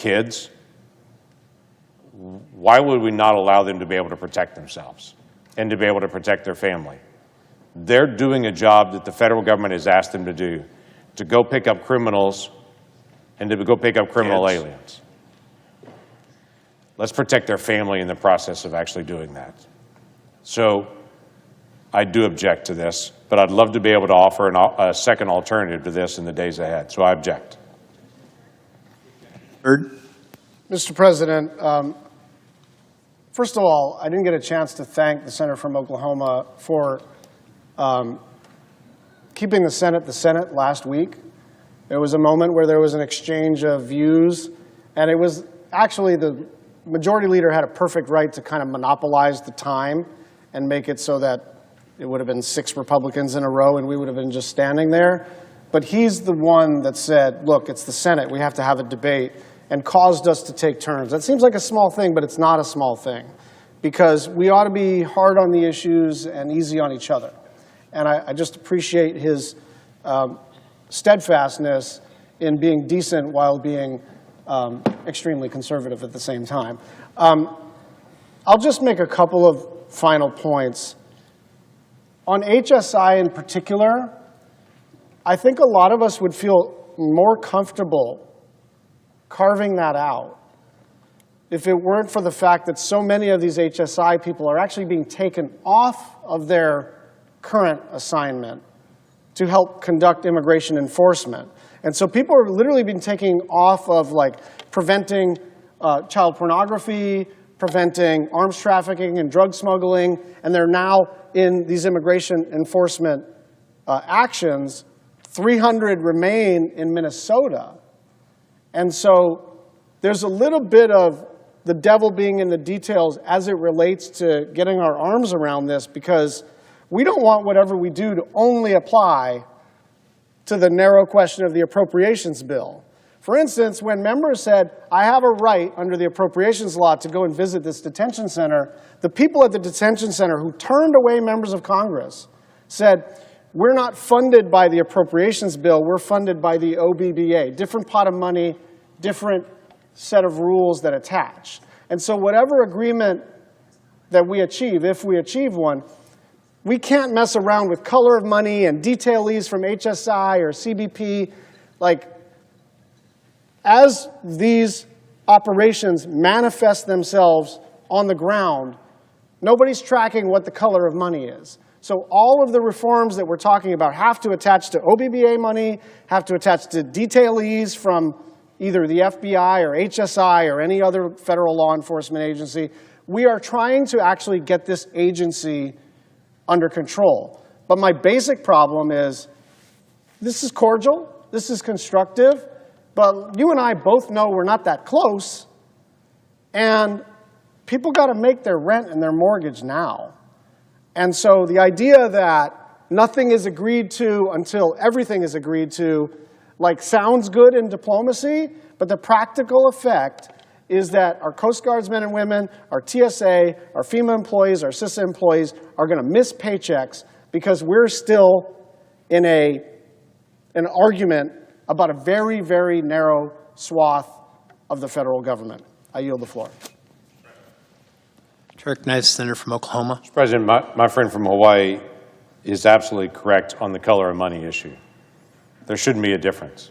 kids, why would we not allow them to be able to protect themselves and to be able to protect their family? They're doing a job that the federal government has asked them to do, to go pick up criminals and to go pick up criminal aliens. Let's protect their family in the process of actually doing that. So I do object to this, but I'd love to be able to offer a second alternative to this in the days ahead. So I object. Mr. President, first of all, I didn't get a chance to thank the senator from Oklahoma for keeping the Senate last week. There was a moment where there was an exchange of views, and it was actually the majority leader had a perfect right to kind of monopolize the time and make it so that it would have been 6 Republicans in a row and we would have been just standing there. But he's the one that said, look, it's the Senate, we have to have a debate, and caused us to take turns. That seems like a small thing, but it's not a small thing, because we ought to be hard on the issues and easy on each other. And I just appreciate his steadfastness in being decent while being extremely conservative at the same time. I'll just make a couple of final points. On HSI in particular, I think a lot of us would feel more comfortable carving that out if it weren't for the fact that so many of these HSI people are actually being taken off of their current assignment to help conduct immigration enforcement. And so people are literally being taken off of like preventing child pornography, preventing arms trafficking and drug smuggling, and they're now in these immigration enforcement actions. 300 remain in Minnesota. And so there's a little bit of the devil being in the details as it relates to getting our arms around this, because we don't want whatever we do to only apply to the narrow question of the appropriations bill. For instance, when members said, I have a right under the appropriations law to go and visit this detention center, the people at the detention center who turned away members of Congress said, we're not funded by the appropriations bill, we're funded by the OBBA. Different pot of money, different set of rules that attach. And so whatever agreement that we achieve, if we achieve one, we can't mess around with color of money and detailees from HSI or CBP. Like, as these operations manifest themselves on the ground, nobody's tracking what the color of money is. So all of the reforms that we're talking about have to attach to OBBA money, have to attach to detailees from either the FBI or HSI or any other federal law enforcement agency. We are trying to actually get this agency under control. But my basic problem is, this is cordial, this is constructive, but you and I both know we're not that close, and people got to make their rent and their mortgage now. And so the idea that nothing is agreed to until everything is agreed to, like, sounds good in diplomacy, but the practical effect is that our Coast Guards men and women, our TSA, our FEMA employees, our CISA employees are going to miss paychecks because we're still in an argument about a very, very narrow swath of the federal government. I yield the floor. To recognize the senator from Oklahoma. Mr. President, my friend from Hawaii is absolutely correct on the color of money issue. There shouldn't be a difference.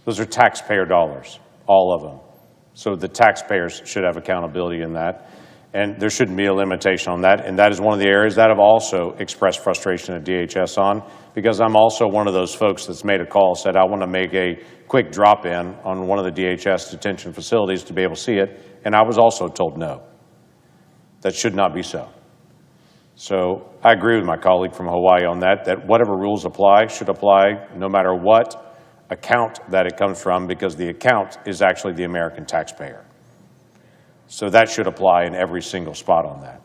Those are taxpayer dollars, all of them. So the taxpayers should have accountability in that. And there shouldn't be a limitation on that. And that is one of the areas that I've also expressed frustration at DHS on, because I'm also one of those folks that's made a call, said I want to make a quick drop-in on one of the DHS detention facilities to be able to see it. And I was also told no. That should not be so. So I agree with my colleague from Hawaii on that, that whatever rules apply should apply no matter what account that it comes from, because the account is actually the American taxpayer. So that should apply in every single spot on that.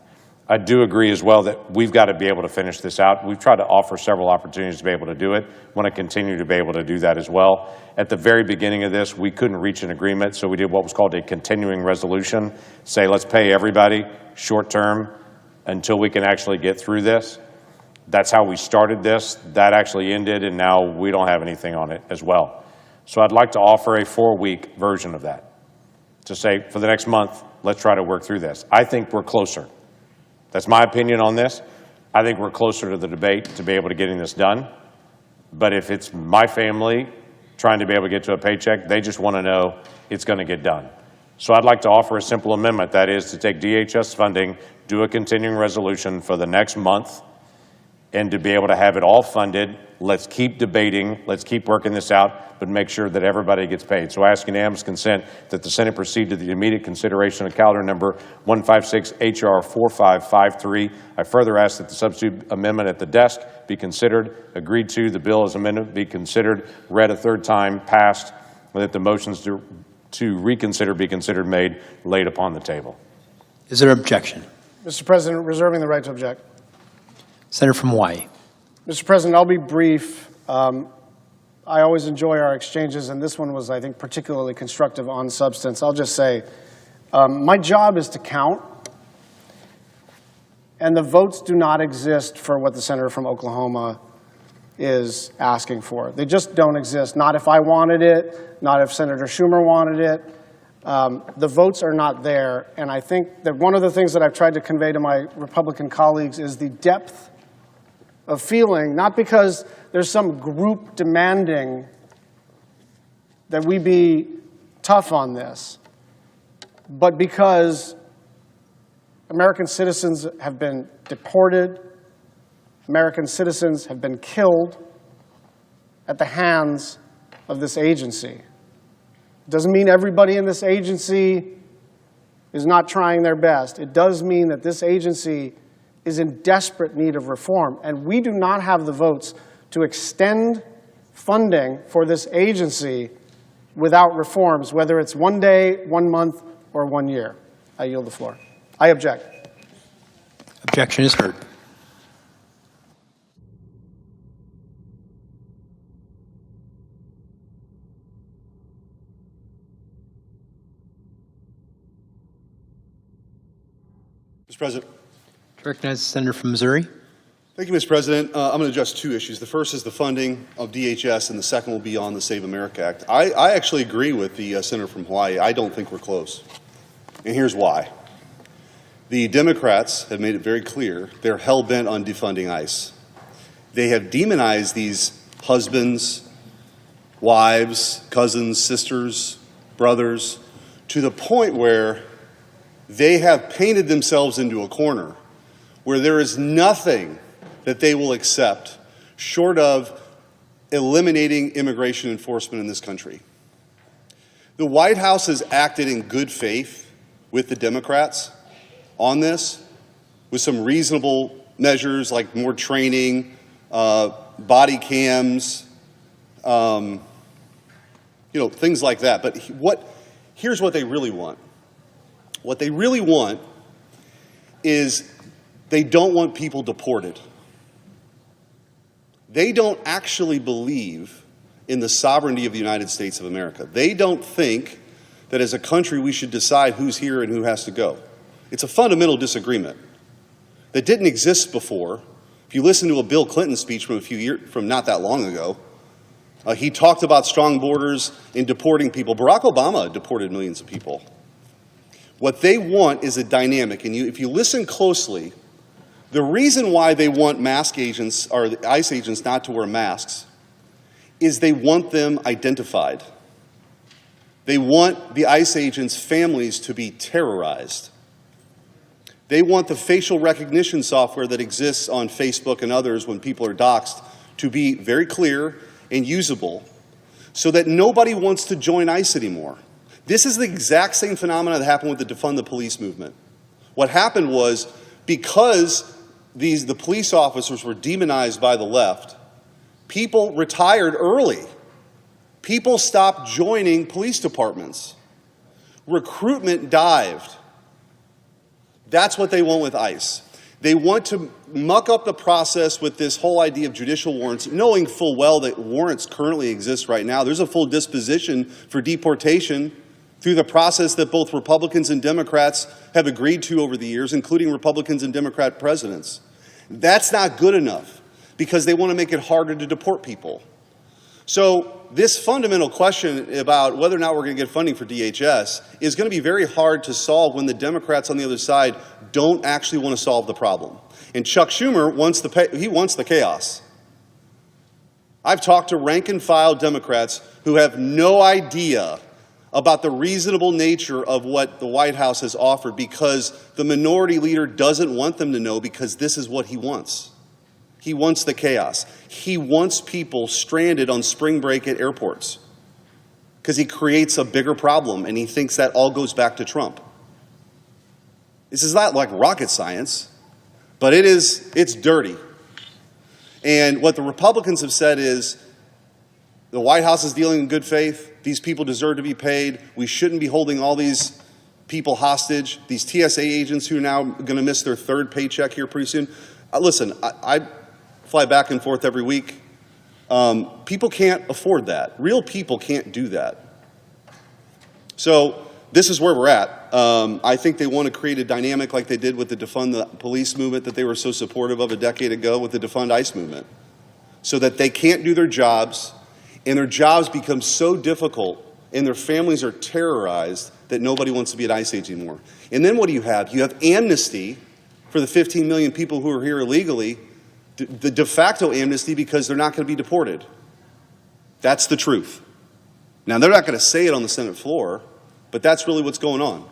I do agree as well that we've got to be able to finish this out. We've tried to offer several opportunities to be able to do it. Want to continue to be able to do that as well. At the very beginning of this, we couldn't reach an agreement, so we did what was called a continuing resolution. Say, let's pay everybody short term until we can actually get through this. That's how we started this. That actually ended, and now we don't have anything on it as well. So I'd like to offer a 4-week version of that. to say, for the next month, let's try to work through this. I think we're closer. That's my opinion on this. I think we're closer to the debate to be able to getting this done. But if it's my family trying to be able to get to a paycheck, they just want to know it's going to get done. So I'd like to offer a simple amendment, that is to take DHS funding, do a continuing resolution for the next month, and to be able to have it all funded. Let's keep debating, let's keep working this out, but make sure that everybody gets paid. So I ask unanimous consent that the Senate proceed to the immediate consideration of calendar number 156 HR 4553. I further ask that the substitute amendment at the desk be considered, agreed to, the bill as amended be considered, read a third time, passed, and that the motions to reconsider be considered made, laid upon the table. Is there objection? Mr. President, reserving the right to object. Senator from Hawaii. Mr. President, I'll be brief. I always enjoy our exchanges, and this one was, I think, particularly constructive on substance. I'll just say, my job is to count, and the votes do not exist for what the senator from Oklahoma is asking for. They just don't exist. Not if I wanted it, not if Senator Schumer wanted it. The votes are not there, and I think that one of the things that I've tried to convey to my Republican colleagues is the depth of feeling, not because there's some group demanding that we be tough on this, but because American citizens have been deported, American citizens have been killed at the hands of this agency. It doesn't mean everybody in this agency is not trying their best. It does mean that this agency is in desperate need of reform, and we do not have the votes to extend funding for this agency without reforms, whether it's 1 day, 1 month, or 1 year. I yield the floor. I object. Objection is heard. Mr. President. To recognize the senator from Missouri. Thank you, Mr. President. I'm going to address two issues. The first is the funding of DHS, and the second will be on the Save America Act. I actually agree with the senator from Hawaii. I don't think we're close. And here's why. The Democrats have made it very clear they're hell-bent on defunding ICE. They have demonized these husbands, wives, cousins, sisters, brothers, to the point where they have painted themselves into a corner where there is nothing that they will accept short of eliminating immigration enforcement in this country. The White House has acted in good faith with the Democrats on this, with some reasonable measures like more training, body cams, things like that. But here's what they really want. What they really want is they don't want people deported. They don't actually believe in the sovereignty of the United States of America. They don't think that as a country we should decide who's here and who has to go. It's a fundamental disagreement that didn't exist before. If you listen to a Bill Clinton speech from not that long ago, he talked about strong borders and deporting people. Barack Obama deported millions of people. What they want is a dynamic, and if you listen closely, the reason why they want mask agents or the ICE agents not to wear masks is they want them identified. They want the ICE agents' families to be terrorized. They want the facial recognition software that exists on Facebook and others when people are doxxed to be very clear and usable so that nobody wants to join ICE anymore. This is the exact same phenomenon that happened with the defund the police movement. What happened was because the police officers were demonized by the left, people retired early. People stopped joining police departments. Recruitment dived. That's what they want with ICE. They want to muck up the process with this whole idea of judicial warrants, knowing full well that warrants currently exist right now. There's a full disposition for deportation through the process that both Republicans and Democrats have agreed to over the years, including Republicans and Democrat presidents. That's not good enough because they want to make it harder to deport people. So this fundamental question about whether or not we're going to get funding for DHS is going to be very hard to solve when the Democrats on the other side don't actually want to solve the problem. And Chuck Schumer wants the chaos. I've talked to rank and file Democrats who have no idea about the reasonable nature of what the White House has offered because the minority leader doesn't want them to know because this is what he wants. He wants the chaos. He wants people stranded on spring break at airports because he creates a bigger problem and he thinks that all goes back to Trump. This is not like rocket science, but it's dirty. And what the Republicans have said is the White House is dealing in good faith. These people deserve to be paid. We shouldn't be holding all these people hostage. These TSA agents who are now going to miss their third paycheck here pretty soon. Listen, I fly back and forth every week. People can't afford that. Real people can't do that. So this is where we're at. I think they want to create a dynamic like they did with the defund the police movement that they were so supportive of a decade ago with the defund ICE movement, so that they can't do their jobs, and their jobs become so difficult, and their families are terrorized that nobody wants to be at ICE anymore. And then what do you have? You have amnesty for the 15 million people who are here illegally, the de facto amnesty because they're not going to be deported. That's the truth. Now, they're not going to say it on the Senate floor, but that's really what's going on.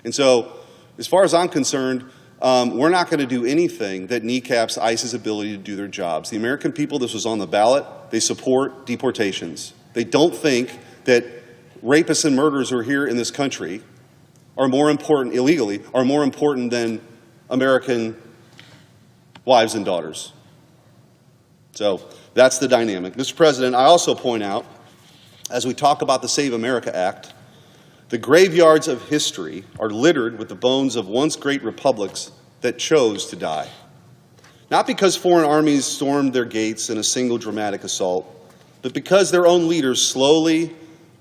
And so, as far as I'm concerned, we're not going to do anything that kneecaps ICE's ability to do their jobs. The American people, this was on the ballot, they support deportations. They don't think that rapists and murderers who are here in this country are more important, illegally, are more important than American wives and daughters. So that's the dynamic. Mr. President, I also point out, as we talk about the Save America Act, the graveyards of history are littered with the bones of once great republics that chose to die. Not because foreign armies stormed their gates in a single dramatic assault, but because their own leaders slowly,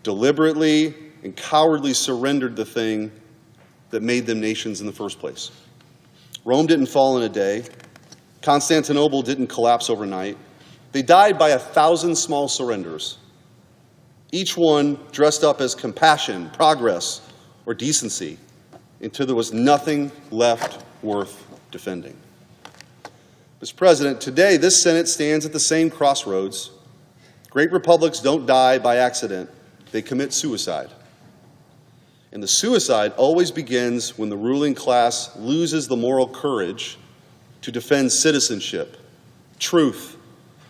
deliberately, and cowardly surrendered the thing that made them nations in the first place. Rome didn't fall in a day. Constantinople didn't collapse overnight. They died by 1,000 small surrenders, each one dressed up as compassion, progress, or decency, until there was nothing left worth defending. Mr. President, today this Senate stands at the same crossroads. Great republics don't die by accident. They commit suicide. And the suicide always begins when the ruling class loses the moral courage to defend citizenship, truth,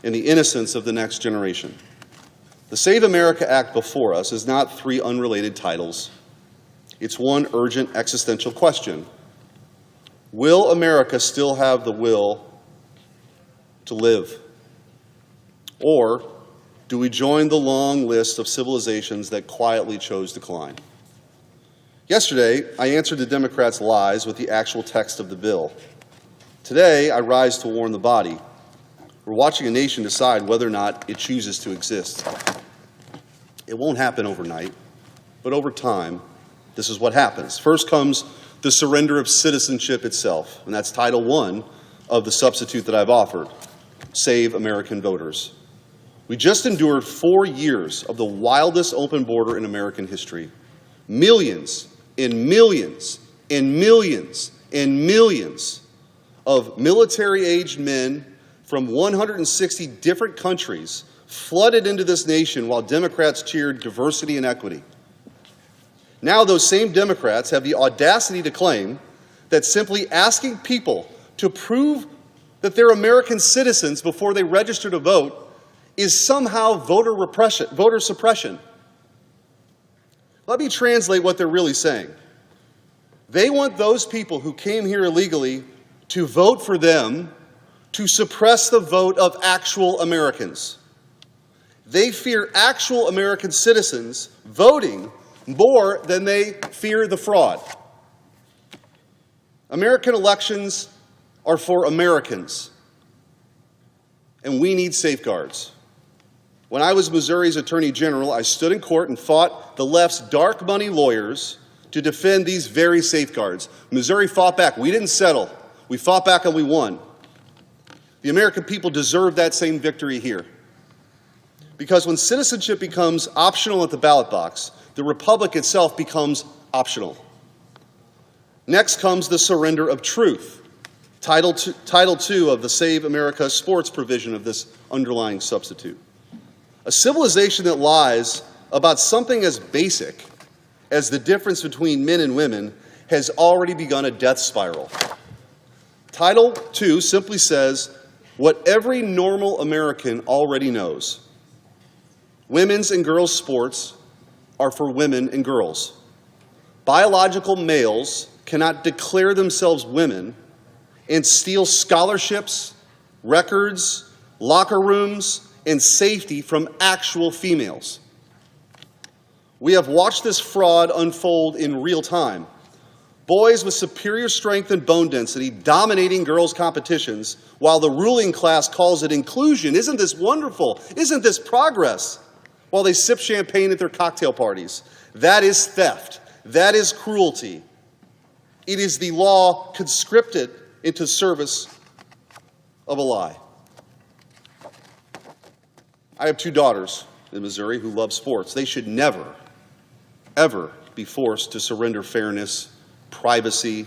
and the innocence of the next generation. The Save America Act before us is not three unrelated titles. It's one urgent existential question. Will America still have the will to live? Or do we join the long list of civilizations that quietly chose decline? Yesterday, I answered the Democrats' lies with the actual text of the bill. Today, I rise to warn the body. We're watching a nation decide whether or not it chooses to exist. It won't happen overnight, but over time, this is what happens. First comes the surrender of citizenship itself, and that's Title I of the substitute that I've offered, Save American Voters. We just endured 4 years of the wildest open border in American history. Millions and millions and millions and millions of military-aged men from 160 different countries flooded into this nation while Democrats cheered diversity and equity. Now those same Democrats have the audacity to claim that simply asking people to prove that they're American citizens before they register to vote is somehow voter suppression. Let me translate what they're really saying. They want those people who came here illegally to vote for them to suppress the vote of actual Americans. They fear actual American citizens voting more than they fear the fraud. American elections are for Americans, and we need safeguards. When I was Missouri's Attorney General, I stood in court and fought the left's dark money lawyers to defend these very safeguards. Missouri fought back. We didn't settle. We fought back and we won. The American people deserve that same victory here. Because when citizenship becomes optional at the ballot box, the republic itself becomes optional. Next comes the surrender of truth, Title II of the Save America Sports provision of this underlying substitute. A civilization that lies about something as basic as the difference between men and women has already begun a death spiral. Title II simply says what every normal American already knows. Women's and girls' sports are for women and girls. Biological males cannot declare themselves women and steal scholarships, records, locker rooms, and safety from actual females. We have watched this fraud unfold in real time. Boys with superior strength and bone density dominating girls' competitions while the ruling class calls it inclusion. Isn't this wonderful? Isn't this progress? While they sip champagne at their cocktail parties. That is theft. That is cruelty. It is the law conscripted into service of a lie. I have two daughters in Missouri who love sports. They should never, ever be forced to surrender fairness, privacy,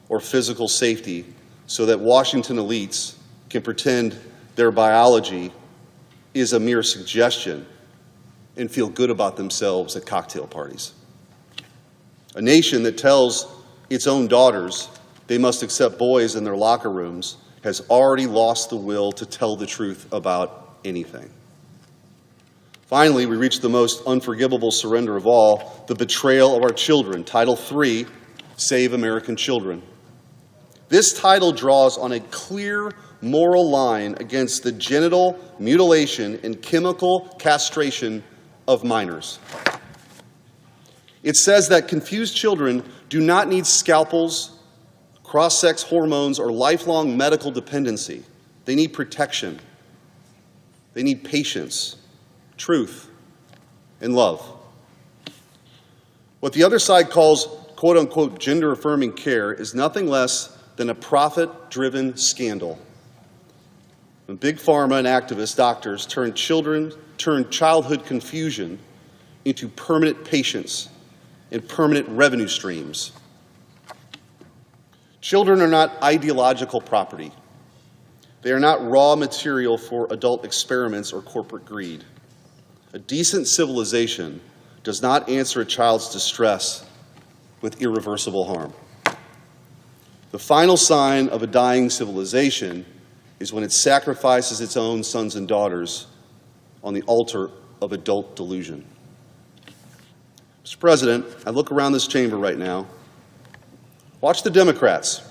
or physical safety so that Washington elites can pretend their biology is a mere suggestion and feel good about themselves at cocktail parties. A nation that tells its own daughters they must accept boys in their locker rooms has already lost the will to tell the truth about anything. Finally, we reach the most unforgivable surrender of all, the betrayal of our children. Title III, Save American Children. This title draws on a clear moral line against the genital mutilation and chemical castration of minors. It says that confused children do not need scalpels, cross-sex hormones, or lifelong medical dependency. They need protection. They need patience, truth, and love. What the other side calls quote-unquote gender-affirming care is nothing less than a profit-driven scandal. When big pharma and activist doctors turn childhood confusion into permanent patience and permanent revenue streams. Children are not ideological property. They are not raw material for adult experiments or corporate greed. A decent civilization does not answer a child's distress with irreversible harm. The final sign of a dying civilization is when it sacrifices its own sons and daughters on the altar of adult delusion. Mr. President, I look around this chamber right now. Watch the Democrats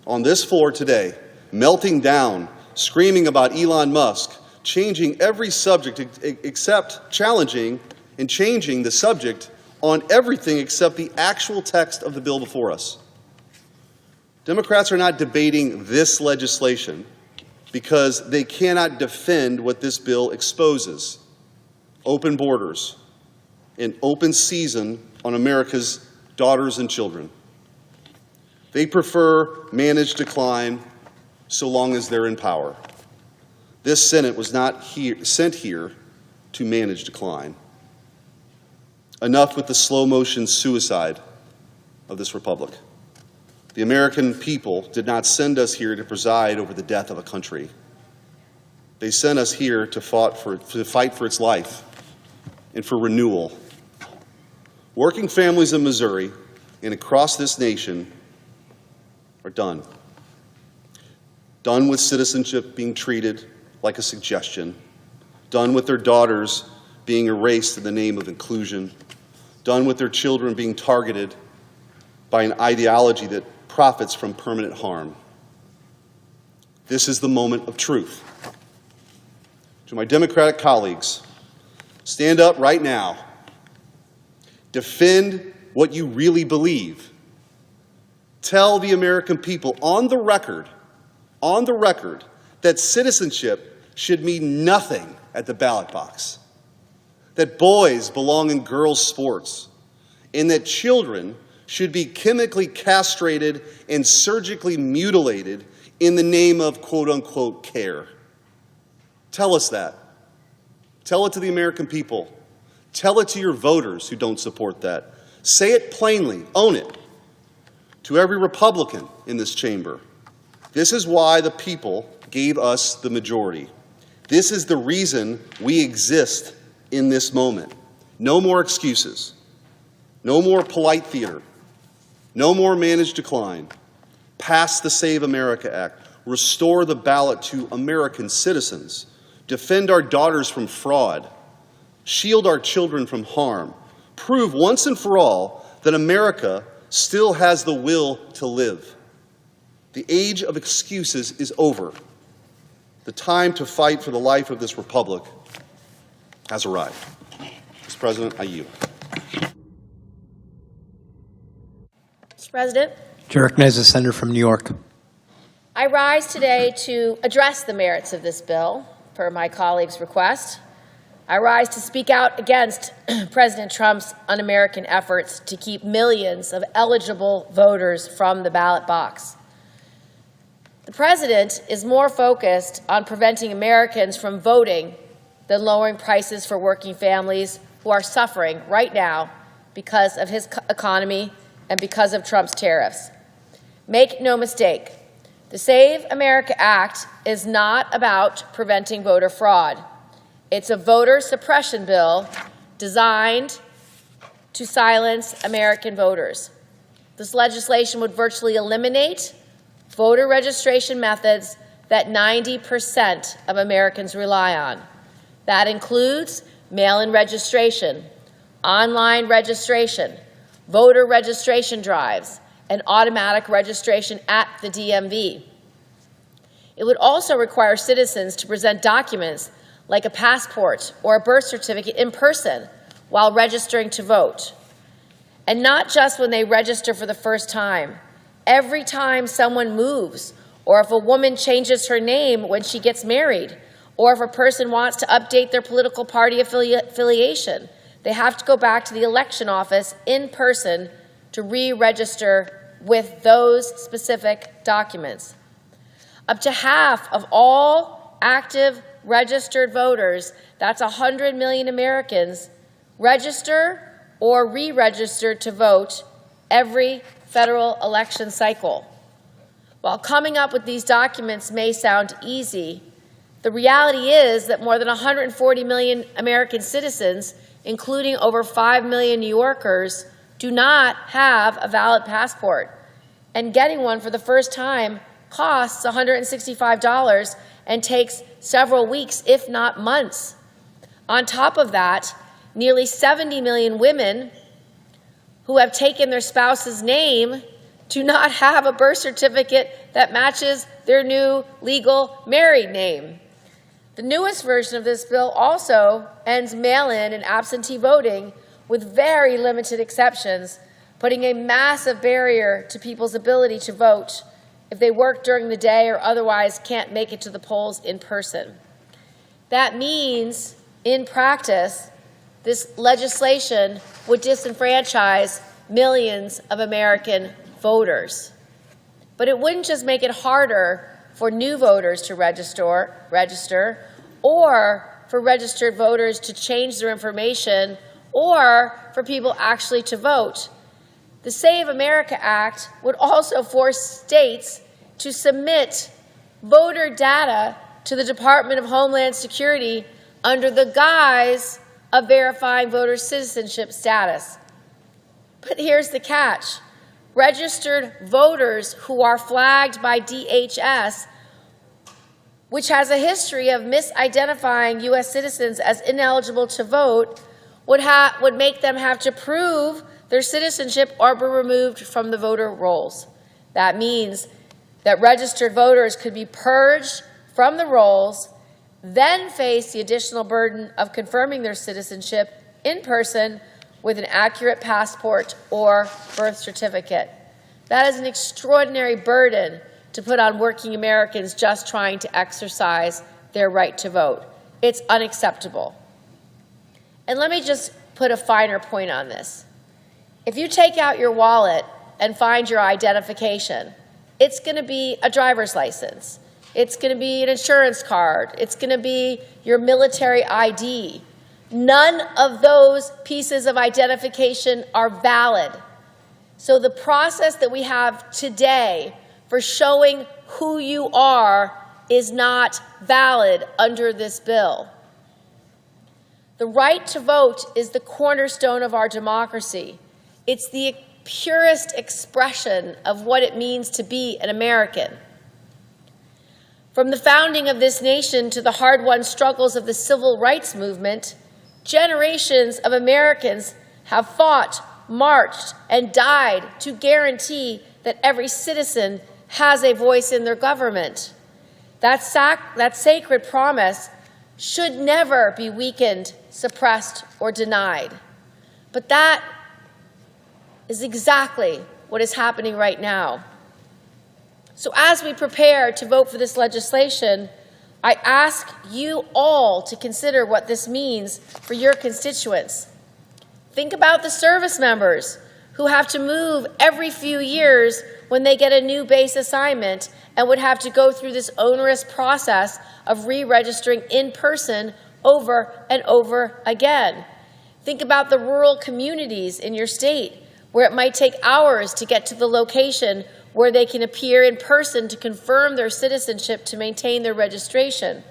on this floor today melting down, screaming about Elon Musk, changing every subject except challenging and changing the subject on everything except the actual text of the bill before us. Democrats are not debating this legislation because they cannot defend what this bill exposes: open borders, an open season on America's daughters and children. They prefer managed decline so long as they're in power. This Senate was not sent here to manage decline. Enough with the slow-motion suicide of this republic. The American people did not send us here to preside over the death of a country. They sent us here to fight for its life and for renewal. Working families in Missouri and across this nation are done. Done with citizenship being treated like a suggestion. Done with their daughters being erased in the name of inclusion. Done with their children being targeted by an ideology that profits from permanent harm. This is the moment of truth. To my Democratic colleagues, stand up right now. Defend what you really believe. Tell the American people on the record, that citizenship should mean nothing at the ballot box. That boys belong in girls' sports, and that children should be chemically castrated and surgically mutilated in the name of quote-unquote care. Tell us that. Tell it to the American people. Tell it to your voters who don't support that. Say it plainly. Own it. To every Republican in this chamber, this is why the people gave us the majority. This is the reason we exist in this moment. No more excuses. No more polite theater. No more managed decline. Pass the Save America Act. Restore the ballot to American citizens. Defend our daughters from fraud. Shield our children from harm. Prove once and for all that America still has the will to live. The age of excuses is over. The time to fight for the life of this republic has arrived. Mr. President, I yield. Mr. President, To recognize the senator from New York. I rise today to address the merits of this bill, per my colleague's request. I rise to speak out against President Trump's un-American efforts to keep millions of eligible voters from the ballot box. The president is more focused on preventing Americans from voting than lowering prices for working families who are suffering right now because of his economy and because of Trump's tariffs. Make no mistake, the Save America Act is not about preventing voter fraud. It's a voter suppression bill designed to silence American voters. This legislation would virtually eliminate voter registration methods that 90% of Americans rely on. That includes mail-in registration, online registration, voter registration drives, and automatic registration at the DMV. It would also require citizens to present documents like a passport or a birth certificate in person while registering to vote. And not just when they register for the first time. Every time someone moves, or if a woman changes her name when she gets married, or if a person wants to update their political party affiliation, they have to go back to the election office in person to re-register with those specific documents. Up to half of all active registered voters, that's 100 million Americans, register or re-register to vote every federal election cycle. While coming up with these documents may sound easy, the reality is that more than 140 million American citizens, including over 5 million New Yorkers, do not have a valid passport. And getting one for the first time costs $165 and takes several weeks, if not months. On top of that, nearly 70 million women who have taken their spouse's name do not have a birth certificate that matches their new legal married name. The newest version of this bill also ends mail-in and absentee voting with very limited exceptions, putting a massive barrier to people's ability to vote if they work during the day or otherwise can't make it to the polls in person. That means, in practice, this legislation would disenfranchise millions of American voters. But it wouldn't just make it harder for new voters to register, or for registered voters to change their information, or for people actually to vote. The Save America Act would also force states to submit voter data to the Department of Homeland Security under the guise of verifying voter citizenship status. But here's the catch. Registered voters who are flagged by DHS, which has a history of misidentifying U.S. citizens as ineligible to vote, would make them have to prove their citizenship or be removed from the voter rolls. That means that registered voters could be purged from the rolls, then face the additional burden of confirming their citizenship in person with an accurate passport or birth certificate. That is an extraordinary burden to put on working Americans just trying to exercise their right to vote. It's unacceptable. And let me just put a finer point on this. If you take out your wallet and find your identification, it's going to be a driver's license. It's going to be an insurance card. It's going to be your military ID. None of those pieces of identification are valid. So the process that we have today for showing who you are is not valid under this bill. The right to vote is the cornerstone of our democracy. It's the purest expression of what it means to be an American. From the founding of this nation to the hard-won struggles of the civil rights movement, generations of Americans have fought, marched, and died to guarantee that every citizen has a voice in their government. That sacred promise should never be weakened, suppressed, or denied. But that is exactly what is happening right now. So as we prepare to vote for this legislation, I ask you all to consider what this means for your constituents. Think about the service members who have to move every few years when they get a new base assignment and would have to go through this onerous process of re-registering in person over and over again. Think about the rural communities in your state where it might take hours to get to the location where they can appear in person to confirm their citizenship to maintain their registration.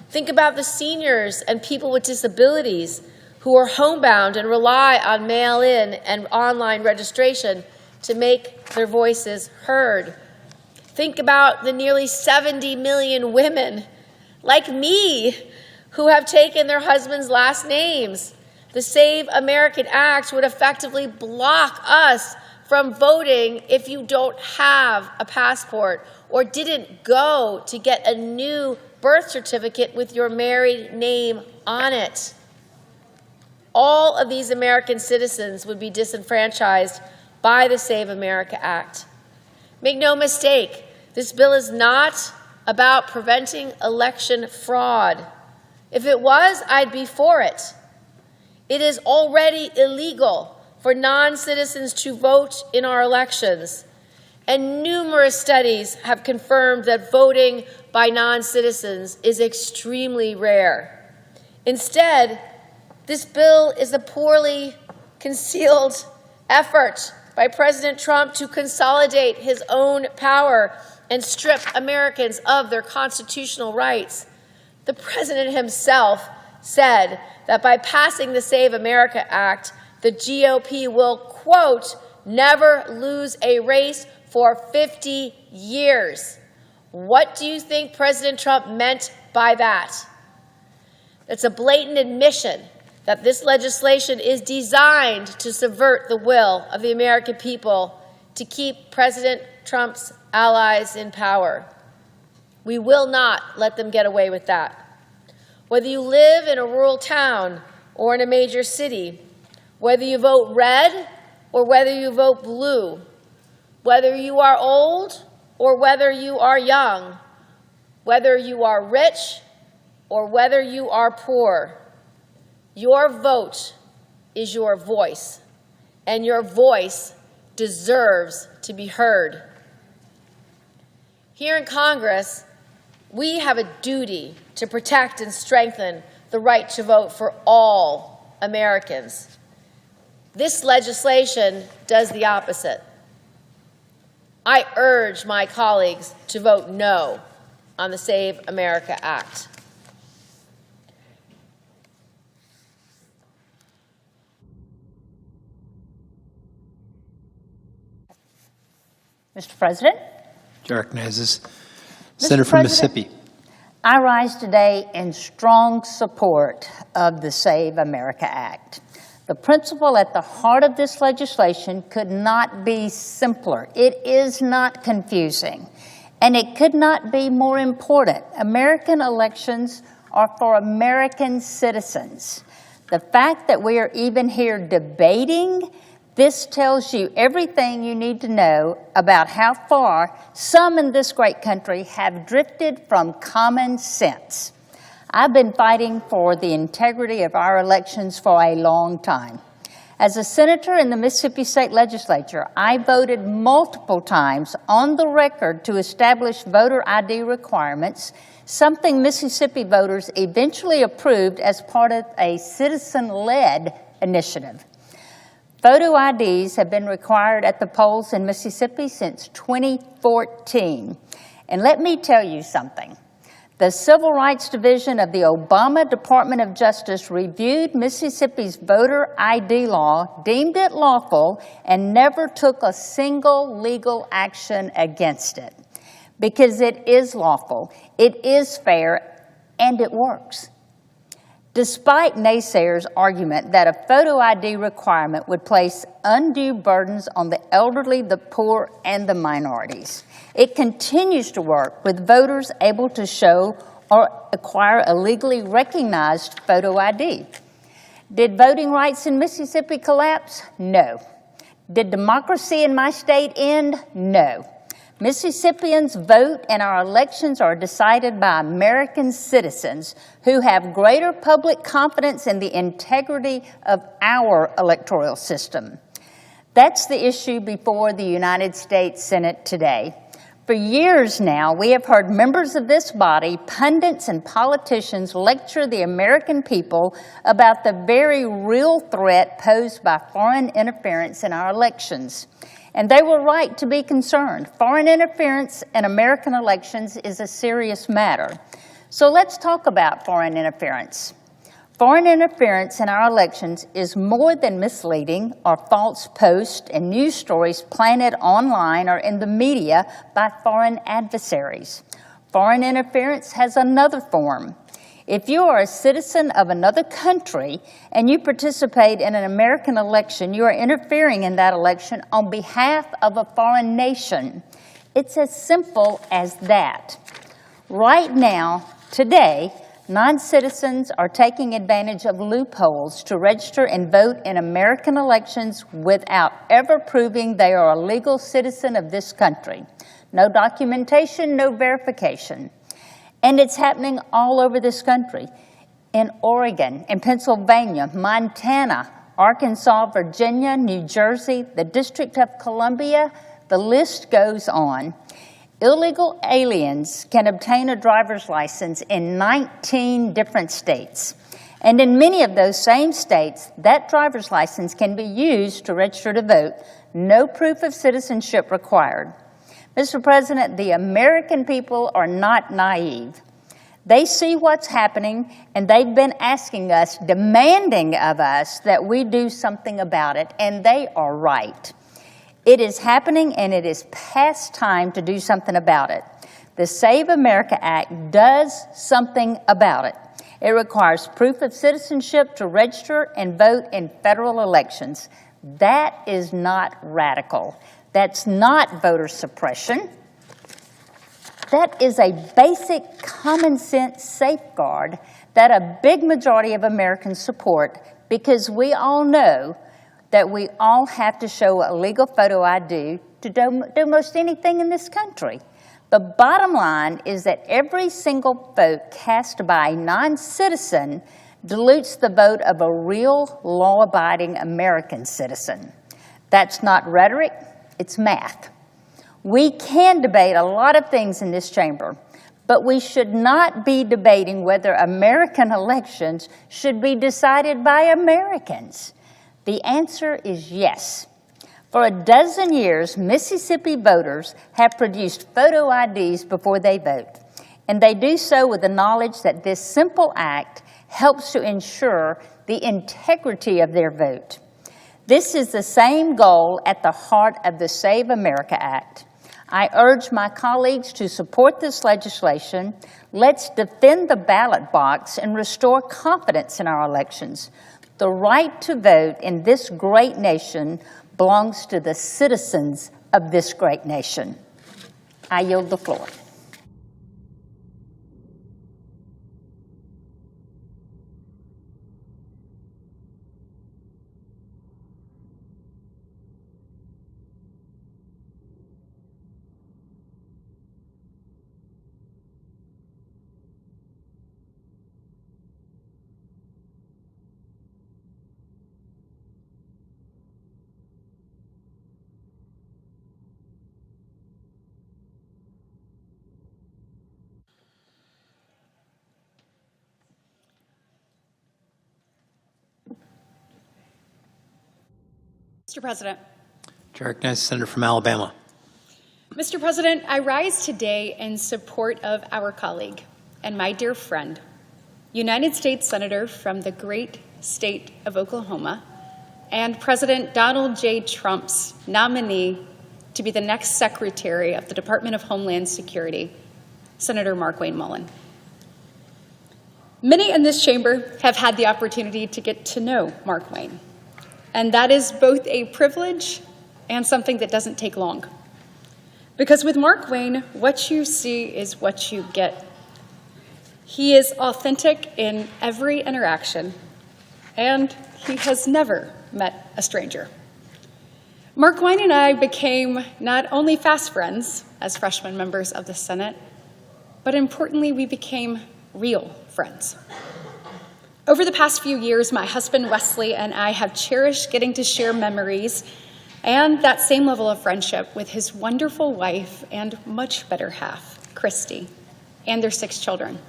Think about the seniors and people with disabilities who are homebound and rely on mail-in and online registration to make their voices heard. Think about the nearly 70 million women, like me, who have taken their husbands' last names. The Save American Act would effectively block us from voting if you don't have a passport or didn't go to get a new birth certificate with your married name on it. All of these American citizens would be disenfranchised by the Save America Act. Make no mistake, this bill is not about preventing election fraud. If it was, I'd be for it. It is already illegal for non-citizens to vote in our elections, and numerous studies have confirmed that voting by non-citizens is extremely rare. Instead, this bill is a poorly concealed effort by President Trump to consolidate his own power and strip Americans of their constitutional rights. The president himself said that by passing the Save America Act, the GOP will, quote, never lose a race for 50 years. What do you think President Trump meant by that? It's a blatant admission that this legislation is designed to subvert the will of the American people to keep President Trump's allies in power. We will not let them get away with that. Whether you live in a rural town or in a major city, whether you vote red or whether you vote blue, whether you are old or whether you are young, whether you are rich or whether you are poor, your vote is your voice, and your voice deserves to be heard. Here in Congress, we have a duty to protect and strengthen the right to vote for all Americans. This legislation does the opposite. I urge my colleagues to vote no on the Save America Act. Mr. President. Chair recognizes Senator from Mississippi. I rise today in strong support of the Save America Act. The principle at the heart of this legislation could not be simpler. It is not confusing, and it could not be more important. American elections are for American citizens. The fact that we are even here debating this tells you everything you need to know about how far some in this great country have drifted from common sense. I've been fighting for the integrity of our elections for a long time. As a senator in the Mississippi State Legislature, I voted multiple times on the record to establish voter ID requirements, something Mississippi voters eventually approved as part of a citizen-led initiative. Photo IDs have been required at the polls in Mississippi since 2014. And let me tell you something. The Civil Rights Division of the Obama Department of Justice reviewed Mississippi's voter ID law, deemed it lawful, and never took a single legal action against it. Because it is lawful, it is fair, and it works. Despite naysayers' argument that a photo ID requirement would place undue burdens on the elderly, the poor, and the minorities, it continues to work with voters able to show or acquire a legally recognized photo ID. Did voting rights in Mississippi collapse? No. Did democracy in my state end? No. Mississippians vote and our elections are decided by American citizens who have greater public confidence in the integrity of our electoral system. That's the issue before the United States Senate today. For years now, we have heard members of this body, pundits and politicians lecture the American people about the very real threat posed by foreign interference in our elections. And they were right to be concerned. Foreign interference in American elections is a serious matter. So let's talk about foreign interference. Foreign interference in our elections is more than misleading or false posts and news stories planted online or in the media by foreign adversaries. Foreign interference has another form. If you are a citizen of another country and you participate in an American election, you are interfering in that election on behalf of a foreign nation. It's as simple as that. Right now, today, non-citizens are taking advantage of loopholes to register and vote in American elections without ever proving they are a legal citizen of this country. No documentation, no verification. And it's happening all over this country. In Oregon, in Pennsylvania, Montana, Arkansas, Virginia, New Jersey, the District of Columbia, the list goes on. Illegal aliens can obtain a driver's license in 19 different states. And in many of those same states, that driver's license can be used to register to vote. No proof of citizenship required. Mr. President, the American people are not naive. They see what's happening, and they've been asking us, demanding of us that we do something about it, and they are right. It is happening, and it is past time to do something about it. The Save America Act does something about it. It requires proof of citizenship to register and vote in federal elections. That is not radical. That's not voter suppression. That is a basic common sense safeguard that a big majority of Americans support because we all know that we all have to show a legal photo ID to do most anything in this country. The bottom line is that every single vote cast by a non-citizen dilutes the vote of a real law-abiding American citizen. That's not rhetoric. It's math. We can debate a lot of things in this chamber, but we should not be debating whether American elections should be decided by Americans. The answer is yes. For a dozen years, Mississippi voters have produced photo IDs before they vote, and they do so with the knowledge that this simple act helps to ensure the integrity of their vote. This is the same goal at the heart of the Save America Act. I urge my colleagues to support this legislation. Let's defend the ballot box and restore confidence in our elections. The right to vote in this great nation belongs to the citizens of this great nation. I yield the floor. Mr. President. Chair recognizes the senator from Alabama. Mr. President, I rise today in support of our colleague and my dear friend, United States Senator from the great state of Oklahoma, and President Donald J. Trump's nominee to be the next Secretary of the Department of Homeland Security, Senator Markwayne Mullin. Many in this chamber have had the opportunity to get to know Markwayne, and that is both a privilege and something that doesn't take long. Because with Markwayne, what you see is what you get. He is authentic in every interaction, and he has never met a stranger. Markwayne and I became not only fast friends as freshman members of the Senate, but importantly, we became real friends. Over the past few years, my husband Wesley and I have cherished getting to share memories and that same level of friendship with his wonderful wife and much better half, Christy, and their 6 children.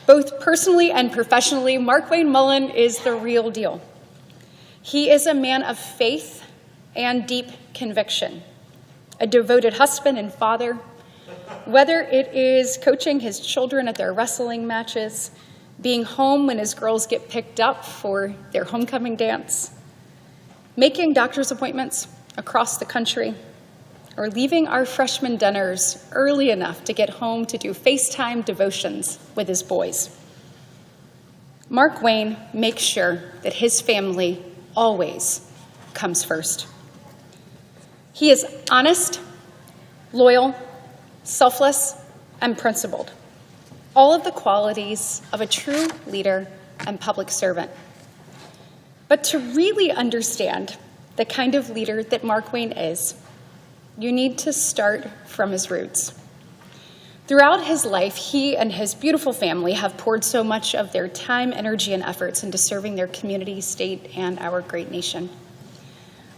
Both personally and professionally, Markwayne Mullin is the real deal. He is a man of faith and deep conviction, a devoted husband and father, whether it is coaching his children at their wrestling matches, being home when his girls get picked up for their homecoming dance, making doctor's appointments across the country, or leaving our freshman dinners early enough to get home to do FaceTime devotions with his boys. Markwayne makes sure that his family always comes first. He is honest, loyal, selfless, and principled, all of the qualities of a true leader and public servant. But to really understand the kind of leader that Markwayne is, you need to start from his roots. Throughout his life, he and his beautiful family have poured so much of their time, energy, and efforts into serving their community, state, and our great nation.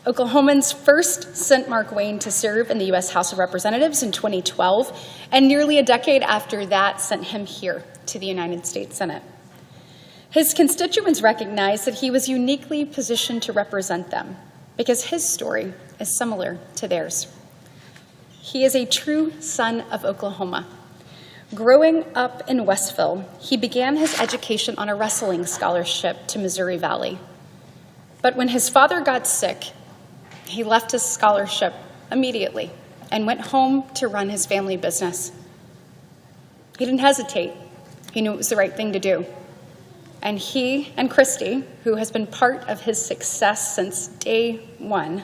Oklahomans first sent Markwayne to serve in the U.S. House of Representatives in 2012, and nearly a decade after that sent him here to the United States Senate. His constituents recognized that he was uniquely positioned to represent them because his story is similar to theirs. He is a true son of Oklahoma. Growing up in Westville, he began his education on a wrestling scholarship to Missouri Valley. But when his father got sick, he left his scholarship immediately and went home to run his family business. He didn't hesitate. He knew it was the right thing to do. And he and Christy, who has been part of his success since day one,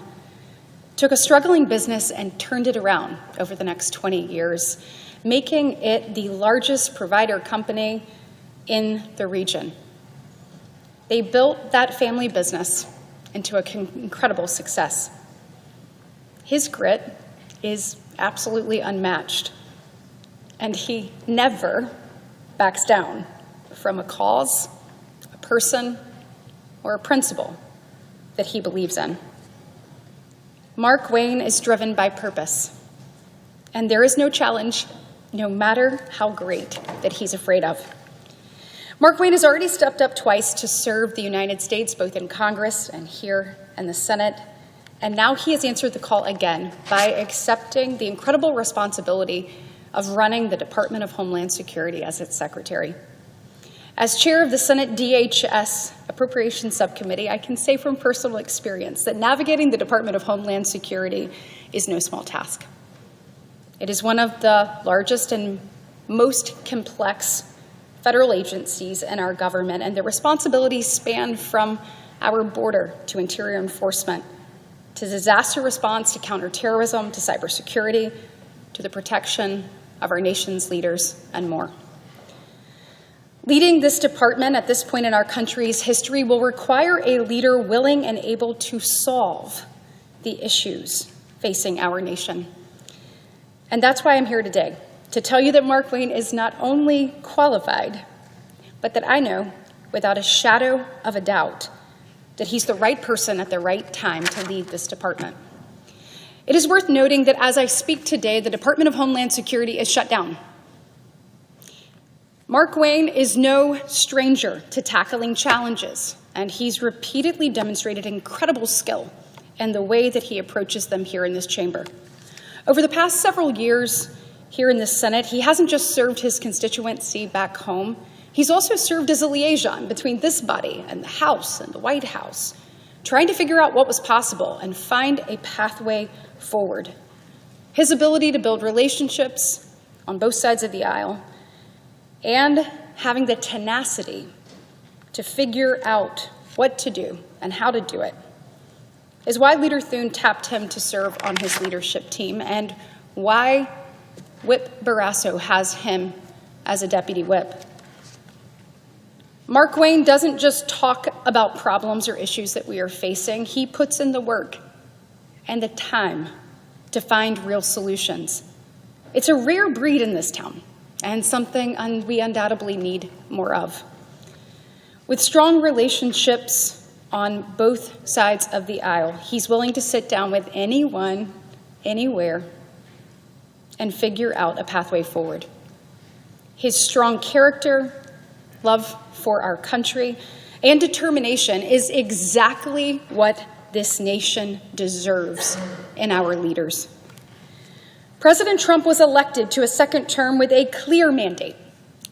took a struggling business and turned it around over the next 20 years, making it the largest provider company in the region. They built that family business into an incredible success. His grit is absolutely unmatched, and he never backs down from a cause, a person, or a principle that he believes in. Markwayne is driven by purpose, and there is no challenge, no matter how great, that he's afraid of. Markwayne has already stepped up twice to serve the United States, both in Congress and here in the Senate, and now he has answered the call again by accepting the incredible responsibility of running the Department of Homeland Security as its secretary. As chair of the Senate DHS Appropriations Subcommittee, I can say from personal experience that navigating the Department of Homeland Security is no small task. It is one of the largest and most complex federal agencies in our government, and the responsibilities span from our border to interior enforcement, to disaster response, to counterterrorism, to cybersecurity, to the protection of our nation's leaders, and more. Leading this department at this point in our country's history will require a leader willing and able to solve the issues facing our nation. And that's why I'm here today, to tell you that Markwayne is not only qualified, but that I know without a shadow of a doubt that he's the right person at the right time to lead this department. It is worth noting that as I speak today, the Department of Homeland Security is shut down. Markwayne is no stranger to tackling challenges, and he's repeatedly demonstrated incredible skill and the way that he approaches them here in this chamber. Over the past several years here in the Senate, he hasn't just served his constituency back home, he's also served as a liaison between this body and the House and the White House, trying to figure out what was possible and find a pathway forward. His ability to build relationships on both sides of the aisle and having the tenacity to figure out what to do and how to do it is why Leader Thune tapped him to serve on his leadership team and why Whip Barrasso has him as a deputy whip. Mark Wayne doesn't just talk about problems or issues that we are facing. He puts in the work and the time to find real solutions. It's a rare breed in this town and something we undoubtedly need more of. With strong relationships on both sides of the aisle, he's willing to sit down with anyone, anywhere, and figure out a pathway forward. His strong character, love for our country, and determination is exactly what this nation deserves in our leaders. President Trump was elected to a second term with a clear mandate,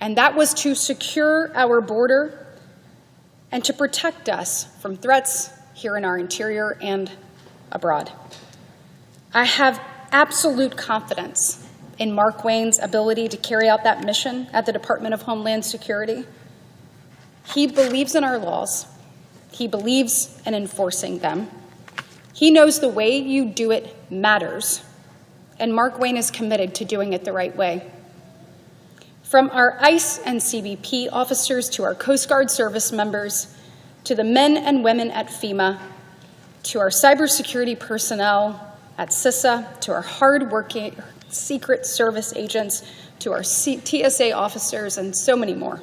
and that was to secure our border and to protect us from threats here in our interior and abroad. I have absolute confidence in Mark Wayne's ability to carry out that mission at the Department of Homeland Security. He believes in our laws. He believes in enforcing them. He knows the way you do it matters, and Mark Wayne is committed to doing it the right way. From our ICE and CBP officers to our Coast Guard service members, to the men and women at FEMA, to our cybersecurity personnel at CISA, to our hardworking Secret Service agents, to our TSA officers, and so many more.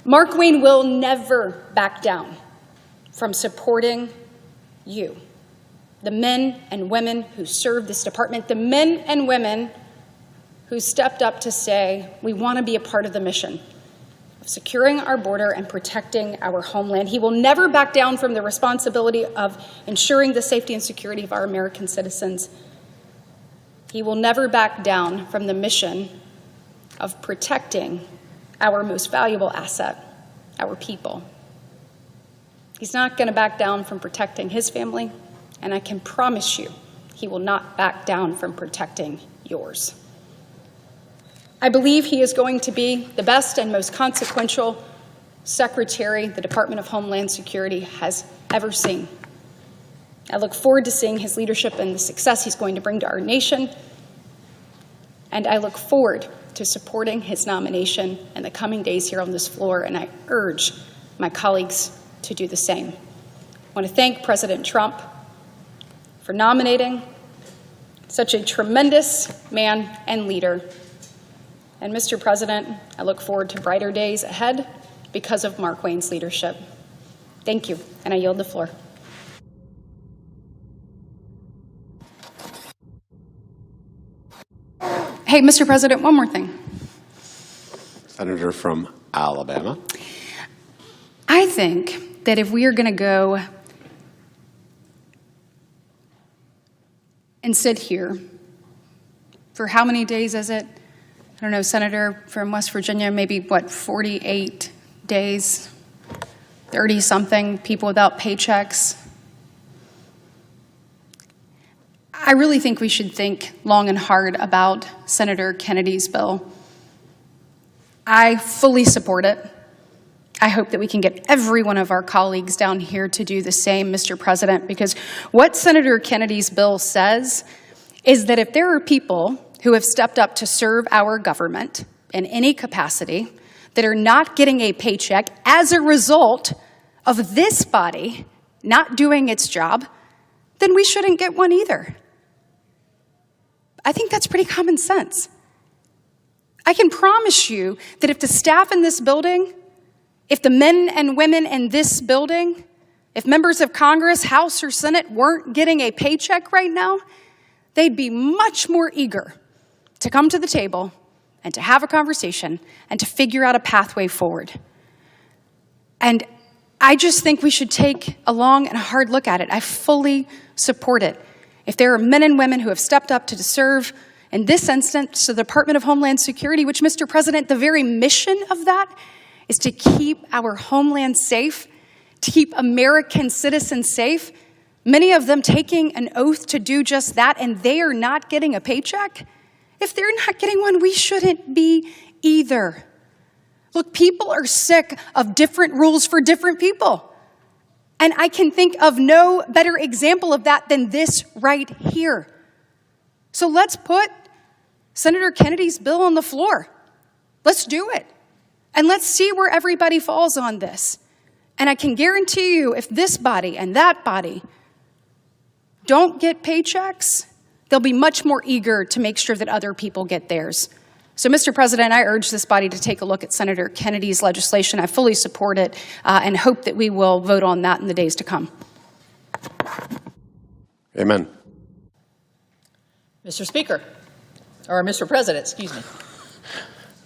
Mark Wayne will never back down from supporting you, the men and women who serve this department, the men and women who stepped up to say, we want to be a part of the mission of securing our border and protecting our homeland. He will never back down from the responsibility of ensuring the safety and security of our American citizens. He will never back down from the mission of protecting our most valuable asset, our people. He's not going to back down from protecting his family, and I can promise you he will not back down from protecting yours. I believe he is going to be the best and most consequential secretary the Department of Homeland Security has ever seen. I look forward to seeing his leadership and the success he's going to bring to our nation, and I look forward to supporting his nomination in the coming days here on this floor, and I urge my colleagues to do the same. I want to thank President Trump for nominating such a tremendous man and leader. And Mr. President, I look forward to brighter days ahead because of Mark Wayne's leadership. Thank you, and I yield the floor. Hey, Mr. President, one more thing. Senator from Alabama. I think that if we are going to go and sit here for how many days is it? I don't know, Senator from West Virginia, maybe what, 48 days, 30-something people without paychecks. I really think we should think long and hard about Senator Kennedy's bill. I fully support it. I hope that we can get every one of our colleagues down here to do the same, Mr. President, because what Senator Kennedy's bill says is that if there are people who have stepped up to serve our government in any capacity that are not getting a paycheck as a result of this body not doing its job, then we shouldn't get one either. I think that's pretty common sense. I can promise you that if the staff in this building, if the men and women in this building, if members of Congress, House or Senate weren't getting a paycheck right now, they'd be much more eager to come to the table and to have a conversation and to figure out a pathway forward. And I just think we should take a long and hard look at it. I fully support it. If there are men and women who have stepped up to serve, in this instance, the Department of Homeland Security, which, Mr. President, the very mission of that is to keep our homeland safe, to keep American citizens safe, many of them taking an oath to do just that, and they are not getting a paycheck. If they're not getting one, we shouldn't be either. Look, people are sick of different rules for different people. And I can think of no better example of that than this right here. So let's put Senator Kennedy's bill on the floor. Let's do it. And let's see where everybody falls on this. And I can guarantee you, if this body and that body don't get paychecks, they'll be much more eager to make sure that other people get theirs. So, Mr. President, I urge this body to take a look at Senator Kennedy's legislation. I fully support it and hope that we will vote on that in the days to come. Amen. Mr. Speaker, or Mr. President, excuse me.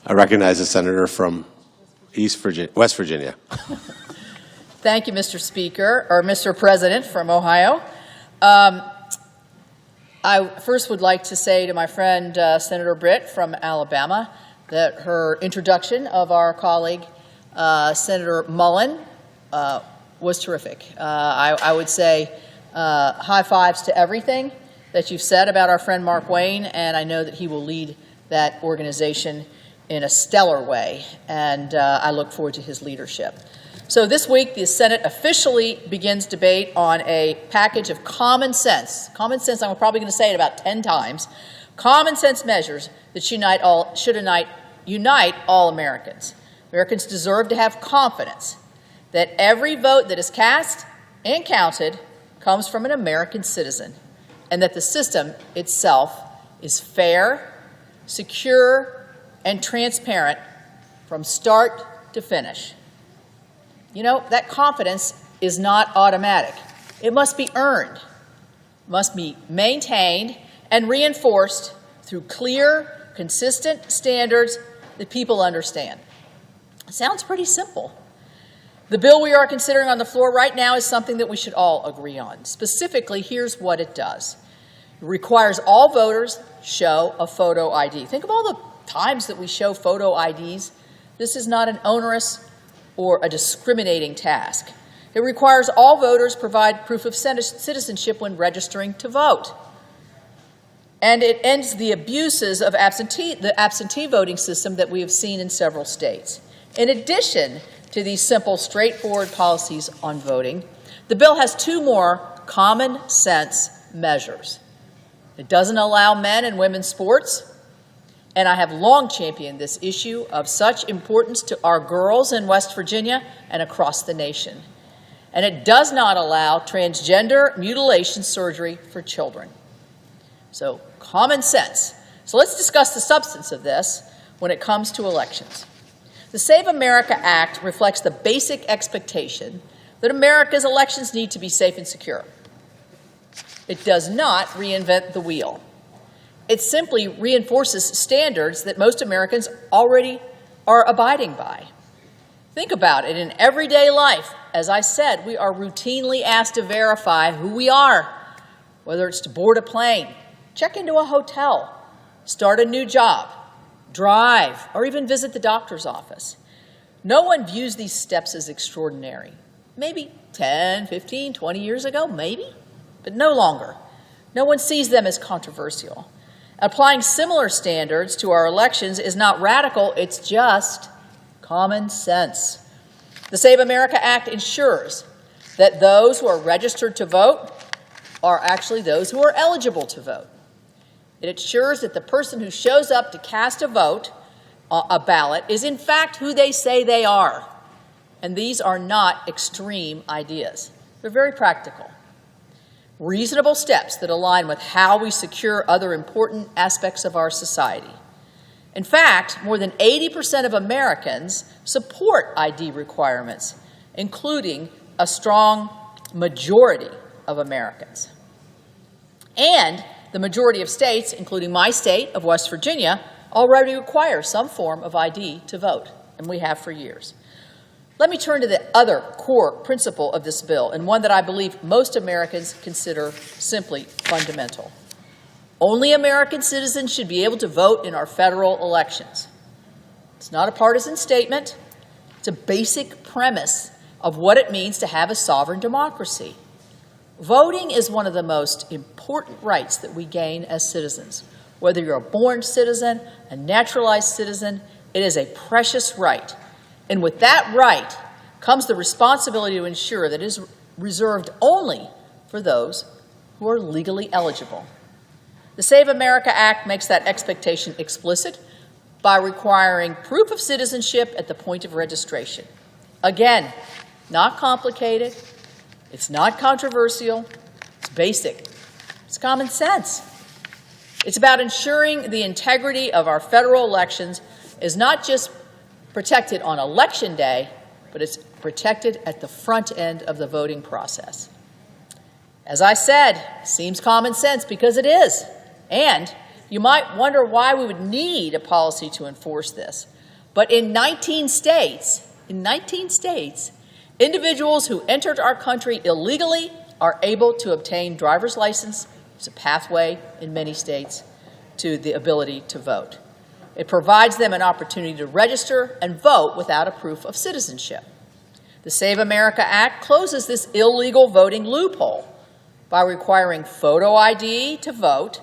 I recognize the senator from West Virginia. Thank you, Mr. Speaker, or Mr. President from Ohio. I first would like to say to my friend Senator Britt from Alabama that her introduction of our colleague Senator Mullen was terrific. I would say high fives to everything that you've said about our friend Mark Wayne, and I know that he will lead that organization in a stellar way, and I look forward to his leadership. So this week, the Senate officially begins debate on a package of common sense, I'm probably going to say it about 10 times, common sense measures that should unite all Americans. Americans deserve to have confidence that every vote that is cast and counted comes from an American citizen, and that the system itself is fair, secure, and transparent from start to finish. You know, that confidence is not automatic. It must be earned, must be maintained and reinforced through clear, consistent standards that people understand. It sounds pretty simple. The bill we are considering on the floor right now is something that we should all agree on. Specifically, here's what it does. It requires all voters show a photo ID. Think of all the times that we show photo IDs. This is not an onerous or a discriminating task. It requires all voters provide proof of citizenship when registering to vote. And it ends the abuses of the absentee voting system that we have seen in several states. In addition to these simple, straightforward policies on voting, the bill has two more common sense measures. It doesn't allow men and women's sports, and I have long championed this issue of such importance to our girls in West Virginia and across the nation. And it does not allow transgender mutilation surgery for children. So, common sense. So let's discuss the substance of this when it comes to elections. The Save America Act reflects the basic expectation that America's elections need to be safe and secure. It does not reinvent the wheel. It simply reinforces standards that most Americans already are abiding by. Think about it. In everyday life, as I said, we are routinely asked to verify who we are, whether it's to board a plane, check into a hotel, start a new job, drive, or even visit the doctor's office. No one views these steps as extraordinary. Maybe 10, 15, 20 years ago, maybe, but no longer. No one sees them as controversial. Applying similar standards to our elections is not radical, it's just common sense. The Save America Act ensures that those who are registered to vote are actually those who are eligible to vote. It ensures that the person who shows up to cast a vote, a ballot, is in fact who they say they are. And these are not extreme ideas. They're very practical. Reasonable steps that align with how we secure other important aspects of our society. In fact, more than 80% of Americans support ID requirements, including a strong majority of Americans. And the majority of states, including my state of West Virginia, already require some form of ID to vote, and we have for years. Let me turn to the other core principle of this bill, and one that I believe most Americans consider simply fundamental. Only American citizens should be able to vote in our federal elections. It's not a partisan statement. It's a basic premise of what it means to have a sovereign democracy. Voting is one of the most important rights that we gain as citizens. Whether you're a born citizen, a naturalized citizen, it is a precious right. And with that right comes the responsibility to ensure that it is reserved only for those who are legally eligible. The Save America Act makes that expectation explicit by requiring proof of citizenship at the point of registration. Again, not complicated, it's not controversial, it's basic, it's common sense. It's about ensuring the integrity of our federal elections is not just protected on Election Day, but it's protected at the front end of the voting process. As I said, seems common sense because it is. And you might wonder why we would need a policy to enforce this. But in 19 states, individuals who entered our country illegally are able to obtain driver's license. It's a pathway in many states to the ability to vote. It provides them an opportunity to register and vote without a proof of citizenship. The Save America Act closes this illegal voting loophole by requiring photo ID to vote,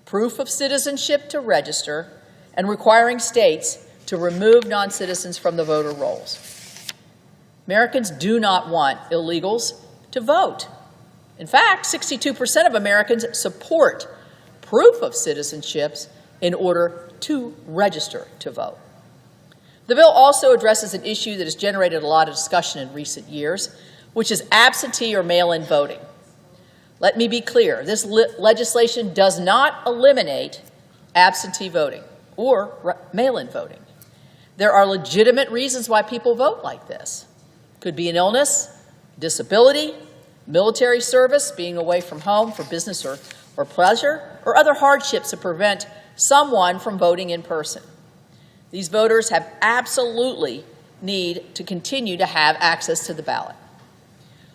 proof of citizenship to register, and requiring states to remove non-citizens from the voter rolls. Americans do not want illegals to vote. In fact, 62% of Americans support proof of citizenships in order to register to vote. The bill also addresses an issue that has generated a lot of discussion in recent years, which is absentee or mail-in voting. Let me be clear, this legislation does not eliminate absentee voting or mail-in voting. There are legitimate reasons why people vote like this. Could be an illness, disability, military service, being away from home for business or pleasure, or other hardships that prevent someone from voting in person. These voters have absolutely need to continue to have access to the ballot.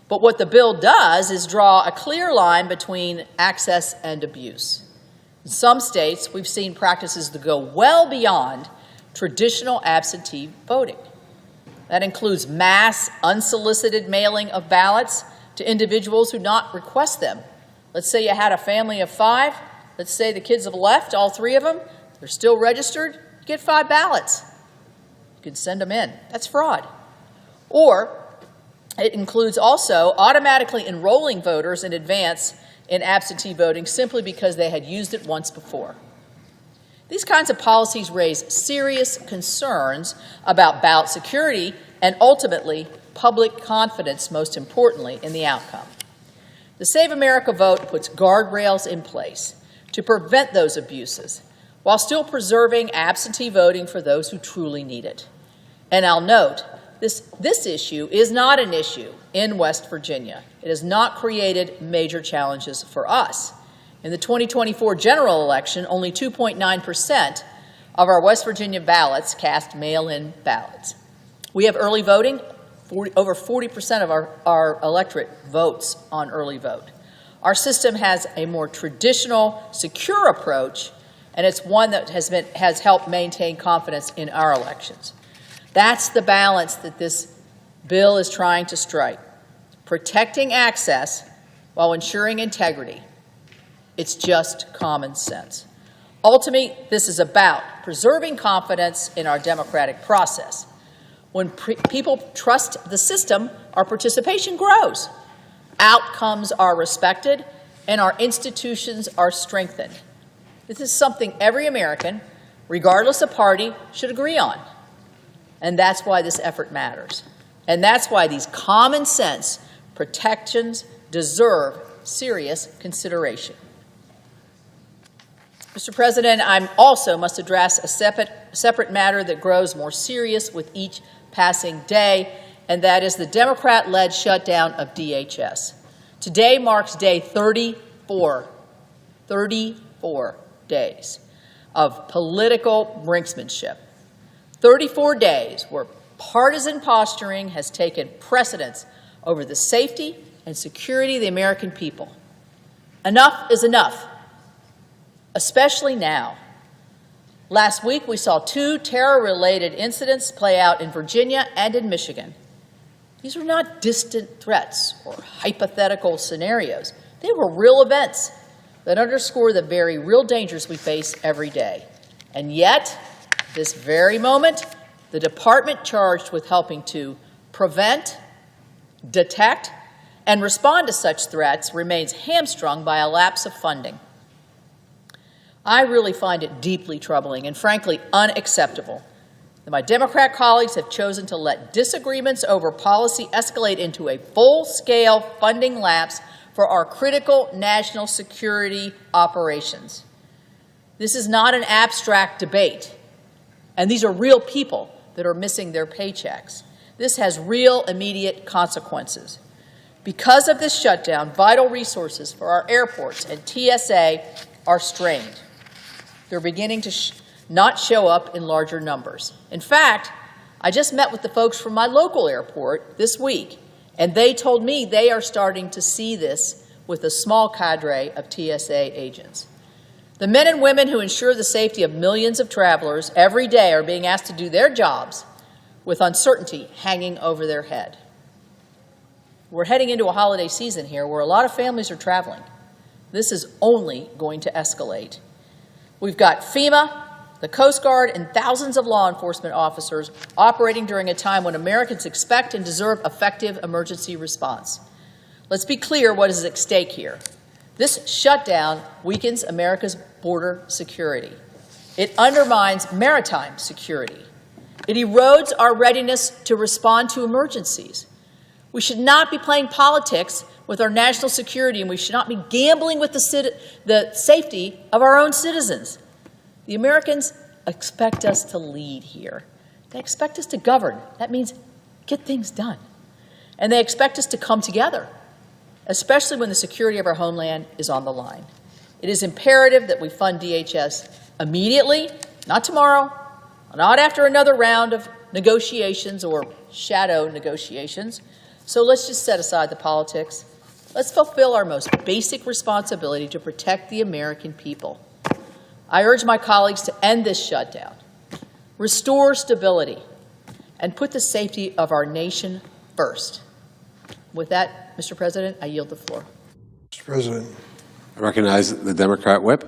But what the bill does is draw a clear line between access and abuse. In some states, we've seen practices that go well beyond traditional absentee voting. That includes mass, unsolicited mailing of ballots to individuals who not request them. Let's say you had a family of 5. Let's say the kids have left, all 3 of them. They're still registered. You get 5 ballots. You can send them in. That's fraud. Or it includes also automatically enrolling voters in advance in absentee voting simply because they had used it once before. These kinds of policies raise serious concerns about ballot security and ultimately public confidence, most importantly, in the outcome. The Save America vote puts guardrails in place to prevent those abuses while still preserving absentee voting for those who truly need it. And I'll note, this issue is not an issue in West Virginia. It has not created major challenges for us. In the 2024 general election, only 2.9% of our West Virginia ballots cast mail-in ballots. We have early voting. Over 40% of our electorate votes on early vote. Our system has a more traditional, secure approach, and it's one that has helped maintain confidence in our elections. That's the balance that this bill is trying to strike, protecting access while ensuring integrity. It's just common sense. Ultimately, this is about preserving confidence in our democratic process. When people trust the system, our participation grows. Outcomes are respected, and our institutions are strengthened. This is something every American, regardless of party, should agree on. And that's why this effort matters. And that's why these common sense protections deserve serious consideration. Mr. President, I also must address a separate matter that grows more serious with each passing day, and that is the Democrat-led shutdown of DHS. Today marks day 34 days of political brinksmanship. 34 days where partisan posturing has taken precedence over the safety and security of the American people. Enough is enough, especially now. Last week, we saw 2 terror-related incidents play out in Virginia and in Michigan. These were not distant threats or hypothetical scenarios. They were real events that underscore the very real dangers we face every day. And yet, this very moment, the department charged with helping to prevent, detect, and respond to such threats remains hamstrung by a lapse of funding. I really find it deeply troubling and frankly unacceptable that my Democrat colleagues have chosen to let disagreements over policy escalate into a full-scale funding lapse for our critical national security operations. This is not an abstract debate, and these are real people that are missing their paychecks. This has real immediate consequences. Because of this shutdown, vital resources for our airports and TSA are strained. They're beginning to not show up in larger numbers. In fact, I just met with the folks from my local airport this week, and they told me they are starting to see this with a small cadre of TSA agents. The men and women who ensure the safety of millions of travelers every day are being asked to do their jobs with uncertainty hanging over their head. We're heading into a holiday season here where a lot of families are traveling. This is only going to escalate. We've got FEMA, the Coast Guard, and thousands of law enforcement officers operating during a time when Americans expect and deserve effective emergency response. Let's be clear what is at stake here. This shutdown weakens America's border security. It undermines maritime security. It erodes our readiness to respond to emergencies. We should not be playing politics with our national security, and we should not be gambling with the safety of our own citizens. The Americans expect us to lead here. They expect us to govern. That means get things done. And they expect us to come together, especially when the security of our homeland is on the line. It is imperative that we fund DHS immediately, not tomorrow, not after another round of negotiations or shadow negotiations. So let's just set aside the politics. Let's fulfill our most basic responsibility to protect the American people. I urge my colleagues to end this shutdown, restore stability, and put the safety of our nation first. With that, Mr. President, I yield the floor. Mr. President. I recognize the Democrat whip.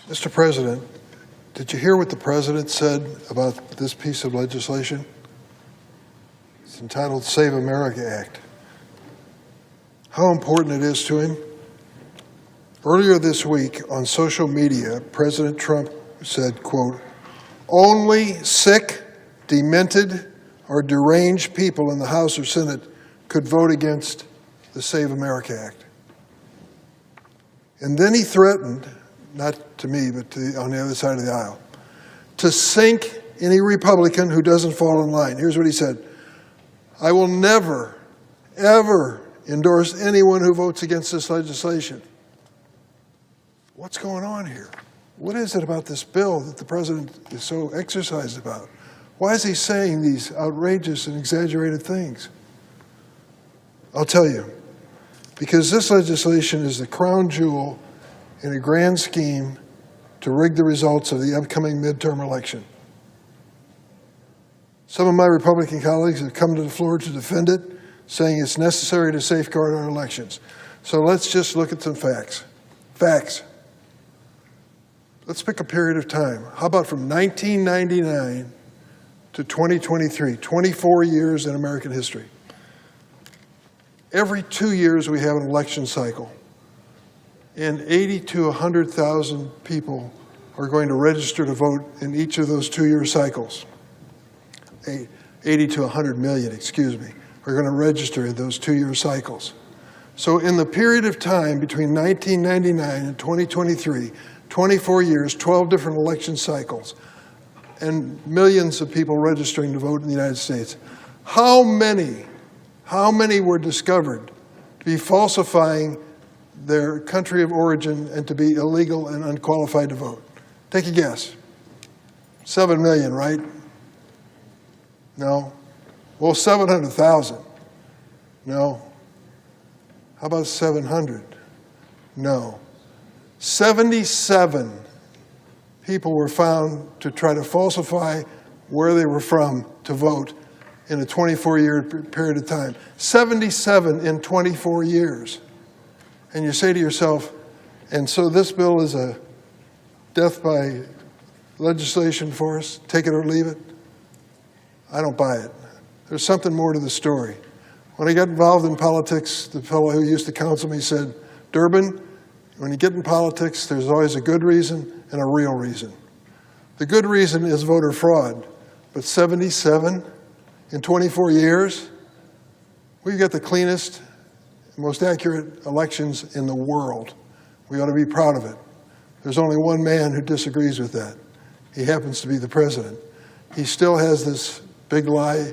Mr. President, did you hear what the President said about this piece of legislation? It's entitled Save America Act. How important it is to him? Earlier this week on social media, President Trump said, quote, "Only sick, demented, or deranged people in the House or Senate could vote against the Save America Act." And then he threatened, not to me, but on the other side of the aisle, to sink any Republican who doesn't fall in line. Here's what he said: "I will never, ever endorse anyone who votes against this legislation." What's going on here? What is it about this bill that the President is so exercised about? Why is he saying these outrageous and exaggerated things? I'll tell you. Because this legislation is the crown jewel in a grand scheme to rig the results of the upcoming midterm election. Some of my Republican colleagues have come to the floor to defend it, saying it's necessary to safeguard our elections. So let's just look at some facts. Facts. Let's pick a period of time. How about from 1999 to 2023, 24 years in American history? Every 2 years we have an election cycle, and 80 to 100,000 people are going to register to vote in each of those 2-year cycles. 80 to 100 million, excuse me, are going to register in those 2-year cycles. So in the period of time between 1999 and 2023, 24 years, 12 different election cycles, and millions of people registering to vote in the United States, how many were discovered to be falsifying their country of origin and to be illegal and unqualified to vote? Take a guess. 7 million, right? No. Well, 700,000. No. How about 700? No. 77 people were found to try to falsify where they were from to vote in a 24-year period of time. 77 in 24 years. And you say to yourself, and so this bill is a death by legislation for us, take it or leave it? I don't buy it. There's something more to the story. When I got involved in politics, the fellow who used to counsel me said, Durbin, when you get in politics, there's always a good reason and a real reason. The good reason is voter fraud, but 77 in 24 years? We've got the cleanest, most accurate elections in the world. We ought to be proud of it. There's only one man who disagrees with that. He happens to be the president. He still has this big lie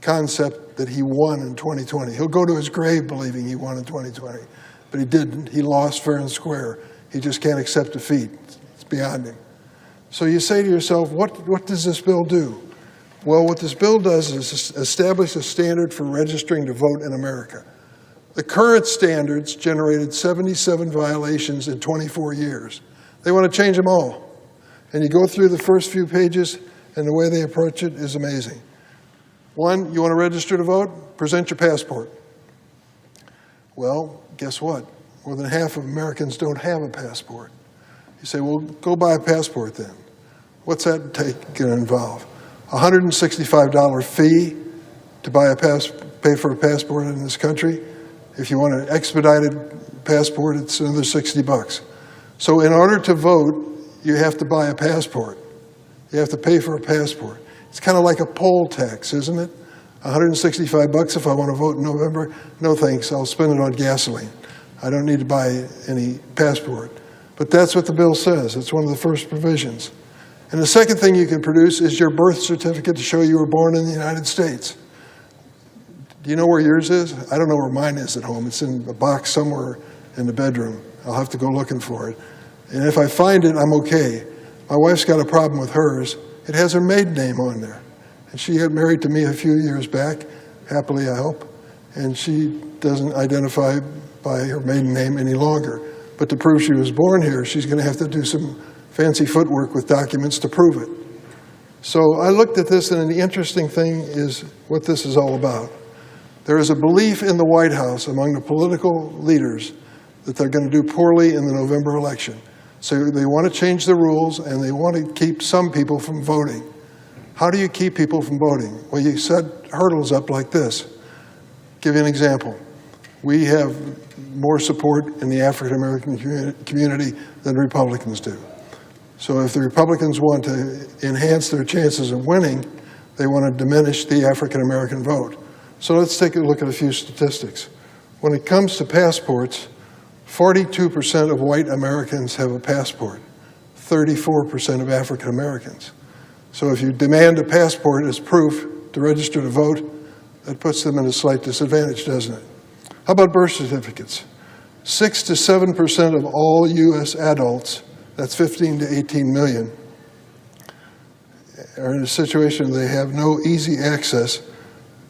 concept that he won in 2020. He'll go to his grave believing he won in 2020, but he didn't. He lost fair and square. He just can't accept defeat. It's beyond him. So you say to yourself, what does this bill do? Well, what this bill does is establish a standard for registering to vote in America. The current standards generated 77 violations in 24 years. They want to change them all. And you go through the first few pages, and the way they approach it is amazing. One, you want to register to vote? Present your passport. Well, guess what? More than half of Americans don't have a passport. You say, well, go buy a passport then. What's that going to involve? A $165 fee to pay for a passport in this country. If you want an expedited passport, it's another $60. So in order to vote, you have to buy a passport. You have to pay for a passport. It's kind of like a poll tax, isn't it? $165 if I want to vote in November. No thanks, I'll spend it on gasoline. I don't need to buy any passport. But that's what the bill says. It's one of the first provisions. And the second thing you can produce is your birth certificate to show you were born in the United States. Do you know where yours is? I don't know where mine is at home. It's in a box somewhere in the bedroom. I'll have to go looking for it. And if I find it, I'm okay. My wife's got a problem with hers. It has her maiden name on there. And she got married to me a few years back, happily I hope, and she doesn't identify by her maiden name any longer. But to prove she was born here, she's going to have to do some fancy footwork with documents to prove it. So I looked at this, and the interesting thing is what this is all about. There is a belief in the White House among the political leaders that they're going to do poorly in the November election. So they want to change the rules, and they want to keep some people from voting. How do you keep people from voting? Well, you set hurdles up like this. Give you an example. We have more support in the African American community than Republicans do. So if the Republicans want to enhance their chances of winning, they want to diminish the African American vote. So let's take a look at a few statistics. When it comes to passports, 42% of white Americans have a passport, 34% of African Americans. So if you demand a passport as proof to register to vote, that puts them in a slight disadvantage, doesn't it? How about birth certificates? 6 to 7% of all U.S. adults, that's 15 to 18 million, are in a situation where they have no easy access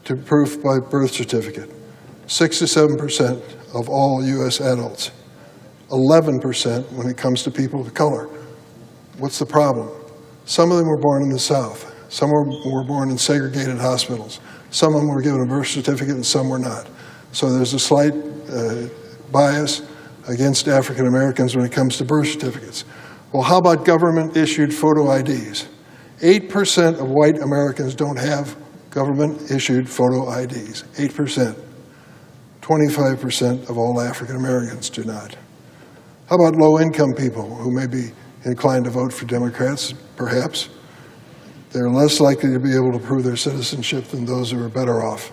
to proof by birth certificate. 6 to 7% of all U.S. adults. 11% when it comes to people of color. What's the problem? Some of them were born in the South. Some were born in segregated hospitals. Some of them were given a birth certificate and some were not. So there's a slight bias against African Americans when it comes to birth certificates. Well, how about government-issued photo IDs? 8% of white Americans don't have government-issued photo IDs. 8%. 25% of all African Americans do not. How about low-income people who may be inclined to vote for Democrats, perhaps? They're less likely to be able to prove their citizenship than those who are better off.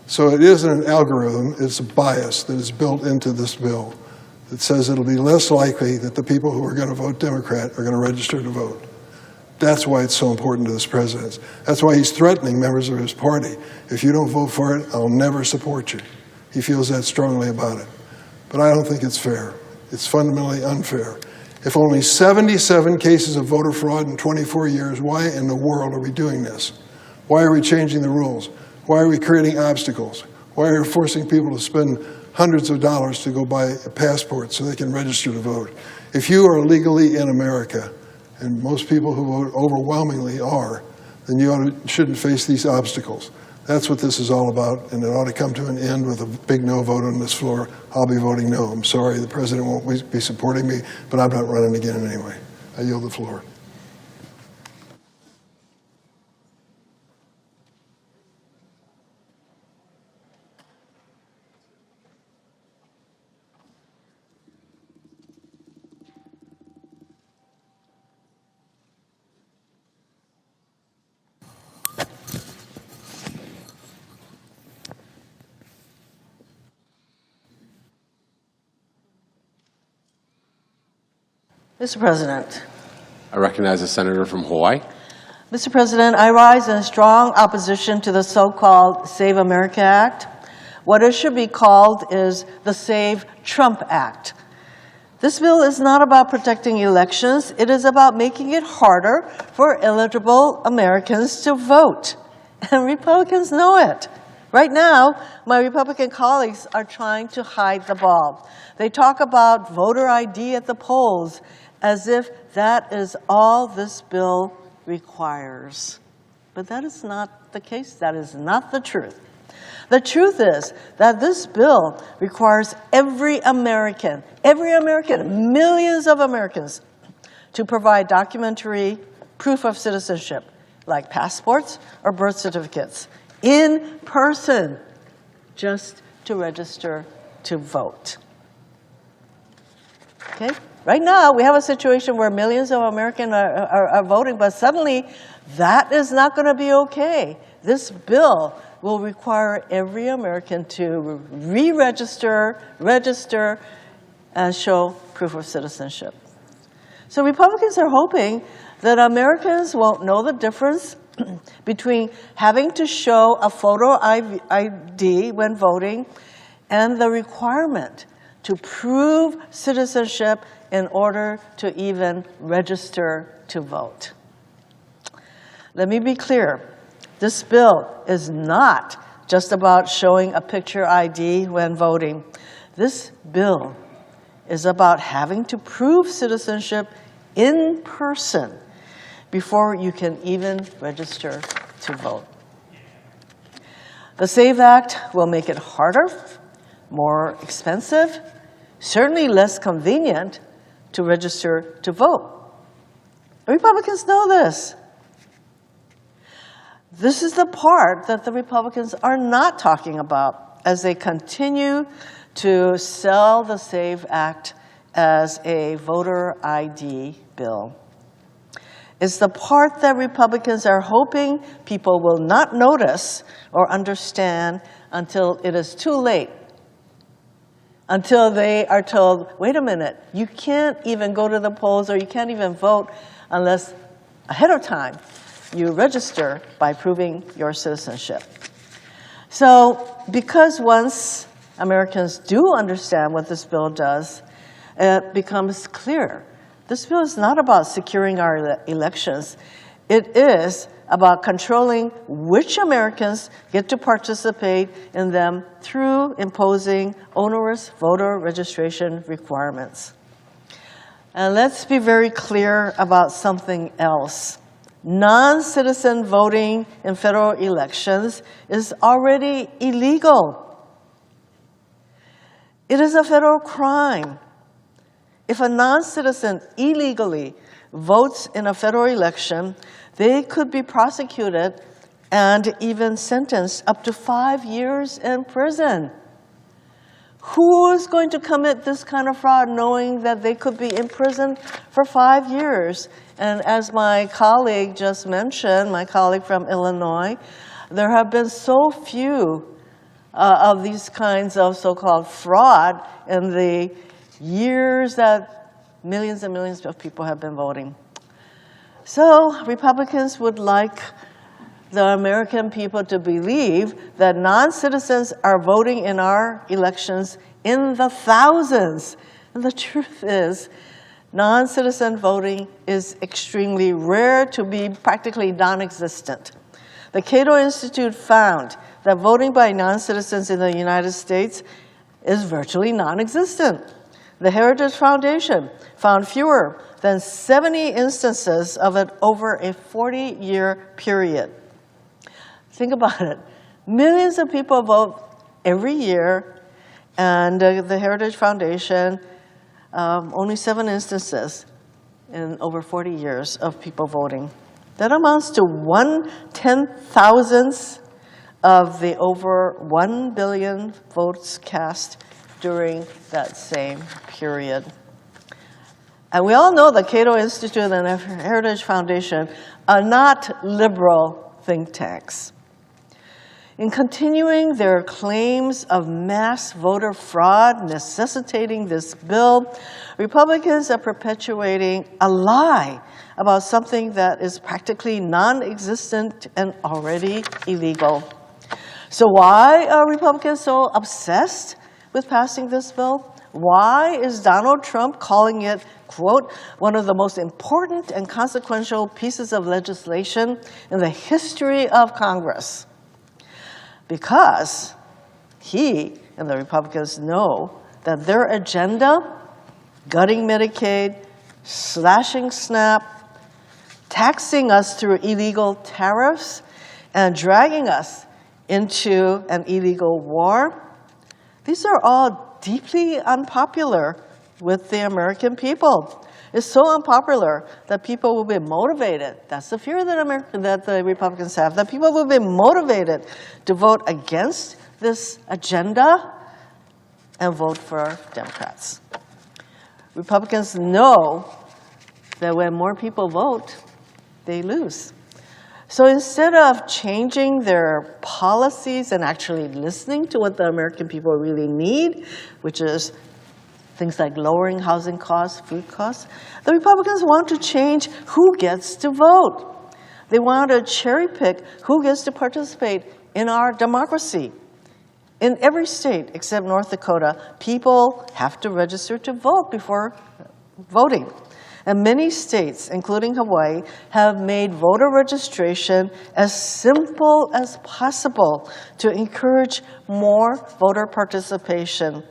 So it isn't an algorithm, it's a bias that is built into this bill that says it'll be less likely that the people who are going to vote Democrat are going to register to vote. That's why it's so important to this president. That's why he's threatening members of his party. If you don't vote for it, I'll never support you. He feels that strongly about it. But I don't think it's fair. It's fundamentally unfair. If only 77 cases of voter fraud in 24 years, why in the world are we doing this? Why are we changing the rules? Why are we creating obstacles? Why are we forcing people to spend hundreds of dollars to go buy a passport so they can register to vote? If you are legally in America, and most people who vote overwhelmingly are, then you shouldn't face these obstacles. That's what this is all about, and it ought to come to an end with a big no vote on this floor. I'll be voting no. I'm sorry, the president won't be supporting me, but I'm not running again anyway. I yield the floor. Mr. President. I recognize the senator from Hawaii. Mr. President, I rise in strong opposition to the so-called Save America Act. What it should be called is the Save Trump Act. This bill is not about protecting elections. It is about making it harder for eligible Americans to vote. And Republicans know it. Right now, my Republican colleagues are trying to hide the ball. They talk about voter ID at the polls as if that is all this bill requires. But that is not the case. That is not the truth. The truth is that this bill requires every American, millions of Americans, to provide documentary proof of citizenship, like passports or birth certificates, in person, just to register to vote. Okay? Right now, we have a situation where millions of Americans are voting, but suddenly that is not going to be okay. This bill will require every American to re-register, register, and show proof of citizenship. So Republicans are hoping that Americans won't know the difference between having to show a photo ID when voting and the requirement to prove citizenship in order to even register to vote. Let me be clear. This bill is not just about showing a picture ID when voting. This bill is about having to prove citizenship in person before you can even register to vote. The SAVE Act will make it harder, more expensive, certainly less convenient to register to vote. Republicans know this. This is the part that the Republicans are not talking about as they continue to sell the SAVE Act as a voter ID bill. It's the part that Republicans are hoping people will not notice or understand until it is too late. Until they are told, wait a minute, you can't even go to the polls or you can't even vote unless ahead of time you register by proving your citizenship. So because once Americans do understand what this bill does, it becomes clear. This bill is not about securing our elections. It is about controlling which Americans get to participate in them through imposing onerous voter registration requirements. And let's be very clear about something else. Non-citizen voting in federal elections is already illegal. It is a federal crime. If a non-citizen illegally votes in a federal election, they could be prosecuted and even sentenced up to 5 years in prison. Who is going to commit this kind of fraud knowing that they could be in prison for 5 years? And as my colleague just mentioned, my colleague from Illinois, there have been so few of these kinds of so-called fraud in the years that millions and millions of people have been voting. So Republicans would like the American people to believe that non-citizens are voting in our elections in the thousands. And the truth is, non-citizen voting is extremely rare to be practically non-existent. The Cato Institute found that voting by non-citizens in the United States is virtually non-existent. The Heritage Foundation found fewer than 70 instances of it over a 40-year period. Think about it. Millions of people vote every year, and the Heritage Foundation, only 7 instances in over 40 years of people voting. That amounts to 1/10,000th of the over 1 billion votes cast during that same period. And we all know the Cato Institute and the Heritage Foundation are not liberal think tanks. In continuing their claims of mass voter fraud necessitating this bill, Republicans are perpetuating a lie about something that is practically non-existent and already illegal. So why are Republicans so obsessed with passing this bill? Why is Donald Trump calling it, quote, one of the most important and consequential pieces of legislation in the history of Congress? Because he and the Republicans know that their agenda, gutting Medicaid, slashing SNAP, taxing us through illegal tariffs, and dragging us into an illegal war, these are all deeply unpopular with the American people. It's so unpopular that people will be motivated. That's the fear that the Republicans have, that people will be motivated to vote against this agenda and vote for Democrats. Republicans know that when more people vote, they lose. So instead of changing their policies and actually listening to what the American people really need, which is things like lowering housing costs, food costs, the Republicans want to change who gets to vote. They want to cherry pick who gets to participate in our democracy. In every state except North Dakota, people have to register to vote before voting. And many states, including Hawaii, have made voter registration as simple as possible to encourage more voter participation.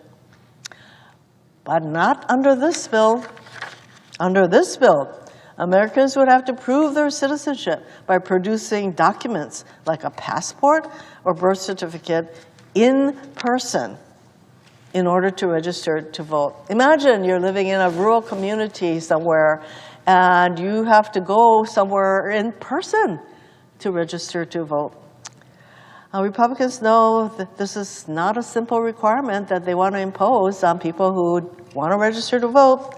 But not under this bill. Under this bill, Americans would have to prove their citizenship by producing documents like a passport or birth certificate in person in order to register to vote. Imagine you're living in a rural community somewhere and you have to go somewhere in person to register to vote. Republicans know that this is not a simple requirement that they want to impose on people who want to register to vote.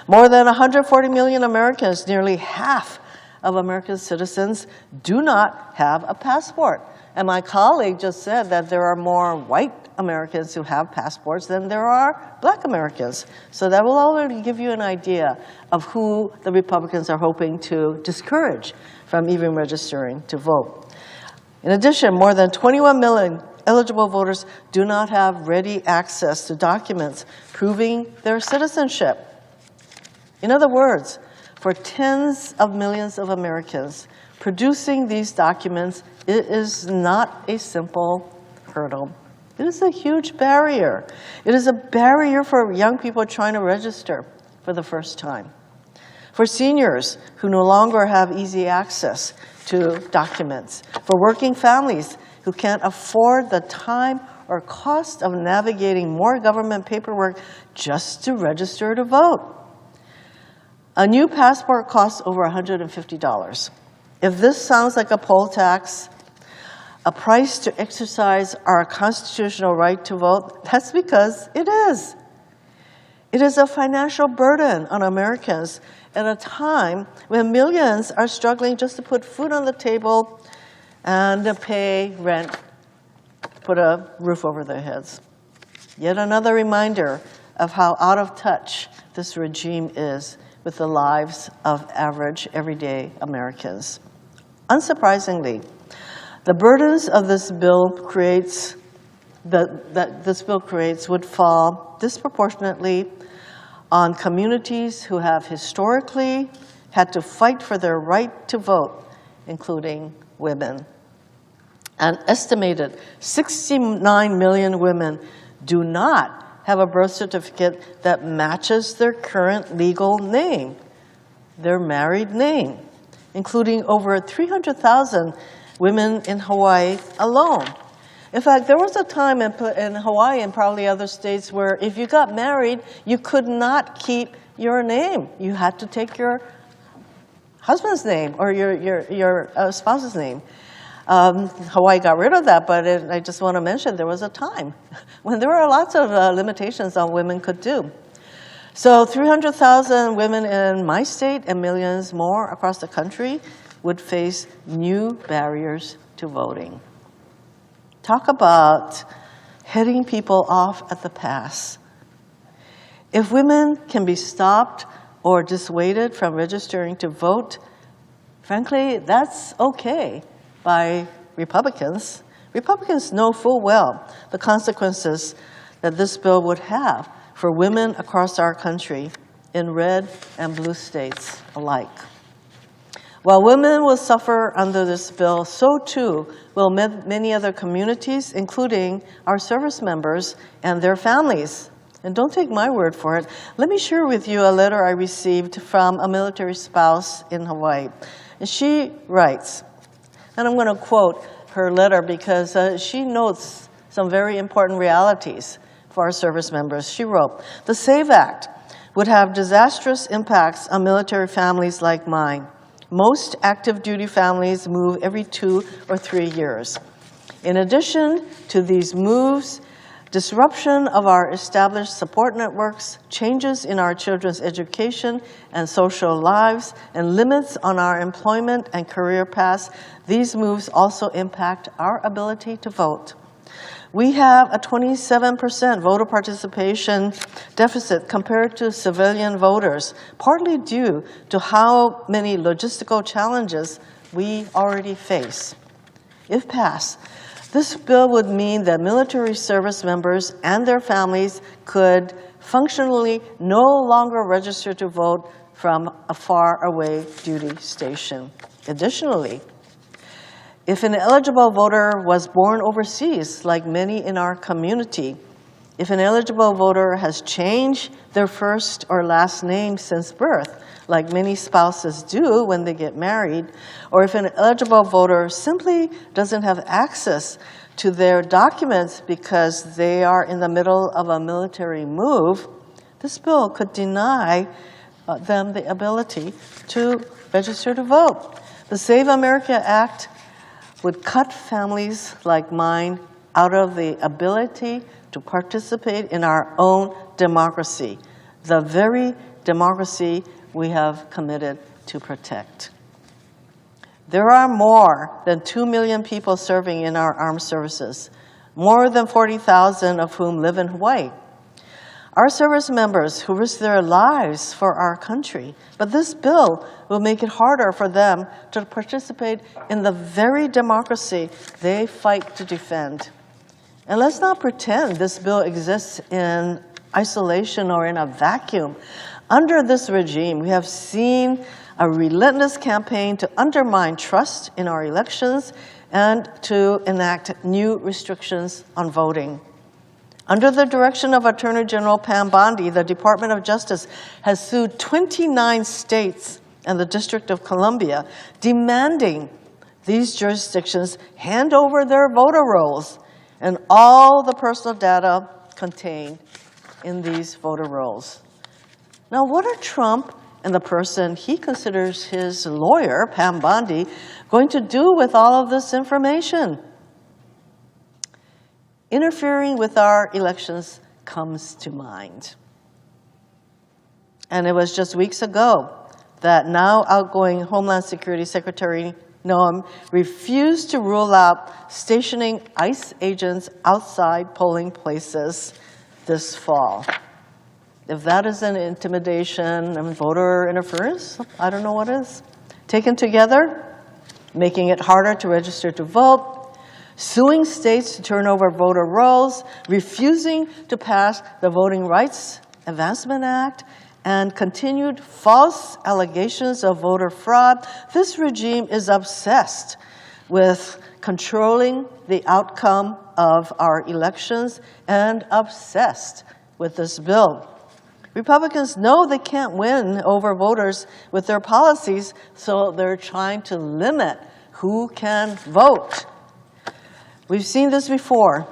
More than 140 million Americans, nearly half of American citizens, do not have a passport. And my colleague just said that there are more white Americans who have passports than there are black Americans. So that will already give you an idea of who the Republicans are hoping to discourage from even registering to vote. In addition, more than 21 million eligible voters do not have ready access to documents proving their citizenship. In other words, for tens of millions of Americans, producing these documents, it is not a simple hurdle. It is a huge barrier. It is a barrier for young people trying to register for the first time. For seniors who no longer have easy access to documents. For working families who can't afford the time or cost of navigating more government paperwork just to register to vote. A new passport costs over $150. If this sounds like a poll tax, a price to exercise our constitutional right to vote, that's because it is. It is a financial burden on Americans at a time when millions are struggling just to put food on the table and to pay rent, put a roof over their heads. Yet another reminder of how out of touch this regime is with the lives of average, everyday Americans. Unsurprisingly, the burdens of this bill creates would fall disproportionately on communities who have historically had to fight for their right to vote, including women. An estimated 69 million women do not have a birth certificate that matches their current legal name, their married name, including over 300,000 women in Hawaii alone. In fact, there was a time in Hawaii and probably other states where if you got married, you could not keep your name. You had to take your husband's name or your spouse's name. Hawaii got rid of that, but I just want to mention there was a time when there were lots of limitations on women could do. So 300,000 women in my state and millions more across the country would face new barriers to voting. Talk about heading people off at the pass. If women can be stopped or dissuaded from registering to vote, frankly, that's okay by Republicans. Republicans know full well the consequences that this bill would have for women across our country in red and blue states alike. While women will suffer under this bill, so too will many other communities, including our service members and their families. And don't take my word for it. Let me share with you a letter I received from a military spouse in Hawaii. And she writes, and I'm going to quote her letter because she notes some very important realities for our service members. She wrote, "The SAVE Act would have disastrous impacts on military families like mine. Most active duty families move every 2 or 3 years. In addition to these moves, disruption of our established support networks, changes in our children's education and social lives, and limits on our employment and career paths, these moves also impact our ability to vote. We have a 27% voter participation deficit compared to civilian voters, partly due to how many logistical challenges we already face. If passed, this bill would mean that military service members and their families could functionally no longer register to vote from a far-away duty station. Additionally, if an eligible voter was born overseas, like many in our community, if an eligible voter has changed their first or last name since birth, like many spouses do when they get married, or if an eligible voter simply doesn't have access to their documents because they are in the middle of a military move, this bill could deny them the ability to register to vote. The Save America Act would cut families like mine out of the ability to participate in our own democracy, the very democracy we have committed to protect. There are more than 2 million people serving in our armed services, more than 40,000 of whom live in Hawaii. Our service members who risk their lives for our country, but this bill will make it harder for them to participate in the very democracy they fight to defend. And let's not pretend this bill exists in isolation or in a vacuum. Under this regime, we have seen a relentless campaign to undermine trust in our elections and to enact new restrictions on voting. Under the direction of Attorney General Pam Bondi, the Department of Justice has sued 29 states and the District of Columbia, demanding these jurisdictions hand over their voter rolls and all the personal data contained in these voter rolls. Now, what are Trump and the person he considers his lawyer, Pam Bondi, going to do with all of this information? Interfering with our elections comes to mind. And it was just weeks ago that now outgoing Homeland Security Secretary Noam refused to rule out stationing ICE agents outside polling places this fall. If that isn't intimidation and voter interference, I don't know what is. Taken together, making it harder to register to vote, suing states to turn over voter rolls, refusing to pass the Voting Rights Advancement Act, and continued false allegations of voter fraud, this regime is obsessed with controlling the outcome of our elections and obsessed with this bill. Republicans know they can't win over voters with their policies, so they're trying to limit who can vote. We've seen this before.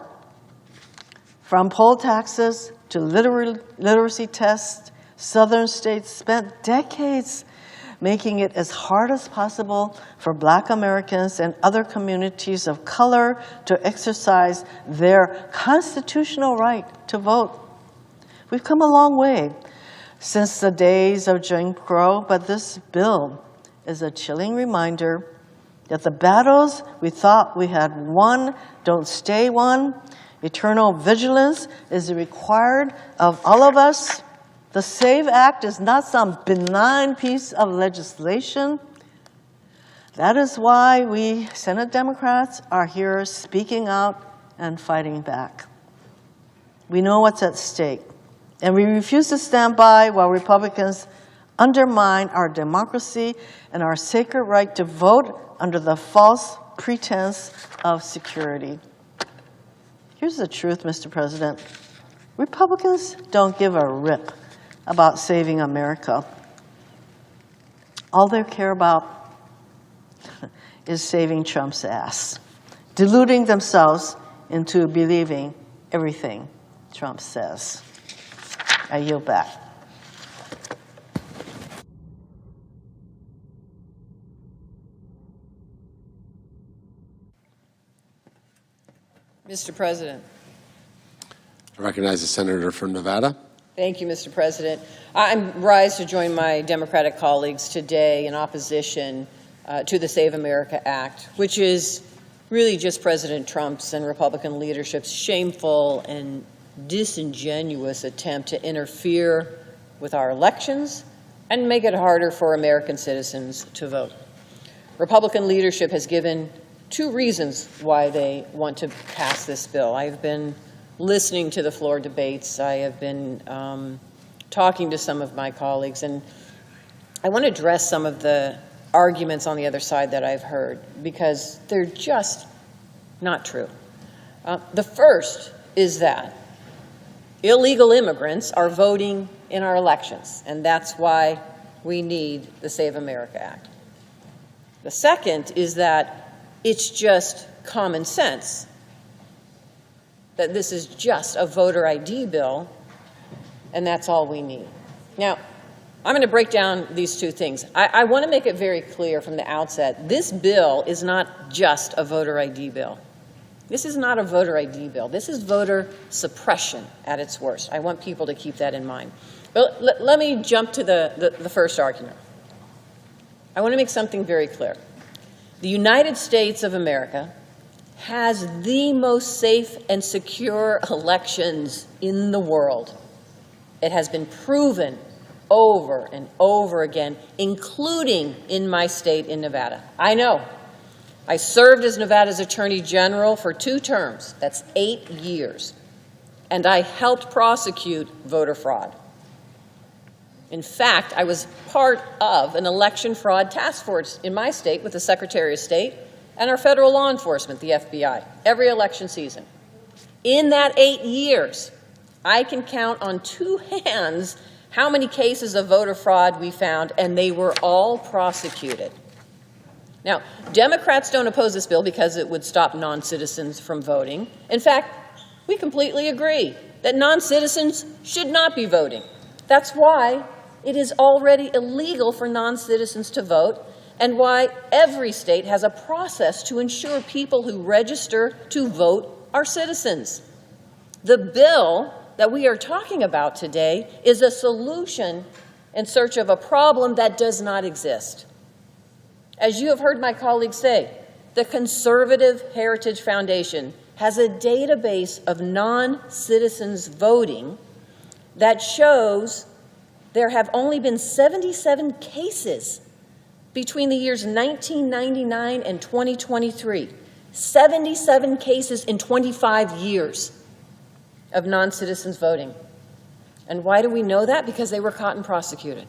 From poll taxes to literacy tests, Southern states spent decades making it as hard as possible for Black Americans and other communities of color to exercise their constitutional right to vote. We've come a long way since the days of Jim Crow, but this bill is a chilling reminder that the battles we thought we had won don't stay won. Eternal vigilance is required of all of us. The SAVE Act is not some benign piece of legislation. That is why we Senate Democrats are here speaking out and fighting back. We know what's at stake, and we refuse to stand by while Republicans undermine our democracy and our sacred right to vote under the false pretense of security. Here's the truth, Mr. President. Republicans don't give a rip about saving America. All they care about is saving Trump's ass, deluding themselves into believing everything Trump says. I yield back. Mr. President. I recognize the senator from Nevada. Thank you, Mr. President. I rise to join my Democratic colleagues today in opposition to the Save America Act, which is really just President Trump's and Republican leadership's shameful and disingenuous attempt to interfere with our elections and make it harder for American citizens to vote. Republican leadership has given two reasons why they want to pass this bill. I've been listening to the floor debates. I have been talking to some of my colleagues, and I want to address some of the arguments on the other side that I've heard, because they're just not true. The first is that illegal immigrants are voting in our elections, and that's why we need the Save America Act. The second is that it's just common sense that this is just a voter ID bill, and that's all we need. Now, I'm going to break down these two things. I want to make it very clear from the outset, this bill is not just a voter ID bill. This is not a voter ID bill. This is voter suppression at its worst. I want people to keep that in mind. But let me jump to the first argument. I want to make something very clear. The United States of America has the most safe and secure elections in the world. It has been proven over and over again, including in my state in Nevada. I know. I served as Nevada's Attorney General for 2 terms. That's 8 years. And I helped prosecute voter fraud. In fact, I was part of an election fraud task force in my state with the Secretary of State and our federal law enforcement, the FBI, every election season. In that 8 years, I can count on 2 hands how many cases of voter fraud we found, and they were all prosecuted. Now, Democrats don't oppose this bill because it would stop non-citizens from voting. In fact, we completely agree that non-citizens should not be voting. That's why it is already illegal for non-citizens to vote, and why every state has a process to ensure people who register to vote are citizens. The bill that we are talking about today is a solution in search of a problem that does not exist. As you have heard my colleagues say, the Conservative Heritage Foundation has a database of non-citizens voting that shows there have only been 77 cases between the years 1999 and 2023. 77 cases in 25 years of non-citizens voting. And why do we know that? Because they were caught and prosecuted.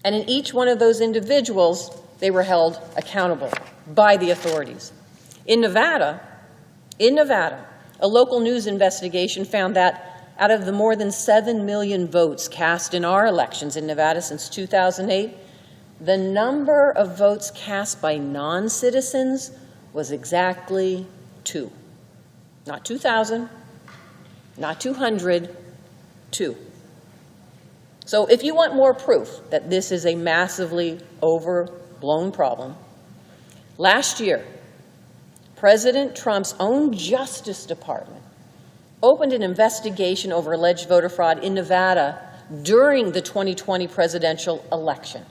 And in each one of those individuals, they were held accountable by the authorities. In Nevada, a local news investigation found that out of the more than 7 million votes cast in our elections in Nevada since 2008, the number of votes cast by non-citizens was exactly 2. Not 2,000, not 200, 2. So if you want more proof that this is a massively overblown problem, last year, President Trump's own Justice Department opened an investigation over alleged voter fraud in Nevada during the 2020 presidential election.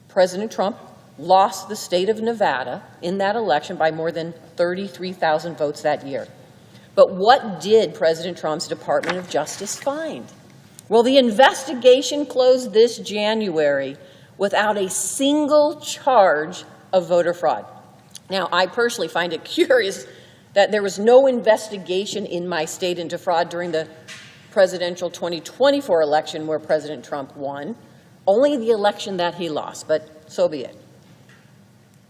President Trump lost the state of Nevada in that election by more than 33,000 votes that year. But what did President Trump's Department of Justice find? Well, the investigation closed this January without a single charge of voter fraud. Now, I personally find it curious that there was no investigation in my state into fraud during the presidential 2024 election where President Trump won, only the election that he lost, but so be it.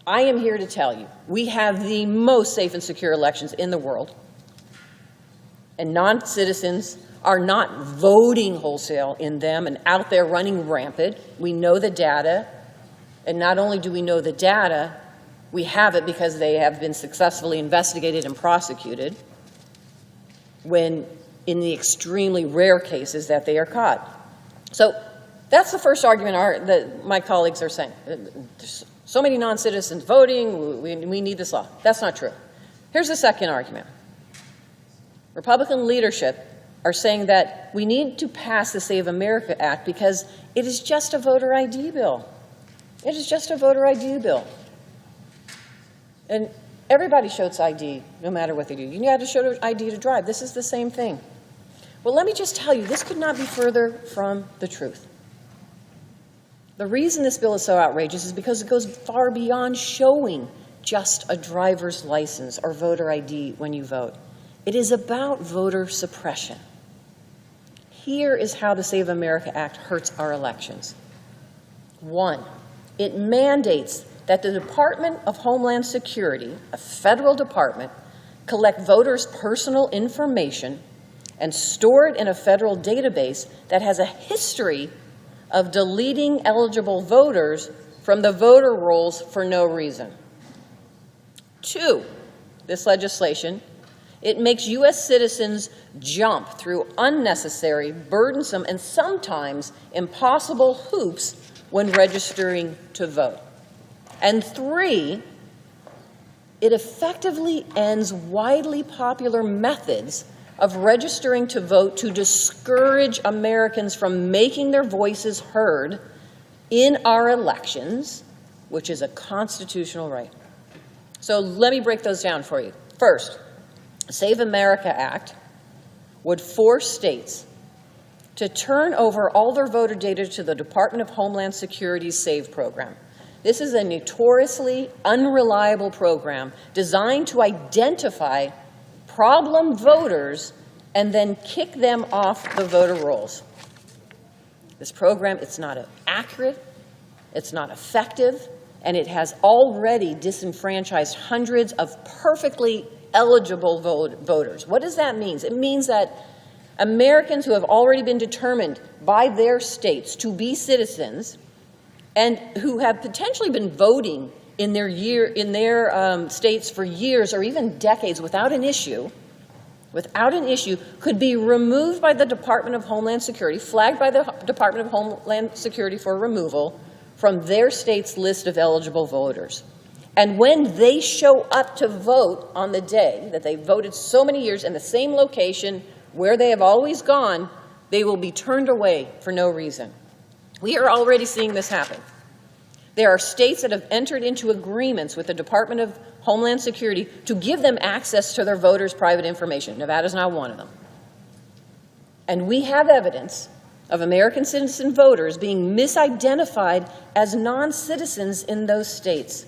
I am here to tell you, we have the most safe and secure elections in the world, and non-citizens are not voting wholesale in them and out there running rampant. We know the data, and not only do we know the data, we have it because they have been successfully investigated and prosecuted when in the extremely rare cases that they are caught. So that's the first argument that my colleagues are saying. There's so many non-citizens voting, we need this law. That's not true. Here's the second argument. Republican leadership are saying that we need to pass the Save America Act because it is just a voter ID bill. It is just a voter ID bill. And everybody shows ID, no matter what they do. You have to show ID to drive. This is the same thing. Well, let me just tell you, this could not be further from the truth. The reason this bill is so outrageous is because it goes far beyond showing just a driver's license or voter ID when you vote. It is about voter suppression. Here is how the Save America Act hurts our elections. 1, it mandates that the Department of Homeland Security, a federal department, collect voters' personal information and store it in a federal database that has a history of deleting eligible voters from the voter rolls for no reason. 2, this legislation, it makes U.S. citizens jump through unnecessary, burdensome, and sometimes impossible hoops when registering to vote. And 3, it effectively ends widely popular methods of registering to vote to discourage Americans from making their voices heard in our elections, which is a constitutional right. So let me break those down for you. First, the Save America Act would force states to turn over all their voter data to the Department of Homeland Security's SAVE program. This is a notoriously unreliable program designed to identify problem voters and then kick them off the voter rolls. This program, it's not accurate, it's not effective, and it has already disenfranchised hundreds of perfectly eligible voters. What does that mean? It means that Americans who have already been determined by their states to be citizens and who have potentially been voting in their states for years or even decades without an issue, could be removed by the Department of Homeland Security, flagged by the Department of Homeland Security for removal from their state's list of eligible voters. And when they show up to vote on the day that they voted so many years in the same location where they have always gone, they will be turned away for no reason. We are already seeing this happen. There are states that have entered into agreements with the Department of Homeland Security to give them access to their voters' private information. Nevada's not one of them. And we have evidence of American citizen voters being misidentified as non-citizens in those states.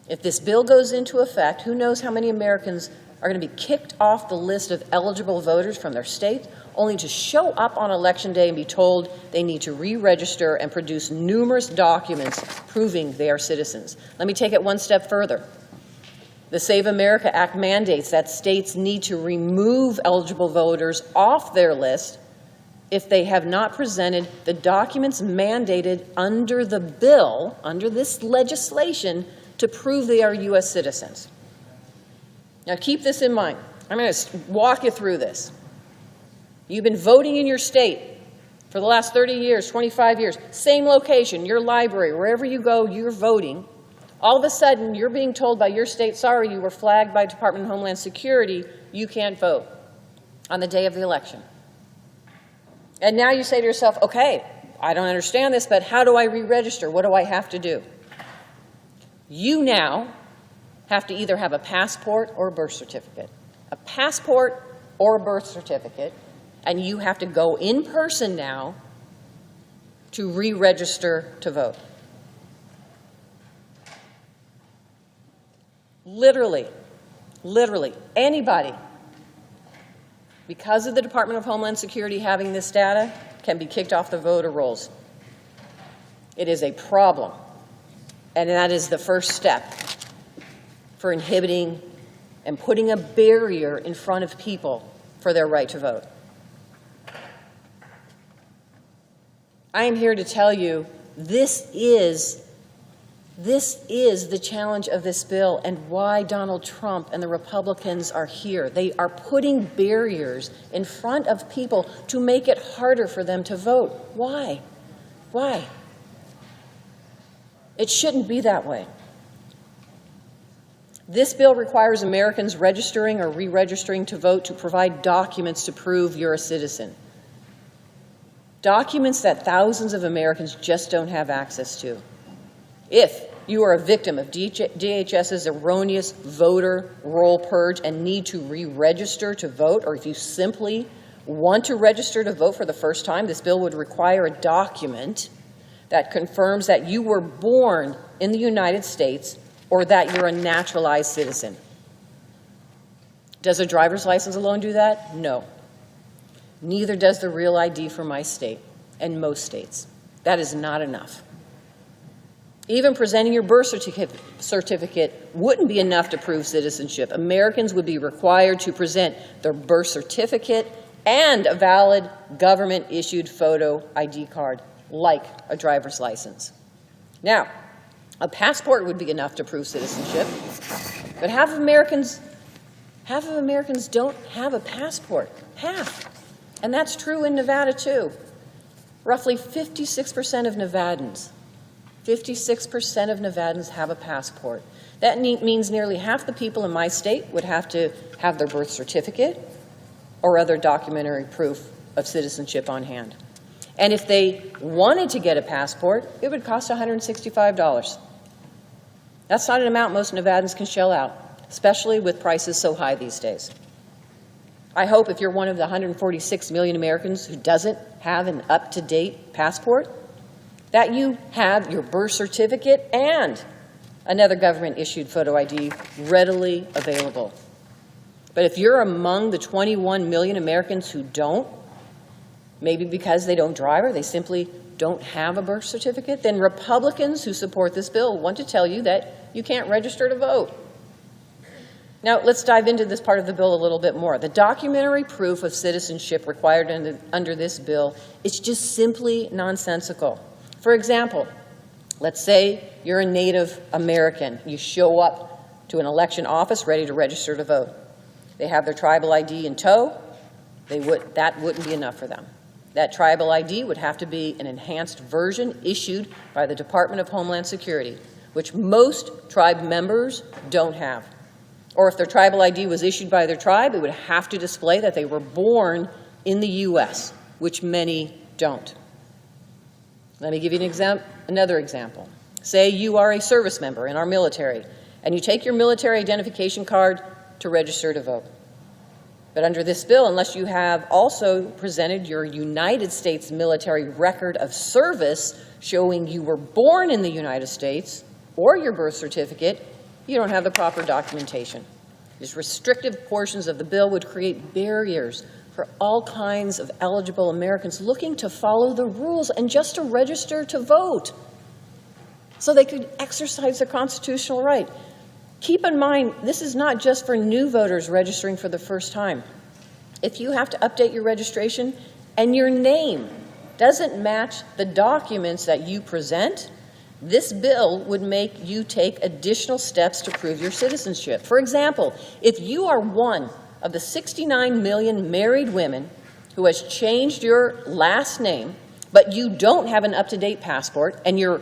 If this bill goes into effect, who knows how many Americans are going to be kicked off the list of eligible voters from their state, only to show up on Election Day and be told they need to re-register and produce numerous documents proving they are citizens. Let me take it one step further. The Save America Act mandates that states need to remove eligible voters off their list if they have not presented the documents mandated under the bill, under this legislation, to prove they are U.S. citizens. Now keep this in mind. I'm going to walk you through this. You've been voting in your state for the last 30 years, 25 years, same location, your library, wherever you go, you're voting. All of a sudden, you're being told by your state, sorry, you were flagged by Department of Homeland Security, you can't vote on the day of the election. And now you say to yourself, okay, I don't understand this, but how do I re-register? What do I have to do? You now have to either have a passport or a birth certificate. A passport or a birth certificate, and you have to go in person now to re-register to vote. Literally, anybody, because of the Department of Homeland Security having this data, can be kicked off the voter rolls. It is a problem, and that is the first step for inhibiting and putting a barrier in front of people for their right to vote. I am here to tell you this is the challenge of this bill and why Donald Trump and the Republicans are here. They are putting barriers in front of people to make it harder for them to vote. Why? Why? It shouldn't be that way. This bill requires Americans registering or re-registering to vote to provide documents to prove you're a citizen. Documents that thousands of Americans just don't have access to. If you are a victim of DHS's erroneous voter roll purge and need to re-register to vote, or if you simply want to register to vote for the first time, this bill would require a document that confirms that you were born in the United States or that you're a naturalized citizen. Does a driver's license alone do that? No. Neither does the real ID for my state and most states. That is not enough. Even presenting your birth certificate wouldn't be enough to prove citizenship. Americans would be required to present their birth certificate and a valid government-issued photo ID card, like a driver's license. Now, a passport would be enough to prove citizenship, but half of Americans don't have a passport. Half. And that's true in Nevada, too. Roughly 56% of Nevadans have a passport. That means nearly half the people in my state would have to have their birth certificate or other documentary proof of citizenship on hand. And if they wanted to get a passport, it would cost $165. That's not an amount most Nevadans can shell out, especially with prices so high these days. I hope if you're one of the 146 million Americans who doesn't have an up-to-date passport, that you have your birth certificate and another government-issued photo ID readily available. But if you're among the 21 million Americans who don't, maybe because they don't drive or they simply don't have a birth certificate, then Republicans who support this bill want to tell you that you can't register to vote. Now, let's dive into this part of the bill a little bit more. The documentary proof of citizenship required under this bill is just simply nonsensical. For example, let's say you're a Native American. You show up to an election office ready to register to vote. They have their tribal ID in tow. That wouldn't be enough for them. That tribal ID would have to be an enhanced version issued by the Department of Homeland Security, which most tribe members don't have. Or if their tribal ID was issued by their tribe, it would have to display that they were born in the U.S., which many don't. Let me give you another example. Say you are a service member in our military, and you take your military identification card to register to vote. But under this bill, unless you have also presented your United States military record of service showing you were born in the United States or your birth certificate, you don't have the proper documentation. These restrictive portions of the bill would create barriers for all kinds of eligible Americans looking to follow the rules and just to register to vote so they could exercise their constitutional right. Keep in mind, this is not just for new voters registering for the first time. If you have to update your registration and your name doesn't match the documents that you present, this bill would make you take additional steps to prove your citizenship. For example, if you are one of the 69 million married women who has changed your last name, but you don't have an up-to-date passport and you're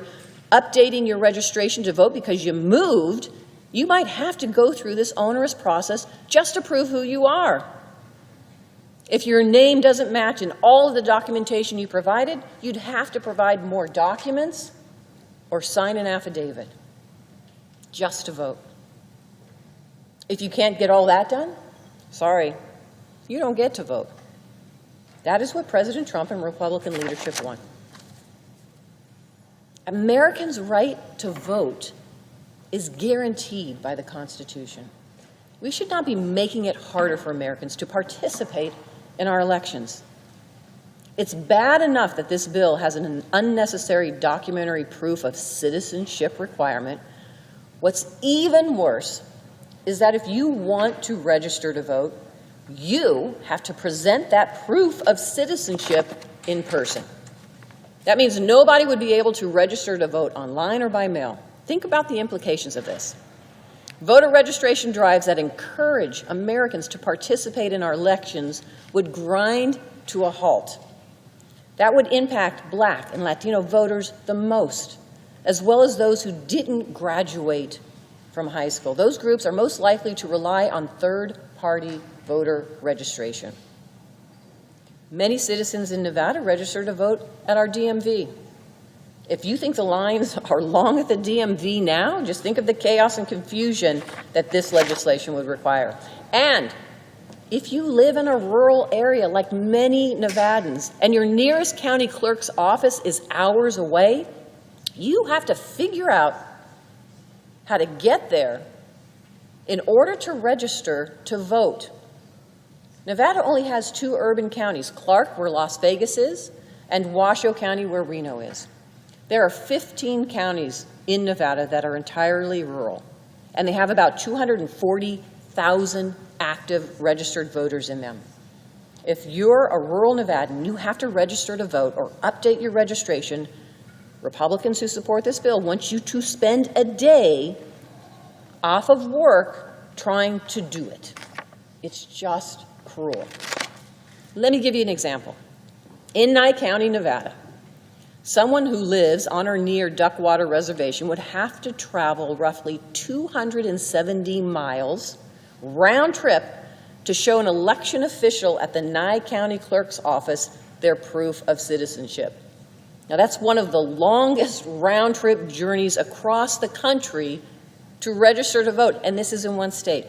updating your registration to vote because you moved, you might have to go through this onerous process just to prove who you are. If your name doesn't match in all of the documentation you provided, you'd have to provide more documents or sign an affidavit just to vote. If you can't get all that done, sorry, you don't get to vote. That is what President Trump and Republican leadership want. Americans' right to vote is guaranteed by the Constitution. We should not be making it harder for Americans to participate in our elections. It's bad enough that this bill has an unnecessary documentary proof of citizenship requirement. What's even worse is that if you want to register to vote, you have to present that proof of citizenship in person. That means nobody would be able to register to vote online or by mail. Think about the implications of this. Voter registration drives that encourage Americans to participate in our elections would grind to a halt. That would impact Black and Latino voters the most, as well as those who didn't graduate from high school. Those groups are most likely to rely on third-party voter registration. Many citizens in Nevada register to vote at our DMV. If you think the lines are long at the DMV now, just think of the chaos and confusion that this legislation would require. And if you live in a rural area like many Nevadans and your nearest county clerk's office is hours away, you have to figure out how to get there in order to register to vote. Nevada only has 2 urban counties, Clark, where Las Vegas is, and Washoe County, where Reno is. There are 15 counties in Nevada that are entirely rural, and they have about 240,000 active registered voters in them. If you're a rural Nevadan, you have to register to vote or update your registration. Republicans who support this bill want you to spend a day off of work trying to do it. It's just cruel. Let me give you an example. In Nye County, Nevada, someone who lives on or near Duckwater Reservation would have to travel roughly 270 miles round trip to show an election official at the Nye County Clerk's office their proof of citizenship. Now, that's one of the longest round trip journeys across the country to register to vote, and this is in one state.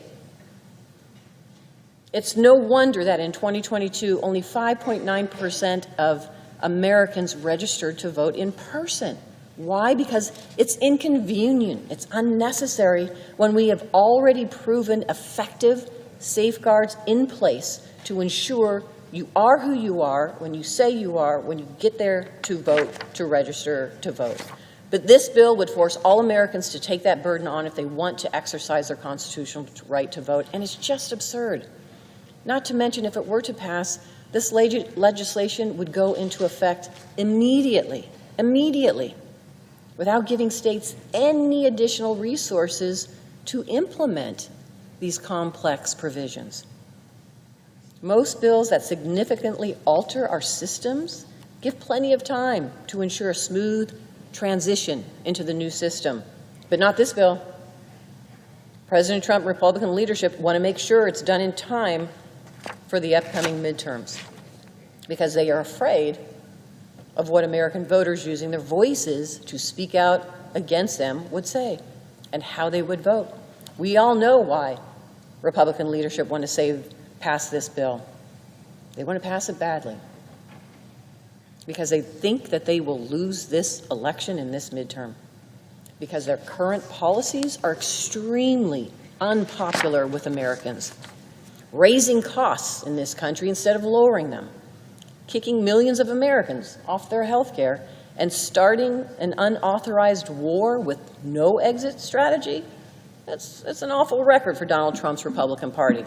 It's no wonder that in 2022, only 5.9% of Americans registered to vote in person. Why? Because it's inconvenient, it's unnecessary when we have already proven effective safeguards in place to ensure you are who you are when you say you are when you get there to vote, to register to vote. But this bill would force all Americans to take that burden on if they want to exercise their constitutional right to vote, and it's just absurd. Not to mention, if it were to pass, this legislation would go into effect immediately, without giving states any additional resources to implement these complex provisions. Most bills that significantly alter our systems give plenty of time to ensure a smooth transition into the new system, but not this bill. President Trump and Republican leadership want to make sure it's done in time for the upcoming midterms because they are afraid of what American voters using their voices to speak out against them would say and how they would vote. We all know why Republican leadership want to pass this bill. They want to pass it badly because they think that they will lose this election in this midterm because their current policies are extremely unpopular with Americans. raising costs in this country instead of lowering them, kicking millions of Americans off their health care, and starting an unauthorized war with no exit strategy. That's an awful record for Donald Trump's Republican Party.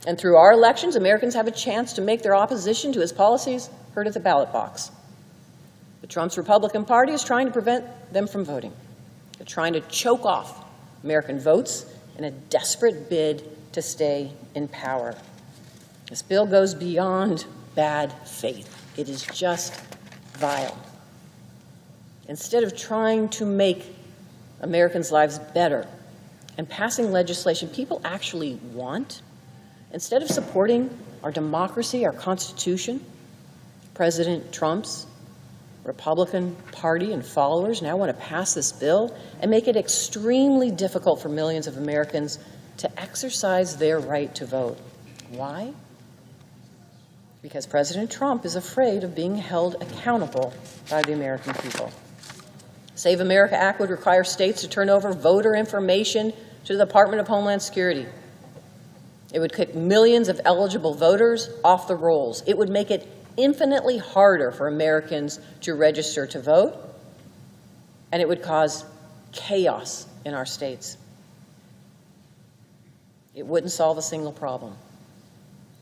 And through our elections, Americans have a chance to make their opposition to his policies heard at the ballot box. But Trump's Republican Party is trying to prevent them from voting. They're trying to choke off American votes in a desperate bid to stay in power. This bill goes beyond bad faith. It is just vile. Instead of trying to make Americans' lives better and passing legislation people actually want, instead of supporting our democracy, our Constitution, President Trump's Republican Party and followers now want to pass this bill and make it extremely difficult for millions of Americans to exercise their right to vote. Why? Because President Trump is afraid of being held accountable by the American people. Save America Act would require states to turn over voter information to the Department of Homeland Security. It would kick millions of eligible voters off the rolls. It would make it infinitely harder for Americans to register to vote, and it would cause chaos in our states. It wouldn't solve a single problem,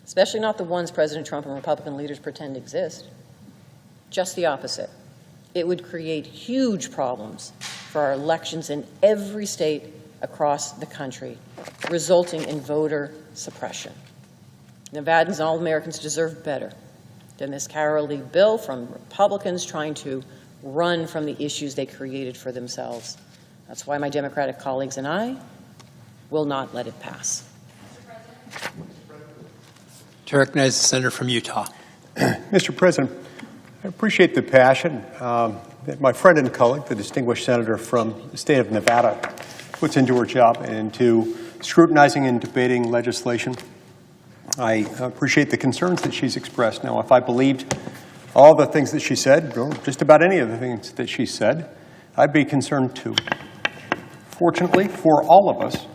especially not the ones President Trump and Republican leaders pretend exist. Just the opposite. It would create huge problems for our elections in every state across the country, resulting in voter suppression. Nevadans and all Americans deserve better than this cowardly bill from Republicans trying to run from the issues they created for themselves. That's why my Democratic colleagues and I will not let it pass. To recognize the senator from Utah. Mr. President, I appreciate the passion that my friend and colleague, the distinguished senator from the state of Nevada, puts into her job and into scrutinizing and debating legislation. I appreciate the concerns that she's expressed. Now, if I believed all the things that she said, or just about any of the things that she said, I'd be concerned too. Fortunately for all of us,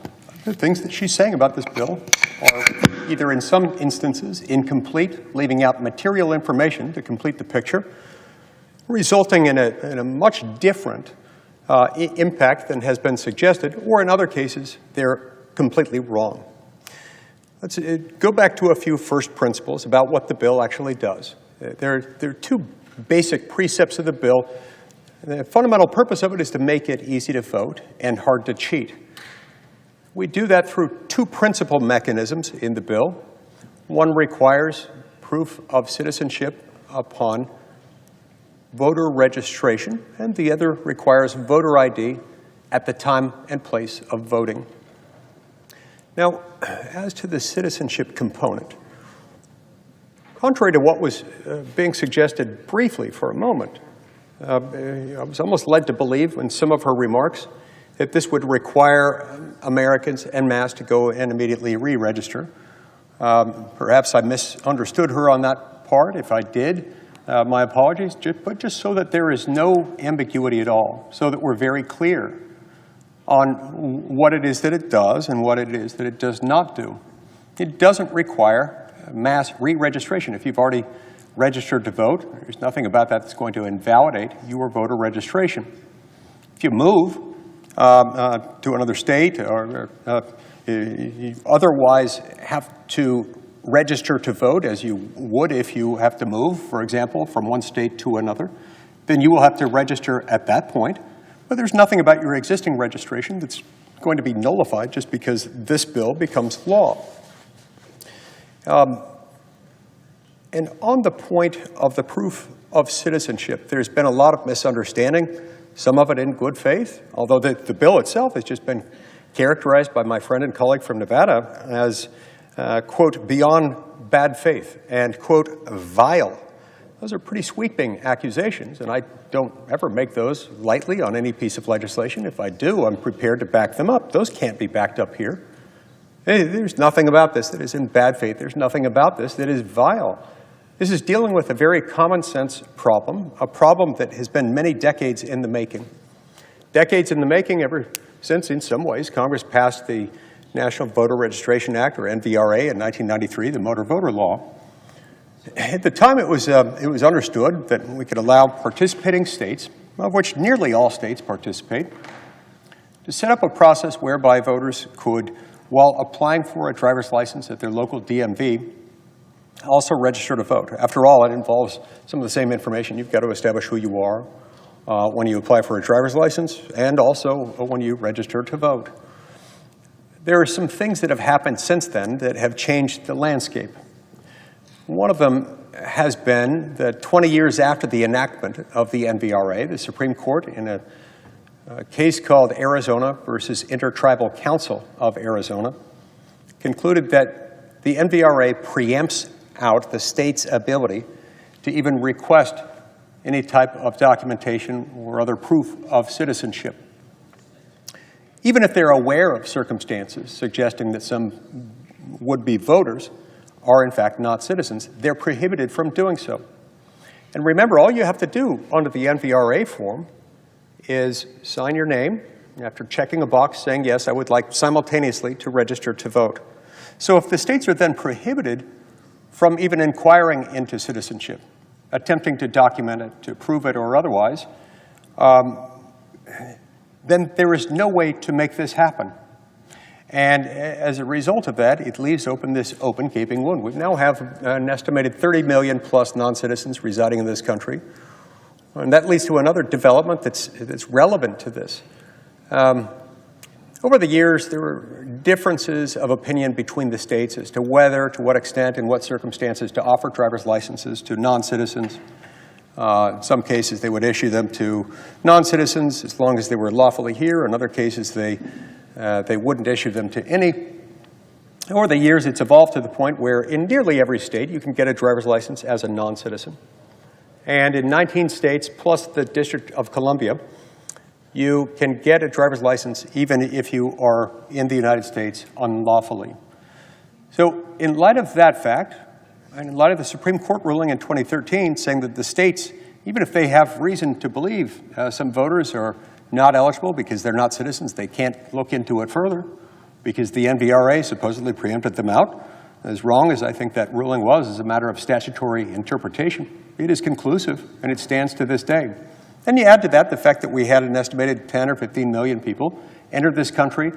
the things that she's saying about this bill are either in some instances incomplete, leaving out material information to complete the picture, resulting in a much different impact than has been suggested, or in other cases, they're completely wrong. Let's go back to a few first principles about what the bill actually does. There are two basic precepts of the bill. The fundamental purpose of it is to make it easy to vote and hard to cheat. We do that through two principal mechanisms in the bill. One requires proof of citizenship upon voter registration, and the other requires voter ID at the time and place of voting. Now, as to the citizenship component, contrary to what was being suggested briefly for a moment, I was almost led to believe in some of her remarks that this would require Americans en masse to go and immediately re-register. Perhaps I misunderstood her on that part. If I did, my apologies, but just so that there is no ambiguity at all, so that we're very clear on what it is that it does and what it is that it does not do. It doesn't require mass re-registration. If you've already registered to vote, there's nothing about that that's going to invalidate your voter registration. If you move to another state or you otherwise have to register to vote as you would if you have to move, for example, from one state to another, then you will have to register at that point. But there's nothing about your existing registration that's going to be nullified just because this bill becomes law. And on the point of the proof of citizenship, there's been a lot of misunderstanding, some of it in good faith, although the bill itself has just been characterized by my friend and colleague from Nevada as, quote, beyond bad faith and, quote, vile. Those are pretty sweeping accusations, and I don't ever make those lightly on any piece of legislation. If I do, I'm prepared to back them up. Those can't be backed up here. There's nothing about this that is in bad faith. There's nothing about this that is vile. This is dealing with a very common sense problem, a problem that has been many decades in the making. Decades in the making ever since, in some ways, Congress passed the National Voter Registration Act, or NVRA, in 1993, the motor voter law. At the time, it was understood that we could allow participating states, of which nearly all states participate, to set up a process whereby voters could, while applying for a driver's license at their local DMV, also register to vote. After all, it involves some of the same information. You've got to establish who you are when you apply for a driver's license, and also when you register to vote. There are some things that have happened since then that have changed the landscape. One of them has been that 20 years after the enactment of the NVRA, the Supreme Court, in a case called Arizona versus Intertribal Council of Arizona, concluded that the NVRA preempts out the state's ability to even request any type of documentation or other proof of citizenship. Even if they're aware of circumstances suggesting that some would-be voters are in fact not citizens, they're prohibited from doing so. And remember, all you have to do under the NVRA form is sign your name after checking a box saying, yes, I would like simultaneously to register to vote. So if the states are then prohibited from even inquiring into citizenship, attempting to document it, to prove it or otherwise, then there is no way to make this happen. And as a result of that, it leaves open this open gaping wound. We now have an estimated 30 million plus non-citizens residing in this country. And that leads to another development that's relevant to this. Over the years, there were differences of opinion between the states as to whether, to what extent, in what circumstances to offer driver's licenses to non-citizens. In some cases, they would issue them to non-citizens as long as they were lawfully here. In other cases, they wouldn't issue them to any. Over the years, it's evolved to the point where in nearly every state, you can get a driver's license as a non-citizen. And in 19 states, plus the District of Columbia, you can get a driver's license even if you are in the United States unlawfully. So in light of that fact, and in light of the Supreme Court ruling in 2013 saying that the states, even if they have reason to believe some voters are not eligible because they're not citizens, they can't look into it further because the NVRA supposedly preempted them out. As wrong as I think that ruling was as a matter of statutory interpretation, it is conclusive, and it stands to this day. Then you add to that the fact that we had an estimated 10 or 15 million people enter this country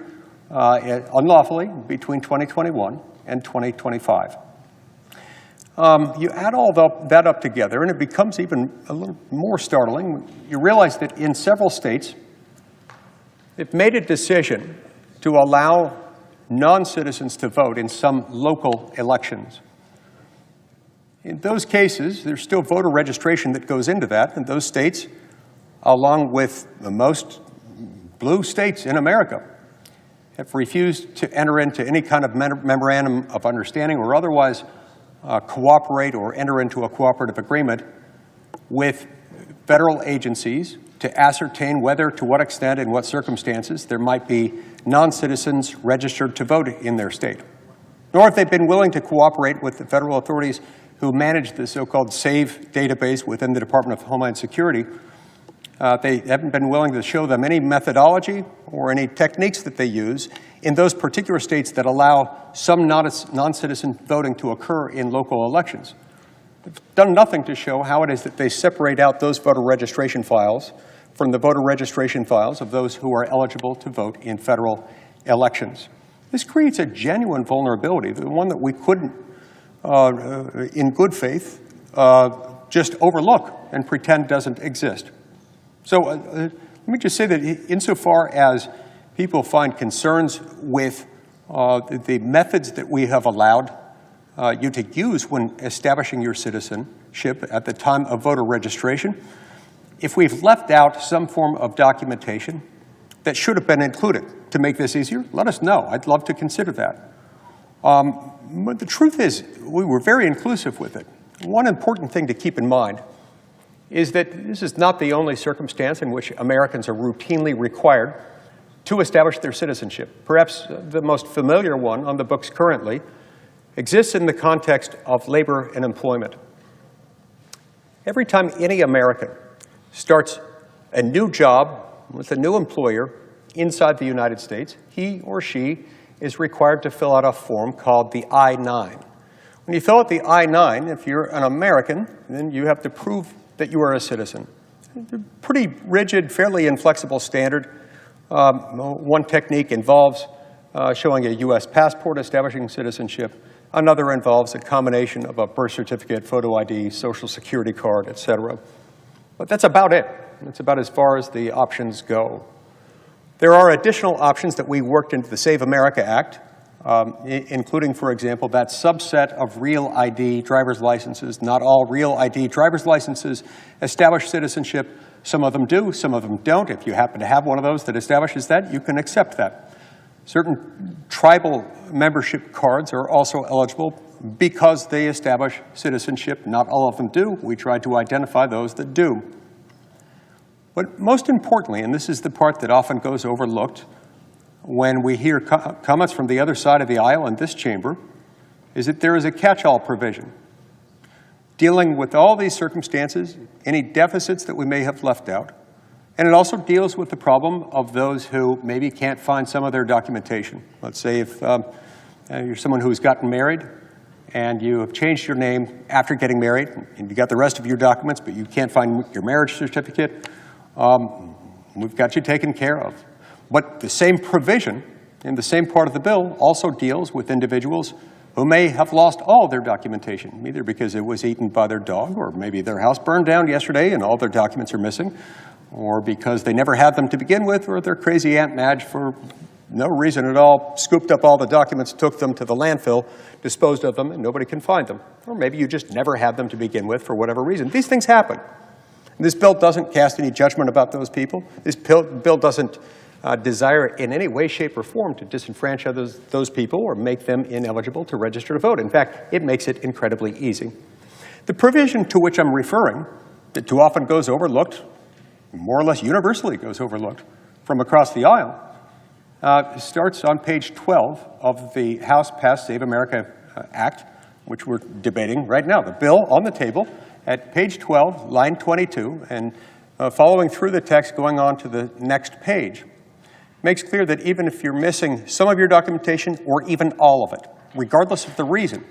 unlawfully between 2021 and 2025. You add all that up together, and it becomes even a little more startling. You realize that in several states, they've made a decision to allow non-citizens to vote in some local elections. In those cases, there's still voter registration that goes into that, and those states, along with the most blue states in America, have refused to enter into any kind of memorandum of understanding or otherwise cooperate or enter into a cooperative agreement with federal agencies to ascertain whether, to what extent, and what circumstances there might be non-citizens registered to vote in their state. Nor have they been willing to cooperate with the federal authorities who manage the so-called SAVE database within the Department of Homeland Security. They haven't been willing to show them any methodology or any techniques that they use in those particular states that allow some non-citizen voting to occur in local elections. They've done nothing to show how it is that they separate out those voter registration files from the voter registration files of those who are eligible to vote in federal elections. This creates a genuine vulnerability, the one that we couldn't, in good faith, just overlook and pretend doesn't exist. So let me just say that insofar as people find concerns with the methods that we have allowed you to use when establishing your citizenship at the time of voter registration, if we've left out some form of documentation that should have been included to make this easier, let us know. I'd love to consider that. But the truth is, we were very inclusive with it. One important thing to keep in mind is that this is not the only circumstance in which Americans are routinely required to establish their citizenship. Perhaps the most familiar one on the books currently exists in the context of labor and employment. Every time any American starts a new job with a new employer inside the United States, he or she is required to fill out a form called the I-9. When you fill out the I-9, if you're an American, then you have to prove that you are a citizen. Pretty rigid, fairly inflexible standard. One technique involves showing a U.S. passport establishing citizenship. Another involves a combination of a birth certificate, photo ID, social security card, etc. But that's about it. That's about as far as the options go. There are additional options that we worked into the Save America Act, including, for example, that subset of real ID driver's licenses. Not all real ID driver's licenses establish citizenship. Some of them do, some of them don't. If you happen to have one of those that establishes that, you can accept that. Certain tribal membership cards are also eligible because they establish citizenship. Not all of them do. We tried to identify those that do. But most importantly, and this is the part that often goes overlooked when we hear comments from the other side of the aisle in this chamber, is that there is a catch-all provision dealing with all these circumstances, any deficits that we may have left out, and it also deals with the problem of those who maybe can't find some of their documentation. Let's say if you're someone who's gotten married and you have changed your name after getting married, and you got the rest of your documents, but you can't find your marriage certificate, we've got you taken care of. But the same provision in the same part of the bill also deals with individuals who may have lost all of their documentation, either because it was eaten by their dog, or maybe their house burned down yesterday and all their documents are missing, or because they never had them to begin with, or their crazy Aunt Madge, for no reason at all, scooped up all the documents, took them to the landfill, disposed of them, and nobody can find them. Or maybe you just never had them to begin with for whatever reason. These things happen. This bill doesn't cast any judgment about those people. This bill doesn't desire in any way, shape, or form to disenfranchise those people or make them ineligible to register to vote. In fact, it makes it incredibly easy. The provision to which I'm referring, that too often goes overlooked, more or less universally goes overlooked from across the aisle, starts on page 12 of the House-passed Save America Act, which we're debating right now. The bill on the table at page 12, line 22, and following through the text going on to the next page, makes clear that even if you're missing some of your documentation or even all of it, regardless of the reason,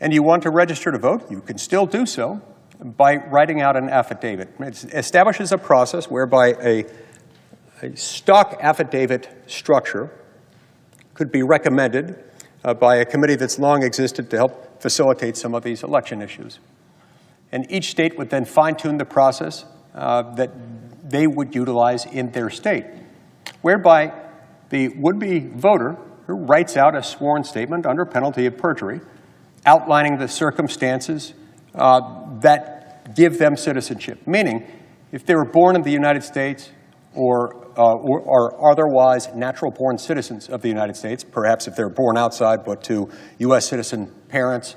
and you want to register to vote, you can still do so by writing out an affidavit. It establishes a process whereby a stock affidavit structure could be recommended by a committee that's long existed to help facilitate some of these election issues. And each state would then fine-tune the process that they would utilize in their state, whereby the would-be voter who writes out a sworn statement under penalty of perjury, outlining the circumstances that give them citizenship. Meaning, if they were born in the United States or are otherwise natural-born citizens of the United States, perhaps if they're born outside but to U.S. citizen parents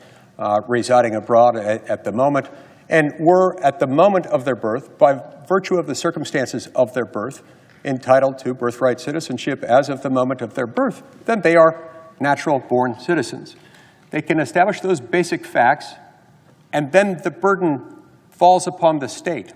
residing abroad at the moment, and were at the moment of their birth, by virtue of the circumstances of their birth, entitled to birthright citizenship as of the moment of their birth, then they are natural-born citizens. They can establish those basic facts, and then the burden falls upon the state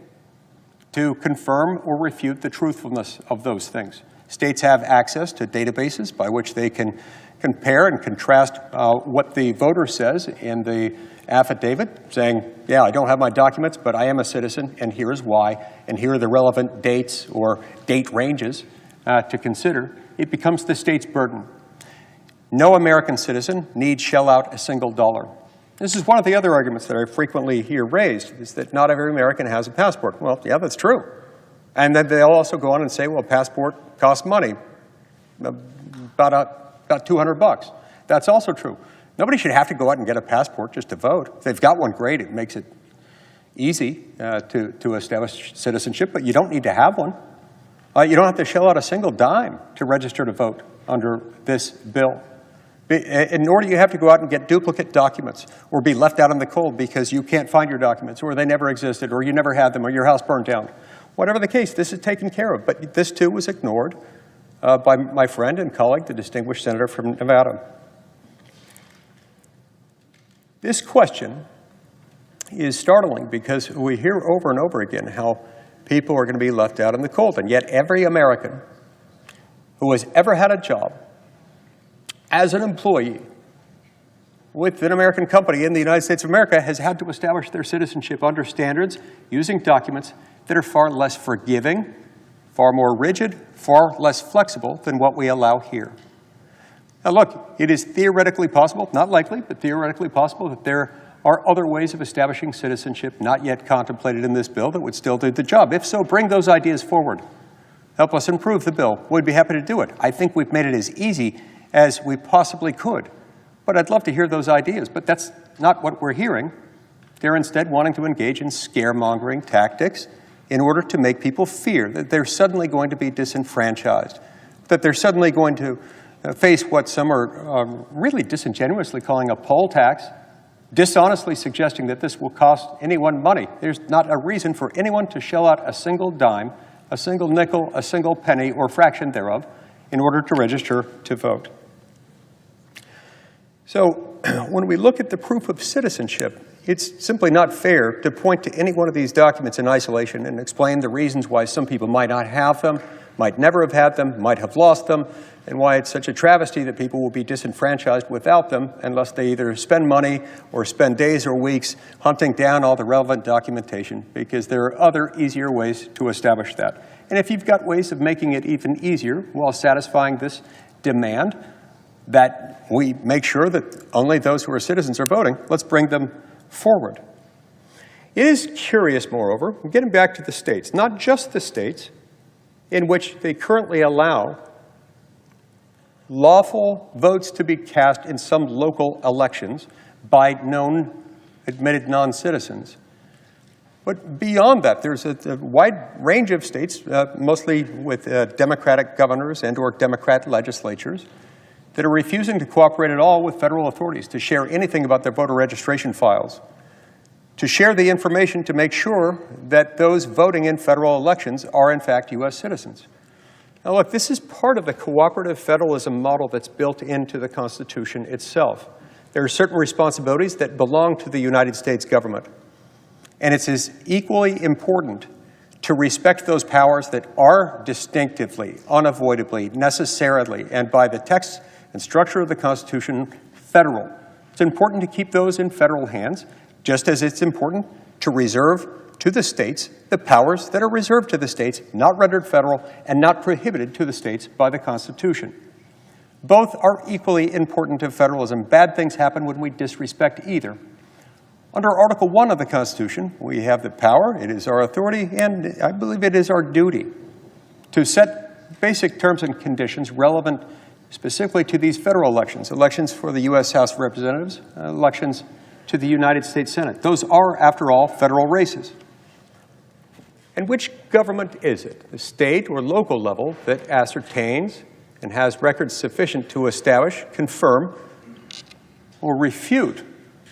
to confirm or refute the truthfulness of those things. States have access to databases by which they can compare and contrast what the voter says in the affidavit, saying, yeah, I don't have my documents, but I am a citizen, and here's why, and here are the relevant dates or date ranges to consider. It becomes the state's burden. No American citizen need shell out a single dollar. This is one of the other arguments that I frequently hear raised, is that not every American has a passport. Well, yeah, that's true. And then they'll also go on and say, well, a passport costs money, about 200 bucks. That's also true. Nobody should have to go out and get a passport just to vote. If they've got one, great. It makes it easy to establish citizenship, but you don't need to have one. You don't have to shell out a single dime to register to vote under this bill. Nor do you have to go out and get duplicate documents or be left out in the cold because you can't find your documents, or they never existed, or you never had them, or your house burned down. Whatever the case, this is taken care of. But this, too, was ignored by my friend and colleague, the distinguished senator from Nevada. This question is startling because we hear over and over again how people are going to be left out in the cold, and yet every American who has ever had a job as an employee with an American company in the United States of America, has had to establish their citizenship under standards using documents that are far less forgiving, far more rigid, far less flexible than what we allow here. Now look, it is theoretically possible, not likely, but theoretically possible that there are other ways of establishing citizenship not yet contemplated in this bill that would still do the job. If so, bring those ideas forward. Help us improve the bill. We'd be happy to do it. I think we've made it as easy as we possibly could. But I'd love to hear those ideas. But that's not what we're hearing. They're instead wanting to engage in scaremongering tactics in order to make people fear that they're suddenly going to be disenfranchised, that they're suddenly going to face what some are really disingenuously calling a poll tax, dishonestly suggesting that this will cost anyone money. There's not a reason for anyone to shell out a single dime, a single nickel, a single penny, or fraction thereof in order to register to vote. So when we look at the proof of citizenship, it's simply not fair to point to any one of these documents in isolation and explain the reasons why some people might not have them, might never have had them, might have lost them, and why it's such a travesty that people will be disenfranchised without them unless they either spend money or spend days or weeks hunting down all the relevant documentation, because there are other easier ways to establish that. And if you've got ways of making it even easier while satisfying this demand that we make sure that only those who are citizens are voting, let's bring them forward. It is curious, moreover, getting back to the states, not just the states in which they currently allow lawful votes to be cast in some local elections by known admitted non-citizens. But beyond that, there's a wide range of states, mostly with Democratic governors and or Democrat legislatures, that are refusing to cooperate at all with federal authorities to share anything about their voter registration files, to share the information to make sure that those voting in federal elections are in fact U.S. citizens. Now look, this is part of the cooperative federalism model that's built into the Constitution itself. There are certain responsibilities that belong to the United States government. And it's as equally important to respect those powers that are distinctively, unavoidably, necessarily, and by the text and structure of the Constitution, federal. It's important to keep those in federal hands, just as it's important to reserve to the states the powers that are reserved to the states, not rendered federal, and not prohibited to the states by the Constitution. Both are equally important to federalism. Bad things happen when we disrespect either. Under Article 1 of the Constitution, we have the power, it is our authority, and I believe it is our duty to set basic terms and conditions relevant specifically to these federal elections, elections for the U.S. House of Representatives, elections to the United States Senate. Those are, after all, federal races. And which government is it, the state or local level, that ascertains and has records sufficient to establish, confirm, or refute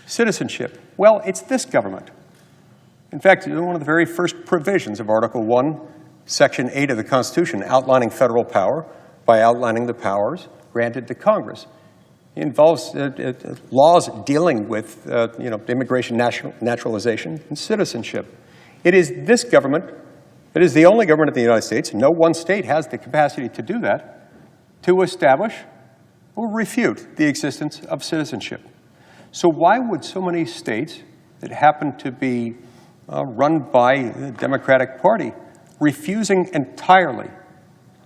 citizenship? Well, it's this government. In fact, one of the very first provisions of Article 1, Section 8 of the Constitution, outlining federal power, by outlining the powers granted to Congress. It involves laws dealing with immigration, naturalization, and citizenship. It is this government, it is the only government in the United States, no one state has the capacity to do that, to establish or refute the existence of citizenship. So why would so many states that happen to be run by the Democratic Party refusing entirely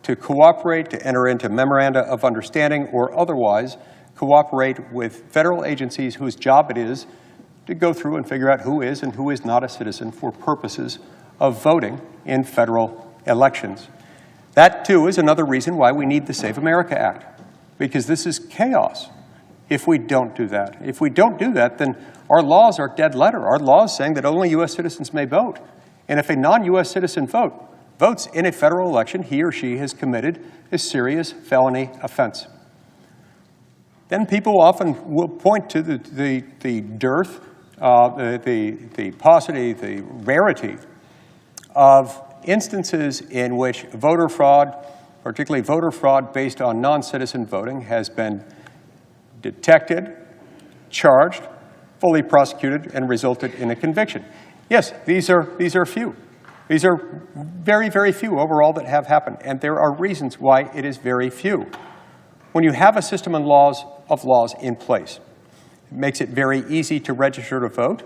to cooperate, to enter into memoranda of understanding, or otherwise cooperate with federal agencies whose job it is to go through and figure out who is and who is not a citizen for purposes of voting in federal elections? That, too, is another reason why we need the Save America Act, because this is chaos if we don't do that. If we don't do that, then our laws are dead letter. Our laws saying that only U.S. citizens may vote. And if a non-U.S. citizen votes in a federal election, he or she has committed a serious felony offense. Then people often will point to the dearth, the paucity, the rarity of instances in which voter fraud, particularly voter fraud based on non-citizen voting, has been detected, charged, fully prosecuted, and resulted in a conviction. Yes, these are few. These are very, very few overall that have happened, and there are reasons why it is very few. when you have a system of laws in place, it makes it very easy to register to vote,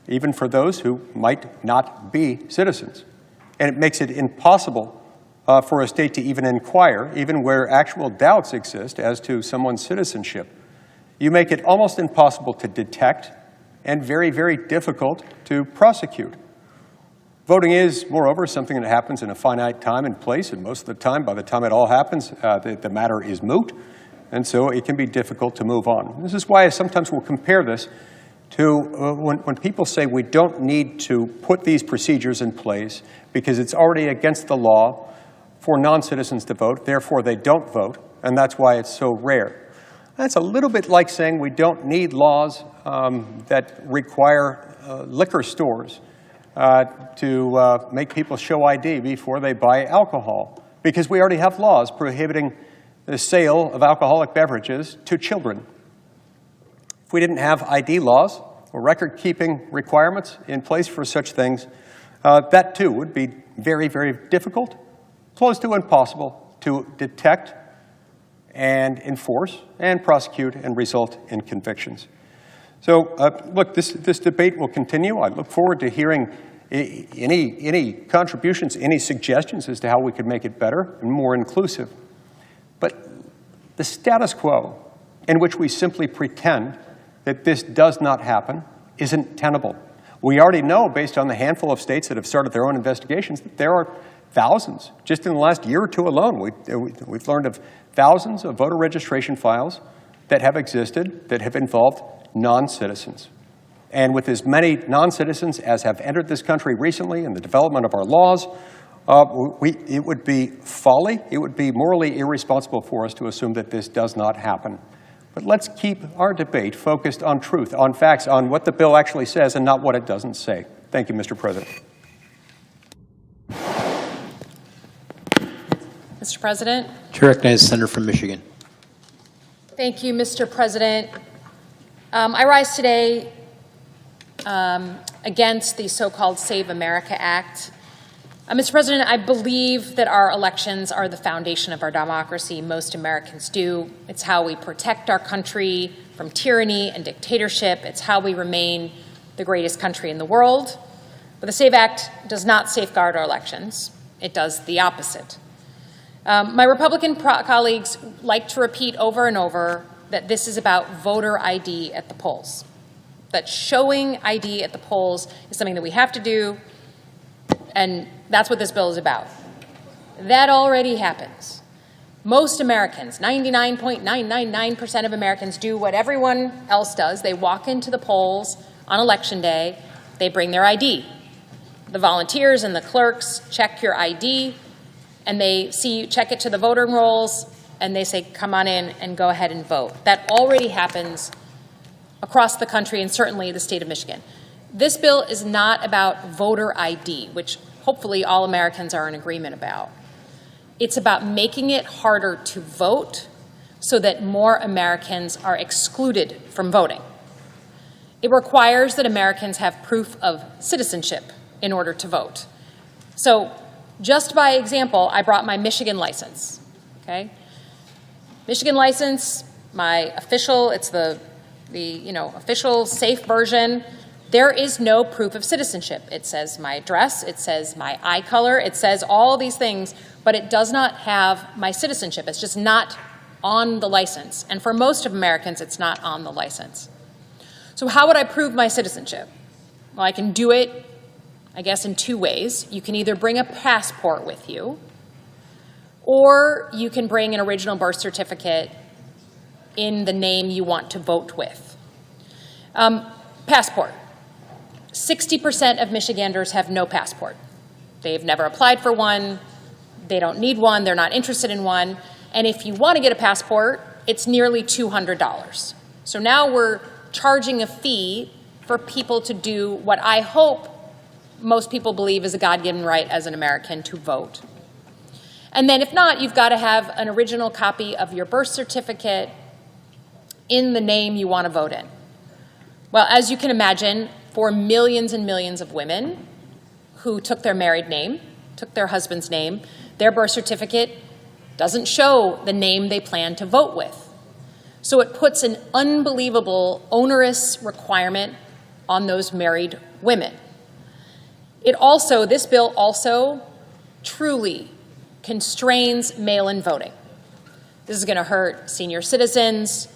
even for those who might not be citizens. And it makes it impossible for a state to even inquire, even where actual doubts exist as to someone's citizenship. You make it almost impossible to detect and very, very difficult to prosecute. Voting is, moreover, something that happens in a finite time and place, and most of the time, by the time it all happens, the matter is moot, and so it can be difficult to move on. This is why I sometimes will compare this to when people say we don't need to put these procedures in place because it's already against the law for non-citizens to vote, therefore they don't vote, and that's why it's so rare. That's a little bit like saying we don't need laws that require liquor stores to make people show ID before they buy alcohol, because we already have laws prohibiting the sale of alcoholic beverages to children. If we didn't have ID laws or record-keeping requirements in place for such things, that too would be very, very difficult, close to impossible to detect and enforce and prosecute and result in convictions. So, look, this debate will continue. I look forward to hearing any contributions, any suggestions as to how we could make it better and more inclusive. But the status quo in which we simply pretend that this does not happen isn't tenable. We already know, based on the handful of states that have started their own investigations, that there are thousands. Just in the last year or two alone, we've learned of thousands of voter registration files that have existed that have involved non-citizens. And with as many non-citizens as have entered this country recently in the development of our laws, it would be folly, it would be morally irresponsible for us to assume that this does not happen. But let's keep our debate focused on truth, on facts, on what the bill actually says and not what it doesn't say. Thank you, Mr. President. Mr. President. Chair recognizes the senator from Michigan. Thank you, Mr. President. I rise today against the so-called Save America Act. Mr. President, I believe that our elections are the foundation of our democracy. Most Americans do. It's how we protect our country from tyranny and dictatorship. It's how we remain the greatest country in the world. But the SAVE Act does not safeguard our elections. It does the opposite. My Republican colleagues like to repeat over and over that this is about voter ID at the polls, that showing ID at the polls is something that we have to do, and that's what this bill is about. That already happens. Most Americans, 99.999% of Americans, do what everyone else does. They walk into the polls on Election Day. They bring their ID. The volunteers and the clerks check your ID, and they see you check it to the voter rolls, and they say, come on in and go ahead and vote. That already happens across the country and certainly the state of Michigan. This bill is not about voter ID, which hopefully all Americans are in agreement about. It's about making it harder to vote so that more Americans are excluded from voting. It requires that Americans have proof of citizenship in order to vote. So just by example, I brought my Michigan license, okay? Michigan license, my official, it's the official safe version. There is no proof of citizenship. It says my address, it says my eye color, it says all these things, but it does not have my citizenship. It's just not on the license. And for most of Americans, it's not on the license. So how would I prove my citizenship? Well, I can do it, I guess, in two ways. You can either bring a passport with you, or you can bring an original birth certificate in the name you want to vote with. Passport. 60% of Michiganders have no passport. They've never applied for one. They don't need one. They're not interested in one. And if you want to get a passport, it's nearly $200. So now we're charging a fee for people to do what I hope most people believe is a God-given right as an American to vote. And then if not, you've got to have an original copy of your birth certificate in the name you want to vote in. Well, as you can imagine, for millions and millions of women who took their married name, took their husband's name, their birth certificate doesn't show the name they plan to vote with. So it puts an unbelievable onerous requirement on those married women. This bill also truly constrains mail-in voting. This is going to hurt senior citizens,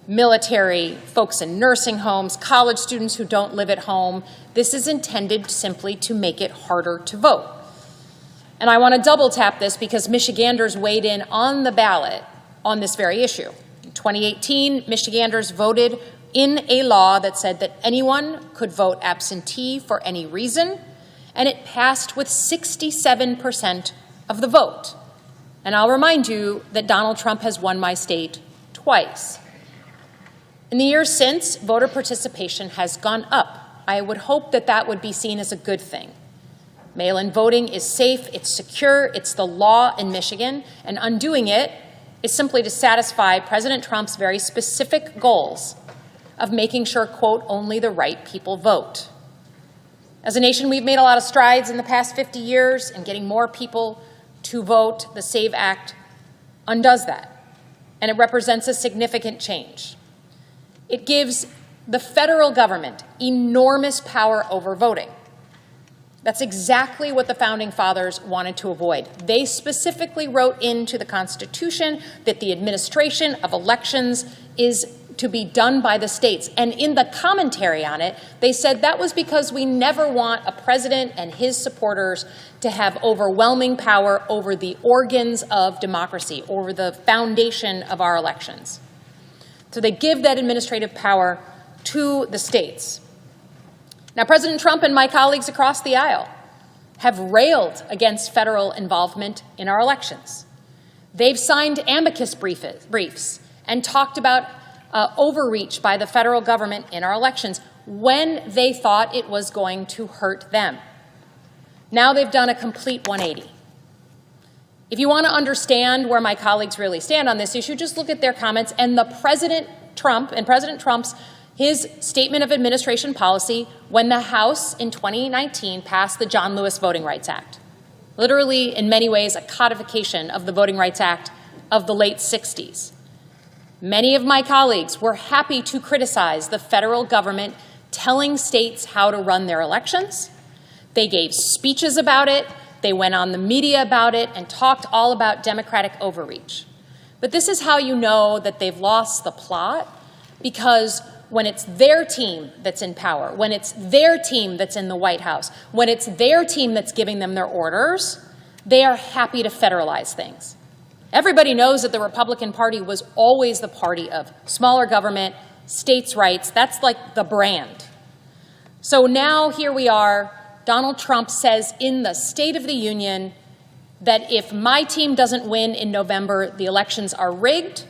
military, folks in nursing homes, college students who don't live at home. This is intended simply to make it harder to vote. And I want to double tap this because Michiganders weighed in on the ballot on this very issue. In 2018, Michiganders voted in a law that said that anyone could vote absentee for any reason, and it passed with 67% of the vote. And I'll remind you that Donald Trump has won my state twice. In the years since, voter participation has gone up. I would hope that that would be seen as a good thing. Mail-in voting is safe, it's secure, it's the law in Michigan, and undoing it is simply to satisfy President Trump's very specific goals of making sure, quote, only the right people vote. As a nation, we've made a lot of strides in the past 50 years in getting more people to vote. The SAVE Act undoes that, and it represents a significant change. It gives the federal government enormous power over voting. That's exactly what the Founding Fathers wanted to avoid. They specifically wrote into the Constitution that the administration of elections is to be done by the states. And in the commentary on it, they said that was because we never want a president and his supporters to have overwhelming power over the organs of democracy, over the foundation of our elections. So they give that administrative power to the states. Now, President Trump and my colleagues across the aisle have railed against federal involvement in our elections. They've signed amicus briefs and talked about overreach by the federal government in our elections when they thought it was going to hurt them. Now they've done a complete 180. If you want to understand where my colleagues really stand on this issue, just look at their comments and President Trump's his statement of administration policy when the House in 2019 passed the John Lewis Voting Rights Act. Literally, in many ways, a codification of the Voting Rights Act of the late 60s. Many of my colleagues were happy to criticize the federal government telling states how to run their elections. They gave speeches about it. They went on the media about it and talked all about democratic overreach. But this is how you know that they've lost the plot, because when it's their team that's in power, when it's their team that's in the White House, when it's their team that's giving them their orders, they are happy to federalize things. Everybody knows that the Republican Party was always the party of smaller government, states' rights. That's like the brand. So now here we are. Donald Trump says in the State of the Union that if my team doesn't win in November, the elections are rigged,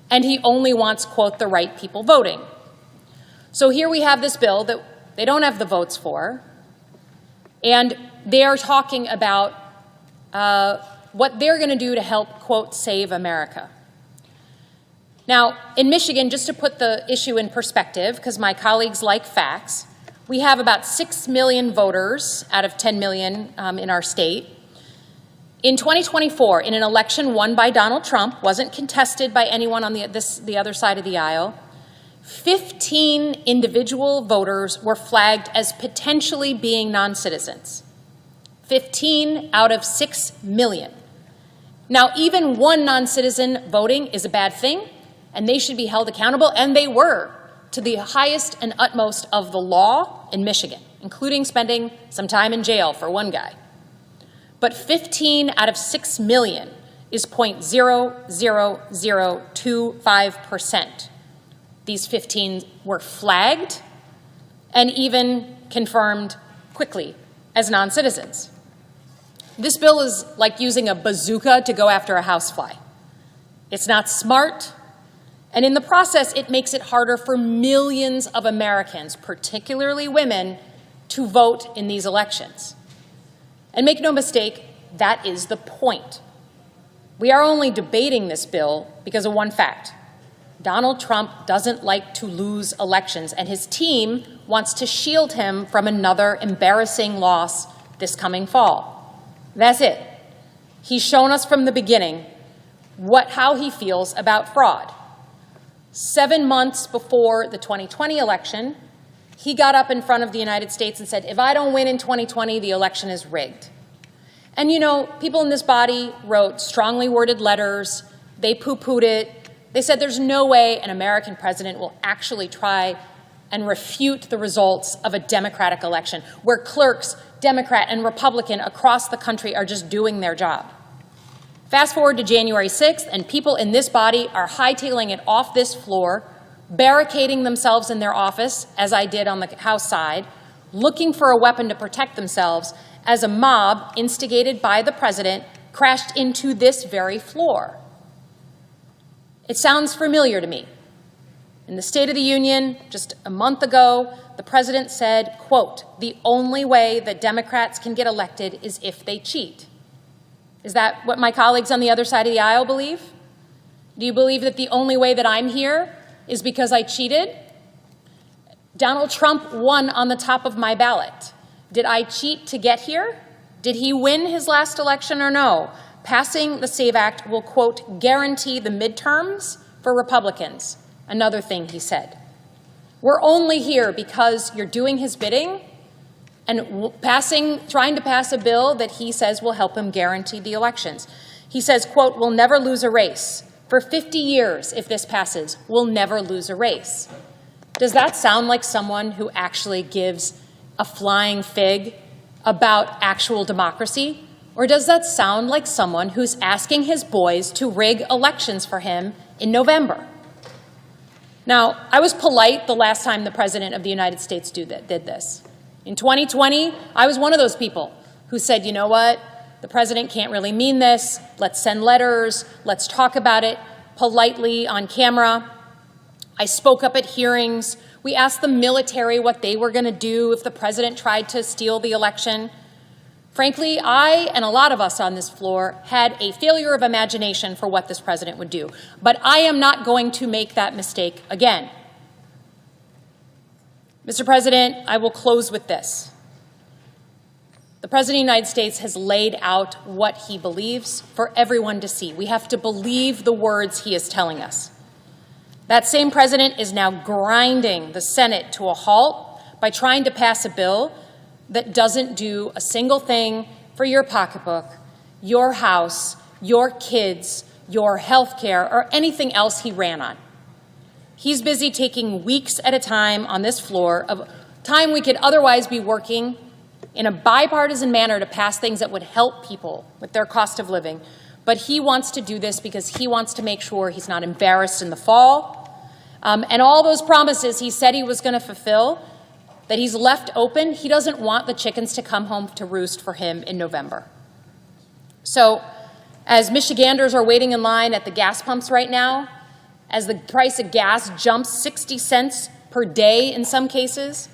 and he only wants, quote, the right people voting. So here we have this bill that they don't have the votes for, and they are talking about what they're going to do to help, quote, save America. Now, in Michigan, just to put the issue in perspective, because my colleagues like facts, we have about 6 million voters out of 10 million in our state. In 2024, in an election won by Donald Trump, wasn't contested by anyone on the other side of the aisle, 15 individual voters were flagged as potentially being non-citizens. 15 out of 6 million. Now, even one non-citizen voting is a bad thing, and they should be held accountable, and they were, to the highest and utmost of the law in Michigan, including spending some time in jail for one guy. But 15 out of 6 million is 0.00025%. These 15 were flagged and even confirmed quickly as non-citizens. This bill is like using a bazooka to go after a housefly. It's not smart, and in the process, it makes it harder for millions of Americans, particularly women, to vote in these elections. And make no mistake, that is the point. We are only debating this bill because of one fact. Donald Trump doesn't like to lose elections, and his team wants to shield him from another embarrassing loss this coming fall. That's it. He's shown us from the beginning how he feels about fraud. 7 months before the 2020 election, he got up in front of the United States and said, if I don't win in 2020, the election is rigged. And you know, people in this body wrote strongly worded letters, they poo-pooed it, they said there's no way an American president will actually try and refute the results of a Democratic election, where clerks, Democrat and Republican across the country are just doing their job. Fast forward to January 6th, and people in this body are hightailing it off this floor, barricading themselves in their office, as I did on the House side, looking for a weapon to protect themselves as a mob instigated by the president crashed into this very floor. It sounds familiar to me. In the State of the Union, just a month ago, the president said, quote, the only way that Democrats can get elected is if they cheat. Is that what my colleagues on the other side of the aisle believe? Do you believe that the only way that I'm here is because I cheated? Donald Trump won on the top of my ballot. Did I cheat to get here? Did he win his last election or no? Passing the SAVE Act will, quote, guarantee the midterms for Republicans. Another thing he said. We're only here because you're doing his bidding and trying to pass a bill that he says will help him guarantee the elections. He says, quote, we'll never lose a race. For 50 years, if this passes, we'll never lose a race. Does that sound like someone who actually gives a flying fig about actual democracy? Or does that sound like someone who's asking his boys to rig elections for him in November? Now, I was polite the last time the President of the United States did this. In 2020, I was one of those people who said, you know what, the President can't really mean this. Let's send letters. Let's talk about it politely on camera. I spoke up at hearings. We asked the military what they were going to do if the President tried to steal the election. Frankly, I and a lot of us on this floor had a failure of imagination for what this president would do. But I am not going to make that mistake again. Mr. President, I will close with this. The President of the United States has laid out what he believes for everyone to see. We have to believe the words he is telling us. That same president is now grinding the Senate to a halt by trying to pass a bill that doesn't do a single thing for your pocketbook, your house, your kids, your health care, or anything else he ran on. He's busy taking weeks at a time on this floor of time we could otherwise be working in a bipartisan manner to pass things that would help people with their cost of living. But he wants to do this because he wants to make sure he's not embarrassed in the fall. And all those promises he said he was going to fulfill, that he's left open, he doesn't want the chickens to come home to roost for him in November. So as Michiganders are waiting in line at the gas pumps right now, as the price of gas jumps 60 cents per day in some cases,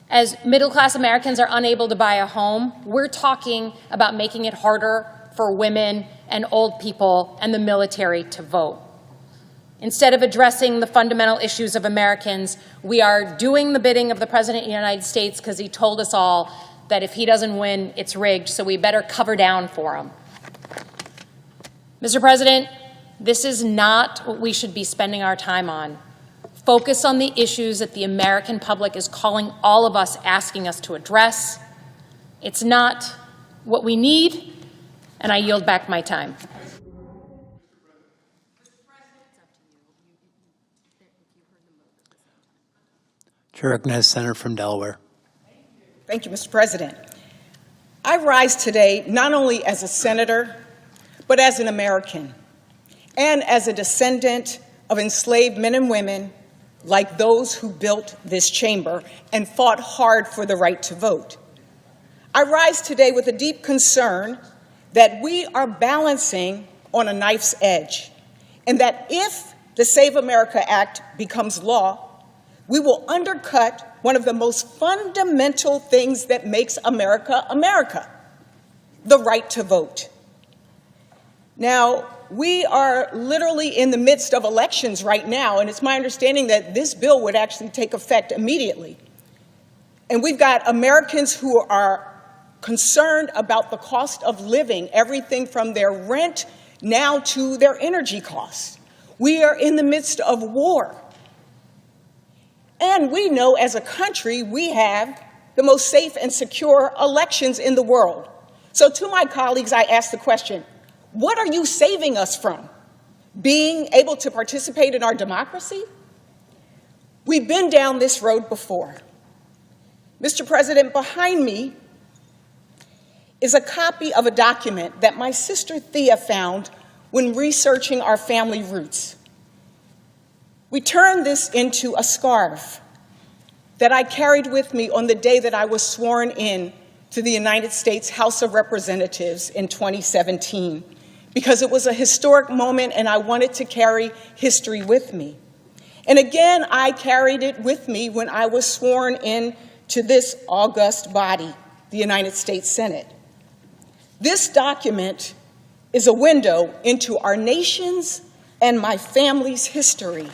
as middle-class Americans are unable to buy a home, we're talking about making it harder for women and old people and the military to vote. Instead of addressing the fundamental issues of Americans, we are doing the bidding of the President of the United States because he told us all that if he doesn't win, it's rigged, so we better cover down for him. Mr. President, this is not what we should be spending our time on. Focus on the issues that the American public is calling all of us, asking us to address. It's not what we need, and I yield back my time. Chair recognizes Senator from Delaware. Thank you, Mr. President. I rise today not only as a senator, but as an American, and as a descendant of enslaved men and women like those who built this chamber and fought hard for the right to vote. I rise today with a deep concern that we are balancing on a knife's edge, and that if the Save America Act becomes law, we will undercut one of the most fundamental things that makes America America, the right to vote. Now, we are literally in the midst of elections right now, and it's my understanding that this bill would actually take effect immediately. And we've got Americans who are concerned about the cost of living, everything from their rent now to their energy costs. We are in the midst of war. And we know as a country we have the most safe and secure elections in the world. So to my colleagues, I ask the question, what are you saving us from? Being able to participate in our democracy? We've been down this road before. Mr. President, behind me is a copy of a document that my sister Thea found when researching our family roots. We turned this into a scarf that I carried with me on the day that I was sworn in to the United States House of Representatives in 2017, because it was a historic moment and I wanted to carry history with me. And again, I carried it with me when I was sworn in to this august body, the United States Senate. This document is a window into our nation's and my family's history.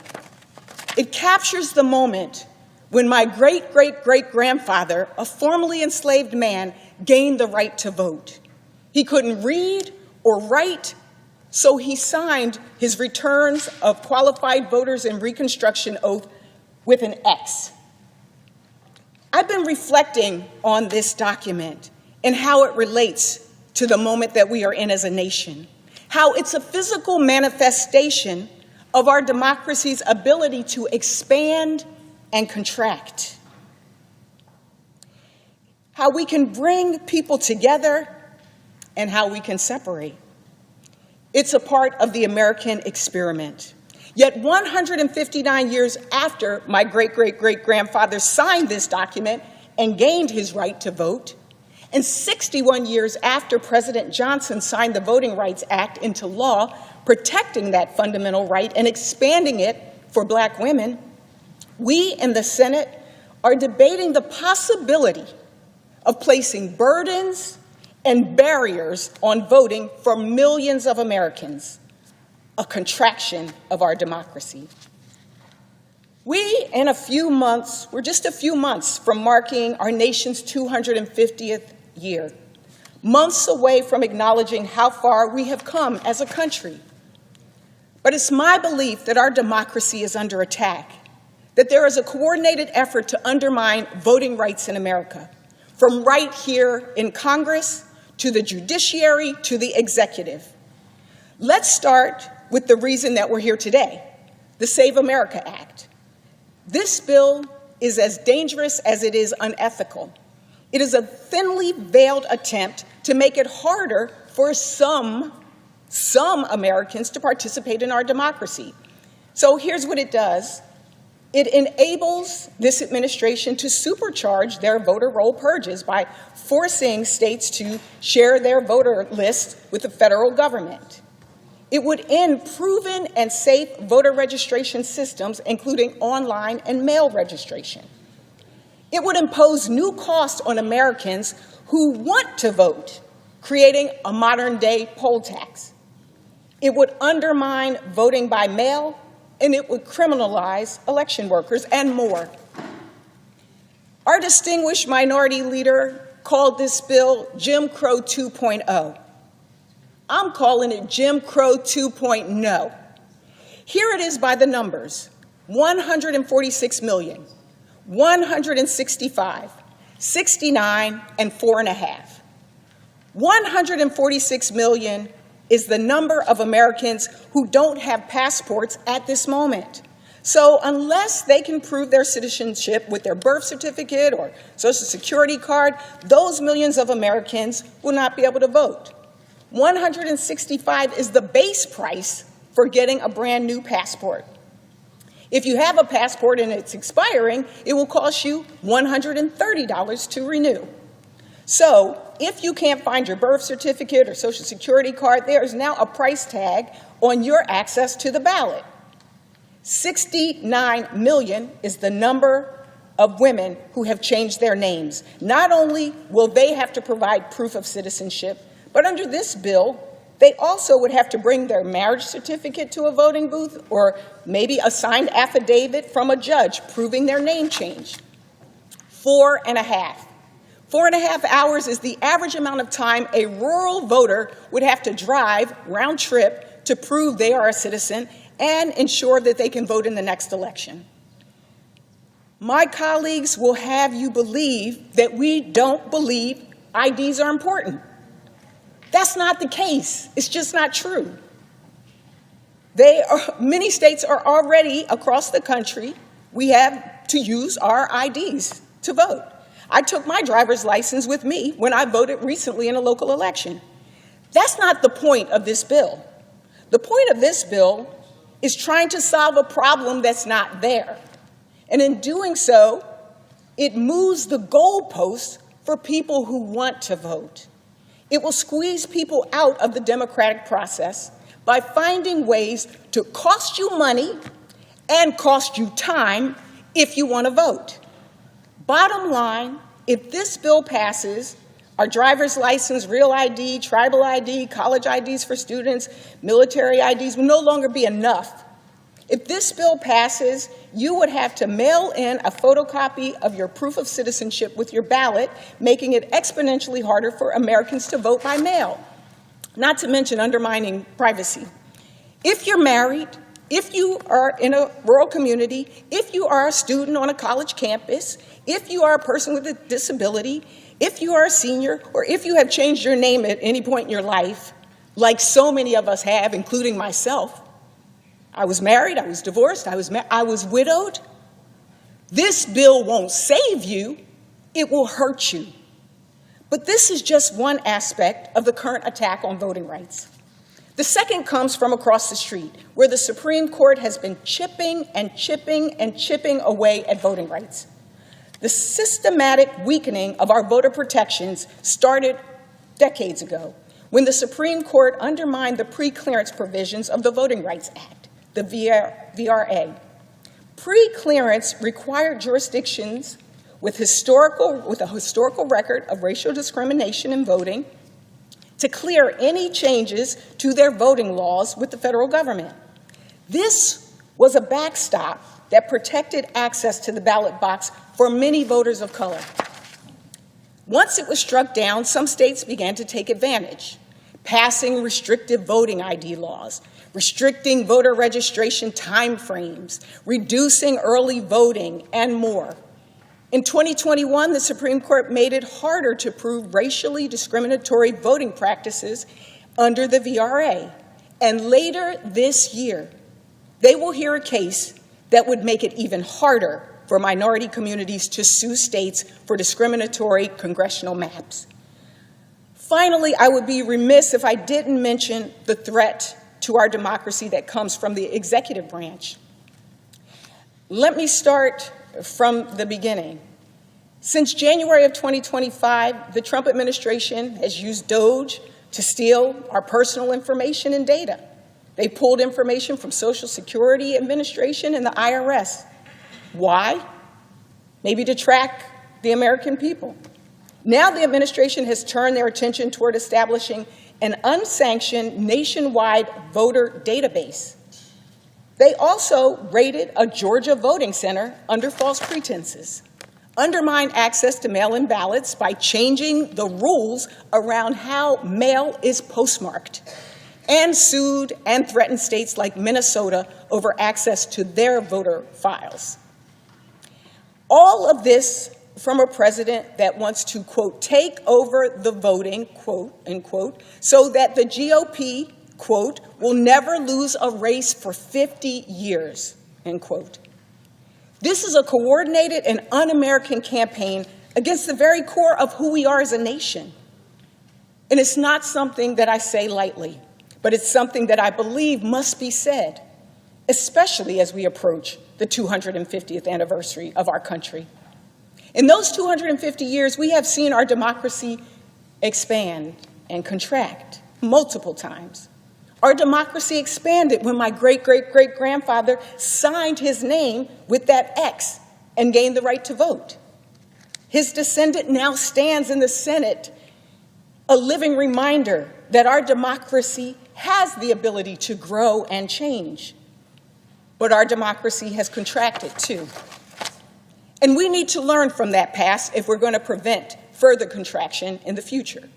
It captures the moment when my great-great-great-grandfather, a formerly enslaved man, gained the right to vote. He couldn't read or write, so he signed his returns of qualified voters in Reconstruction oath with an X. I've been reflecting on this document and how it relates to the moment that we are in as a nation, how it's a physical manifestation of our democracy's ability to expand and contract, how we can bring people together and how we can separate. It's a part of the American experiment. Yet 159 years after my great-great-great-grandfather signed this document and gained his right to vote, and 61 years after President Johnson signed the Voting Rights Act into law, protecting that fundamental right and expanding it for Black women, we in the Senate are debating the possibility of placing burdens and barriers on voting for millions of Americans, a contraction of our democracy. We, in a few months, we're just a few months from marking our nation's 250th year, months away from acknowledging how far we have come as a country. But it's my belief that our democracy is under attack, that there is a coordinated effort to undermine voting rights in America, from right here in Congress to the judiciary to the executive. Let's start with the reason that we're here today, the Save America Act. This bill is as dangerous as it is unethical. It is a thinly veiled attempt to make it harder for some Americans to participate in our democracy. So here's what it does. It enables this administration to supercharge their voter roll purges by forcing states to share their voter lists with the federal government. It would end proven and safe voter registration systems, including online and mail registration. It would impose new costs on Americans who want to vote, creating a modern-day poll tax. It would undermine voting by mail, and it would criminalize election workers and more. Our distinguished minority leader called this bill Jim Crow 2.0. I'm calling it Jim Crow 2.0. Here it is by the numbers: 146 million, 165, 69, and 4.5. 146 million is the number of Americans who don't have passports at this moment. So unless they can prove their citizenship with their birth certificate or Social Security card, those millions of Americans will not be able to vote. 165 is the base price for getting a brand new passport. If you have a passport and it's expiring, it will cost you $130 to renew. So if you can't find your birth certificate or Social Security card, there is now a price tag on your access to the ballot. 69 million is the number of women who have changed their names. Not only will they have to provide proof of citizenship, but under this bill, they also would have to bring their marriage certificate to a voting booth or maybe a signed affidavit from a judge proving their name change. 4.5. 4.5 hours is the average amount of time a rural voter would have to drive round trip to prove they are a citizen and ensure that they can vote in the next election. My colleagues will have you believe that we don't believe IDs are important. That's not the case. It's just not true. Many states are already across the country, we have to use our IDs to vote. I took my driver's license with me when I voted recently in a local election. That's not the point of this bill. The point of this bill is trying to solve a problem that's not there. And in doing so, it moves the goalposts for people who want to vote. It will squeeze people out of the democratic process by finding ways to cost you money and cost you time if you want to vote. Bottom line, if this bill passes, our driver's license, real ID, tribal ID, college IDs for students, military IDs will no longer be enough. If this bill passes, you would have to mail in a photocopy of your proof of citizenship with your ballot, making it exponentially harder for Americans to vote by mail, not to mention undermining privacy. If you're married, if you are in a rural community, if you are a student on a college campus, if you are a person with a disability, if you are a senior, or if you have changed your name at any point in your life, like so many of us have, including myself, I was married, I was divorced, I was widowed. This bill won't save you, it will hurt you. But this is just one aspect of the current attack on voting rights. The second comes from across the street, where the Supreme Court has been chipping and chipping and chipping away at voting rights. The systematic weakening of our voter protections started decades ago, when the Supreme Court undermined the pre-clearance provisions of the Voting Rights Act, the VRA. Pre-clearance required jurisdictions with a historical record of racial discrimination in voting to clear any changes to their voting laws with the federal government. This was a backstop that protected access to the ballot box for many voters of color. Once it was struck down, some states began to take advantage, passing restrictive voting ID laws, restricting voter registration timeframes, reducing early voting, and more. In 2021, the Supreme Court made it harder to prove racially discriminatory voting practices under the VRA. And later this year, they will hear a case that would make it even harder for minority communities to sue states for discriminatory congressional maps. Finally, I would be remiss if I didn't mention the threat to our democracy that comes from the executive branch. Let me start from the beginning. Since January of 2025, the Trump administration has used DOJ to steal our personal information and data. They pulled information from Social Security Administration and the IRS. Why? Maybe to track the American people. Now the administration has turned their attention toward establishing an unsanctioned nationwide voter database. They also raided a Georgia voting center under false pretenses, undermined access to mail-in ballots by changing the rules around how mail is postmarked, and sued and threatened states like Minnesota over access to their voter files. All of this from a president that wants to, quote, take over the voting, quote, unquote, so that the GOP, quote, will never lose a race for 50 years, end quote. This is a coordinated and un-American campaign against the very core of who we are as a nation. And it's not something that I say lightly, but it's something that I believe must be said, especially as we approach the 250th anniversary of our country. In those 250 years, we have seen our democracy expand and contract multiple times. Our democracy expanded when my great-great-great-grandfather signed his name with that X and gained the right to vote. His descendant now stands in the Senate, a living reminder that our democracy has the ability to grow and change. But our democracy has contracted too. And we need to learn from that past if we're going to prevent further contraction in the future.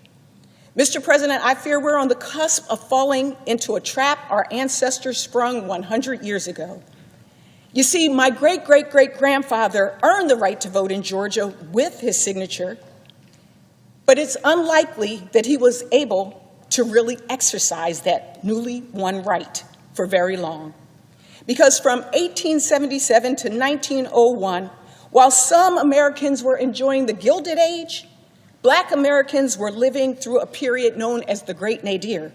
Mr. President, I fear we're on the cusp of falling into a trap our ancestors sprung 100 years ago. You see, my great-great-great-grandfather earned the right to vote in Georgia with his signature, but it's unlikely that he was able to really exercise that newly won right for very long. Because from 1877 to 1901, while some Americans were enjoying the Gilded Age, Black Americans were living through a period known as the Great Nadir.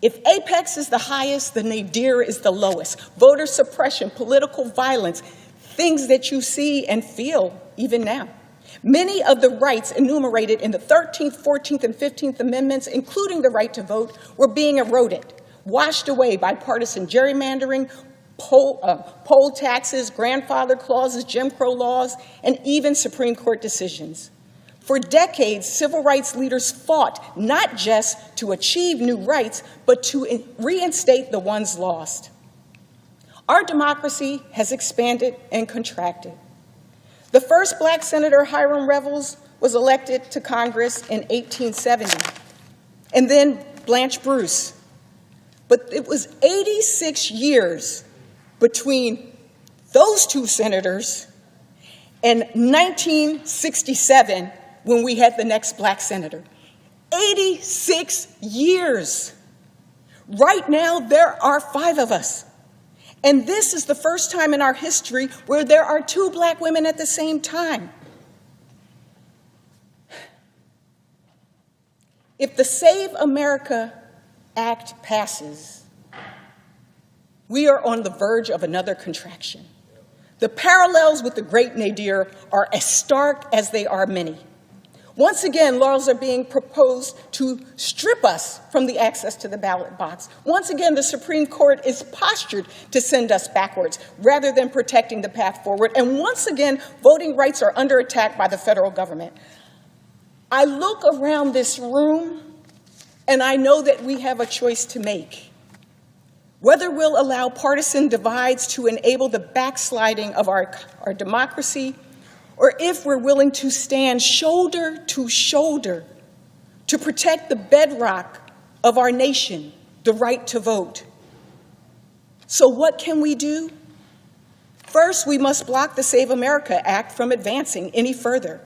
If apex is the highest, the nadir is the lowest. Voter suppression, political violence, things that you see and feel even now. Many of the rights enumerated in the 13th, 14th, and 15th Amendments, including the right to vote, were being eroded, washed away by partisan gerrymandering, poll taxes, grandfather clauses, Jim Crow laws, and even Supreme Court decisions. For decades, civil rights leaders fought not just to achieve new rights, but to reinstate the ones lost. Our democracy has expanded and contracted. The first Black Senator, Hiram Revels, was elected to Congress in 1870, and then Blanche Bruce. But it was 86 years between those two senators and 1967, when we had the next Black senator. 86 years. Right now, there are 5 of us. And this is the first time in our history where there are 2 Black women at the same time. If the Save America Act passes, we are on the verge of another contraction. The parallels with the Great Nadir are as stark as they are many. Once again, laws are being proposed to strip us from the access to the ballot box. Once again, the Supreme Court is postured to send us backwards rather than protecting the path forward. And once again, voting rights are under attack by the federal government. I look around this room and I know that we have a choice to make. Whether we'll allow partisan divides to enable the backsliding of our democracy, or if we're willing to stand shoulder to shoulder to protect the bedrock of our nation, the right to vote. So what can we do? First, we must block the Save America Act from advancing any further.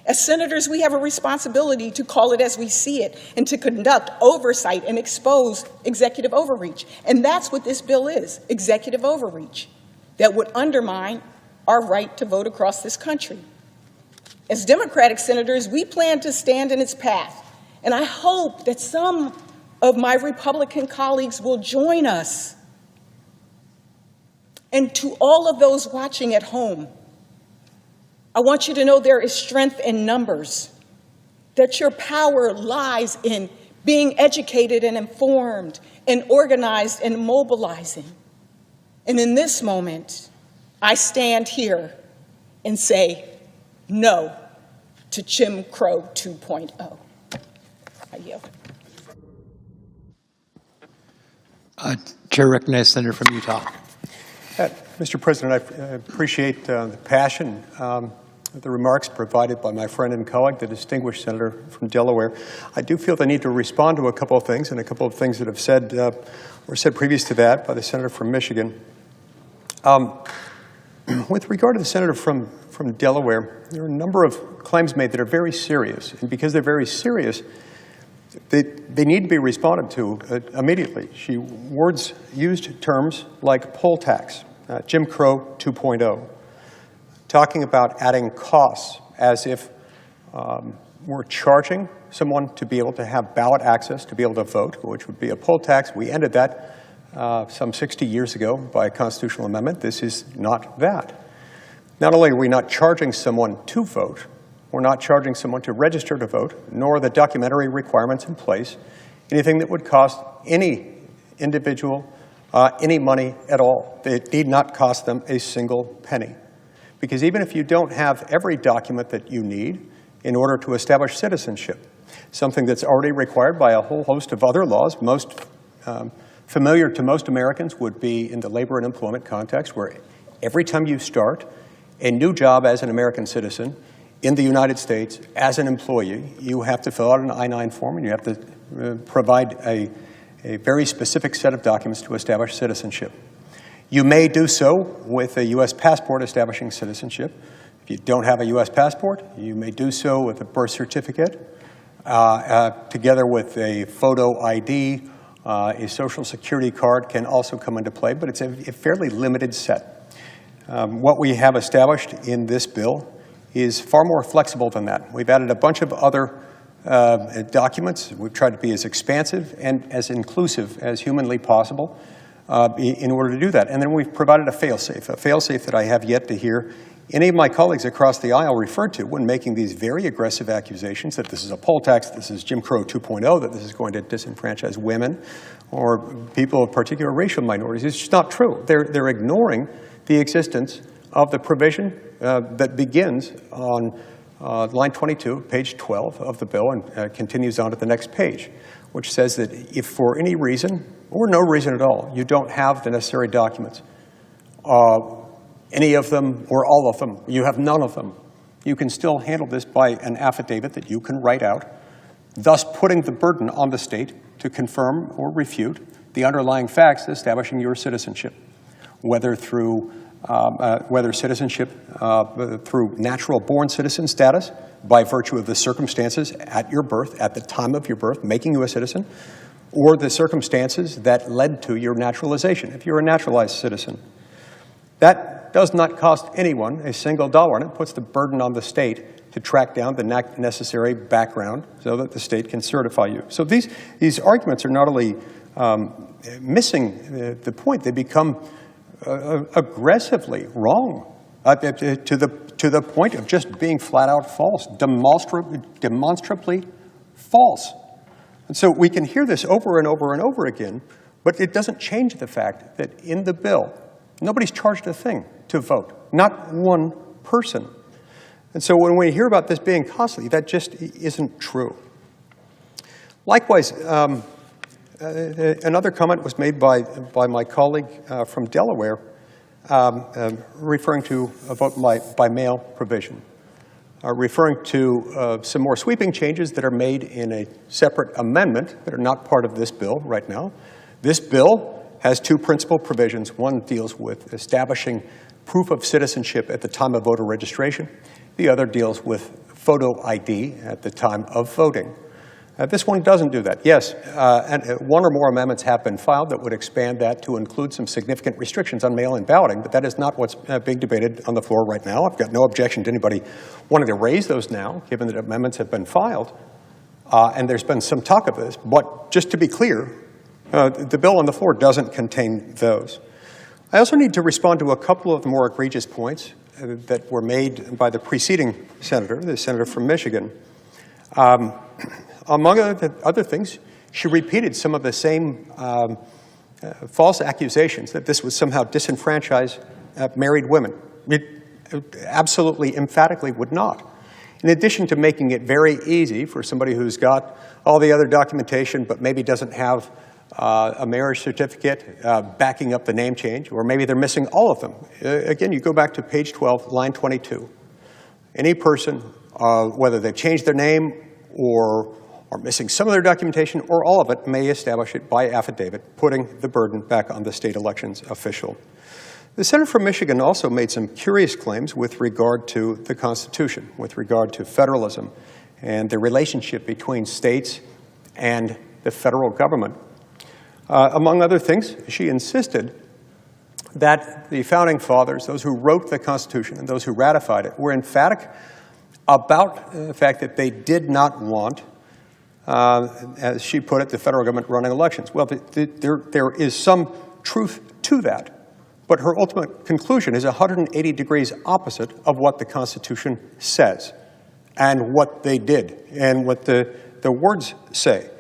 As senators, we have a responsibility to call it as we see it and to conduct oversight and expose executive overreach. And that's what this bill is, executive overreach, that would undermine our right to vote across this country. As Democratic senators, we plan to stand in its path, and I hope that some of my Republican colleagues will join us. And to all of those watching at home, I want you to know there is strength in numbers, that your power lies in being educated and informed and organized and mobilizing. And in this moment, I stand here and say no to Jim Crow 2.0. I yield. Chair recognizes Senator from Utah. Mr. President, I appreciate the passion, the remarks provided by my friend and colleague, the distinguished senator from Delaware. I do feel the need to respond to a couple of things, and a couple of things that have said were said previous to that by the senator from Michigan. With regard to the senator from Delaware, there are a number of claims made that are very serious, and because they're very serious, they need to be responded to immediately. She used terms like poll tax, Jim Crow 2.0, talking about adding costs as if we're charging someone to be able to have ballot access, to be able to vote, which would be a poll tax. We ended that some 60 years ago by a constitutional amendment. This is not that. Not only are we not charging someone to vote, we're not charging someone to register to vote, nor are the documentary requirements in place anything that would cost any individual any money at all. It need not cost them a single penny. Because even if you don't have every document that you need in order to establish citizenship, something that's already required by a whole host of other laws, most familiar to most Americans would be in the labor and employment context, where every time you start a new job as an American citizen, in the United States as an employee, you have to fill out an I-9 form and you have to provide a very specific set of documents to establish citizenship. You may do so with a U.S. passport establishing citizenship. If you don't have a U.S. passport, you may do so with a birth certificate, together with a photo ID. A Social Security card can also come into play, but it's a fairly limited set. What we have established in this bill is far more flexible than that. We've added a bunch of other documents. We've tried to be as expansive and as inclusive as humanly possible in order to do that. And then we've provided a fail-safe that I have yet to hear any of my colleagues across the aisle referred to when making these very aggressive accusations that this is a poll tax, this is Jim Crow 2.0, that this is going to disenfranchise women or people of particular racial minorities. It's just not true. They're ignoring the existence of the provision that begins on line 22, page 12 of the bill, and continues on to the next page, which says that if for any reason, or no reason at all, you don't have the necessary documents, any of them or all of them, you have none of them, you can still handle this by an affidavit that you can write out, thus putting the burden on the state to confirm or refute the underlying facts establishing your citizenship, whether through citizenship through natural-born citizen status by virtue of the circumstances at your birth, at the time of your birth, making you a citizen, or the circumstances that led to your naturalization, if you're a naturalized citizen. That does not cost anyone a single dollar, and it puts the burden on the state to track down the necessary background so that the state can certify you. So these arguments are not only missing the point, they become aggressively wrong to the point of just being flat out false, demonstrably false. And so we can hear this over and over and over again, but it doesn't change the fact that in the bill, nobody's charged a thing to vote, not one person. And so when we hear about this being costly, that just isn't true. Likewise, another comment was made by my colleague from Delaware referring to a vote by mail provision, referring to some more sweeping changes that are made in a separate amendment that are not part of this bill right now. This bill has two principal provisions. One deals with establishing proof of citizenship at the time of voter registration. The other deals with photo ID at the time of voting. This one doesn't do that. Yes, and one or more amendments have been filed that would expand that to include some significant restrictions on mail-in balloting, but that is not what's being debated on the floor right now. I've got no objection to anybody wanting to raise those now, given that amendments have been filed, and there's been some talk of this. But just to be clear, the bill on the floor doesn't contain those. I also need to respond to a couple of the more egregious points that were made by the preceding senator, the senator from Michigan. Among other things, she repeated some of the same false accusations that this would somehow disenfranchise married women. It absolutely, emphatically would not. In addition to making it very easy for somebody who's got all the other documentation but maybe doesn't have a marriage certificate backing up the name change, or maybe they're missing all of them. Again, you go back to page 12, line 22. Any person, whether they've changed their name or are missing some of their documentation or all of it, may establish it by affidavit, putting the burden back on the state elections official. The senator from Michigan also made some curious claims with regard to the Constitution, with regard to federalism and the relationship between states and the federal government. Among other things, she insisted that the founding fathers, those who wrote the Constitution and those who ratified it, were emphatic about the fact that they did not want, as she put it, the federal government running elections. Well, there is some truth to that, but her ultimate conclusion is 180 degrees opposite of what the Constitution says and what they did and what the words say.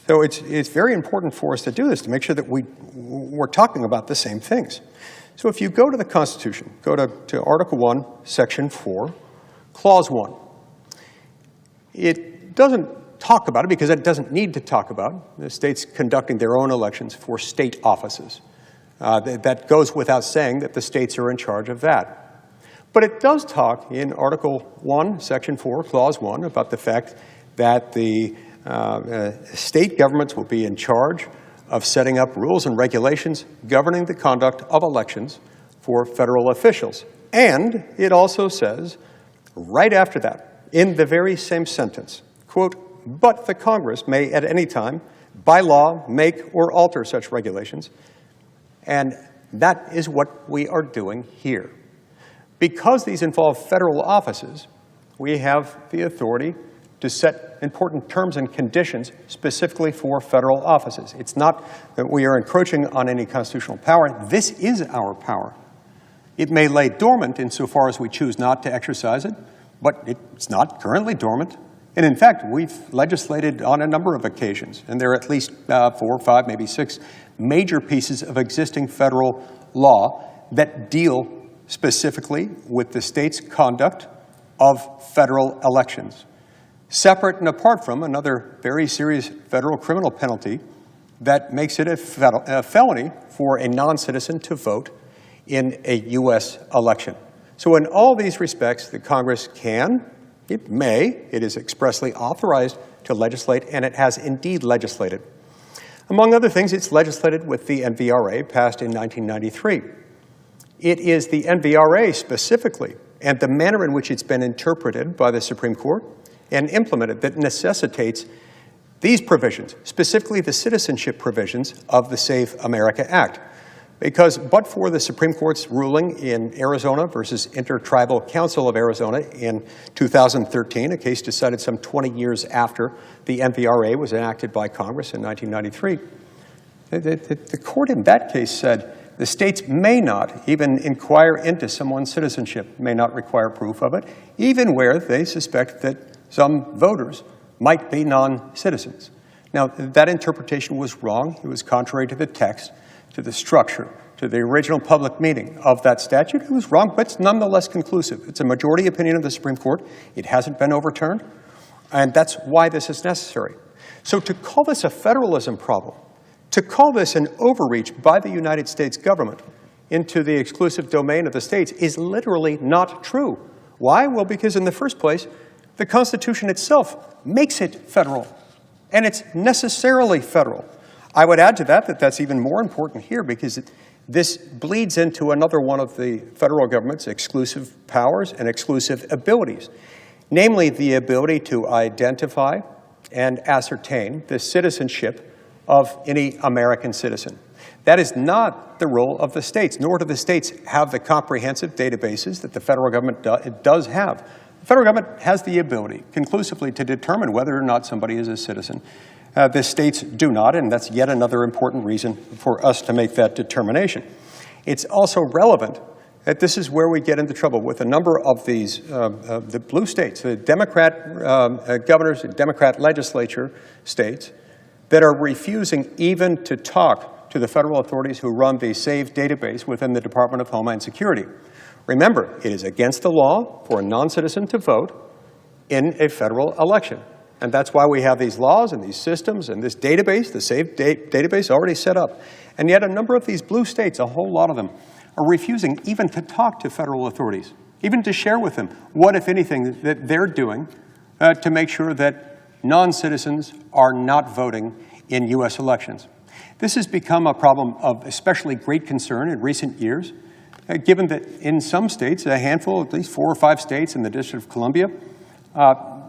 So it's very important for us to do this, to make sure that we're talking about the same things. So if you go to the Constitution, go to Article 1, Section 4, Clause 1, it doesn't talk about it because it doesn't need to talk about the states conducting their own elections for state offices. That goes without saying that the states are in charge of that. But it does talk in Article 1, Section 4, Clause 1, about the fact that the state governments will be in charge of setting up rules and regulations governing the conduct of elections for federal officials. And it also says, right after that, in the very same sentence, quote, "But the Congress may at any time, by law, make or alter such regulations." And that is what we are doing here. Because these involve federal offices, we have the authority to set important terms and conditions specifically for federal offices. It's not that we are encroaching on any constitutional power. This is our power. It may lay dormant insofar as we choose not to exercise it, but it's not currently dormant. And in fact, we've legislated on a number of occasions, and there are at least 4 or 5, maybe 6 major pieces of existing federal law that deal specifically with the state's conduct of federal elections. Separate and apart from another very serious federal criminal penalty that makes it a felony for a non-citizen to vote in a U.S. election. So in all these respects, the Congress can, it may, it is expressly authorized to legislate, and it has indeed legislated. Among other things, it's legislated with the NVRA, passed in 1993. It is the NVRA specifically, and the manner in which it's been interpreted by the Supreme Court and implemented, that necessitates these provisions, specifically the citizenship provisions of the Save America Act. Because but for the Supreme Court's ruling in Arizona versus Intertribal Council of Arizona in 2013, a case decided some 20 years after the NVRA was enacted by Congress in 1993, the court in that case said the states may not even inquire into someone's citizenship, may not require proof of it, even where they suspect that some voters might be non-citizens. Now, that interpretation was wrong. It was contrary to the text, to the structure, to the original public meaning of that statute. It was wrong, but it's nonetheless conclusive. It's a majority opinion of the Supreme Court. It hasn't been overturned, and that's why this is necessary. So to call this a federalism problem, to call this an overreach by the United States government into the exclusive domain of the states is literally not true. Why? Well, because in the first place, the Constitution itself makes it federal, and it's necessarily federal. I would add to that that's even more important here because this bleeds into another one of the federal government's exclusive powers and exclusive abilities, namely the ability to identify and ascertain the citizenship of any American citizen. That is not the role of the states, nor do the states have the comprehensive databases that the federal government does have. The federal government has the ability conclusively to determine whether or not somebody is a citizen. The states do not, and that's yet another important reason for us to make that determination. It's also relevant that this is where we get into trouble with a number of these, the blue states, the Democrat governors, the Democrat legislature states that are refusing even to talk to the federal authorities who run the SAVE database within the Department of Homeland Security. Remember, it is against the law for a non-citizen to vote in a federal election. And that's why we have these laws and these systems and this database, the SAVE database already set up. And yet a number of these blue states, a whole lot of them, are refusing even to talk to federal authorities, even to share with them what, if anything, that they're doing to make sure that non-citizens are not voting in U.S. elections. This has become a problem of especially great concern in recent years, given that in some states, a handful, at least 4 or 5 states in the District of Columbia,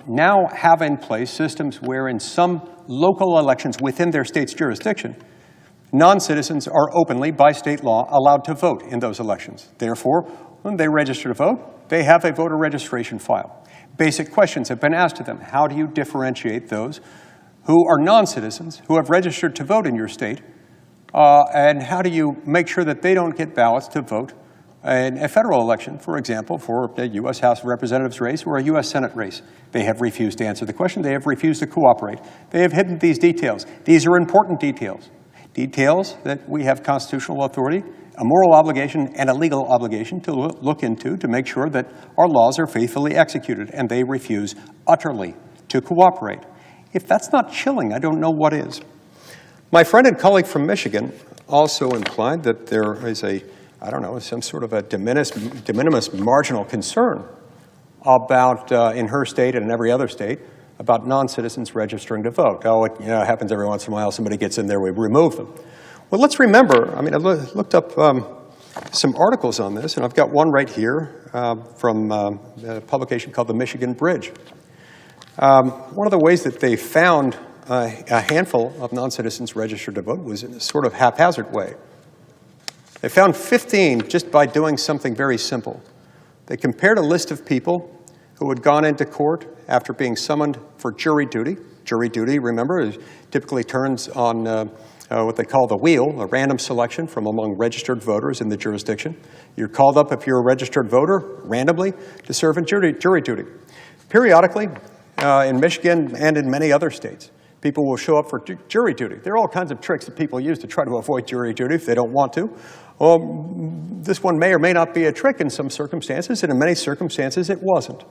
now have in place systems where in some local elections within their state's jurisdiction, non-citizens are openly, by state law, allowed to vote in those elections. Therefore, when they register to vote, they have a voter registration file. Basic questions have been asked of them. How do you differentiate those who are non-citizens, who have registered to vote in your state, and how do you make sure that they don't get ballots to vote in a federal election, for example, for a U.S. House of Representatives race or a U.S. Senate race? They have refused to answer the question. They have refused to cooperate. They have hidden these details. These are important details, details that we have constitutional authority, a moral obligation, and a legal obligation to look into to make sure that our laws are faithfully executed, and they refuse utterly to cooperate. If that's not chilling, I don't know what is. My friend and colleague from Michigan also implied that there is a I don't know, some sort of a de minimis marginal concern about, in her state and in every other state, about non-citizens registering to vote. Oh, it happens every once in a while, somebody gets in there, we remove them. Well, let's remember, I mean, I looked up some articles on this, and I've got one right here from a publication called The Michigan Bridge. One of the ways that they found a handful of non-citizens registered to vote was in a sort of haphazard way. They found 15 just by doing something very simple. They compared a list of people who had gone into court after being summoned for jury duty. Jury duty, remember, typically turns on what they call the wheel, a random selection from among registered voters in the jurisdiction. You're called up if you're a registered voter randomly to serve in jury duty. Periodically, in Michigan and in many other states, people will show up for jury duty. There are all kinds of tricks that people use to try to avoid jury duty if they don't want to. This one may or may not be a trick in some circumstances, and in many circumstances it wasn't.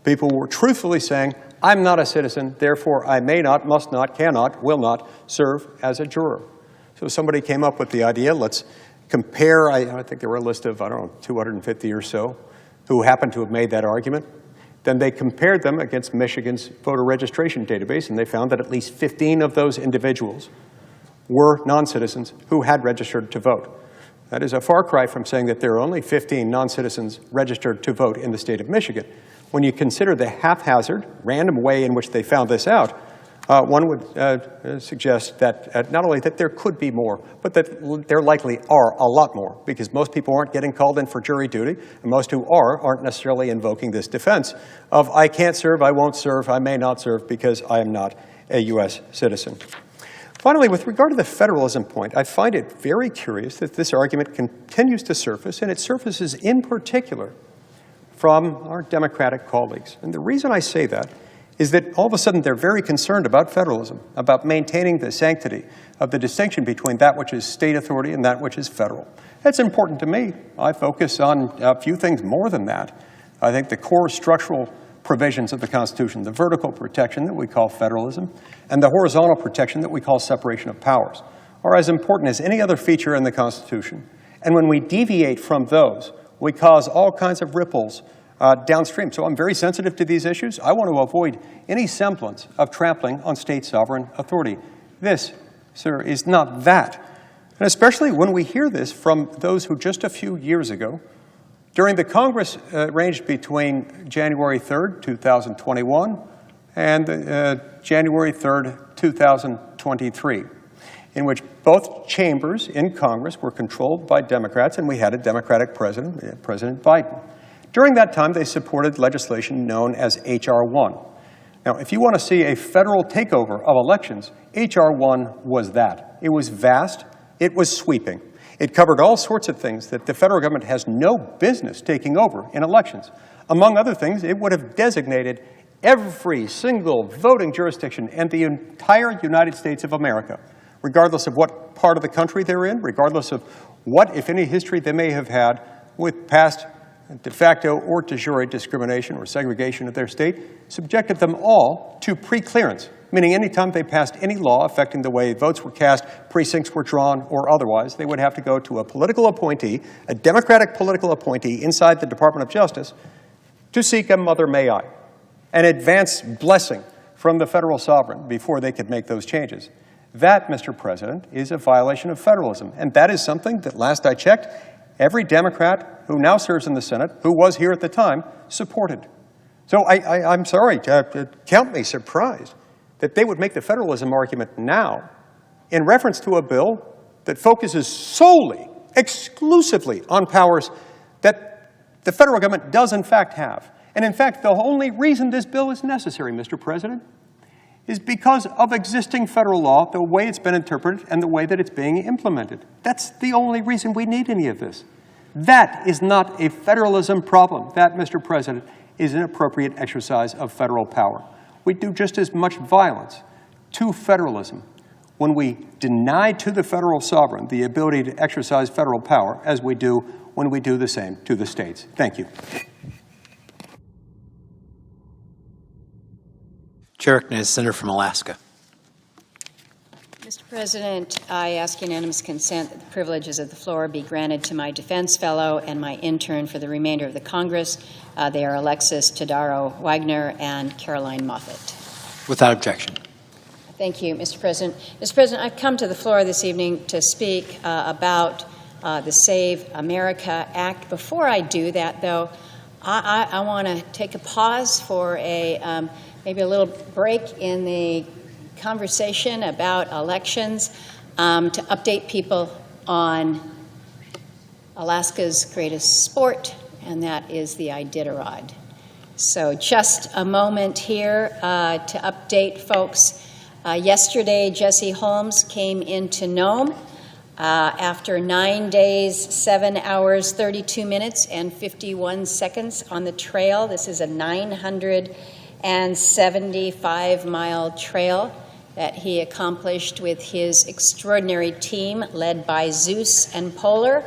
People were truthfully saying, I'm not a citizen, therefore I may not, must not, cannot, will not serve as a juror. So somebody came up with the idea, let's compare, I think there were a list of, 250 or so who happened to have made that argument. Then they compared them against Michigan's voter registration database, and they found that at least 15 of those individuals were non-citizens who had registered to vote. That is a far cry from saying that there are only 15 non-citizens registered to vote in the state of Michigan. When you consider the haphazard, random way in which they found this out, one would suggest that not only that there could be more, but that there likely are a lot more, because most people aren't getting called in for jury duty, and most who aren't necessarily invoking this defense of, I can't serve, I won't serve, I may not serve because I am not a U.S. citizen. Finally, with regard to the federalism point, I find it very curious that this argument continues to surface, and it surfaces in particular from our Democratic colleagues. And the reason I say that is that all of a sudden they're very concerned about federalism, about maintaining the sanctity of the distinction between that which is state authority and that which is federal. That's important to me. I focus on a few things more than that. I think the core structural provisions of the Constitution, the vertical protection that we call federalism, and the horizontal protection that we call separation of powers, are as important as any other feature in the Constitution. And when we deviate from those, we cause all kinds of ripples downstream. So I'm very sensitive to these issues. I want to avoid any semblance of trampling on state sovereign authority. This, sir, is not that. And especially when we hear this from those who just a few years ago, during the Congress ranged between January 3rd, 2021 and January 3rd, 2023, in which both chambers in Congress were controlled by Democrats, and we had a Democratic president, President Biden. During that time, they supported legislation known as H.R. 1. Now, if you want to see a federal takeover of elections, H.R. 1 was that. It was vast. It was sweeping. It covered all sorts of things that the federal government has no business taking over in elections. Among other things, it would have designated every single voting jurisdiction in the entire United States of America, regardless of what part of the country they're in, regardless of what, if any, history they may have had with past de facto or de jure discrimination or segregation of their state, subjected them all to pre-clearance, meaning any time they passed any law affecting the way votes were cast, precincts were drawn, or otherwise, they would have to go to a political appointee, a Democratic political appointee inside the Department of Justice, to seek a mother may I, an advance blessing from the federal sovereign before they could make those changes. That, Mr. President, is a violation of federalism, and that is something that, last I checked, every Democrat who now serves in the Senate, who was here at the time, supported. So I'm sorry to count me surprised that they would make the federalism argument now in reference to a bill that focuses solely, exclusively on powers that the federal government does in fact have. And in fact, the only reason this bill is necessary, Mr. President, is because of existing federal law, the way it's been interpreted and the way that it's being implemented. That's the only reason we need any of this. That is not a federalism problem. That, Mr. President, is an appropriate exercise of federal power. We do just as much violence to federalism when we deny to the federal sovereign the ability to exercise federal power as we do when we do the same to the states. Thank you. Chair recognizes the senator from Alaska. Mr. President, I ask unanimous consent that the privileges of the floor be granted to my defense fellow and my intern for the remainder of the Congress. They are Alexis Tadaro Wagner and Caroline Moffett. Without objection. Thank you, Mr. President. Mr. President, I've come to the floor this evening to speak about the Save America Act. Before I do that, though, I want to take a pause for a maybe a little break in the conversation about elections to update people on Alaska's greatest sport, and that is the Iditarod. So just a moment here to update folks. Yesterday, Jesse Holmes came into Nome after 9 days, 7 hours, 32 minutes, and 51 seconds on the trail. This is a 975-mile trail that he accomplished with his extraordinary team led by Zeus and Polar,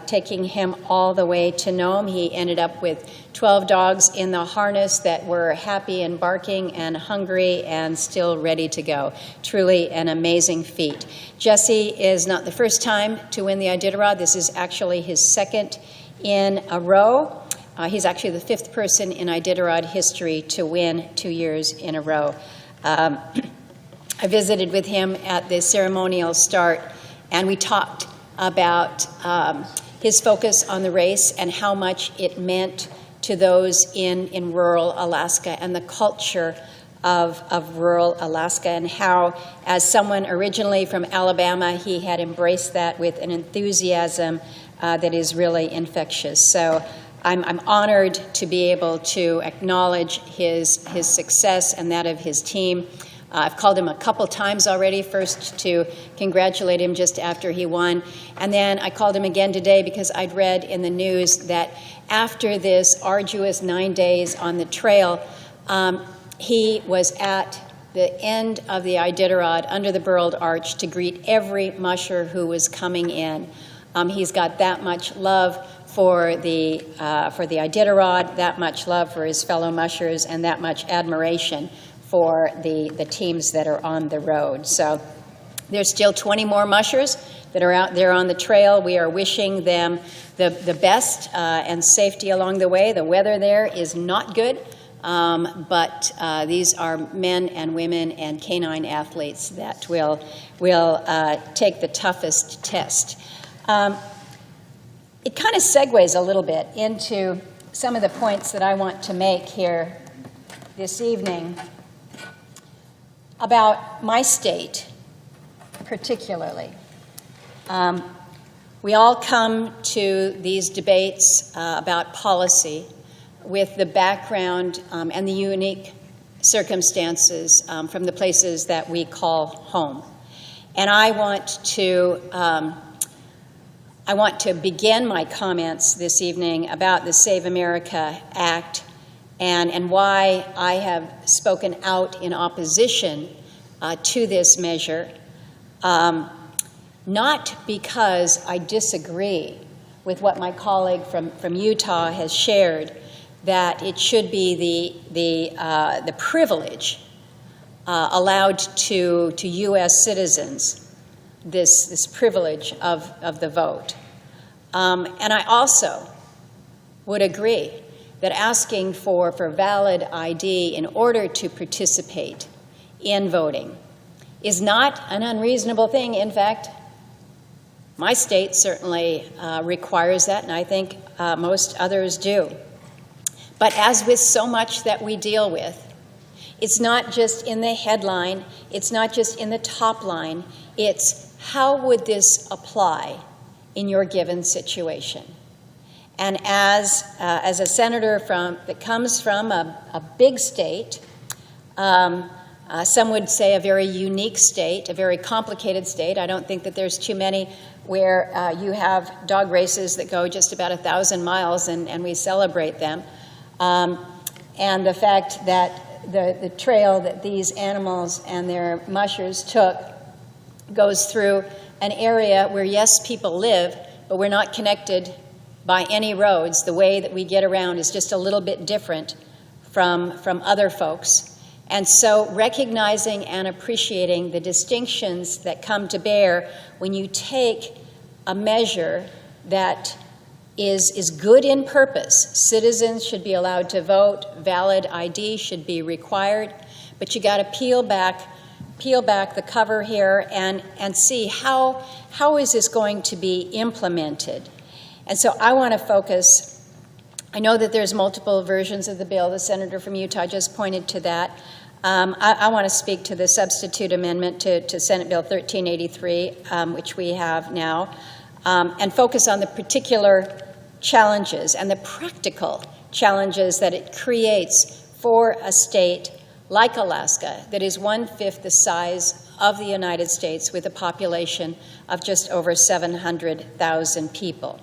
taking him all the way to Nome. He ended up with 12 dogs in the harness that were happy and barking and hungry and still ready to go. Truly an amazing feat. Jesse is not the first time to win the Iditarod. This is actually his second in a row. He's actually the fifth person in Iditarod history to win 2 years in a row. I visited with him at the ceremonial start, and we talked about his focus on the race and how much it meant to those in rural Alaska and the culture of rural Alaska, and how, as someone originally from Alabama, he had embraced that with an enthusiasm that is really infectious. So I'm honored to be able to acknowledge his success and that of his team. I've called him a couple times already, first to congratulate him just after he won, and then I called him again today because I'd read in the news that after this arduous 9 days on the trail, he was at the end of the Iditarod under the Burled Arch to greet every musher who was coming in. He's got that much love for the Iditarod, that much love for his fellow mushers, and that much admiration for the teams that are on the road. So there's still 20 more mushers that are out there on the trail. We are wishing them the best and safety along the way. The weather there is not good, but these are men and women and canine athletes that will take the toughest test. It kind of segues a little bit into some of the points that I want to make here this evening about my state, particularly. We all come to these debates about policy with the background and the unique circumstances from the places that we call home. And I want to begin my comments this evening about the Save America Act and why I have spoken out in opposition to this measure, not because I disagree with what my colleague from Utah has shared, that it should be the privilege allowed to U.S. citizens, this privilege of the vote. And I also would agree that asking for valid ID in order to participate in voting is not an unreasonable thing. In fact, my state certainly requires that, and I think most others do. But as with so much that we deal with, it's not just in the headline, it's not just in the top line, it's how would this apply in your given situation? And as a senator that comes from a big state, some would say a very unique state, a very complicated state. I don't think that there's too many where you have dog races that go just about 1,000 miles and we celebrate them. And the fact that the trail that these animals and their mushers took goes through an area where, yes, people live, but we're not connected by any roads. The way that we get around is just a little bit different from other folks. And so recognizing and appreciating the distinctions that come to bear when you take a measure that is good in purpose. Citizens should be allowed to vote, valid ID should be required, but you got to peel back the cover here and see how is this going to be implemented. And so I want to focus, I know that there's multiple versions of the bill. The senator from Utah just pointed to that. I want to speak to the substitute amendment to Senate Bill 1383, which we have now, and focus on the particular challenges and the practical challenges that it creates for a state like Alaska that is 1/5 the size of the United States with a population of just over 700,000 people.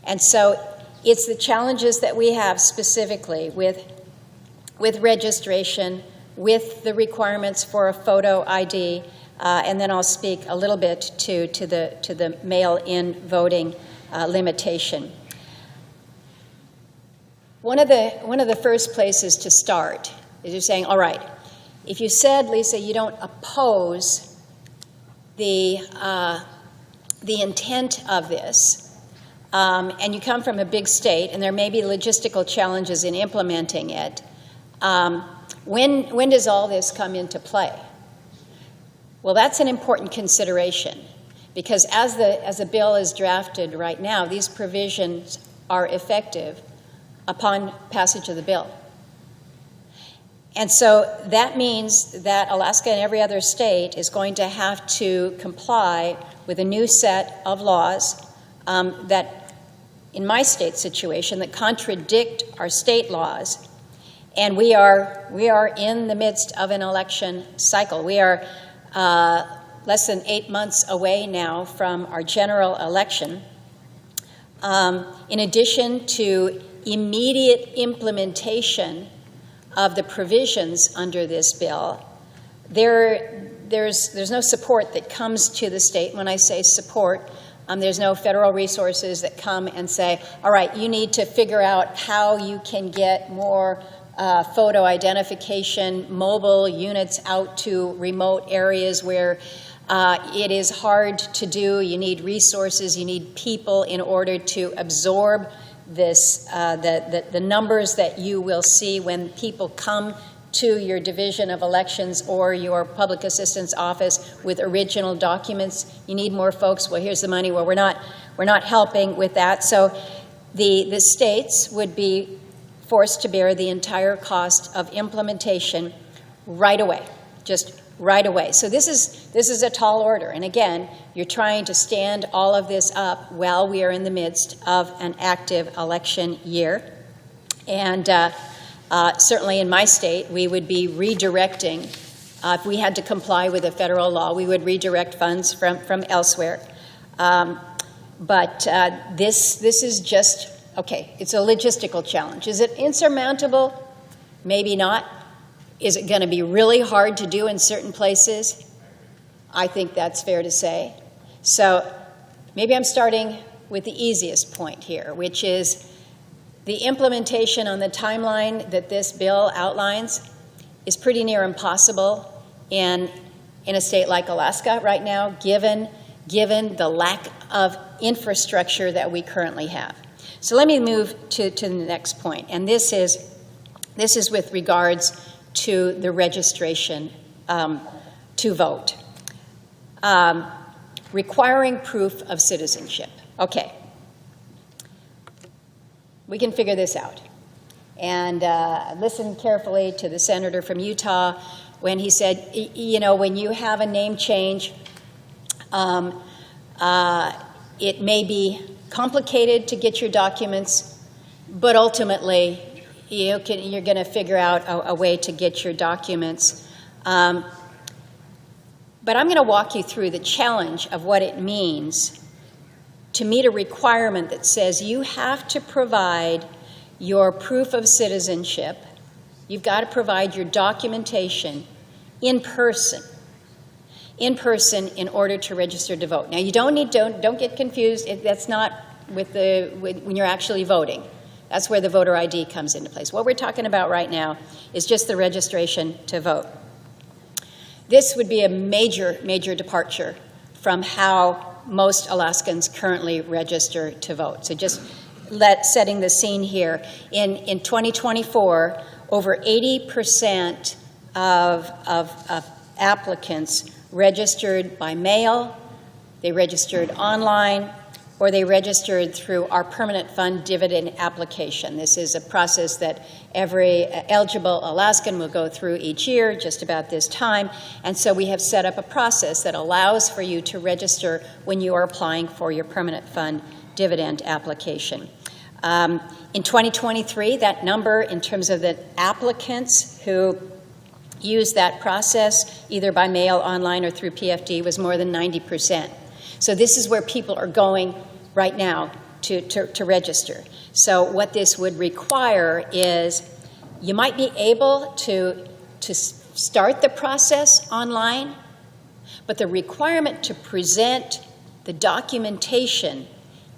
And so it's the challenges that we have specifically with registration, with the requirements for a photo ID, and then I'll speak a little bit to the mail-in voting limitation. One of the first places to start is you're saying, all right, if you said, Lisa, you don't oppose the intent of this, and you come from a big state, and there may be logistical challenges in implementing it, when does all this come into play? Well, that's an important consideration, because as the bill is drafted right now, these provisions are effective upon passage of the bill. And so that means that Alaska and every other state is going to have to comply with a new set of laws that, in my state situation, that contradict our state laws. And we are in the midst of an election cycle. We are less than 8 months away now from our general election. In addition to immediate implementation of the provisions under this bill, there's no support that comes to the state. When I say support, there's no federal resources that come and say, all right, you need to figure out how you can get more photo identification, mobile units out to remote areas where it is hard to do. You need resources, you need people in order to absorb this, the numbers that you will see when people come to your division of elections or your public assistance office with original documents. You need more folks. Well, here's the money. Well, we're not helping with that. So the states would be forced to bear the entire cost of implementation right away, just right away. So this is a tall order. And again, you're trying to stand all of this up while we are in the midst of an active election year. And certainly in my state, we would be redirecting, if we had to comply with a federal law, we would redirect funds from elsewhere. But this is just, okay, it's a logistical challenge. Is it insurmountable? Maybe not. Is it going to be really hard to do in certain places? I think that's fair to say. So maybe I'm starting with the easiest point here, which is the implementation on the timeline that this bill outlines is pretty near impossible in a state like Alaska right now, given the lack of infrastructure that we currently have. So let me move to the next point, and this is with regards to the registration to vote. Requiring proof of citizenship. Okay. We can figure this out. And listen carefully to the senator from Utah when he said, you know, when you have a name change, it may be complicated to get your documents, but ultimately you're going to figure out a way to get your documents. But I'm going to walk you through the challenge of what it means to meet a requirement that says you have to provide your proof of citizenship. You've got to provide your documentation in person in order to register to vote. Now, you don't get confused. That's not when you're actually voting. That's where the voter ID comes into place. What we're talking about right now is just the registration to vote. This would be a major, major departure from how most Alaskans currently register to vote. So just setting the scene here, in 2024, over 80% of applicants registered by mail, they registered online, or they registered through our permanent fund dividend application. This is a process that every eligible Alaskan will go through each year, just about this time. And so we have set up a process that allows for you to register when you are applying for your permanent fund dividend application. In 2023, that number in terms of the applicants who used that process, either by mail, online, or through PFD, was more than 90%. So this is where people are going right now to register. So what this would require is you might be able to start the process online, but the requirement to present the documentation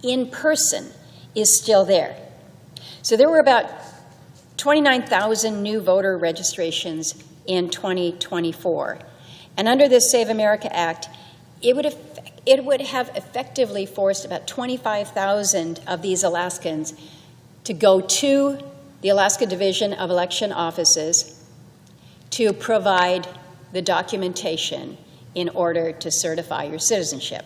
in person is still there. So there were about 29,000 new voter registrations in 2024. And under this Save America Act, it would have effectively forced about 25,000 of these Alaskans to go to the Alaska Division of Election Offices to provide the documentation in order to certify your citizenship.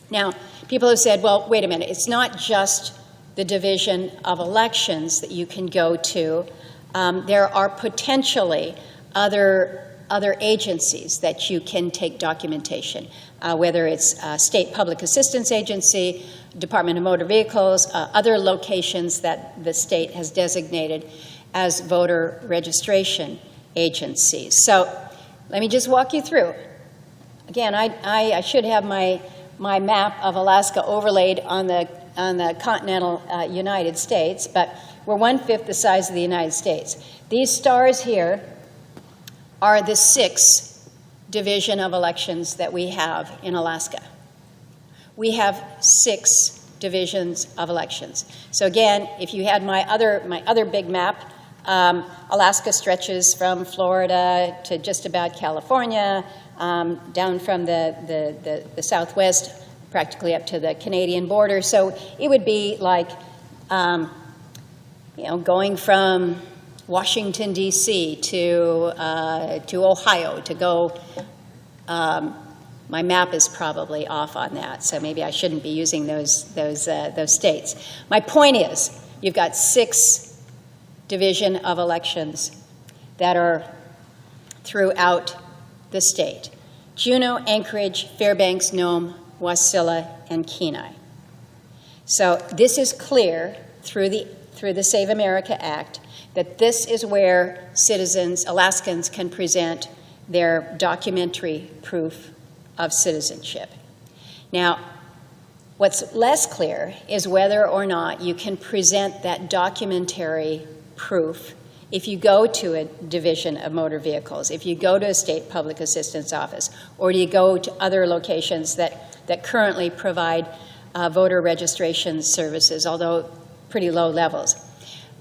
Now, people have said, well, wait a minute, it's not just the Division of Elections that you can go to. There are potentially other agencies that you can take documentation, whether it's State Public Assistance Agency, Department of Motor Vehicles, other locations that the state has designated as voter registration agencies. So let me just walk you through. Again, I should have my map of Alaska overlaid on the continental United States, but we're 1/5 the size of the United States. These stars here are the 6 division of elections that we have in Alaska. We have 6 divisions of elections. So again, if you had my other big map, Alaska stretches from Florida to just about California, down from the southwest, practically up to the Canadian border. So it would be like, going from Washington, D.C. to Ohio to go. My map is probably off on that, so maybe I shouldn't be using those states. My point is, you've got 6 division of elections that are throughout the state: Juneau, Anchorage, Fairbanks, Nome, Wasilla, and Kenai. So this is clear through the Save America Act that this is where citizens, Alaskans, can present their documentary proof of citizenship. Now, what's less clear is whether or not you can present that documentary proof if you go to a division of motor vehicles, if you go to a state public assistance office, or do you go to other locations that currently provide voter registration services, although pretty low levels.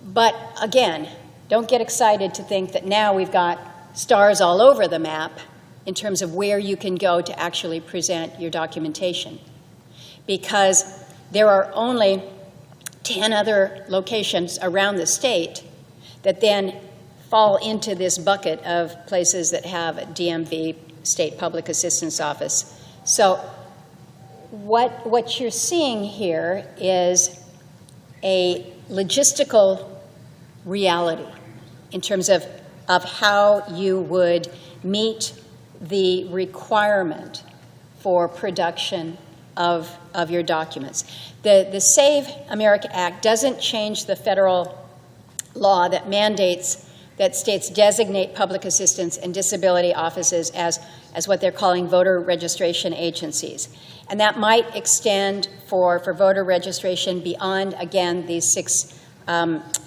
But again, don't get excited to think that now we've got stars all over the map in terms of where you can go to actually present your documentation, because there are only 10 other locations around the state that then fall into this bucket of places that have a DMV, State Public Assistance Office. So what you're seeing here is a logistical reality in terms of how you would meet the requirement for production of your documents. The Save America Act doesn't change the federal law that mandates that states designate public assistance and disability offices as what they're calling voter registration agencies. And that might extend for voter registration beyond, again, these 6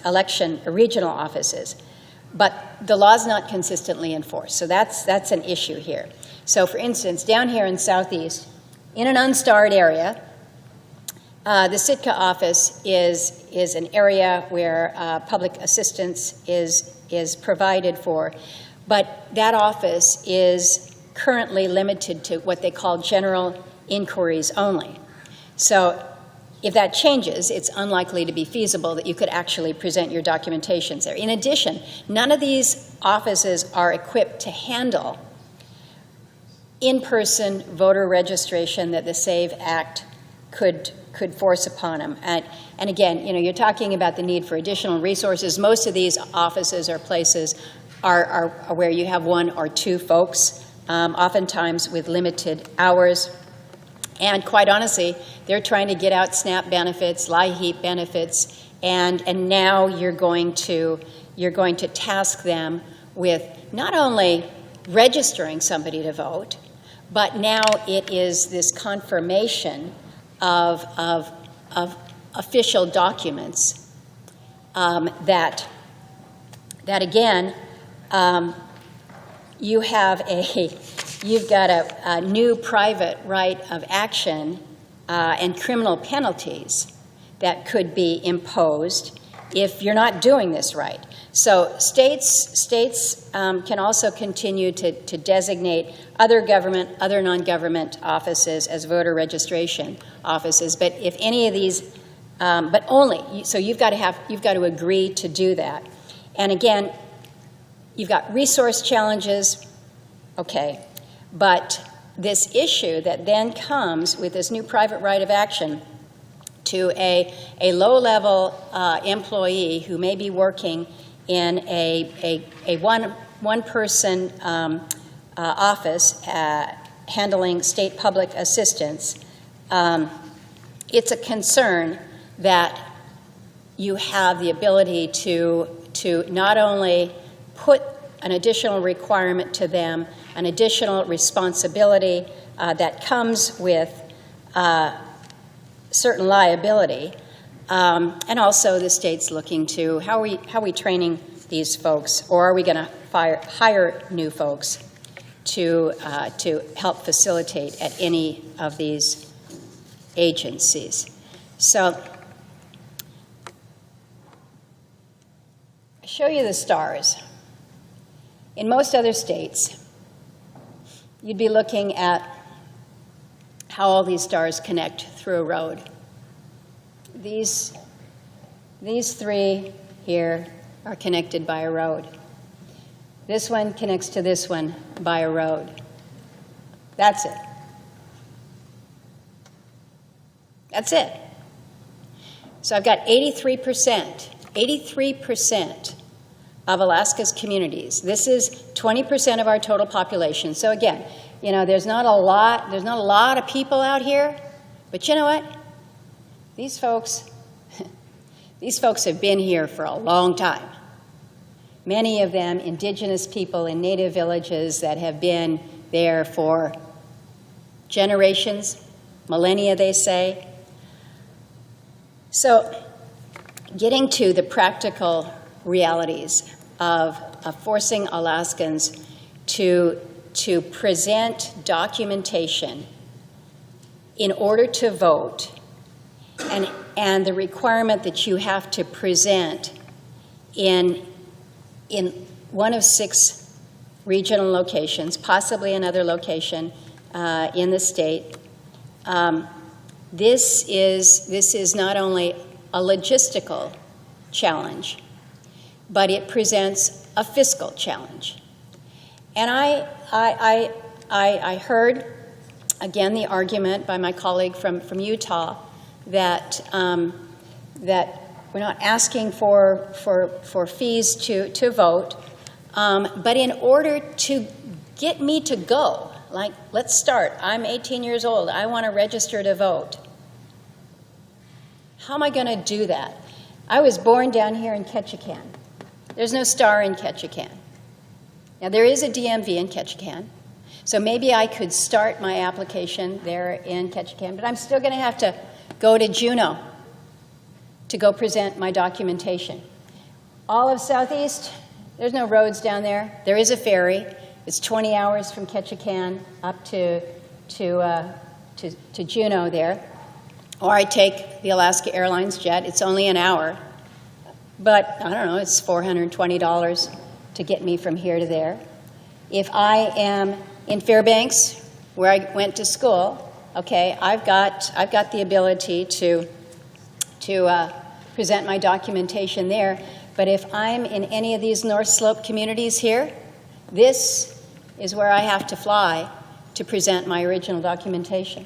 election regional offices. But the law's not consistently enforced, so that's an issue here. So for instance, down here in Southeast, in an unstarred area, The Sitka office is an area where public assistance is provided for, but that office is currently limited to what they call general inquiries only. So if that changes, it's unlikely to be feasible that you could actually present your documentations there. In addition, none of these offices are equipped to handle in-person voter registration that the SAVE Act could force upon them. And again, you're talking about the need for additional resources. Most of these offices or places are where you have one or two folks, oftentimes with limited hours. And quite honestly, they're trying to get out SNAP benefits, LIHEAP benefits, and now you're going to task them with not only registering somebody to vote, but now it is this confirmation of official documents that again, you've got a new private right of action and criminal penalties that could be imposed if you're not doing this right. So states can also continue to designate other government, other non-government offices as voter registration offices. But if any of these, but only, so you've got to agree to do that. And again, you've got resource challenges, okay, but this issue that then comes with this new private right of action to a low-level employee who may be working in a one-person office handling state public assistance, it's a concern that you have the ability to not only put an additional requirement to them, an additional responsibility that comes with certain liability, and also the state's looking to how are we training these folks, or are we going to hire new folks to help facilitate at any of these agencies. So I show you the stars. In most other states, you'd be looking at how all these stars connect through a road. These three here are connected by a road. This one connects to this one by a road. That's it. That's it. So I've got 83% of Alaska's communities. This is 20% of our total population. So again, there's not a lot of people out here, but you know what? These folks have been here for a long time. Many of them indigenous people in native villages that have been there for generations, millennia, they say. So getting to the practical realities of forcing Alaskans to present documentation in order to vote, and the requirement that you have to present in one of 6 regional locations, possibly another location in the state. This is not only a logistical challenge, but it presents a fiscal challenge. And I heard, again, the argument by my colleague from Utah that we're not asking for fees to vote, but in order to get me to go, like, let's start. I'm 18 years old. I want to register to vote. How am I going to do that? I was born down here in Ketchikan. There's no star in Ketchikan. Now, there is a DMV in Ketchikan, so maybe I could start my application there in Ketchikan, but I'm still going to have to go to Juneau to go present my documentation. All of Southeast, there's no roads down there. There is a ferry. It's 20 hours from Ketchikan up to Juneau there. or I take the Alaska Airlines jet. It's only an hour, but I don't know, it's $420 to get me from here to there. If I am in Fairbanks, where I went to school, okay, I've got the ability to present my documentation there. But if I'm in any of these North Slope communities here, this is where I have to fly to present my original documentation.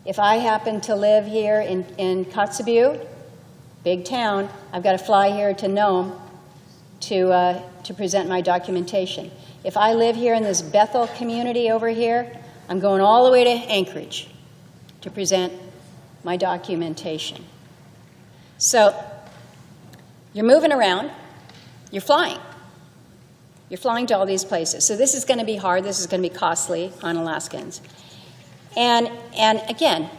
If I happen to live here in Kotzebue, big town, I've got to fly here to Nome to present my documentation. If I live here in this Bethel community over here, I'm going all the way to Anchorage to present my documentation. So you're moving around, you're flying. You're flying to all these places. So this is going to be hard, this is going to be costly on Alaskans. And again,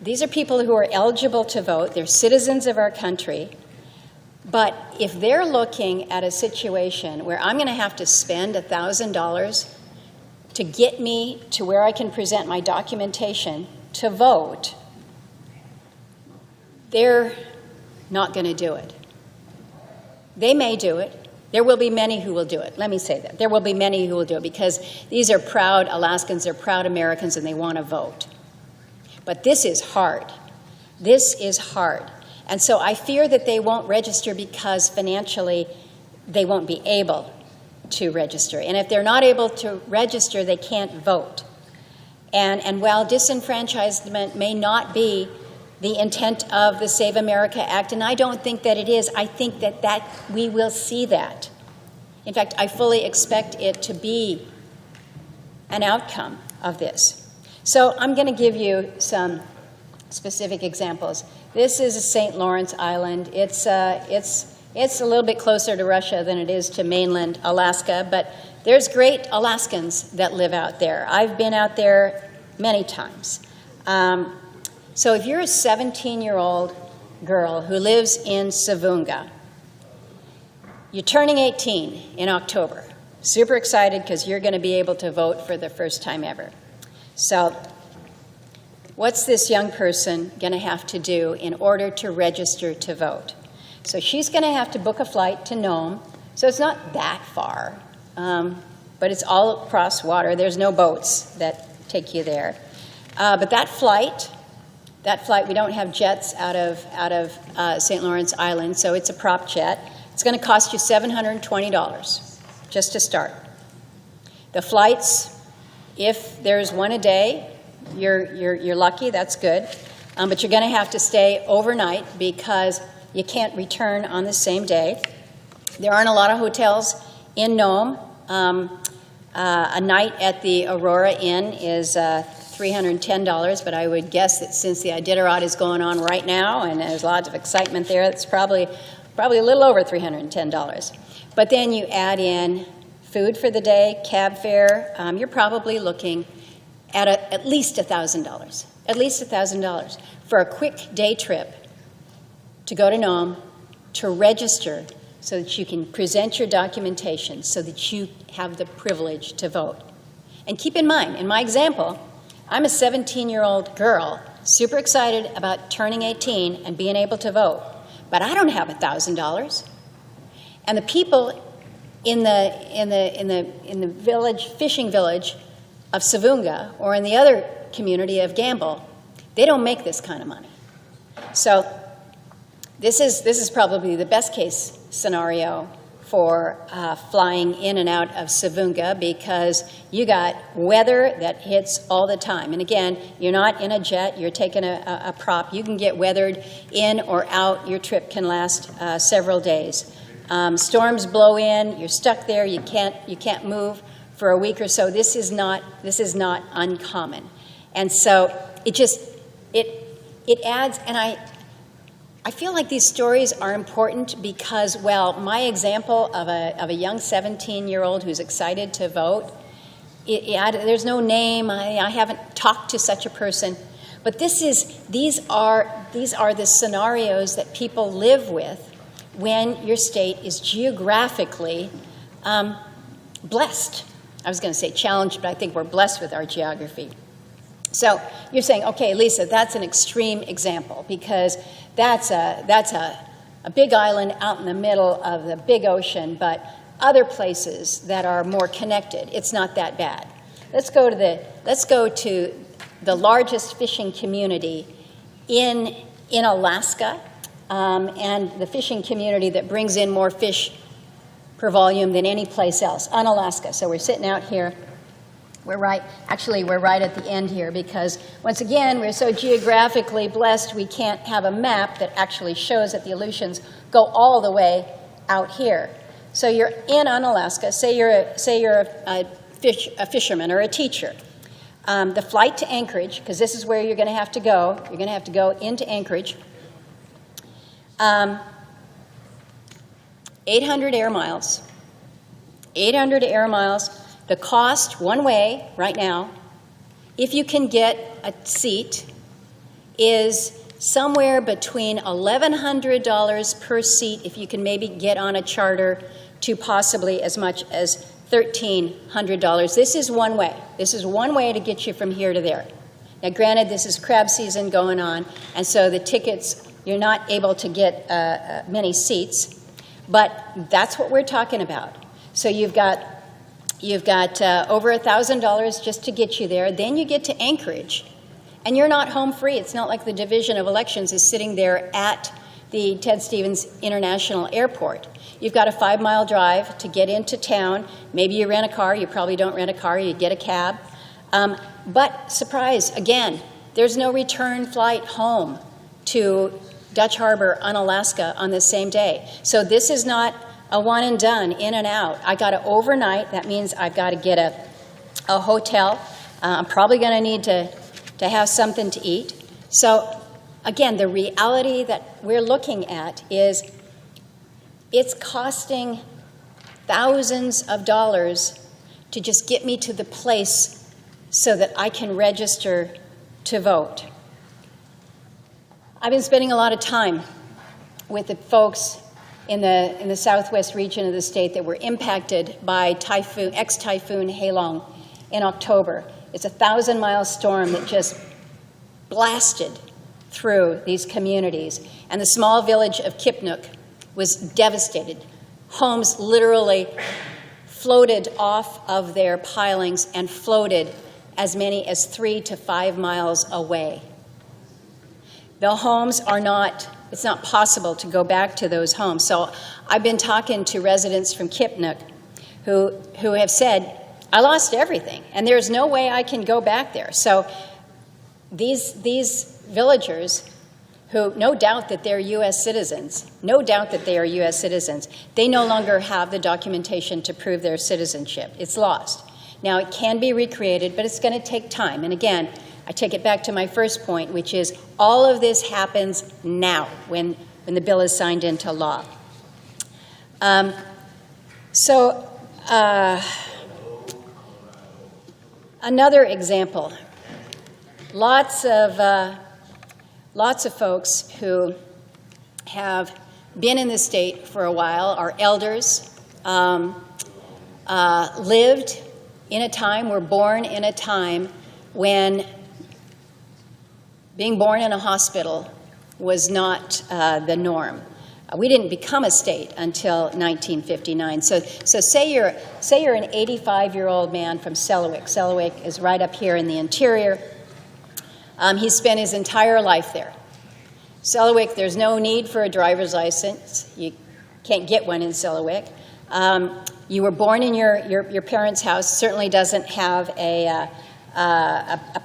these are people who are eligible to vote, they're citizens of our country, but if they're looking at a situation where I'm going to have to spend $1,000 to get me to where I can present my documentation to vote, they're not going to do it. They may do it. There will be many who will do it. Let me say that. There will be many who will do it because these are proud Alaskans, they're proud Americans, and they want to vote. But this is hard. This is hard. And so I fear that they won't register because financially they won't be able to register. And if they're not able to register, they can't vote. And while disenfranchisement may not be the intent of the Save America Act, and I don't think that it is, I think that we will see that. In fact, I fully expect it to be an outcome of this. So I'm going to give you some specific examples. This is St. Lawrence Island. It's a little bit closer to Russia than it is to mainland Alaska, but there's great Alaskans that live out there. I've been out there many times. So if you're a 17-year-old girl who lives in Savunga, you're turning 18 in October. Super excited because you're going to be able to vote for the first time ever. So what's this young person going to have to do in order to register to vote? So she's going to have to book a flight to Nome. So it's not that far, but it's all across water. There's no boats that take you there. But that flight, we don't have jets out of St. Lawrence Island, so it's a prop jet. It's going to cost you $720 just to start. The flights, if there's one a day, you're lucky, that's good. But you're going to have to stay overnight because you can't return on the same day. There aren't a lot of hotels in Nome. A night at the Aurora Inn is $310, but I would guess that since the Iditarod is going on right now and there's lots of excitement there, it's probably a little over $310. But then you add in food for the day, cab fare, you're probably looking at least $1,000. At least $1,000 for a quick day trip to go to Nome, to register so that you can present your documentation so that you have the privilege to vote. And keep in mind, in my example, I'm a 17-year-old girl, super excited about turning 18 and being able to vote, but I don't have $1,000. And the people in the village, fishing village of Savunga, or in the other community of Gamble, they don't make this kind of money. So this is probably the best case scenario for flying in and out of Savunga because you got weather that hits all the time. And again, you're not in a jet, you're taking a prop. You can get weathered in or out. Your trip can last several days. Storms blow in, you're stuck there, you can't move for a week or so. This is not uncommon. And so it adds, and I feel like these stories are important because, well, my example of a young 17-year-old who's excited to vote, there's no name, I haven't talked to such a person, but these are the scenarios that people live with when your state is geographically blessed. I was going to say challenged, but I think we're blessed with our geography. So you're saying, okay, Lisa, that's an extreme example because that's a big island out in the middle of the big ocean, but other places that are more connected, it's not that bad. Let's go to the largest fishing community in Alaska, and the fishing community that brings in more fish per volume than any place else, on Alaska. So we're sitting out here. We're right at the end here because, once again, we're so geographically blessed we can't have a map that actually shows that the Aleutians go all the way out here. So you're in on Alaska, say you're a fisherman or a teacher. The flight to Anchorage, because this is where you're going to have to go. You're going to have to go into Anchorage. 800 air miles. 800 air miles. The cost, one way, right now, if you can get a seat, is somewhere between $1,100 per seat, if you can maybe get on a charter, to possibly as much as $1,300. This is one way. This is one way to get you from here to there. Now, granted, this is crab season going on, and so the tickets, you're not able to get many seats, but that's what we're talking about. So you've got over $1,000 just to get you there. Then you get to Anchorage, and you're not home free. It's not like the Division of Elections is sitting there at the Ted Stevens International Airport. You've got a 5-mile drive to get into town. Maybe you rent a car. You probably don't rent a car. You get a cab. But surprise, again, there's no return flight home to Dutch Harbor on Alaska on the same day. So this is not a one and done, in and out. I got to overnight. That means I've got to get a hotel. I'm probably going to need to have something to eat. So again, the reality that we're looking at is it's costing thousands of dollars to just get me to the place so that I can register to vote. I've been spending a lot of time with the folks in the southwest region of the state that were impacted by ex-typhoon Halong in October. It's a 1,000-mile storm that just blasted through these communities. And the small village of Kipnuk was devastated. Homes literally floated off of their pilings and floated as many as 3 to 5 miles away. The homes are not, it's not possible to go back to those homes. So I've been talking to residents from Kipnuk who have said, I lost everything, and there's no way I can go back there. So these villagers, who no doubt that they're U.S. citizens, they no longer have the documentation to prove their citizenship. It's lost. Now, it can be recreated, but it's going to take time. And again, I take it back to my first point, which is all of this happens now when the bill is signed into law. Another example, lots of folks who have been in the state for a while, are elders, lived in a time, were born in a time when being born in a hospital was not the norm. We didn't become a state until 1959. So say you're an 85-year-old man from Selawik. Selawik is right up here in the interior. He spent his entire life there. Selawik, there's no need for a driver's license. You can't get one in Selawik. You were born in your parents' house, certainly doesn't have a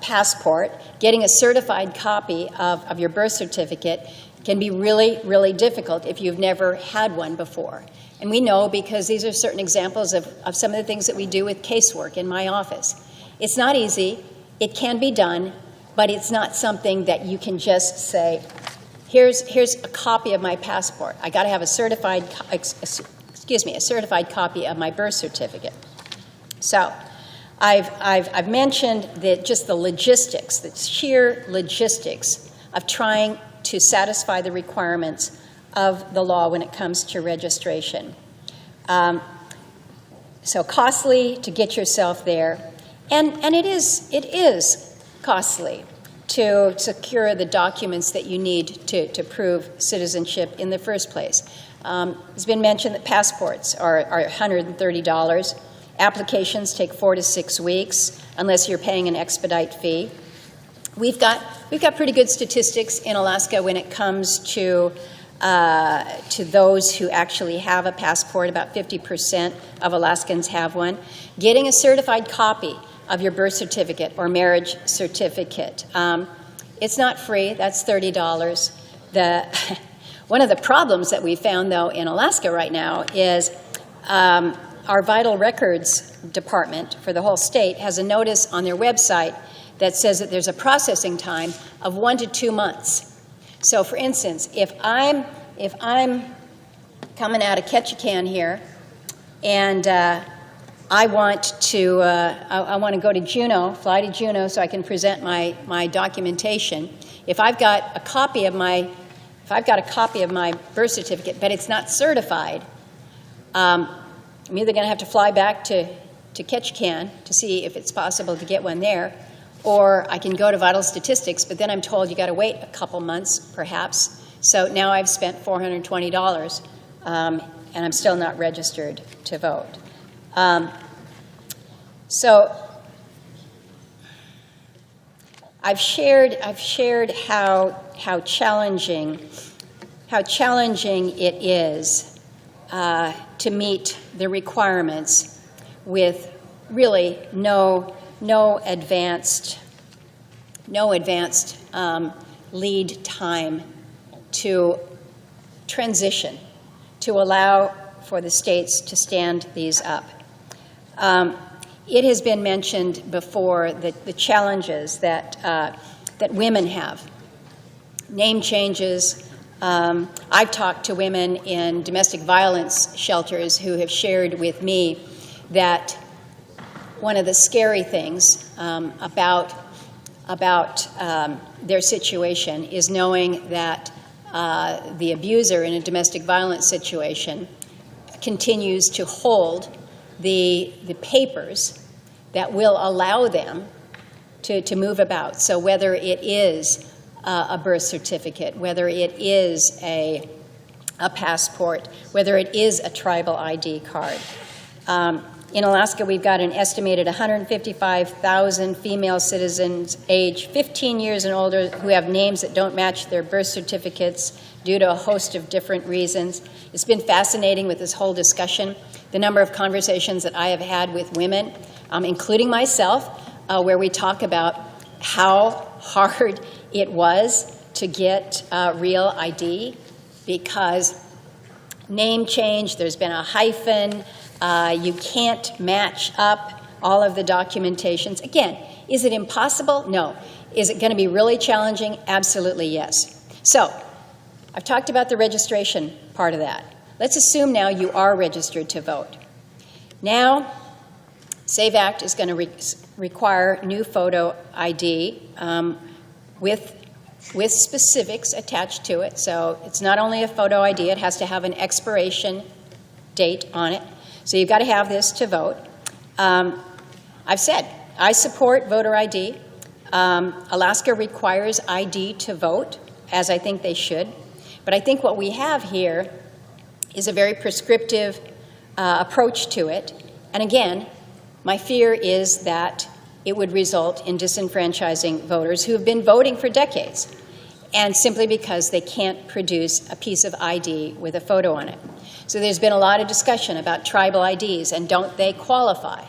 passport. Getting a certified copy of your birth certificate can be really, really difficult if you've never had one before. And we know because these are certain examples of some of the things that we do with casework in my office. It's not easy. It can be done, but it's not something that you can just say, here's a copy of my passport. I got to have a certified copy of my birth certificate. So I've mentioned that just the logistics, the sheer logistics of trying to satisfy the requirements of the law when it comes to registration. So costly to get yourself there, and it is costly to secure the documents that you need to prove citizenship in the first place. It's been mentioned that passports are $130. Applications take 4 to 6 weeks, unless you're paying an expedite fee. We've got pretty good statistics in Alaska when it comes to those who actually have a passport. About 50% of Alaskans have one. Getting a certified copy of your birth certificate or marriage certificate. It's not free, that's $30. One of the problems that we found, though, in Alaska right now is our Vital Records Department for the whole state has a notice on their website that says that there's a processing time of 1 to 2 months. So, for instance, if I'm coming out of Ketchikan here, and I want to go to Juneau, fly to Juneau, so I can present my documentation. If I've got a copy of my birth certificate, but it's not certified, I'm either going to have to fly back to Ketchikan to see if it's possible to get one there, or I can go to Vital Statistics, but then I'm told you got to wait a couple months, perhaps. So now I've spent $420, and I'm still not registered to vote. So I've shared how challenging it is to meet the requirements with really no advanced lead time to transition, to allow for the states to stand these up. It has been mentioned before that the challenges that women have. Name changes. I've talked to women in domestic violence shelters who have shared with me that one of the scary things about their situation is knowing that the abuser in a domestic violence situation continues to hold the papers that will allow them to move about. So whether it is a birth certificate, whether it is a passport, whether it is a tribal ID card. In Alaska, we've got an estimated 155,000 female citizens aged 15 years and older who have names that don't match their birth certificates due to a host of different reasons. It's been fascinating with this whole discussion, the number of conversations that I have had with women, including myself, where we talk about how hard it was to get real ID because name change, there's been a hyphen, you can't match up all of the documentations. Again, is it impossible? No. Is it going to be really challenging? Absolutely yes. So, I've talked about the registration part of that. Let's assume now you are registered to vote. Now, SAVE Act is going to require new photo ID with specifics attached to it. So it's not only a photo ID, it has to have an expiration date on it. So you've got to have this to vote. I've said, I support voter ID. Alaska requires ID to vote, as I think they should. But I think what we have here is a very prescriptive approach to it. And again, my fear is that it would result in disenfranchising voters who have been voting for decades, and simply because they can't produce a piece of ID with a photo on it. So there's been a lot of discussion about tribal IDs, and don't they qualify?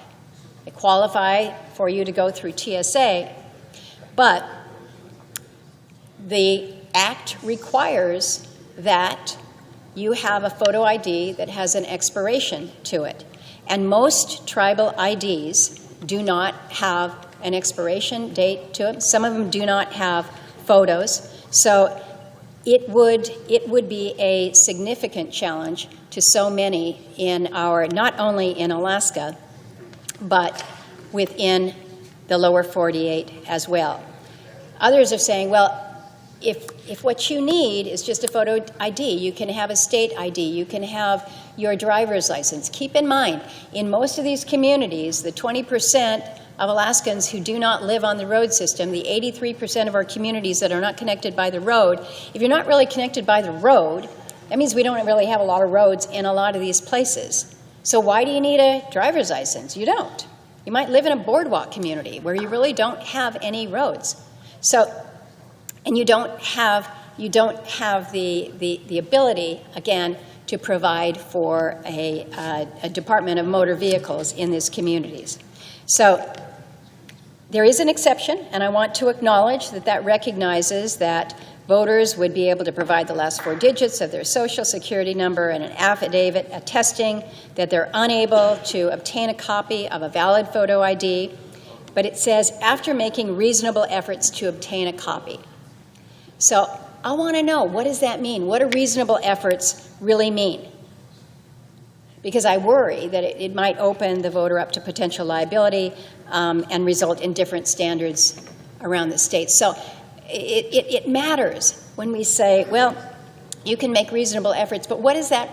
They qualify for you to go through TSA, but the Act requires that you have a photo ID that has an expiration to it. And most tribal IDs do not have an expiration date to it. Some of them do not have photos. So it would be a significant challenge to so many in our, not only in Alaska, but within the lower 48 as well. Others are saying, well, if what you need is just a photo ID, you can have a state ID, you can have your driver's license. Keep in mind, in most of these communities, the 20% of Alaskans who do not live on the road system, the 83% of our communities that are not connected by the road. If you're not really connected by the road, that means we don't really have a lot of roads in a lot of these places. So why do you need a driver's license? You don't. You might live in a boardwalk community where you really don't have any roads. So, and you don't have the ability, again, to provide for a Department of Motor Vehicles in these communities. So there is an exception, and I want to acknowledge that that recognizes that voters would be able to provide the last 4 digits of their social security number and an affidavit attesting that they're unable to obtain a copy of a valid photo ID, but it says after making reasonable efforts to obtain a copy. So I want to know, what does that mean? What do reasonable efforts really mean? Because I worry that it might open the voter up to potential liability and result in different standards around the state. So it matters when we say, well, you can make reasonable efforts, but what does that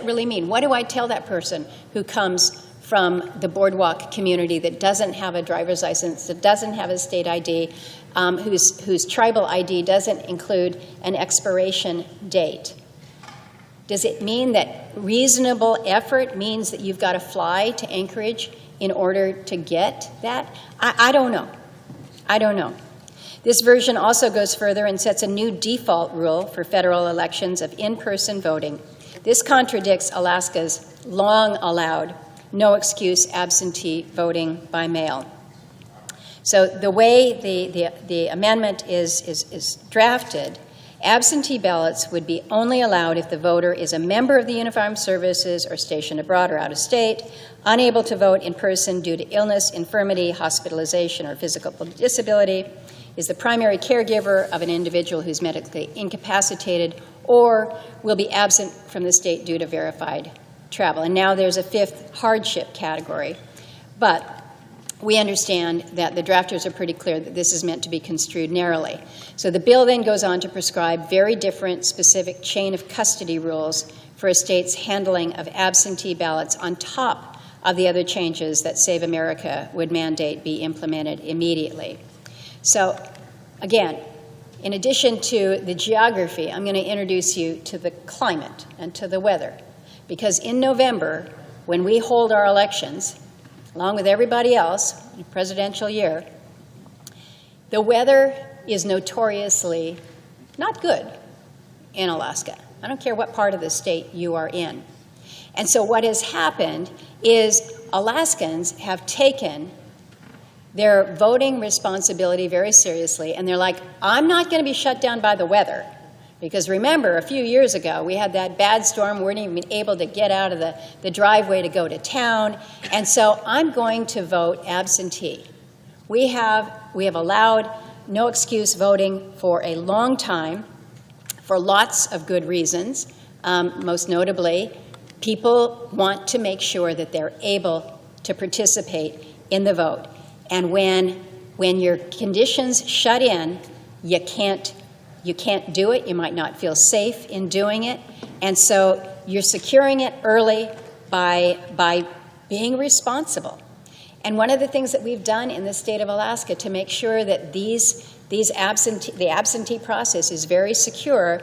really mean? What do I tell that person who comes from the boardwalk community that doesn't have a driver's license, that doesn't have a state ID, whose tribal ID doesn't include an expiration date? Does it mean that reasonable effort means that you've got to fly to Anchorage in order to get that? I don't know. I don't know. This version also goes further and sets a new default rule for federal elections of in-person voting. This contradicts Alaska's long-allowed no-excuse absentee voting by mail. So the way the amendment is drafted, absentee ballots would be only allowed if the voter is a member of the Uniformed Services or stationed abroad or out of state, unable to vote in person due to illness, infirmity, hospitalization, or physical disability, is the primary caregiver of an individual who's medically incapacitated, or will be absent from the state due to verified travel. And now there's a 5th hardship category. But we understand that the drafters are pretty clear that this is meant to be construed narrowly. So the bill then goes on to prescribe very different specific chain of custody rules for a state's handling of absentee ballots on top of the other changes that Save America would mandate be implemented immediately. So again, in addition to the geography, I'm going to introduce you to the climate and to the weather. Because in November, when we hold our elections, along with everybody else, in a presidential year, the weather is notoriously not good in Alaska. I don't care what part of the state you are in. And so what has happened is Alaskans have taken their voting responsibility very seriously, and they're like, I'm not going to be shut down by the weather. Because remember, a few years ago, we had that bad storm. We weren't even able to get out of the driveway to go to town. And so I'm going to vote absentee. We have allowed no excuse voting for a long time for lots of good reasons. Most notably, people want to make sure that they're able to participate in the vote. And when your conditions shut in, you can't do it. You might not feel safe in doing it. And so you're securing it early by being responsible. And one of the things that we've done in the state of Alaska to make sure that the absentee process is very secure,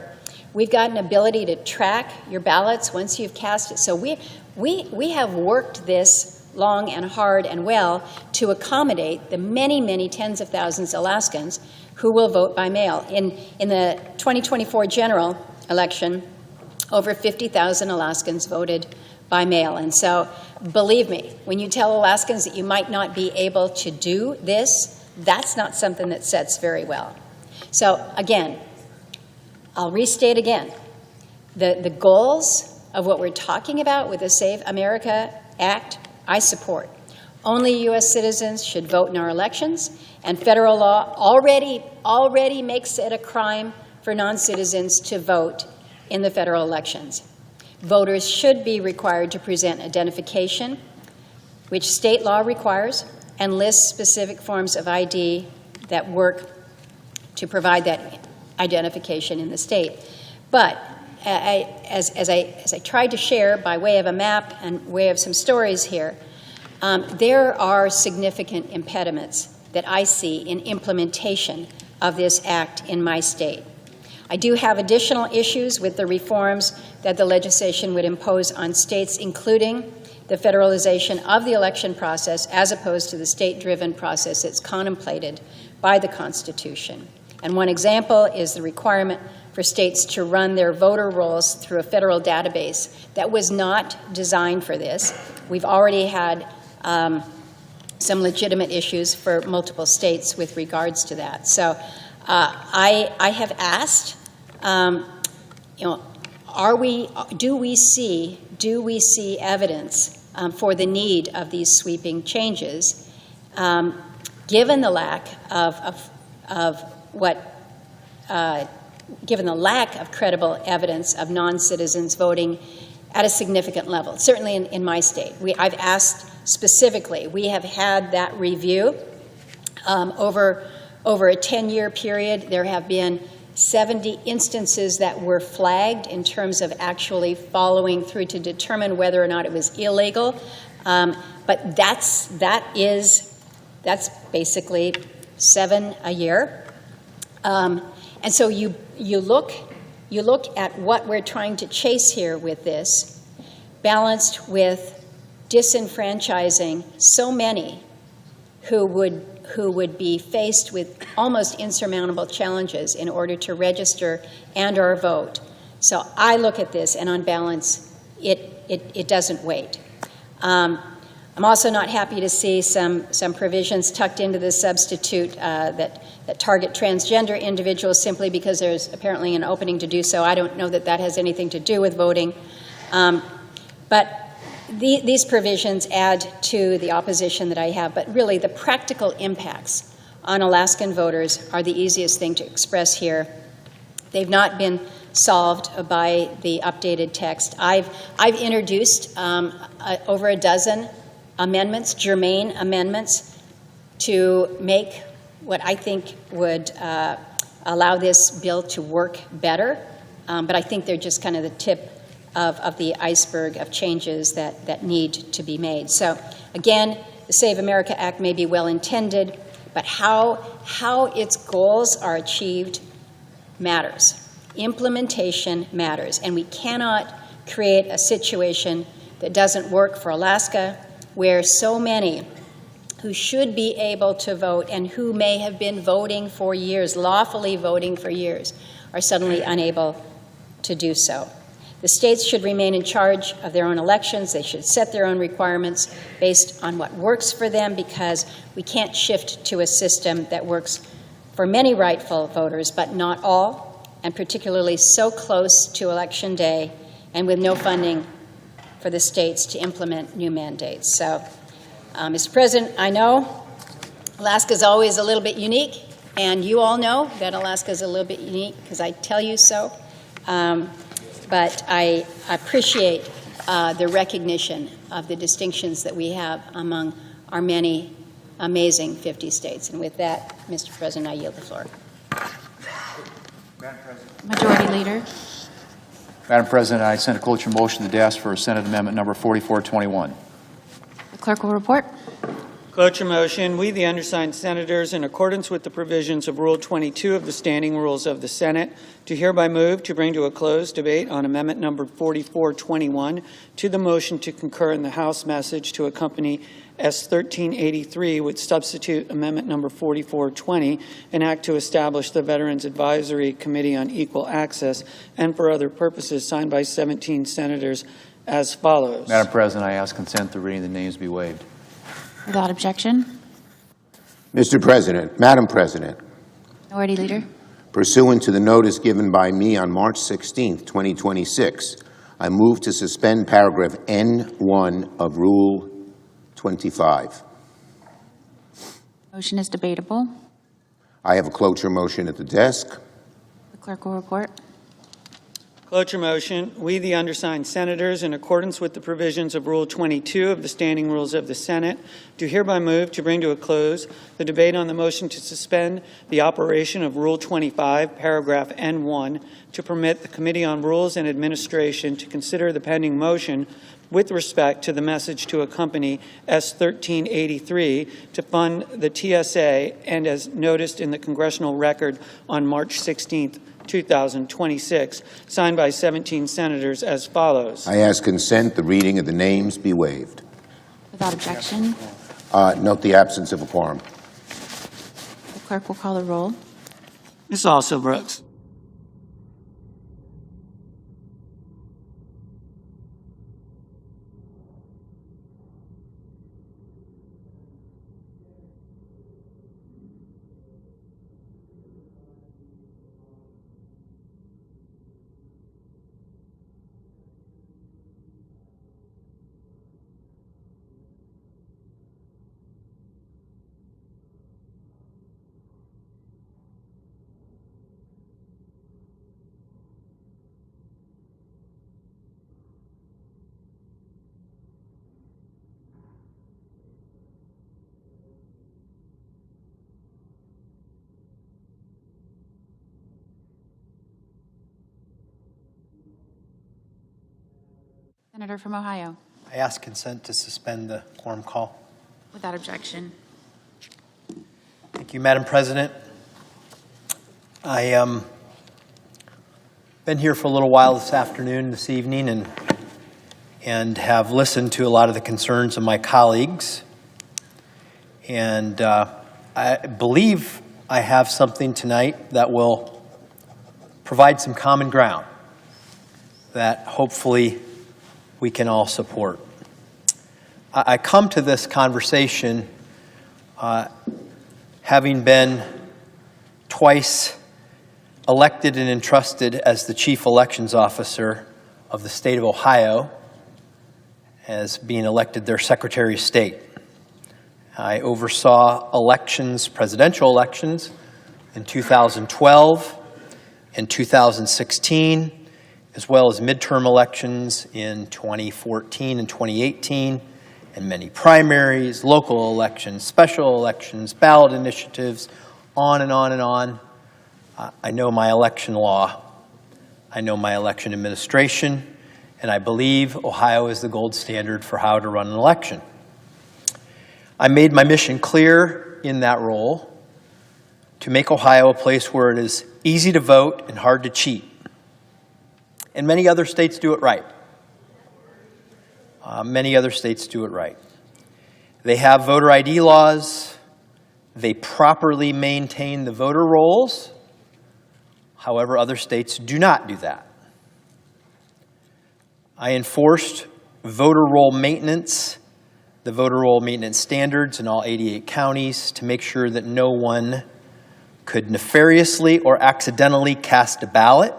we've got an ability to track your ballots once you've cast it. So we have worked this long and hard and well to accommodate the many, many tens of thousands of Alaskans who will vote by mail. In the 2024 general election, over 50,000 Alaskans voted by mail. And so, believe me, when you tell Alaskans that you might not be able to do this, that's not something that sets very well. So again, I'll restate again, the goals of what we're talking about with the Save America Act, I support. Only U.S. citizens should vote in our elections, and federal law already makes it a crime for non-citizens to vote in the federal elections. Voters should be required to present identification, which state law requires, and lists specific forms of ID that work to provide that identification in the state. But as I tried to share by way of a map and way of some stories here, There are significant impediments that I see in implementation of this act in my state. I do have additional issues with the reforms that the legislation would impose on states, including the federalization of the election process as opposed to the state-driven process that's contemplated by the Constitution. And one example is the requirement for states to run their voter rolls through a federal database that was not designed for this. We've already had some legitimate issues for multiple states with regards to that. So I have asked, do we see evidence for the need of these sweeping changes, given the lack given the lack of credible evidence of non-citizens voting at a significant level, certainly in my state. I've asked specifically, we have had that review over a 10-year period. There have been 70 instances that were flagged in terms of actually following through to determine whether or not it was illegal. But that's basically 7 a year. And so you look at what we're trying to chase here with this, balanced with disenfranchising so many who would be faced with almost insurmountable challenges in order to register and or vote. So I look at this, and on balance, it doesn't wait. I'm also not happy to see some provisions tucked into the substitute that target transgender individuals simply because there's apparently an opening to do so. I don't know that that has anything to do with voting. But these provisions add to the opposition that I have, but really the practical impacts on Alaskan voters are the easiest thing to express here. They've not been solved by the updated text. I've introduced over a dozen amendments, germane amendments, to make what I think would allow this bill to work better. But I think they're just kind of the tip of the iceberg of changes that need to be made. So again, the Save America Act may be well-intended, but how its goals are achieved matters. Implementation matters, and we cannot create a situation that doesn't work for Alaska, where so many who should be able to vote and who may have been voting for years, lawfully voting for years, are suddenly unable to do so. The states should remain in charge of their own elections. They should set their own requirements based on what works for them, because we can't shift to a system that works for many rightful voters, but not all, and particularly so close to Election Day and with no funding for the states to implement new mandates. So, Mr. President, I know Alaska is always a little bit unique, and you all know that Alaska is a little bit unique because I tell you so. But I appreciate the recognition of the distinctions that we have among our many amazing 50 states. And with that, Mr. President, I yield the floor. Majority Leader. Madam President, I send a cloture motion to the desk for Senate Amendment number 4421. The clerk will report. Cloture motion. We, the undersigned senators, in accordance with the provisions of Rule 22 of the Standing Rules of the Senate, do hereby move to bring to a close debate on Amendment number 4421 to the motion to concur in the House message to accompany S. 1383 with substitute Amendment number 4420, an act to establish the Veterans Advisory Committee on Equal Access and for other purposes, signed by 17 senators as follows. Madam President, I ask consent the reading of the names be waived. Without objection. Mr. President, Madam President, Minority Leader. pursuant to the notice given by me on March 16, 2026, I move to suspend paragraph N1 of Rule 25. Motion is debatable. I have a cloture motion at the desk. The clerk will report. Cloture motion, we, the undersigned senators, in accordance with the provisions of Rule 22 of the Standing Rules of the Senate, do hereby move to bring to a close the debate on the motion to suspend the operation of Rule 25, paragraph N1, to permit the Committee on Rules and Administration to consider the pending motion with respect to the message to accompany S 1383 to fund the TSA, and as noticed in the Congressional record on March 16th, 2026, signed by 17 senators as follows. I ask consent the reading of the names be waived. Without objection, Note the absence of a quorum. the clerk will call the roll. Ms. Also Brooks. Senator from Ohio. I ask consent to suspend the quorum call. Without objection. Thank you, Madam President. I been here for a little while this afternoon, this evening, and have listened to a lot of the concerns of my colleagues. And I believe I have something tonight that will provide some common ground that hopefully we can all support. I come to this conversation having been twice elected and entrusted as the chief elections officer of the state of Ohio, as being elected their Secretary of State. I oversaw elections, presidential elections, in 2012 and 2016, as well as midterm elections in 2014 and 2018, and many primaries, local elections, special elections, ballot initiatives, on and on and on. I know my election law. I know my election administration, and I believe Ohio is the gold standard for how to run an election. I made my mission clear in that role to make Ohio a place where it is easy to vote and hard to cheat. And many other states do it right. Many other states do it right. They have voter ID laws. They properly maintain the voter rolls. However, other states do not do that. I enforced voter roll maintenance, the voter roll maintenance standards in all 88 counties to make sure that no one could nefariously or accidentally cast a ballot.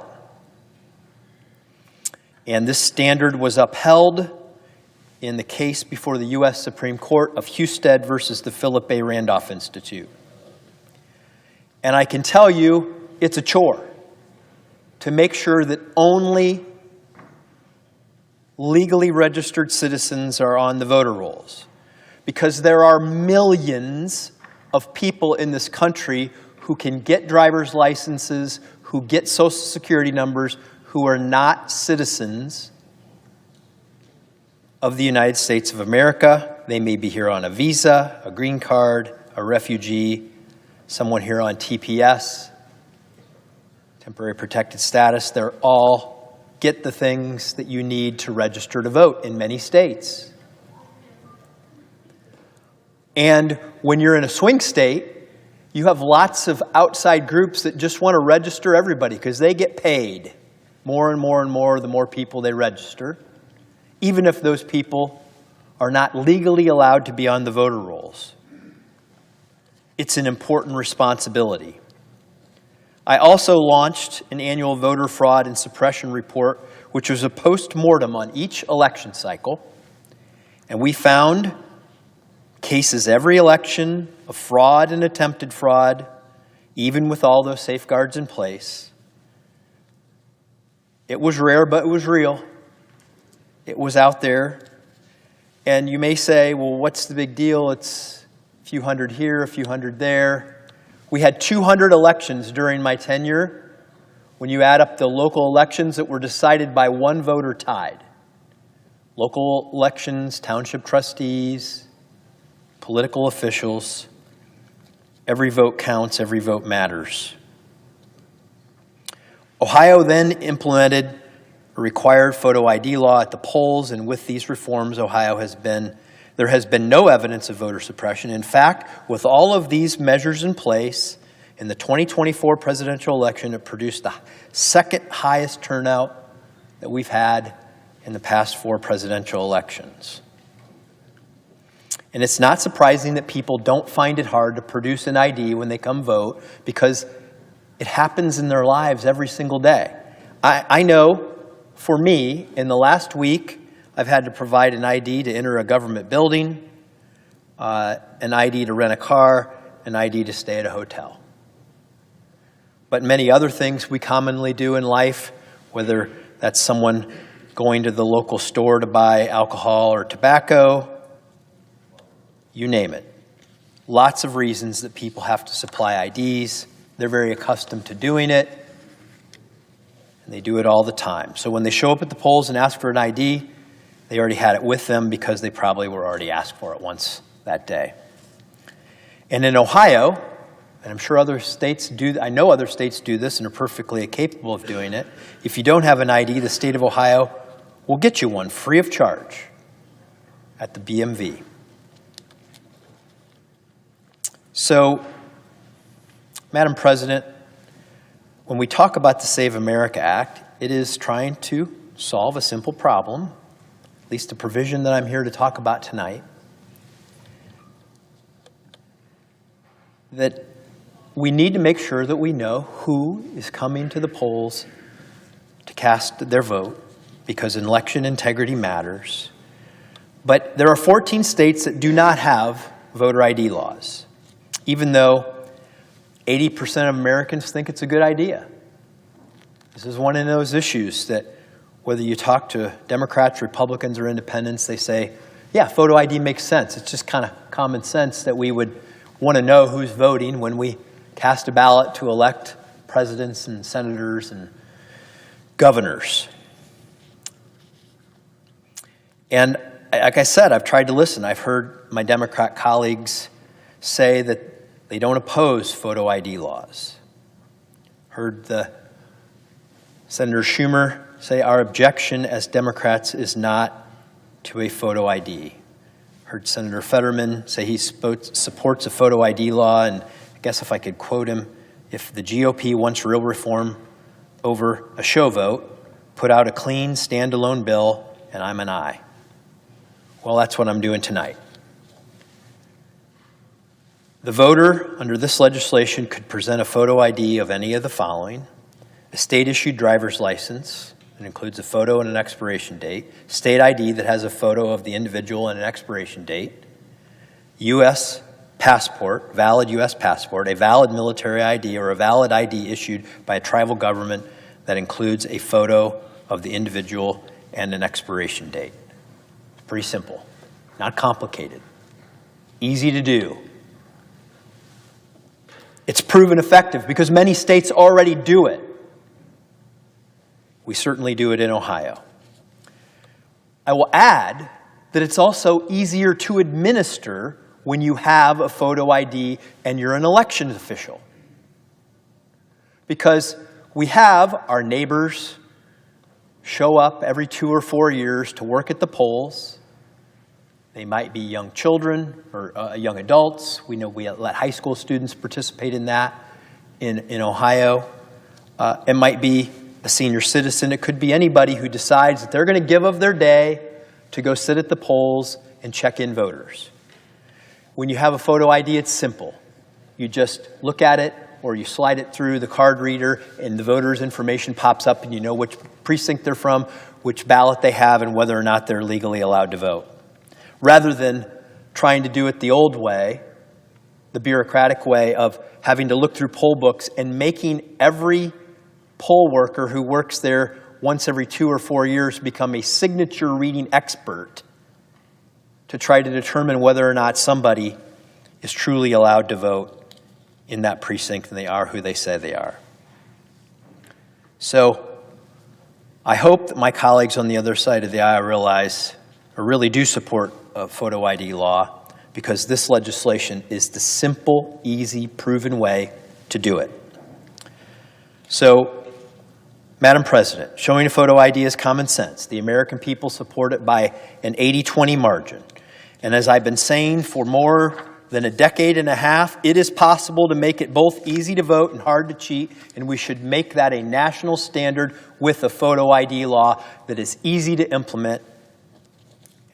And this standard was upheld in the case before the U.S. Supreme Court of Husted versus the Philip A. Randolph Institute. And I can tell you, it's a chore to make sure that only legally registered citizens are on the voter rolls, because there are millions of people in this country who can get driver's licenses, who get Social Security numbers, who are not citizens of the United States of America. They may be here on a visa, a green card, a refugee, someone here on TPS, temporary protected status. They're all get the things that you need to register to vote in many states. And when you're in a swing state, you have lots of outside groups that just want to register everybody because they get paid more and more and more the more people they register, even if those people are not legally allowed to be on the voter rolls. It's an important responsibility. I also launched an annual voter fraud and suppression report, which was a post-mortem on each election cycle. And we found cases every election of fraud and attempted fraud, even with all those safeguards in place. It was rare, but it was real. It was out there. And you may say, well, what's the big deal? It's a few hundred here, a few hundred there. We had 200 elections during my tenure. When you add up the local elections that were decided by one voter tied. Local elections, township trustees, political officials, every vote counts, every vote matters. Ohio then implemented a required photo ID law at the polls, and with these reforms, there has been no evidence of voter suppression. In fact, with all of these measures in place, in the 2024 presidential election, it produced the second highest turnout that we've had in the past 4 presidential elections. And it's not surprising that people don't find it hard to produce an ID when they come vote, because it happens in their lives every single day. I know, for me, in the last week, I've had to provide an ID to enter a government building, an ID to rent a car, an ID to stay at a hotel. But many other things we commonly do in life, whether that's someone going to the local store to buy alcohol or tobacco, you name it. Lots of reasons that people have to supply IDs. They're very accustomed to doing it, and they do it all the time. So when they show up at the polls and ask for an ID, they already had it with them because they probably were already asked for it once that day. And in Ohio, and I'm sure other states do, I know other states do this and are perfectly capable of doing it. If you don't have an ID, the state of Ohio will get you one free of charge at the BMV. So, Madam President, when we talk about the Save America Act, it is trying to solve a simple problem, at least the provision that I'm here to talk about tonight, that we need to make sure that we know who is coming to the polls to cast their vote, because election integrity matters. But there are 14 states that do not have voter ID laws, even though 80% of Americans think it's a good idea. This is one of those issues that whether you talk to Democrats, Republicans, or independents, they say, yeah, photo ID makes sense. It's just kind of common sense that we would want to know who's voting when we cast a ballot to elect presidents and senators and governors. And like I said, I've tried to listen. I've heard my Democrat colleagues say that they don't oppose photo ID laws. Heard the Senator Schumer say our objection as Democrats is not to a photo ID. Heard Senator Fetterman say he supports a photo ID law, and I guess if I could quote him, if the GOP wants real reform over a show vote, put out a clean, standalone bill, and I'm an aye. Well, that's what I'm doing tonight. The voter under this legislation could present a photo ID of any of the following: a state-issued driver's license that includes a photo and an expiration date, state ID that has a photo of the individual and an expiration date, U.S. passport, valid U.S. passport, a valid military ID, or a valid ID issued by a tribal government that includes a photo of the individual and an expiration date. Pretty simple, not complicated, easy to do. It's proven effective because many states already do it. We certainly do it in Ohio. I will add that it's also easier to administer when you have a photo ID and you're an elections official. Because we have our neighbors show up every 2 or 4 years to work at the polls. They might be young children or young adults. We know we let high school students participate in that in Ohio. It might be a senior citizen. It could be anybody who decides that they're going to give of their day to go sit at the polls and check in voters. When you have a photo ID, it's simple. You just look at it or you slide it through the card reader and the voter's information pops up and you know which precinct they're from, which ballot they have, and whether or not they're legally allowed to vote. Rather than trying to do it the old way, the bureaucratic way of having to look through poll books and making every poll worker who works there once every 2 or 4 years, become a signature reading expert to try to determine whether or not somebody is truly allowed to vote in that precinct and they are who they say they are. So I hope that my colleagues on the other side of the aisle realize or really do support a photo ID law, because this legislation is the simple, easy, proven way to do it. So, Madam President, showing a photo ID is common sense. The American people support it by an 80-20 margin. And as I've been saying for more than a decade and a half, it is possible to make it both easy to vote and hard to cheat, and we should make that a national standard with a photo ID law that is easy to implement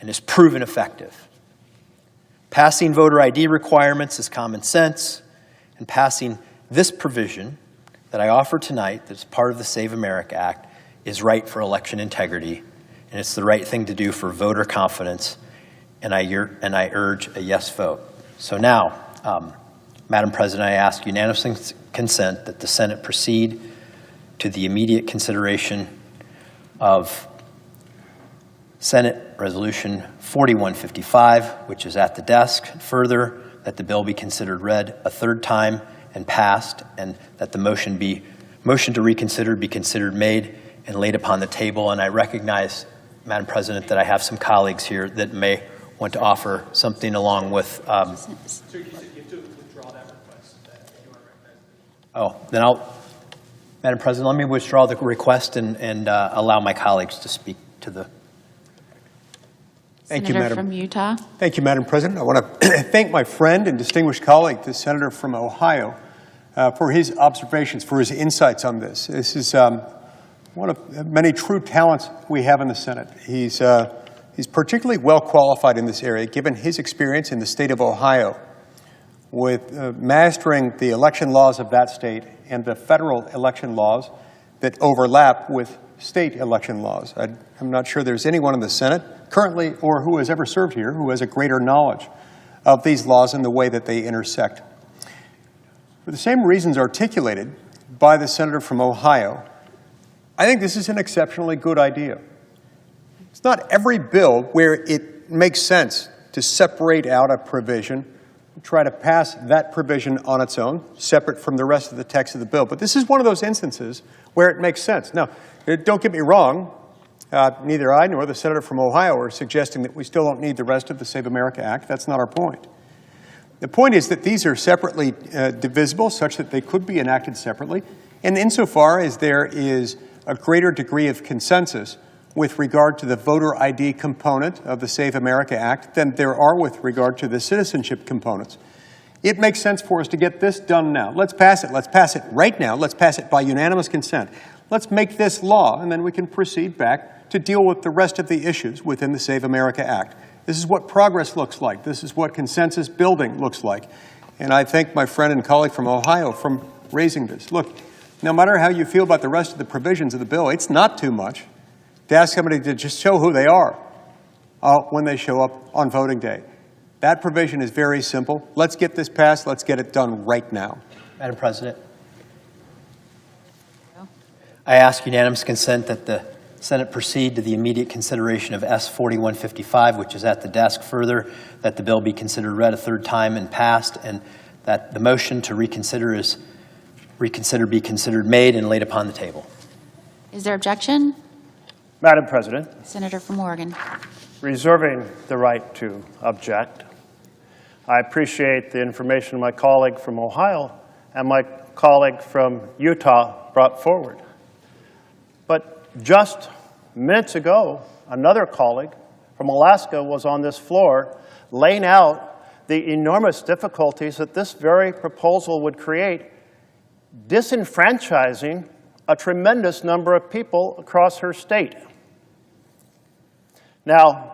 and is proven effective. Passing voter ID requirements is common sense, and passing this provision that I offer tonight, that's part of the Save America Act, is right for election integrity, and it's the right thing to do for voter confidence, and I urge a yes vote. So now, Madam President, I ask unanimous consent that the Senate proceed to the immediate consideration of Senate Resolution 4155, which is at the desk. Further, that the bill be considered read a third time and passed, and that the motion to reconsider be considered made and laid upon the table. And I recognize, Madam President, that I have some colleagues here that may want to offer something along with. So you said you have to withdraw that request. Then Madam President, let me withdraw the request and allow my colleagues to speak to the. Thank you, Senator Madam. from Utah. Thank you, Madam President. I want to thank my friend and distinguished colleague, the Senator from Ohio, for his observations, for his insights on this. This is one of many true talents we have in the Senate. He's particularly well qualified in this area, given his experience in the state of Ohio with mastering the election laws of that state and the federal election laws that overlap with state election laws. I'm not sure there's anyone in the Senate currently or who has ever served here who has a greater knowledge of these laws and the way that they intersect. For the same reasons articulated by the senator from Ohio, I think this is an exceptionally good idea. It's not every bill where it makes sense to separate out a provision, try to pass that provision on its own, separate from the rest of the text of the bill. But this is one of those instances where it makes sense. Now, don't get me wrong. Neither I nor the senator from Ohio are suggesting that we still don't need the rest of the Save America Act. That's not our point. The point is that these are separately divisible, such that they could be enacted separately. And insofar as there is a greater degree of consensus with regard to the voter ID component of the Save America Act than there are with regard to the citizenship components, it makes sense for us to get this done now. Let's pass it. Let's pass it right now. Let's pass it by unanimous consent. Let's make this law, and then we can proceed back to deal with the rest of the issues within the Save America Act. This is what progress looks like. This is what consensus building looks like. And I thank my friend and colleague from Ohio for raising this. Look, no matter how you feel about the rest of the provisions of the bill, it's not too much to ask somebody to just show who they are when they show up on voting day. That provision is very simple. Let's get this passed. Let's get it done right now. Madam President, I ask unanimous consent that the Senate proceed to the immediate consideration of S 4155, which is at the desk. Further, that the bill be considered read a third time and passed, and that the motion to be considered made and laid upon the table. Is there objection? Madam President, Senator from Oregon. reserving the right to object, I appreciate the information my colleague from Ohio and my colleague from Utah brought forward. But just minutes ago, another colleague from Alaska was on this floor laying out the enormous difficulties that this very proposal would create, disenfranchising a tremendous number of people across her state. Now,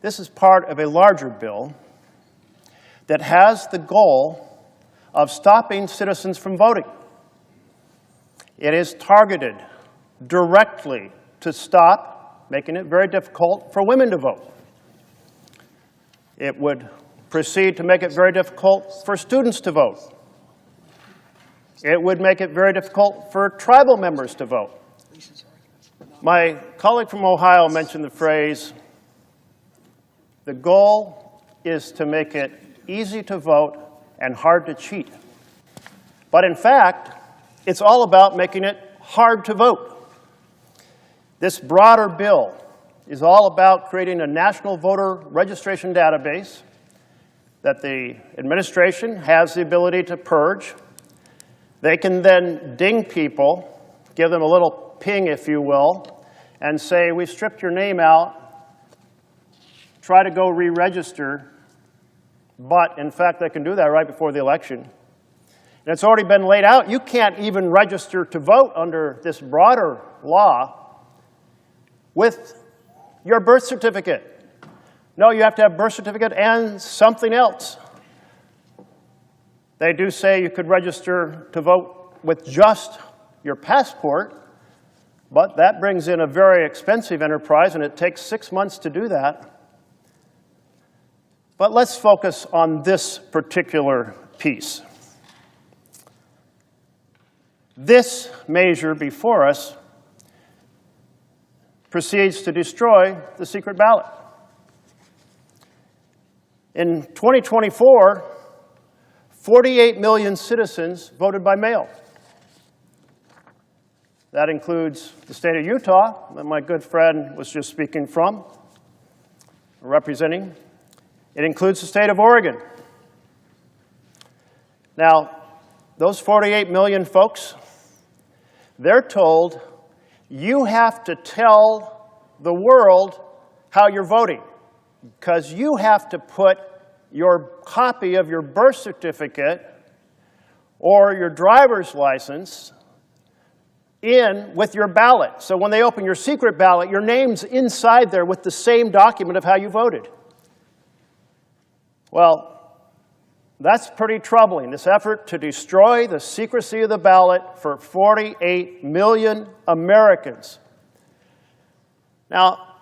this is part of a larger bill that has the goal of stopping citizens from voting. It is targeted directly to stop making it very difficult for women to vote. It would proceed to make it very difficult for students to vote. It would make it very difficult for tribal members to vote. My colleague from Ohio mentioned the phrase, the goal is to make it easy to vote and hard to cheat. But in fact, it's all about making it hard to vote. This broader bill is all about creating a national voter registration database that the administration has the ability to purge. They can then ding people, give them a little ping, if you will, and say, we stripped your name out, try to go re-register, but in fact they can do that right before the election. And it's already been laid out. You can't even register to vote under this broader law with your birth certificate. No, you have to have birth certificate and something else. They do say you could register to vote with just your passport, but that brings in a very expensive enterprise, and it takes 6 months to do that. But let's focus on this particular piece. This measure before us proceeds to destroy the secret ballot. In 2024, 48 million citizens voted by mail. That includes the state of Utah, that my good friend was just speaking from, representing. It includes the state of Oregon. Now, those 48 million folks, they're told, you have to tell the world how you're voting, because you have to put your copy of your birth certificate or your driver's license in with your ballot. So when they open your secret ballot, your name's inside there with the same document of how you voted. Well, that's pretty troubling, this effort to destroy the secrecy of the ballot for 48 million Americans. Now,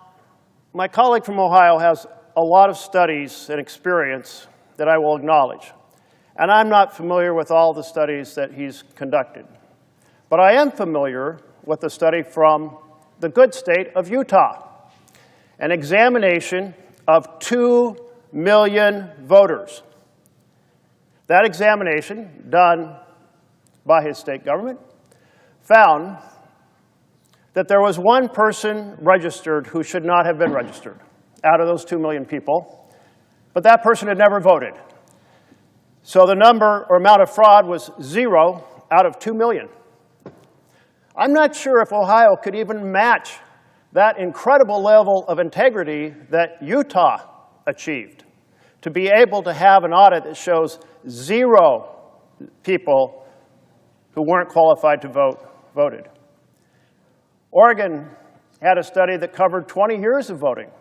my colleague from Ohio has a lot of studies and experience that I will acknowledge. And I'm not familiar with all the studies that he's conducted. But I am familiar with the study from the good state of Utah, an examination of 2 million voters. That examination, done by his state government, found that there was one person registered who should not have been registered out of those 2 million people, but that person had never voted. So the number or amount of fraud was 0 out of 2 million. I'm not sure if Ohio could even match that incredible level of integrity that Utah achieved, to be able to have an audit that shows 0 people who weren't qualified to vote voted. Oregon had a study that covered 20 years of voting.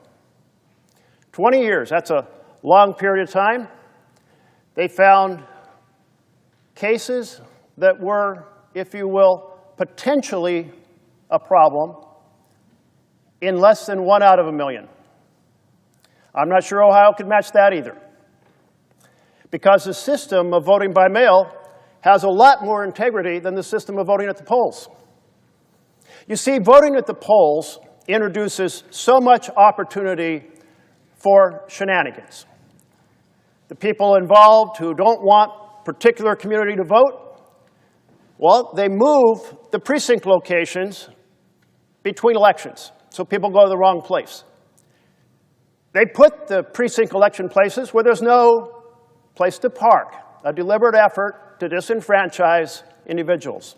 20 years, that's a long period of time. They found cases that were, if you will, potentially a problem in less than 1 out of 1 million. I'm not sure Ohio could match that either, because the system of voting by mail has a lot more integrity than the system of voting at the polls. You see, voting at the polls introduces so much opportunity for shenanigans. The people involved who don't want a particular community to vote, well, they move the precinct locations between elections, so people go to the wrong place. They put the precinct election places where there's no place to park, a deliberate effort to disenfranchise individuals.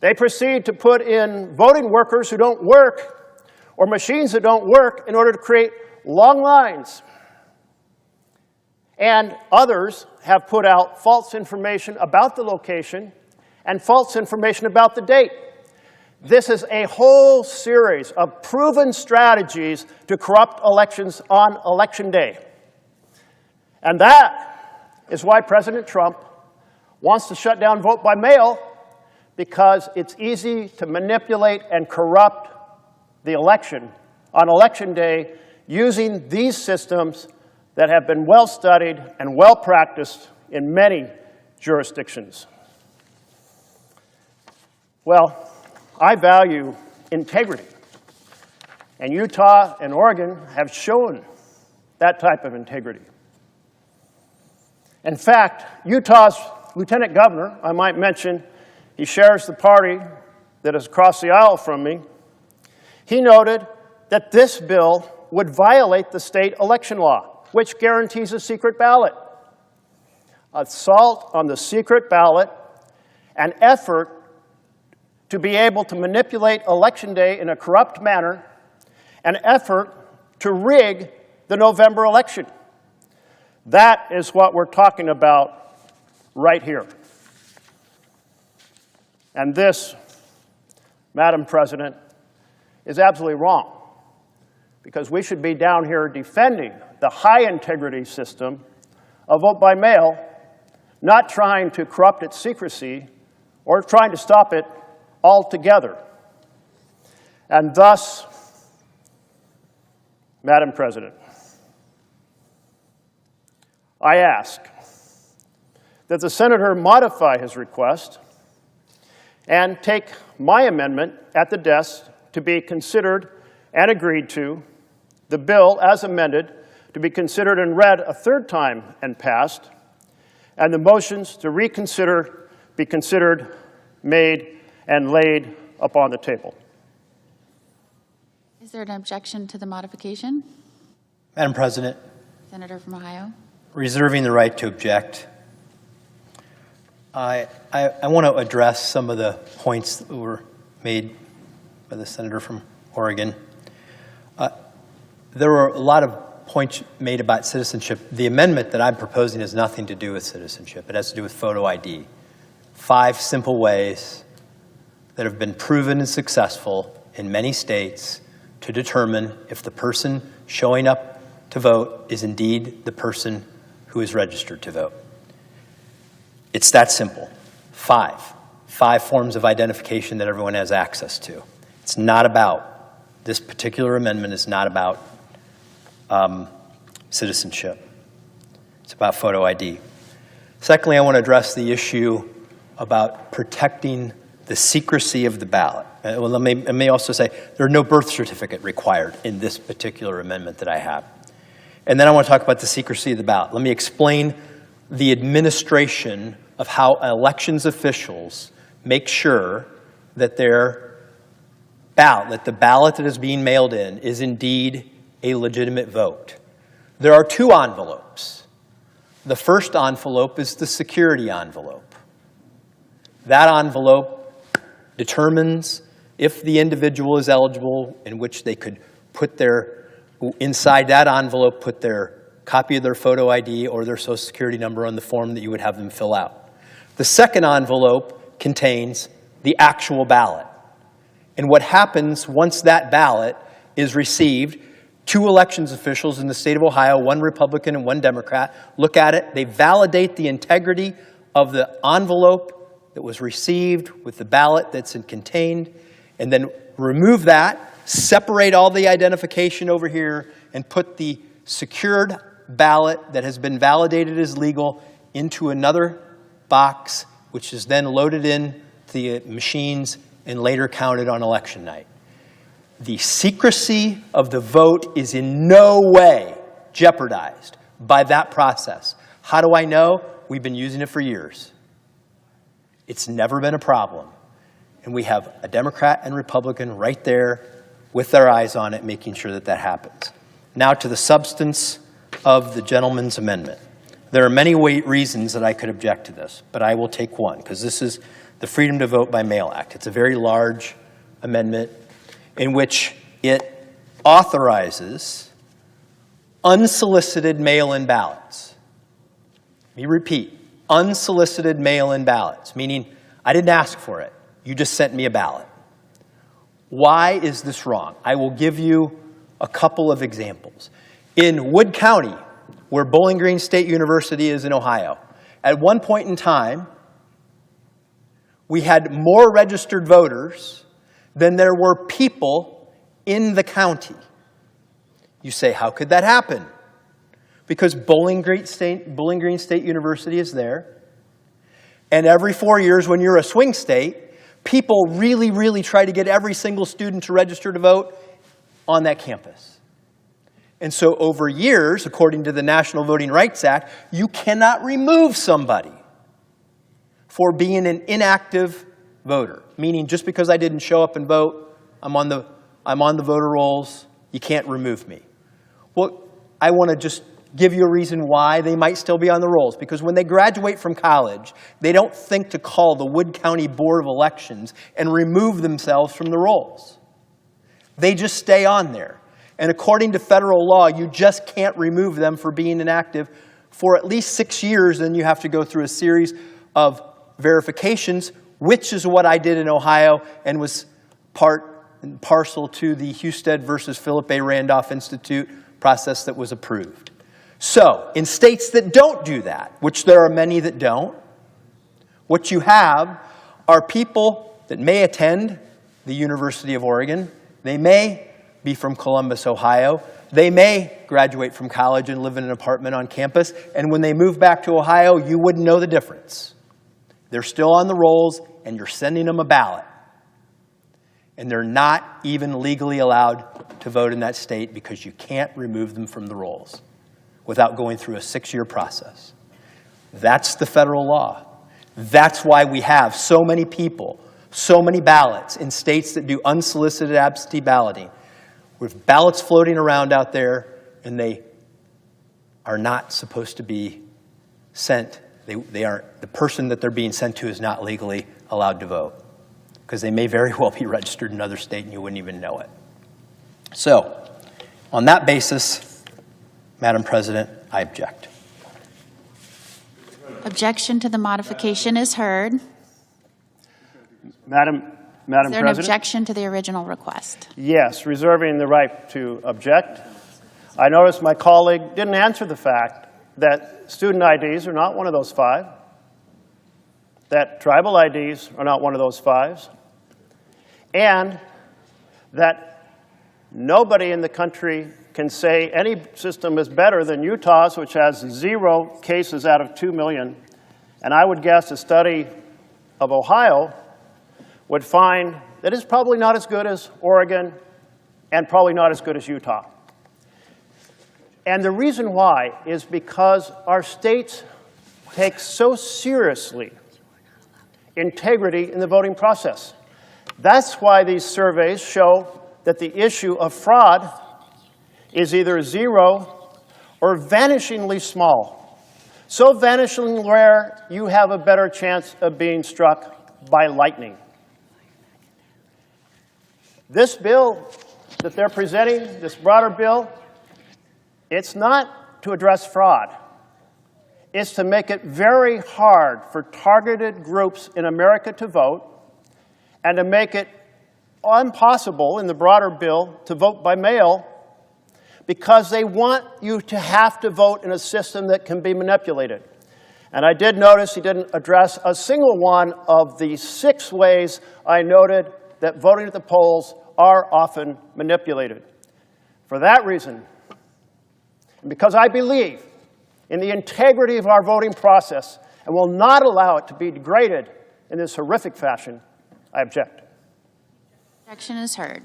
They proceed to put in voting workers who don't work or machines that don't work in order to create long lines. And others have put out false information about the location and false information about the date. This is a whole series of proven strategies to corrupt elections on Election Day. And that is why President Trump wants to shut down vote by mail, because it's easy to manipulate and corrupt the election on Election Day using these systems that have been well studied and well practiced in many jurisdictions. Well, I value integrity. And Utah and Oregon have shown that type of integrity. In fact, Utah's lieutenant governor, I might mention, he shares the party that is across the aisle from me. He noted that this bill would violate the state election law, which guarantees a secret ballot. Assault on the secret ballot, an effort to be able to manipulate Election Day in a corrupt manner, an effort to rig the November election. That is what we're talking about right here. And this, Madam President, is absolutely wrong, because we should be down here defending the high integrity system of vote by mail, not trying to corrupt its secrecy or trying to stop it altogether. And thus, Madam President, I ask that the senator modify his request and take my amendment at the desk to be considered and agreed to, the bill as amended to be considered and read a third time and passed, and the motions to reconsider be considered, made, and laid upon the table. Is there an objection to the modification? Madam President, Senator from Ohio. reserving the right to object, I want to address some of the points that were made by the senator from Oregon. There were a lot of points made about citizenship. The amendment that I'm proposing has nothing to do with citizenship. It has to do with photo ID. 5 simple ways that have been proven and successful in many states to determine if the person showing up to vote is indeed the person who is registered to vote. It's that simple. 5 forms of identification that everyone has access to. It's not about, this particular amendment is not about citizenship. It's about photo ID. Secondly, I want to address the issue about protecting the secrecy of the ballot. Well, let me also say there's no birth certificate required in this particular amendment that I have. And then I want to talk about the secrecy of the ballot. Let me explain the administration of how elections officials make sure that their ballot, that the ballot that is being mailed in is indeed a legitimate vote. There are 2 envelopes. The first envelope is the security envelope. That envelope determines if the individual is eligible, in which they could put their, inside that envelope, put their copy of their photo ID or their social security number on the form that you would have them fill out. The second envelope contains the actual ballot. And what happens once that ballot is received, 2 elections officials in the state of Ohio, 1 Republican and 1 Democrat, look at it, they validate the integrity of the envelope that was received with the ballot that's contained, and then remove that, separate all the identification over here, and put the secured ballot that has been validated as legal into another box, which is then loaded in the machines and later counted on election night. The secrecy of the vote is in no way jeopardized by that process. How do I know? We've been using it for years. It's never been a problem. And we have a Democrat and Republican right there with their eyes on it, making sure that that happens. Now to the substance of the gentleman's amendment. There are many reasons that I could object to this, but I will take one, because this is the Freedom to Vote by Mail Act. It's a very large amendment in which it authorizes unsolicited mail-in ballots. Let me repeat, unsolicited mail-in ballots, meaning I didn't ask for it. You just sent me a ballot. Why is this wrong? I will give you a couple of examples. In Wood County, where Bowling Green State University is in Ohio, at one point in time, we had more registered voters than there were people in the county. You say, how could that happen? Because Bowling Green State University is there, and every 4 years when you're a swing state, people really, really try to get every single student to register to vote on that campus. And so over years, according to the National Voting Rights Act, you cannot remove somebody for being an inactive voter, meaning just because I didn't show up and vote, I'm on the voter rolls, you can't remove me. Well, I want to just give you a reason why they might still be on the rolls. Because when they graduate from college, they don't think to call the Wood County Board of Elections and remove themselves from the rolls. They just stay on there. And according to federal law, you just can't remove them for being inactive for at least 6 years. Then you have to go through a series of verifications, which is what I did in Ohio and was part and parcel to the Husted versus Philip A. Randolph Institute process that was approved. So, in states that don't do that, which there are many that don't, what you have are people that may attend the University of Oregon, they may be from Columbus, Ohio, they may graduate from college and live in an apartment on campus, and when they move back to Ohio, you wouldn't know the difference. They're still on the rolls, and you're sending them a ballot. And they're not even legally allowed to vote in that state because you can't remove them from the rolls without going through a 6-year process. That's the federal law. That's why we have so many people, so many ballots in states that do unsolicited absentee balloting, with ballots floating around out there, and they are not supposed to be sent. They aren't, the person that they're being sent to is not legally allowed to vote, because they may very well be registered in another state and you wouldn't even know it. So, on that basis, Madam President, I object. Objection to the modification is heard. Madam Is there an President? objection to the original request? Yes, reserving the right to object. I noticed my colleague didn't answer the fact that student IDs are not one of those 5, that tribal IDs are not one of those 5s, and that nobody in the country can say any system is better than Utah's, which has 0 cases out of 2 million. And I would guess a study of Ohio would find that it's probably not as good as Oregon and probably not as good as Utah. And the reason why is because our states take so seriously integrity in the voting process. That's why these surveys show that the issue of fraud is either 0 or vanishingly small. So vanishingly rare, you have a better chance of being struck by lightning. This bill that they're presenting, this broader bill, it's not to address fraud. It's to make it very hard for targeted groups in America to vote, and to make it impossible in the broader bill to vote by mail, because they want you to have to vote in a system that can be manipulated. And I did notice he didn't address a single one of the 6 ways I noted that voting at the polls are often manipulated. For that reason, and because I believe in the integrity of our voting process and will not allow it to be degraded in this horrific fashion, I object. Objection is heard.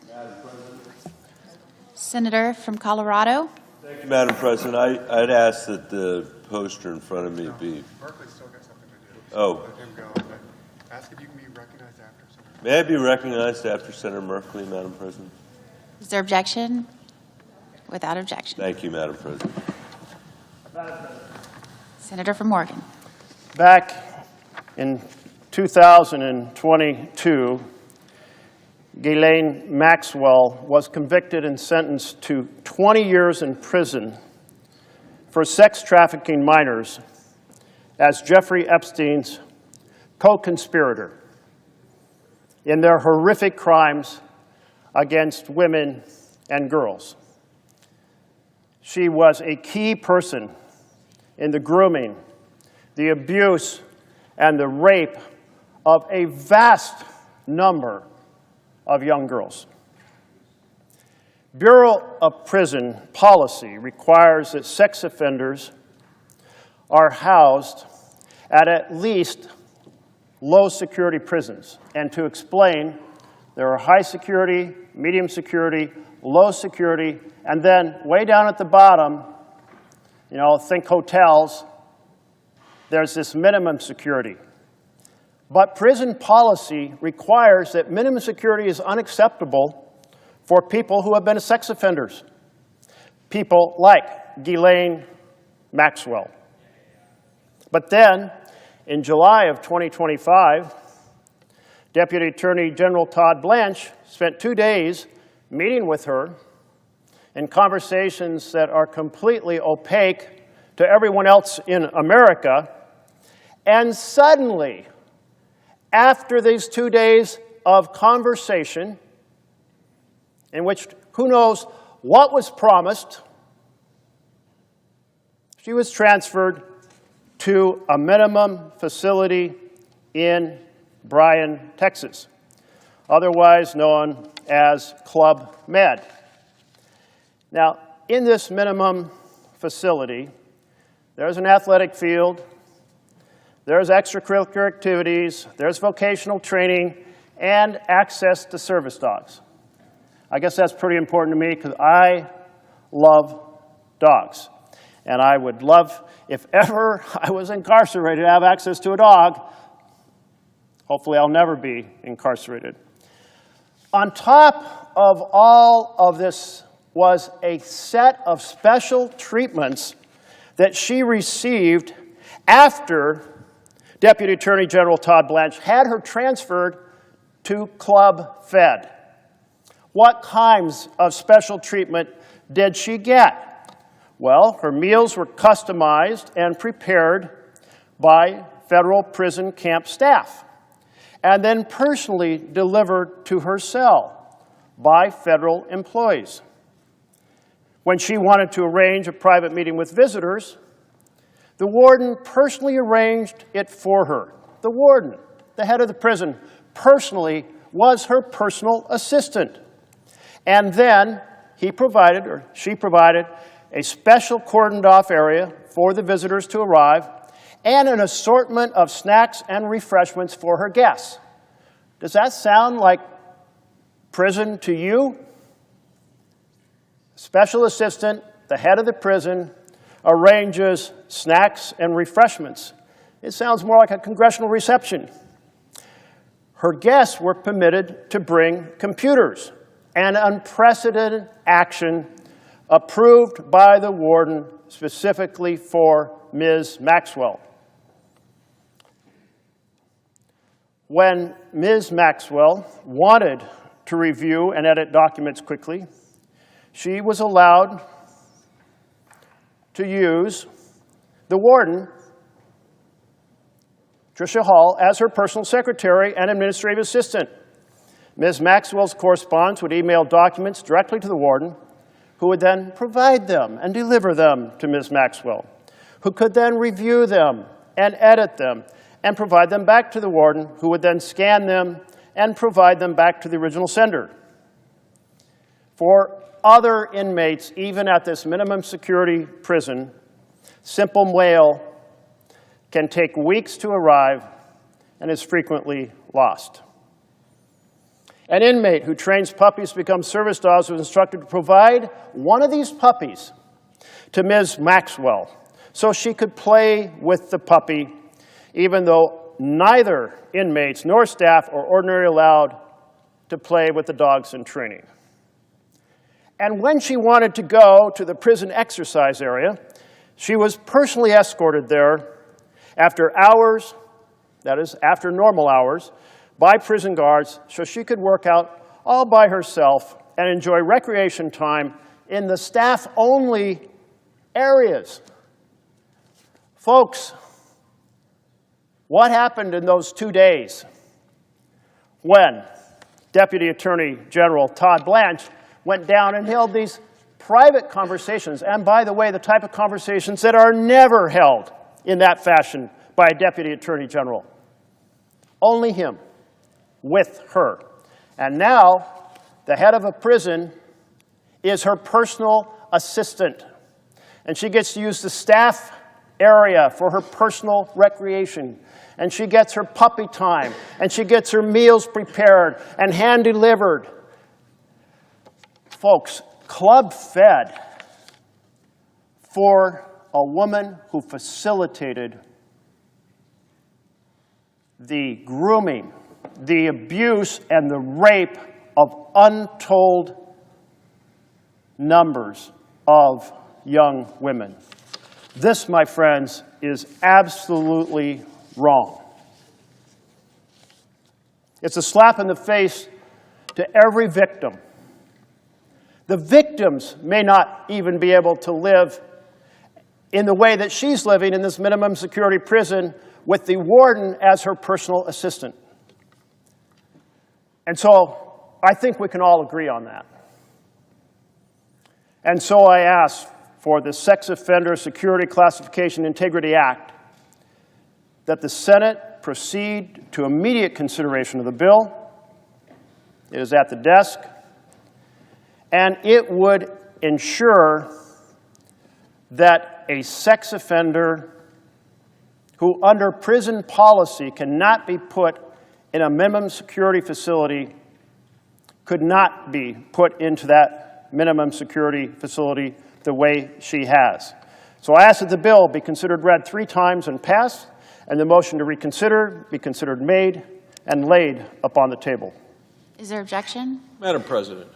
Senator from Colorado. Thank you, Madam President. I'd ask that the poster in front of me be... Merkley's still got something to do. Oh. Let him go. Ask if you can be recognized after Senator. May I be recognized after Senator Merkley, Madam President? Is there objection? Without objection. Thank you, Madam President. Senator from Oregon. Back in 2022, Ghislaine Maxwell was convicted and sentenced to 20 years in prison for sex trafficking minors as Jeffrey Epstein's co-conspirator in their horrific crimes against women and girls. She was a key person in the grooming, the abuse, and the rape of a vast number of young girls. Bureau of Prison policy requires that sex offenders are housed at least low-security prisons. And to explain, there are high security, medium security, low security, and then way down at the bottom, think hotels, there's this minimum security. But prison policy requires that minimum security is unacceptable for people who have been sex offenders. People like Ghislaine Maxwell. But then, in July of 2025, Deputy Attorney General Todd Blanche spent 2 days meeting with her in conversations that are completely opaque to everyone else in America. And suddenly, after these 2 days of conversation, in which who knows what was promised, she was transferred to a minimum facility in Bryan, Texas, otherwise known as Club Med. Now, in this minimum facility, there's an athletic field, there's extracurricular activities, there's vocational training, and access to service dogs. I guess that's pretty important to me because I love dogs. And I would love, if ever I was incarcerated, to have access to a dog. Hopefully I'll never be incarcerated. On top of all of this was a set of special treatments that she received after Deputy Attorney General Todd Blanche had her transferred to Club Fed. What kinds of special treatment did she get? Well, her meals were customized and prepared by federal prison camp staff, and then personally delivered to her cell by federal employees. When she wanted to arrange a private meeting with visitors, the warden personally arranged it for her. The warden, the head of the prison, personally was her personal assistant. And then she provided a special cordoned-off area for the visitors to arrive and an assortment of snacks and refreshments for her guests. Does that sound like prison to you? Special assistant, the head of the prison, arranges snacks and refreshments. It sounds more like a congressional reception. Her guests were permitted to bring computers, an unprecedented action approved by the warden specifically for Ms. Maxwell. When Ms. Maxwell wanted to review and edit documents quickly, she was allowed to use the warden, Tricia Hall, as her personal secretary and administrative assistant. Ms. Maxwell's correspondence would email documents directly to the warden, who would then provide them and deliver them to Ms. Maxwell, who could then review them and edit them and provide them back to the warden, who would then scan them and provide them back to the original sender. For other inmates, even at this minimum security prison, simple mail can take weeks to arrive and is frequently lost. An inmate who trains puppies to become service dogs was instructed to provide one of these puppies to Ms. Maxwell so she could play with the puppy, even though neither inmates nor staff are ordinarily allowed to play with the dogs in training. And when she wanted to go to the prison exercise area, she was personally escorted there after hours, that is, after normal hours, by prison guards so she could work out all by herself and enjoy recreation time in the staff-only areas. Folks, what happened in those 2 days when Deputy Attorney General Todd Blanche went down and held these private conversations, and by the way, the type of conversations that are never held in that fashion by a Deputy Attorney General? Only him. With her. And now, the head of a prison is her personal assistant. And she gets to use the staff area for her personal recreation, and she gets her puppy time, and she gets her meals prepared and hand-delivered. Folks, Club Fed for a woman who facilitated the grooming, the abuse, and the rape of untold numbers of young women. This, my friends, is absolutely wrong. It's a slap in the face to every victim. The victims may not even be able to live in the way that she's living in this minimum security prison with the warden as her personal assistant. And so I think we can all agree on that. And so I ask for the Sex Offender Security Classification Integrity Act that the Senate proceed to immediate consideration of the bill. It is at the desk, and it would ensure that a sex offender who under prison policy cannot be put in a minimum security facility could not be put into that minimum security facility the way she has. So I ask that the bill be considered read 3 times and passed, and the motion to reconsider be considered made and laid upon the table. Is there objection? Madam President.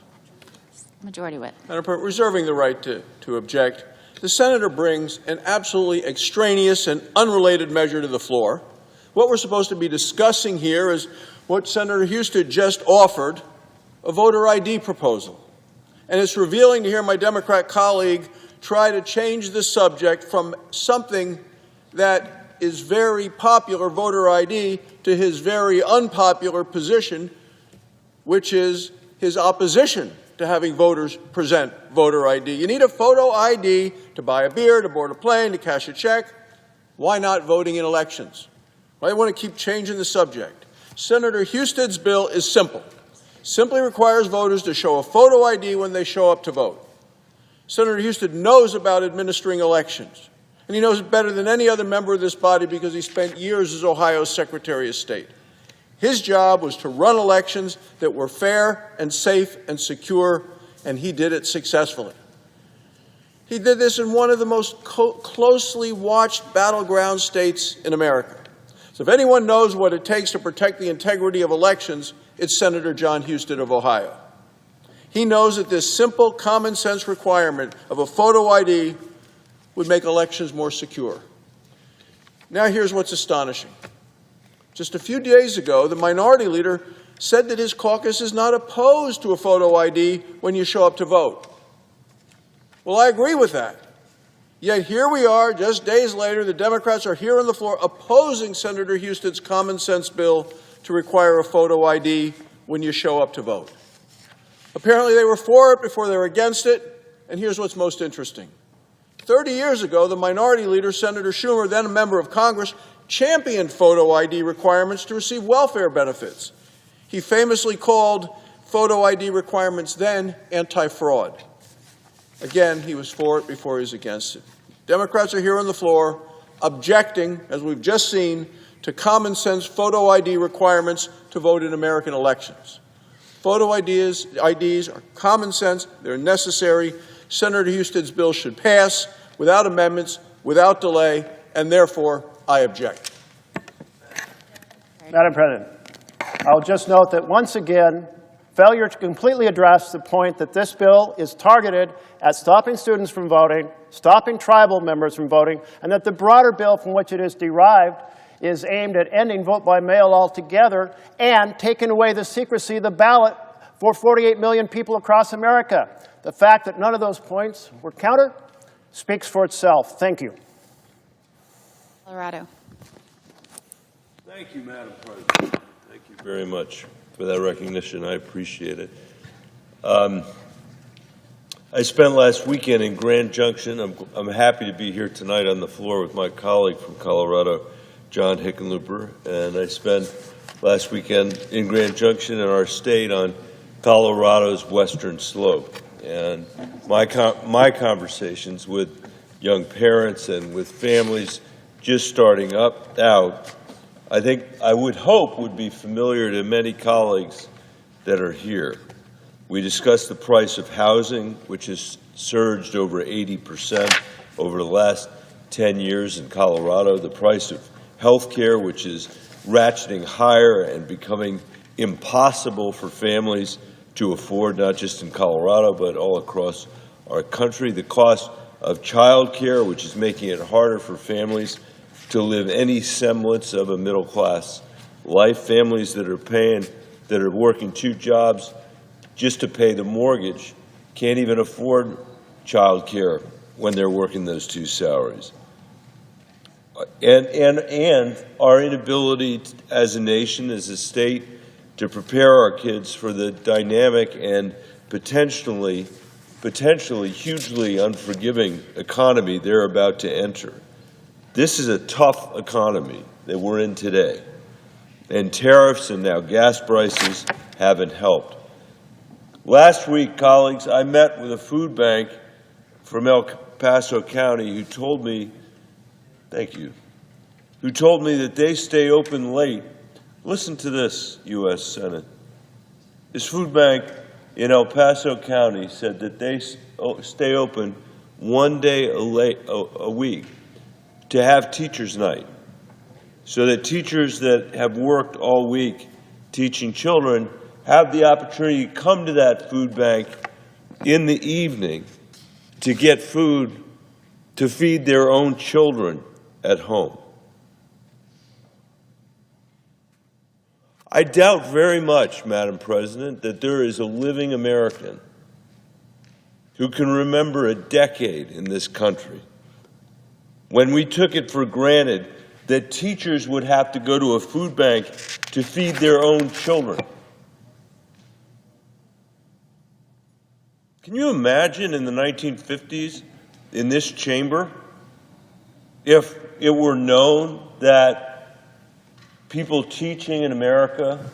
Majority Whip. Madam President, reserving the right to object, the senator brings an absolutely extraneous and unrelated measure to the floor. What we're supposed to be discussing here is what Senator Husted just offered, a voter ID proposal. And it's revealing to hear my Democrat colleague try to change the subject from something that is very popular, voter ID, to his very unpopular position, which is his opposition to having voters present voter ID. You need a photo ID to buy a beer, to board a plane, to cash a check. Why not voting in elections? Why do you want to keep changing the subject? Senator Husted's bill is simple. Simply requires voters to show a photo ID when they show up to vote. Senator Husted knows about administering elections, and he knows it better than any other member of this body because he spent years as Ohio's Secretary of State. His job was to run elections that were fair and safe and secure, and he did it successfully. He did this in one of the most closely watched battleground states in America. So if anyone knows what it takes to protect the integrity of elections, it's Senator John Husted of Ohio. He knows that this simple common sense requirement of a photo ID would make elections more secure. Now here's what's astonishing. Just a few days ago, the minority leader said that his caucus is not opposed to a photo ID when you show up to vote. Well, I agree with that. Yet here we are, just days later, the Democrats are here on the floor opposing Senator Husted's common sense bill to require a photo ID when you show up to vote. Apparently they were for it before they were against it, and here's what's most interesting. 30 years ago, the minority leader, Senator Schumer, then a member of Congress, championed photo ID requirements to receive welfare benefits. He famously called photo ID requirements then anti-fraud. Again, he was for it before he was against it. Democrats are here on the floor objecting, as we've just seen, to common sense photo ID requirements to vote in American elections. Photo IDs are common sense, they're necessary. Senator Husted's bill should pass without amendments, without delay, and therefore I object. Madam President, I'll just note that once again, failure to completely address the point that this bill is targeted at stopping students from voting, stopping tribal members from voting, and that the broader bill from which it is derived is aimed at ending vote by mail altogether and taking away the secrecy of the ballot for 48 million people across America. The fact that none of those points were countered speaks for itself. Thank you. Colorado. Thank you, Madam President. Thank you very much for that recognition. I appreciate it. I spent last weekend in Grand Junction. I'm happy to be here tonight on the floor with my colleague from Colorado, John Hickenlooper, and I spent last weekend in Grand Junction in our state on Colorado's western slope. And my conversations with young parents and with families just starting out, I think I would hope would be familiar to many colleagues that are here. We discussed the price of housing, which has surged over 80% over the last 10 years in Colorado, the price of health care, which is ratcheting higher and becoming impossible for families to afford, not just in Colorado, but all across our country, the cost of child care, which is making it harder for families to live any semblance of a middle-class life, families that are working 2 jobs just to pay the mortgage can't even afford child care when they're working those 2 salaries. And our inability as a nation, as a state, to prepare our kids for the dynamic and potentially hugely unforgiving economy they're about to enter. This is a tough economy that we're in today, and tariffs and now gas prices haven't helped. Last week, colleagues, I met with a food bank from El Paso County who told me, thank you, who told me that they stay open late. Listen to this, U.S. Senate. This food bank in El Paso County said that they stay open 1 day a week to have teachers' night, so that teachers that have worked all week teaching children have the opportunity to come to that food bank in the evening to get food to feed their own children at home. I doubt very much, Madam President, that there is a living American who can remember a decade in this country when we took it for granted that teachers would have to go to a food bank to feed their own children. Can you imagine in the 1950s in this chamber if it were known that people teaching in America,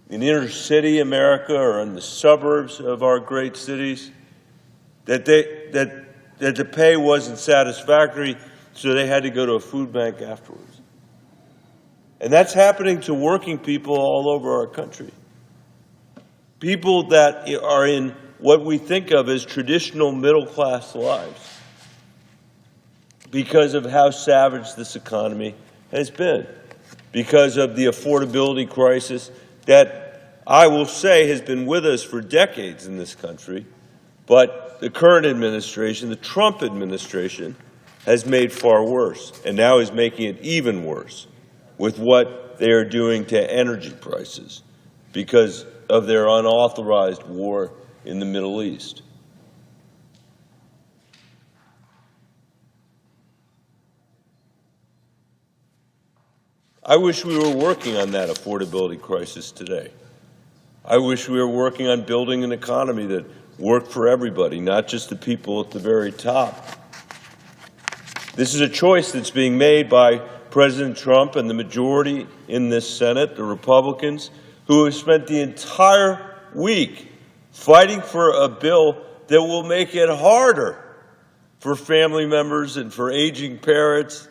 in inner city America or in the suburbs of our great cities, that the pay wasn't satisfactory, so they had to go to a food bank afterwards? And that's happening to working people all over our country. People that are in what we think of as traditional middle-class lives because of how savage this economy has been, because of the affordability crisis that I will say has been with us for decades in this country, but the current administration, the Trump administration, has made far worse, and now is making it even worse with what they are doing to energy prices because of their unauthorized war in the Middle East. I wish we were working on that affordability crisis today. I wish we were working on building an economy that worked for everybody, not just the people at the very top. This is a choice that's being made by President Trump and the majority in this Senate, the Republicans, who have spent the entire week fighting for a bill that will make it harder for family members and for aging parents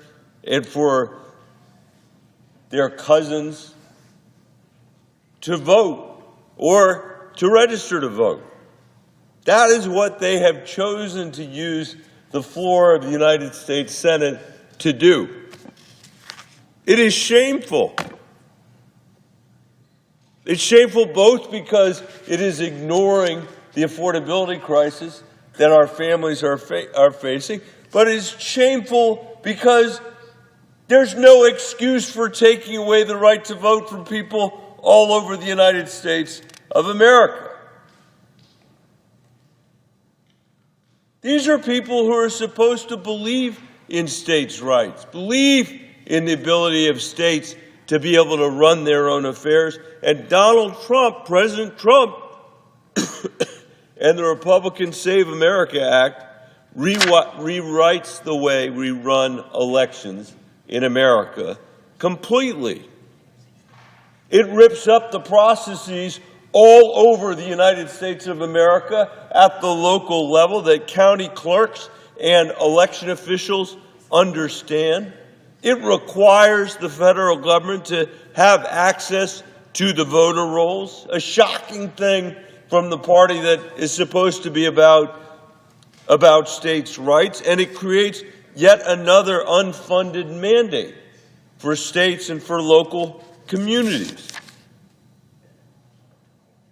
and for their cousins to vote or to register to vote. That is what they have chosen to use the floor of the United States Senate to do. It is shameful. It's shameful both because it is ignoring the affordability crisis that our families are facing, but it's shameful because there's no excuse for taking away the right to vote from people all over the United States of America. These are people who are supposed to believe in states' rights, believe in the ability of states to be able to run their own affairs. And Donald Trump, President Trump, and the Republican Save America Act rewrites the way we run elections in America completely. It rips up the processes all over the United States of America at the local level that county clerks and election officials understand. It requires the federal government to have access to the voter rolls, a shocking thing from the party that is supposed to be about states' rights, and it creates yet another unfunded mandate for states and for local communities.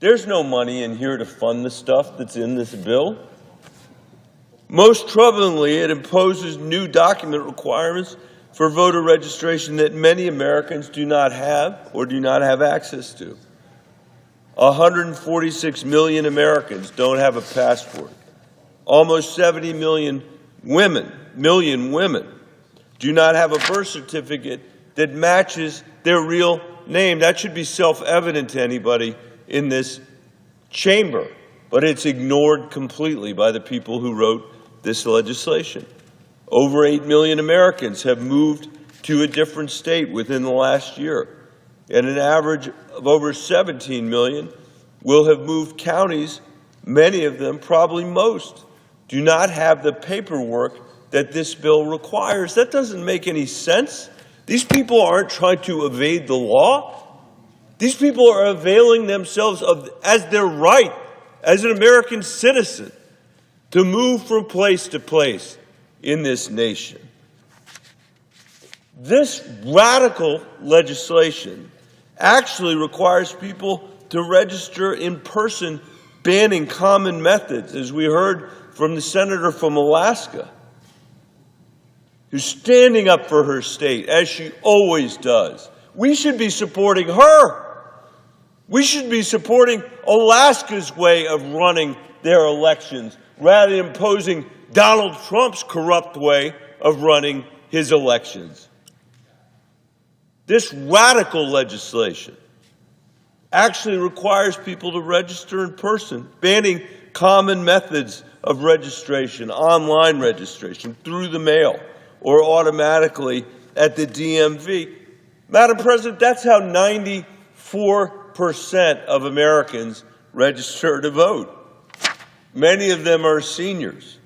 There's no money in here to fund the stuff that's in this bill. Most troublingly, it imposes new document requirements for voter registration that many Americans do not have or do not have access to. 146 million Americans don't have a passport. Almost 70 million women do not have a birth certificate that matches their real name. That should be self-evident to anybody in this chamber, but it's ignored completely by the people who wrote this legislation. Over 8 million Americans have moved to a different state within the last year, and an average of over 17 million will have moved counties. Many of them, probably most, do not have the paperwork that this bill requires. That doesn't make any sense. These people aren't trying to evade the law. These people are availing themselves of, as their right, as an American citizen, to move from place to place in this nation. This radical legislation actually requires people to register in person, banning common methods, as we heard from the senator from Alaska, who's standing up for her state, as she always does. We should be supporting her. We should be supporting Alaska's way of running their elections rather than imposing Donald Trump's corrupt way of running his elections. This radical legislation actually requires people to register in person, banning common methods of registration, online registration, through the mail, or automatically at the DMV. Madam President, that's how 94% of Americans register to vote. Many of them are seniors.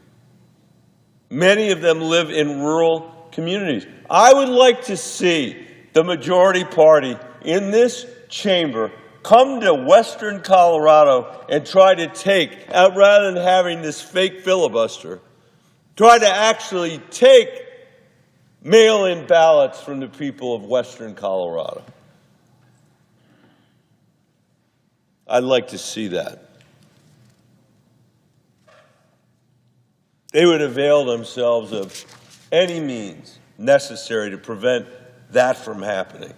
Many of them live in rural communities. I would like to see the majority party in this chamber come to Western Colorado and try to take, rather than having this fake filibuster, try to actually take mail-in ballots from the people of Western Colorado. I'd like to see that. They would avail themselves of any means necessary to prevent that from happening.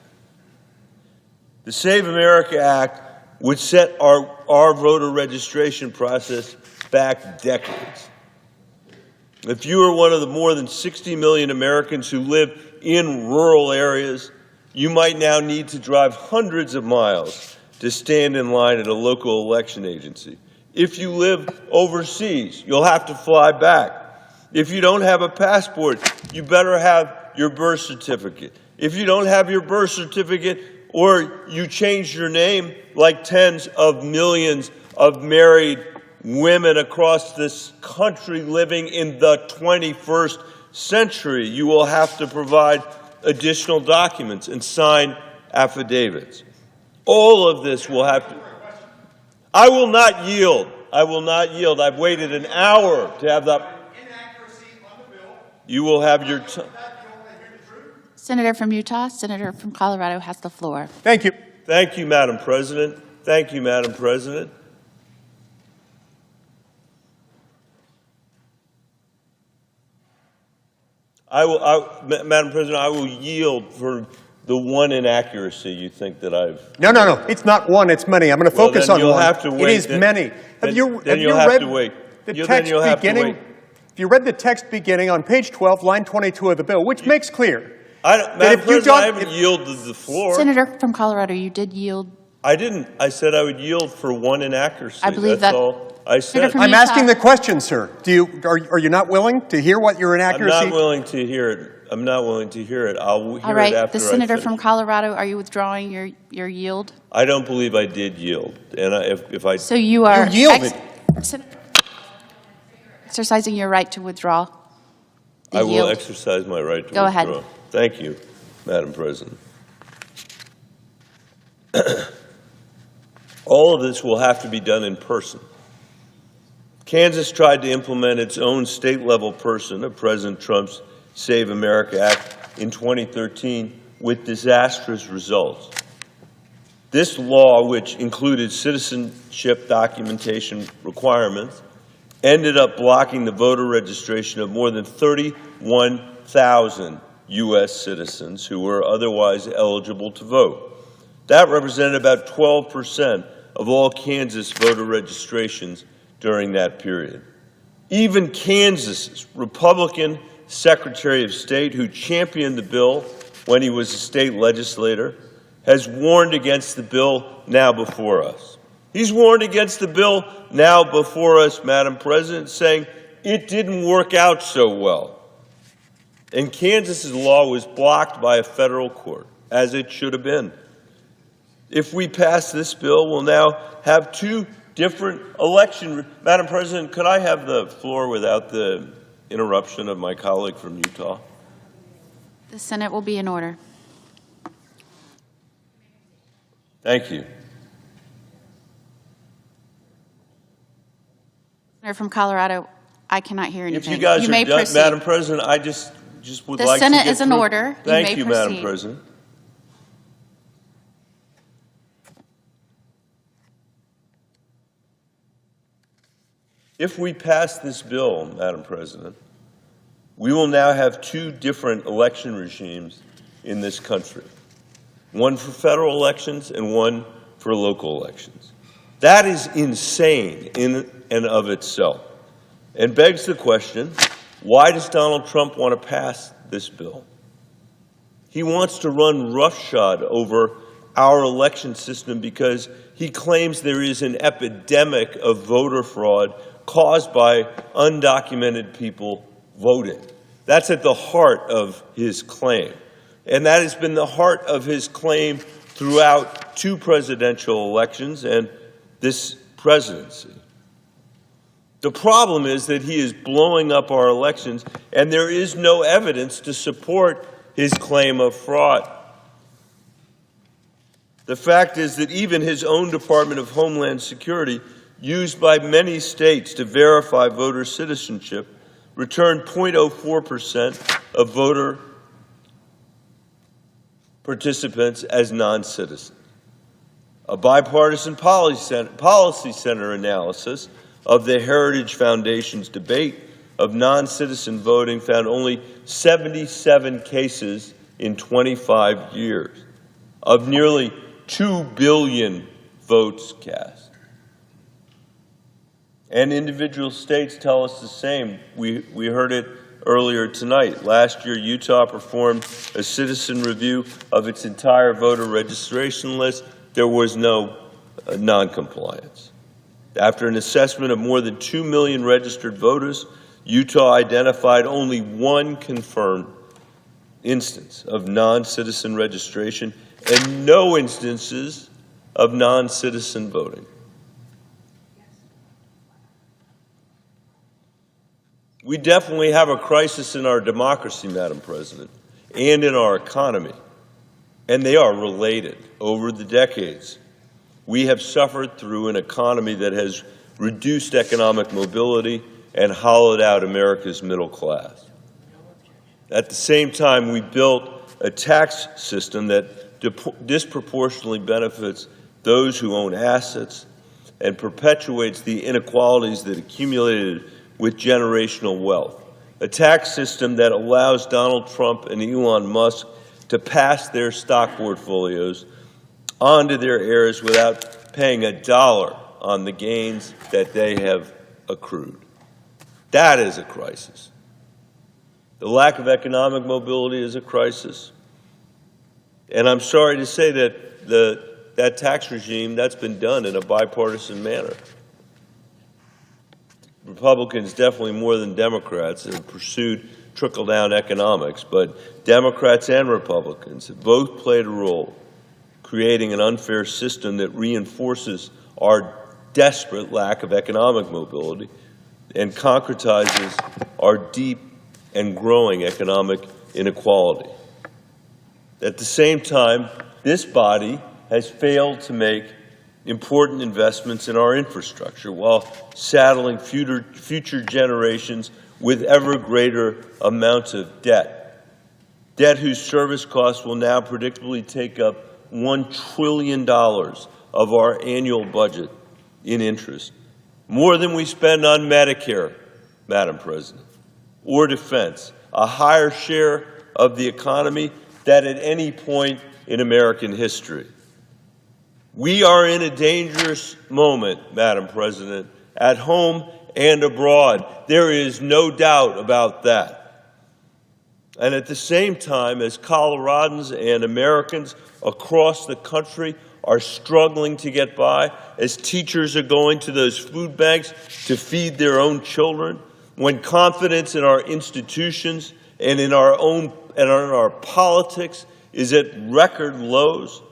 The Save America Act would set our voter registration process back decades. If you are one of the more than 60 million Americans who live in rural areas, you might now need to drive hundreds of miles to stand in line at a local election agency. If you live overseas, you'll have to fly back. If you don't have a passport, you better have your birth certificate. If you don't have your birth certificate, or you change your name, like tens of millions of married women across this country living in the 21st century, you will have to provide additional documents and sign affidavits. All of this will have to... I will not yield. I will not yield. I've waited an hour to have that. You will have your time. Senator from Utah, Senator from Colorado has the floor. Thank you. Thank you, Madam President. Thank you, Madam President. Madam President, I will yield for the one inaccuracy you think that I've... No. It's not one, it's many. I'm going to focus on one. You'll have to wait. It is many. Then you'll have to wait. If you read the text beginning on page 12, line 22 of the bill, which makes clear... Madam President, I haven't yielded the floor. Senator from Colorado, you did yield. I didn't. I said I would yield for one inaccuracy. I believe That's that. all I said. I'm asking the question, sir. Are you not willing to hear what your inaccuracy? I'm not willing to hear it. I'm not willing to hear it. I'll hear All right. it after The senator from Colorado, are you withdrawing your yield? I don't believe I did yield, and if I. So you are yielded. exercising your right to withdraw. The I will yield. exercise my right to Go withdraw. ahead. Thank you, Madam President. All of this will have to be done in person. Kansas tried to implement its own state-level person of President Trump's Save America Act in 2013 with disastrous results. This law, which included citizenship documentation requirements, ended up blocking the voter registration of more than 31,000 U.S. citizens who were otherwise eligible to vote. That represented about 12% of all Kansas voter registrations during that period. Even Kansas's Republican Secretary of State, who championed the bill when he was a state legislator, has warned against the bill now before us. He's warned against the bill now before us, Madam President, saying it didn't work out so well. And Kansas's law was blocked by a federal court, as it should have been. If we pass this bill, we'll now have two different election. Madam President, could I have the floor without the interruption of my colleague from Utah? The Senate will be in order. Thank you. Senator from Colorado, I cannot hear anything. If you guys may are done, proceed. Madam President, I just would The like Senate to get is in through. order. You Thank may you, Madam proceed. President. If we pass this bill, Madam President, we will now have two different election regimes in this country, one for federal elections and one for local elections. That is insane in and of itself, and begs the question, why does Donald Trump want to pass this bill? He wants to run roughshod over our election system because he claims there is an epidemic of voter fraud caused by undocumented people voting. That's at the heart of his claim. And that has been the heart of his claim throughout two presidential elections and this presidency. The problem is that he is blowing up our elections, and there is no evidence to support his claim of fraud. The fact is that even his own Department of Homeland Security, used by many states to verify voter citizenship, returned 0.04% of voter participants as non-citizens. A bipartisan policy center analysis of the Heritage Foundation's debate of non-citizen voting found only 77 cases in 25 years of nearly 2 billion votes cast. And individual states tell us the same. We heard it earlier tonight. Last year, Utah performed a citizen review of its entire voter registration list. There was no noncompliance. After an assessment of more than 2 million registered voters, Utah identified only one confirmed instance of non-citizen registration and no instances of non-citizen voting. We definitely have a crisis in our democracy, Madam President, and in our economy, and they are related. Over the decades, we have suffered through an economy that has reduced economic mobility and hollowed out America's middle class. At the same time, we built a tax system that disproportionately benefits those who own assets and perpetuates the inequalities that accumulated with generational wealth. A tax system that allows Donald Trump and Elon Musk to pass their stock portfolios onto their heirs without paying a dollar on the gains that they have accrued. That is a crisis. The lack of economic mobility is a crisis. And I'm sorry to say that that tax regime, that's been done in a bipartisan manner. Republicans, definitely more than Democrats, have pursued trickle-down economics, but Democrats and Republicans have both played a role creating an unfair system that reinforces our desperate lack of economic mobility and concretizes our deep and growing economic inequality. At the same time, this body has failed to make important investments in our infrastructure while saddling future generations with ever greater amounts of debt. Debt whose service costs will now predictably take up $1 trillion of our annual budget in interest, more than we spend on Medicare, Madam President, or defense, a higher share of the economy than at any point in American history. We are in a dangerous moment, Madam President, at home and abroad. There is no doubt about that. And at the same time, as Coloradans and Americans across the country are struggling to get by, as teachers are going to those food banks to feed their own children, when confidence in our institutions and in our politics is at record lows,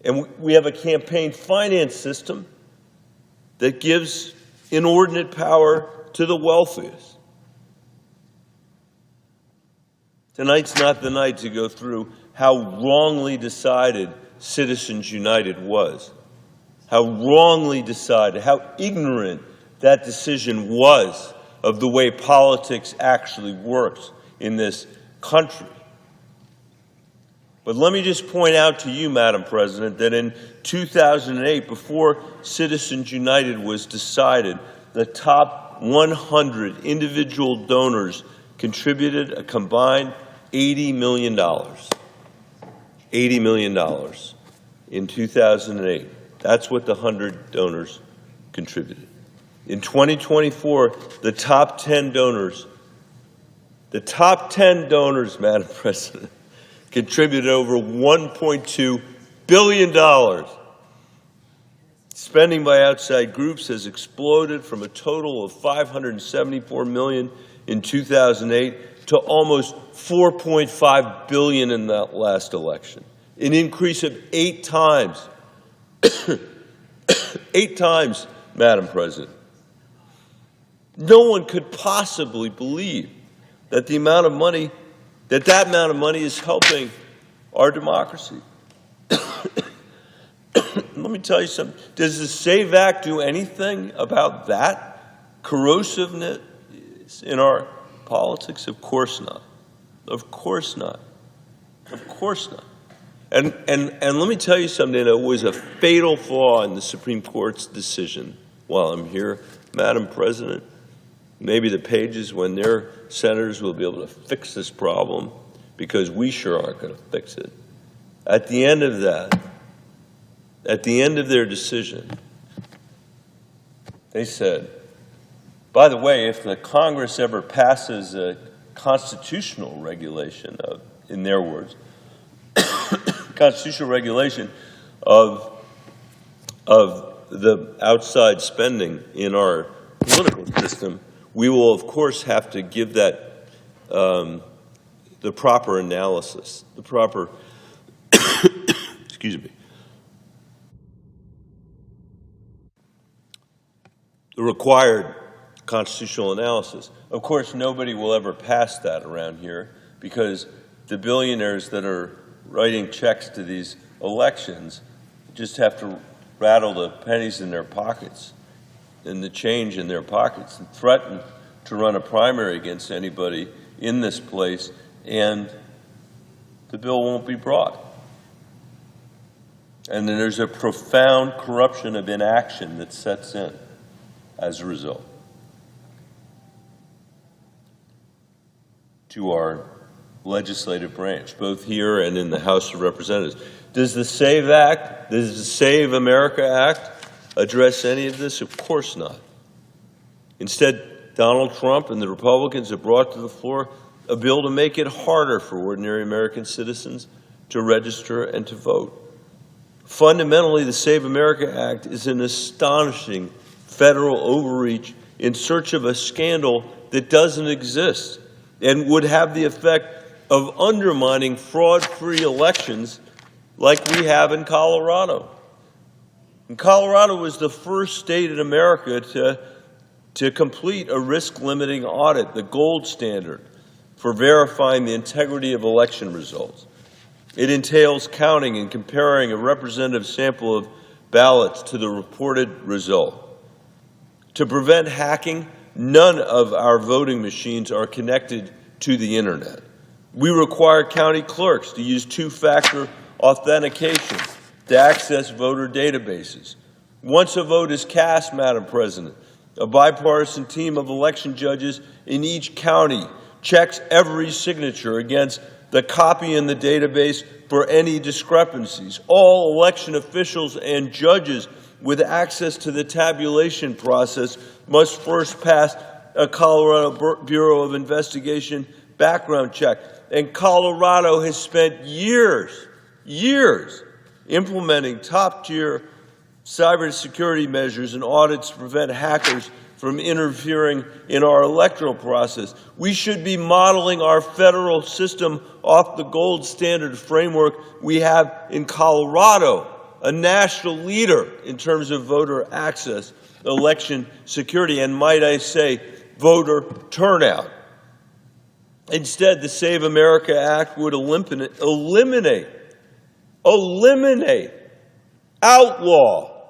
and we have a campaign finance system that gives inordinate power to the wealthiest. Tonight's not the night to go through how wrongly decided Citizens United was, how wrongly decided, how ignorant that decision was of the way politics actually works in this country. But let me just point out to you, Madam President, that in 2008, before Citizens United was decided, the top 100 individual donors contributed a combined $80 million. $80 million in 2008. That's what the 100 donors contributed. In 2024, the top 10 donors, Madam President, contributed over $1.2 billion. Spending by outside groups has exploded from a total of $574 million in 2008 to almost $4.5 billion in that last election, an increase of 8 times. 8 times, Madam President. No one could possibly believe that the amount of money, that amount of money is helping our democracy. Let me tell you something. Does the SAVE Act do anything about that corrosiveness in our politics? Of course not. Of course not. Of course not. And let me tell you something that was a fatal flaw in the Supreme Court's decision while I'm here, Madam President. Maybe the pages when their senators will be able to fix this problem, because we sure aren't going to fix it. At the end of that, at the end of their decision, they said, by the way, if the Congress ever passes a constitutional regulation of, in their words, constitutional regulation of the outside spending in our political system, we will, of course, have to give that the proper analysis, the proper, excuse me, the required constitutional analysis. Of course, nobody will ever pass that around here, because the billionaires that are writing checks to these elections just have to rattle the pennies in their pockets and the change in their pockets and threaten to run a primary against anybody in this place, and the bill won't be brought. And then there's a profound corruption of inaction that sets in as a result to our legislative branch, both here and in the House of Representatives. Does the SAVE Act, does the Save America Act address any of this? Of course not. Instead, Donald Trump and the Republicans have brought to the floor a bill to make it harder for ordinary American citizens to register and to vote. Fundamentally, the Save America Act is an astonishing federal overreach in search of a scandal that doesn't exist and would have the effect of undermining fraud-free elections like we have in Colorado. And Colorado was the first state in America to complete a risk-limiting audit, the gold standard, for verifying the integrity of election results. It entails counting and comparing a representative sample of ballots to the reported result. To prevent hacking, none of our voting machines are connected to the internet. We require county clerks to use two-factor authentication to access voter databases. Once a vote is cast, Madam President, a bipartisan team of election judges in each county checks every signature against the copy in the database for any discrepancies. All election officials and judges with access to the tabulation process must first pass a Colorado Bureau of Investigation background check. And Colorado has spent years implementing top-tier cybersecurity measures and audits to prevent hackers from interfering in our electoral process. We should be modeling our federal system off the gold standard framework we have in Colorado, a national leader in terms of voter access, election security, and might I say, voter turnout. Instead, the Save America Act would eliminate, outlaw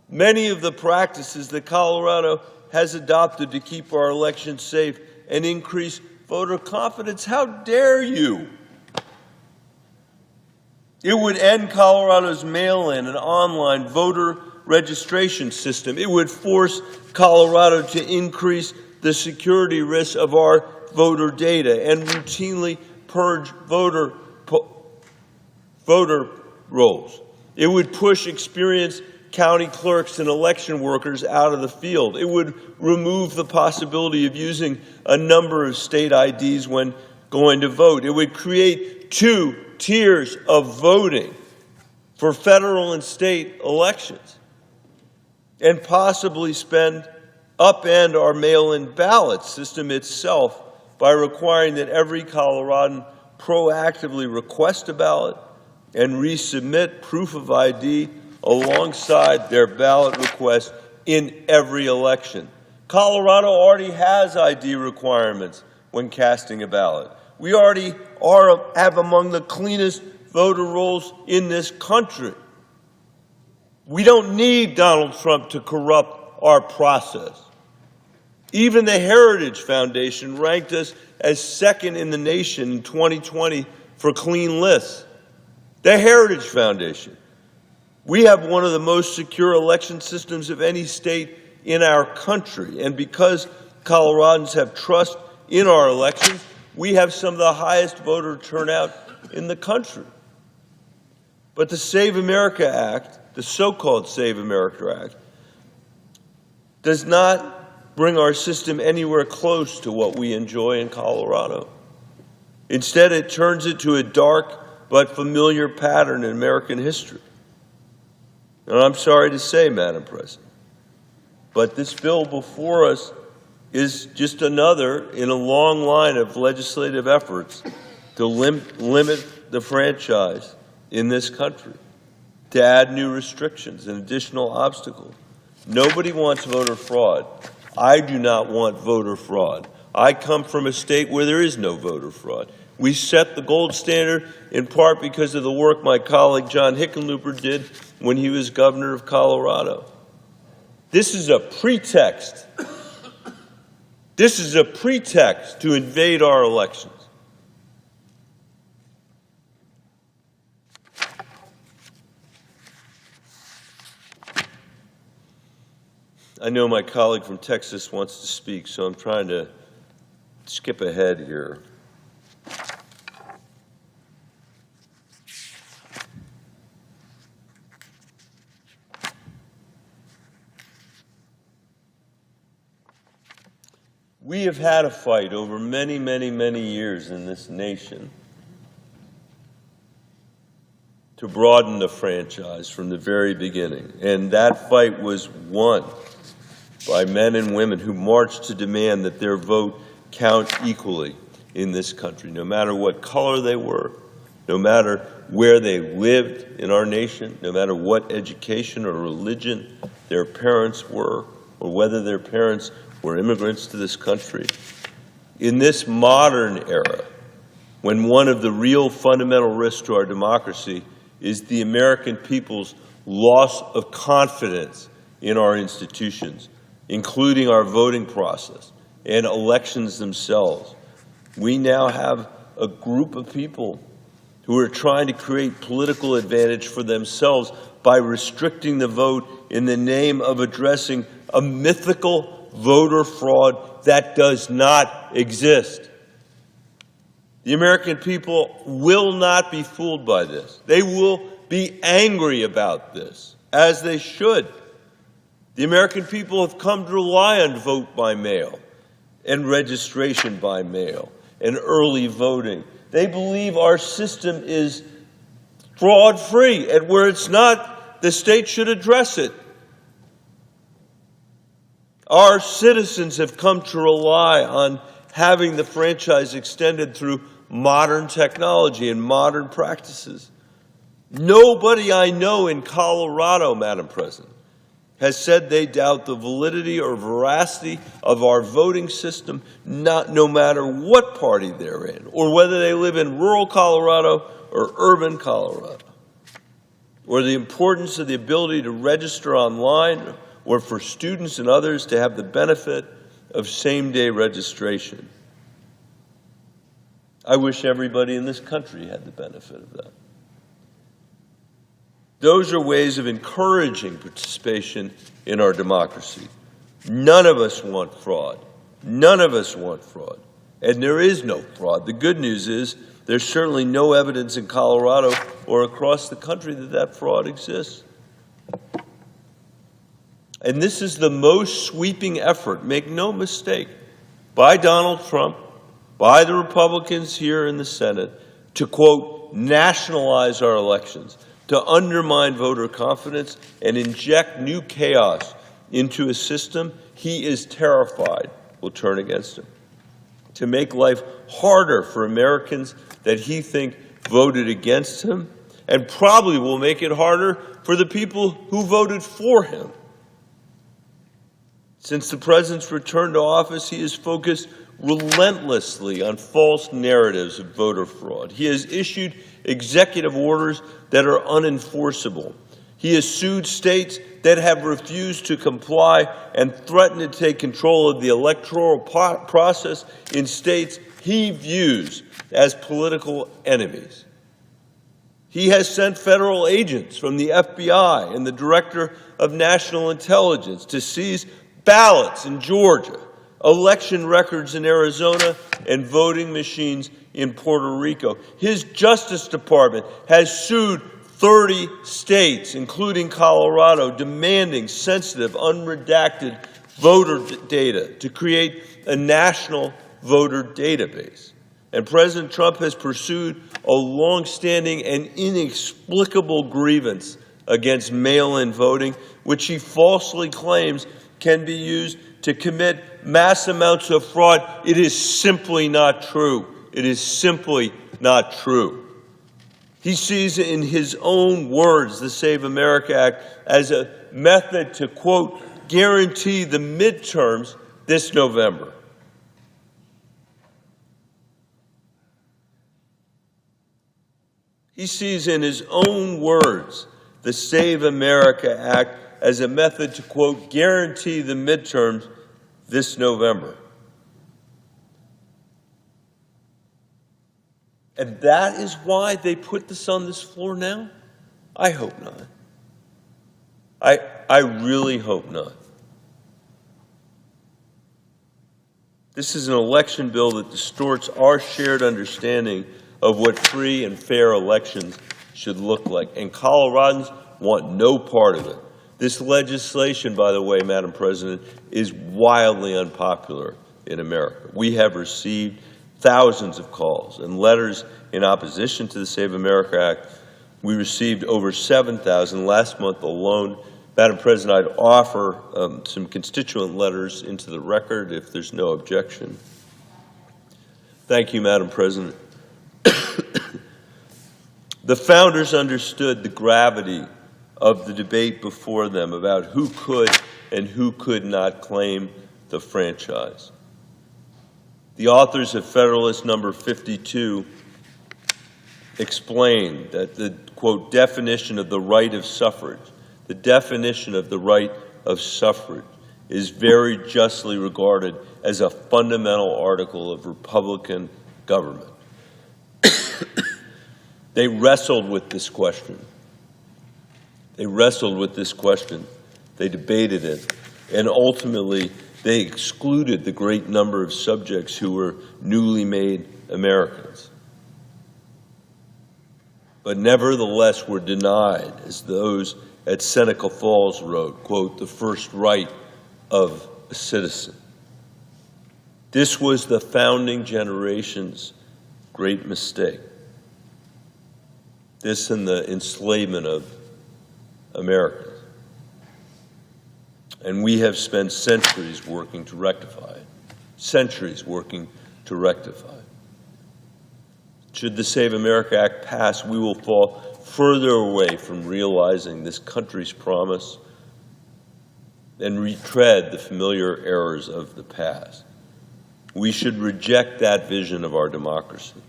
many of the practices that Colorado has adopted to keep our elections safe and increase voter confidence. How dare you? It would end Colorado's mail-in and online voter registration system. It would force Colorado to increase the security risks of our voter data and routinely purge voter rolls. It would push experienced county clerks and election workers out of the field. It would remove the possibility of using a number of state IDs when going to vote. It would create 2 tiers of voting for federal and state elections and possibly upend our mail-in ballot system itself by requiring that every Coloradan proactively request a ballot and resubmit proof of ID alongside their ballot request in every election. Colorado already has ID requirements when casting a ballot. We already have among the cleanest voter rolls in this country. We don't need Donald Trump to corrupt our process. Even the Heritage Foundation ranked us as second in the nation in 2020 for clean lists. The Heritage Foundation. We have one of the most secure election systems of any state in our country. And because Coloradans have trust in our elections, we have some of the highest voter turnout in the country. But the Save America Act, the so-called Save America Act, does not bring our system anywhere close to what we enjoy in Colorado. Instead, it turns it to a dark but familiar pattern in American history. And I'm sorry to say, Madam President, but this bill before us is just another in a long line of legislative efforts to limit the franchise in this country, to add new restrictions and additional obstacles. Nobody wants voter fraud. I do not want voter fraud. I come from a state where there is no voter fraud. We set the gold standard in part because of the work my colleague John Hickenlooper did when he was governor of Colorado. This is a pretext. This is a pretext to invade our elections. I know my colleague from Texas wants to speak, so I'm trying to skip ahead here. We have had a fight over many, many, many years in this nation to broaden the franchise from the very beginning. And that fight was won by men and women who marched to demand that their vote count equally in this country, no matter what color they were, no matter where they lived in our nation, no matter what education or religion their parents were, or whether their parents were immigrants to this country. in this modern era, when one of the real fundamental risks to our democracy is the American people's loss of confidence in our institutions, including our voting process and elections themselves, we now have a group of people who are trying to create political advantage for themselves by restricting the vote in the name of addressing a mythical voter fraud that does not exist. The American people will not be fooled by this. They will be angry about this, as they should. The American people have come to rely on vote by mail and registration by mail and early voting. They believe our system is fraud-free, and where it's not, the state should address it. Our citizens have come to rely on having the franchise extended through modern technology and modern practices. Nobody I know in Colorado, Madam President, has said they doubt the validity or veracity of our voting system, no matter what party they're in, or whether they live in rural Colorado or urban Colorado, or the importance of the ability to register online, or for students and others to have the benefit of same-day registration. I wish everybody in this country had the benefit of that. Those are ways of encouraging participation in our democracy. None of us want fraud. None of us want fraud. And there is no fraud. The good news is there's certainly no evidence in Colorado or across the country that that fraud exists. And this is the most sweeping effort, make no mistake, by Donald Trump, by the Republicans here in the Senate, to, quote, nationalize our elections, to undermine voter confidence and inject new chaos into a system he is terrified will turn against him, to make life harder for Americans that he thinks voted against him, and probably will make it harder for the people who voted for him. Since the president's return to office, he has focused relentlessly on false narratives of voter fraud. He has issued executive orders that are unenforceable. He has sued states that have refused to comply and threatened to take control of the electoral process in states he views as political enemies. He has sent federal agents from the FBI and the Director of National Intelligence to seize ballots in Georgia, election records in Arizona, and voting machines in Puerto Rico. His Justice Department has sued 30 states, including Colorado, demanding sensitive, unredacted voter data to create a national voter database. And President Trump has pursued a longstanding and inexplicable grievance against mail-in voting, which he falsely claims can be used to commit mass amounts of fraud. It is simply not true. It is simply not true. He sees in his own words the Save America Act as a method to, quote, guarantee the midterms this November. He sees in his own words the Save America Act as a method to, quote, guarantee the midterms this November. And that is why they put this on this floor now? I hope not. I really hope not. This is an election bill that distorts our shared understanding of what free and fair elections should look like. And Coloradans want no part of it. This legislation, by the way, Madam President, is wildly unpopular in America. We have received thousands of calls and letters in opposition to the Save America Act. We received over 7,000 last month alone. Madam President, I'd offer some constituent letters into the record if there's no objection. Thank you, Madam President. The founders understood the gravity of the debate before them about who could and who could not claim the franchise. The authors of Federalist number 52 explained that the, quote, definition of the right of suffrage, the definition of the right of suffrage is very justly regarded as a fundamental article of Republican government. They wrestled with this question. They wrestled with this question. They debated it. And ultimately, they excluded the great number of subjects who were newly made Americans. But nevertheless were denied, as those at Seneca Falls wrote, quote, the first right of a citizen. This was the founding generation's great mistake. This and the enslavement of Americans. And we have spent centuries working to rectify it. Centuries working to rectify it. Should the Save America Act pass, we will fall further away from realizing this country's promise and retread the familiar errors of the past. We should reject that vision of our democracy.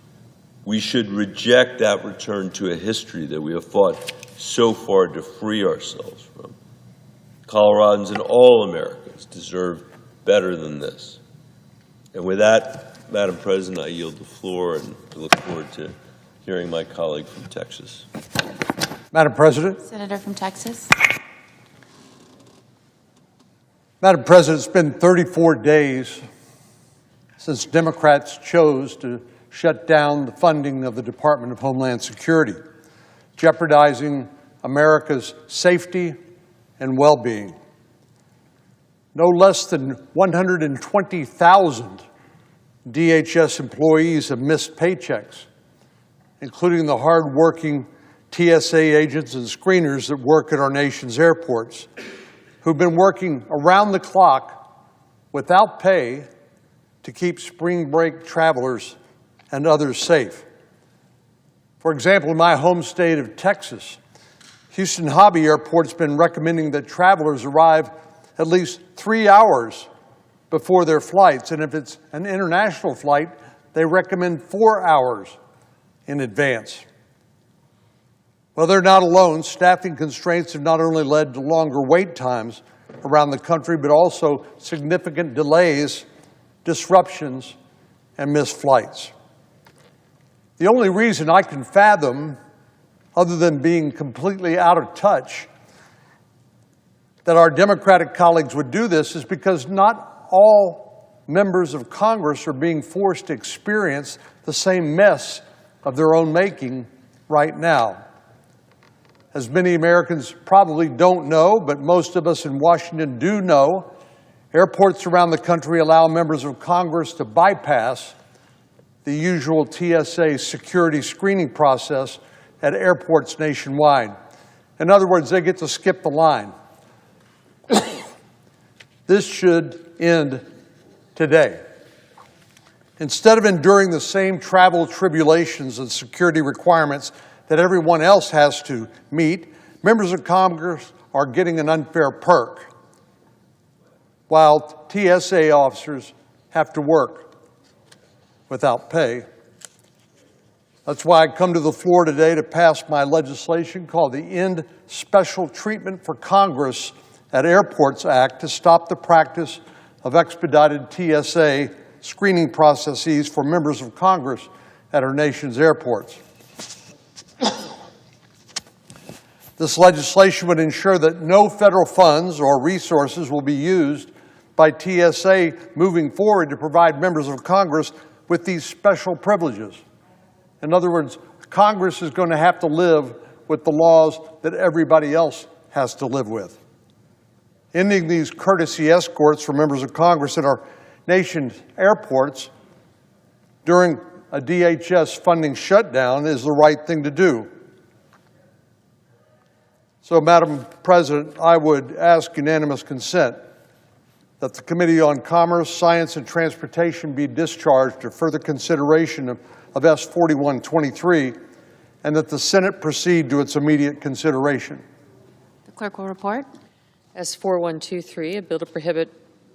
We should reject that return to a history that we have fought so far to free ourselves from. Coloradans and all Americans deserve better than this. And with that, Madam President, I yield the floor and I look forward to hearing my colleague from Texas. Madam President. Senator from Texas. Madam President, it's been 34 days since Democrats chose to shut down the funding of the Department of Homeland Security, jeopardizing America's safety and well-being. No less than 120,000 DHS employees have missed paychecks, including the hard-working TSA agents and screeners that work at our nation's airports, who've been working around the clock without pay to keep spring break travelers and others safe. For example, in my home state of Texas, Houston Hobby Airport's been recommending that travelers arrive at least 3 hours before their flights, and if it's an international flight, they recommend 4 hours in advance. Well, they're not alone. Staffing constraints have not only led to longer wait times around the country, but also significant delays, disruptions, and missed flights. The only reason I can fathom, other than being completely out of touch, that our Democratic colleagues would do this is because not all members of Congress are being forced to experience the same mess of their own making right now. As many Americans probably don't know, but most of us in Washington do know, airports around the country allow members of Congress to bypass the usual TSA security screening process at airports nationwide. In other words, they get to skip the line. This should end today. Instead of enduring the same travel tribulations and security requirements that everyone else has to meet, members of Congress are getting an unfair perk, while TSA officers have to work without pay. That's why I come to the floor today to pass my legislation called the End Special Treatment for Congress at Airports Act to stop the practice of expedited TSA screening processes for members of Congress at our nation's airports. This legislation would ensure that no federal funds or resources will be used by TSA moving forward to provide members of Congress with these special privileges. In other words, Congress is going to have to live with the laws that everybody else has to live with. Ending these courtesy escorts for members of Congress at our nation's airports during a DHS funding shutdown is the right thing to do. So, Madam President, I would ask unanimous consent that the Committee on Commerce, Science, and Transportation be discharged to further consideration of S-4123, and that the Senate proceed to its immediate consideration. The clerk will report. S-4123, a bill to prohibit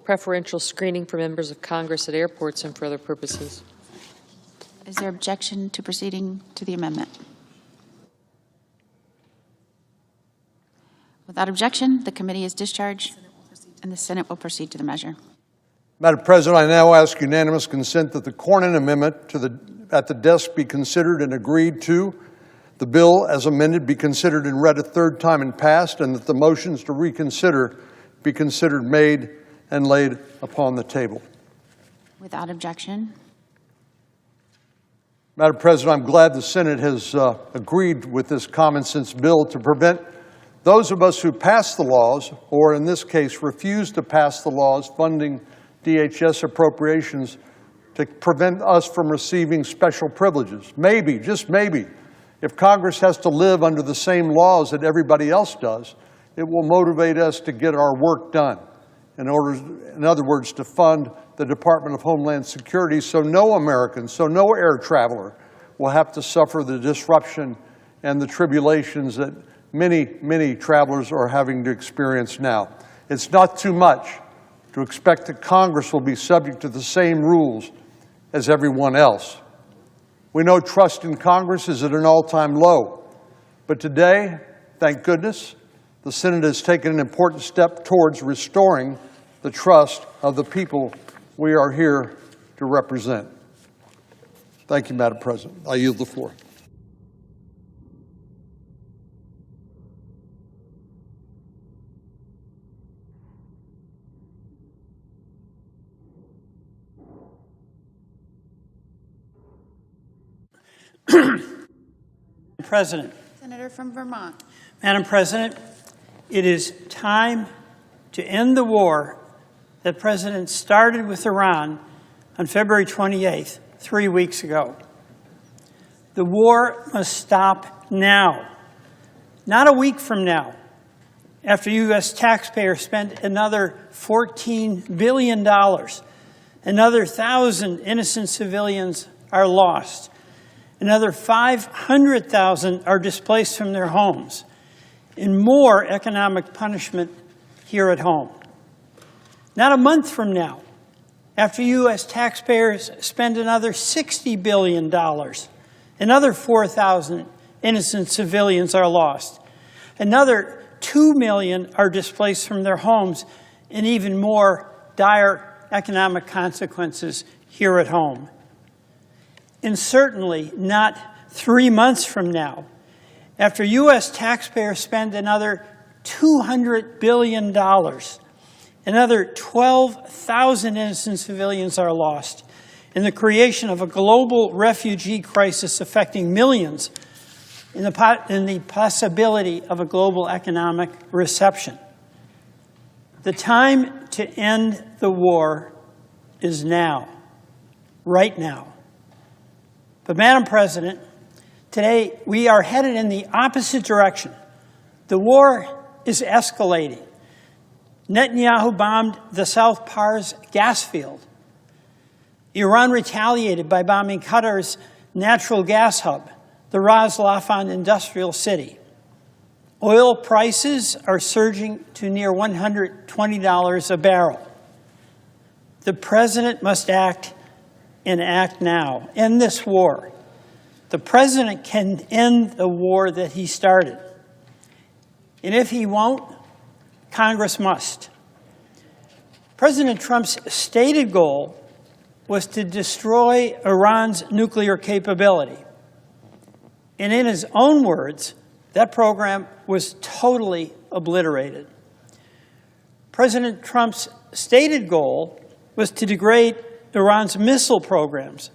preferential screening for members of Congress at airports and for other purposes. Is there objection to proceeding to the amendment? Without objection, the committee is discharged, and the Senate will proceed to the measure. Madam President, I now ask unanimous consent that the Cornyn Amendment at the desk be considered and agreed to, the bill as amended be considered and read a third time and passed, and that the motions to reconsider be considered made and laid upon the table. Without objection. Madam President, I'm glad the Senate has agreed with this common sense bill to prevent those of us who pass the laws, or in this case refuse to pass the laws funding DHS appropriations, to prevent us from receiving special privileges. Maybe, just maybe, if Congress has to live under the same laws that everybody else does, it will motivate us to get our work done. In other words, to fund the Department of Homeland Security so no American, so no air traveler will have to suffer the disruption and the tribulations that many, many travelers are having to experience now. It's not too much to expect that Congress will be subject to the same rules as everyone else. We know trust in Congress is at an all-time low, but today, thank goodness, the Senate has taken an important step towards restoring the trust of the people we are here to represent. Thank you, Madam President. I yield the floor. President. Senator from Vermont. Madam President, it is time to end the war that President started with Iran on February 28th, 3 weeks ago. The war must stop now, not a week from now, after U.S. taxpayers spend another $14 billion. Another 1,000 innocent civilians are lost. Another 500,000 are displaced from their homes, and more economic punishment here at home. Not a month from now, after U.S. taxpayers spend another $60 billion, another 4,000 innocent civilians are lost. Another 2 million are displaced from their homes, and even more dire economic consequences here at home. And certainly not 3 months from now, after U.S. taxpayers spend another $200 billion, another 12,000 innocent civilians are lost, and the creation of a global refugee crisis affecting millions, and the possibility of a global economic recession. The time to end the war is now, right now. But Madam President, today we are headed in the opposite direction. The war is escalating. Netanyahu bombed the South Pars gas field. Iran retaliated by bombing Qatar's natural gas hub, the Ras Laffan industrial city. Oil prices are surging to near $120 a barrel. The President must act, and act now. End this war. The President can end the war that he started. And if he won't, Congress must. President Trump's stated goal was to destroy Iran's nuclear capability. And in his own words, that program was totally obliterated. President Trump's stated goal was to degrade Iran's missile programs.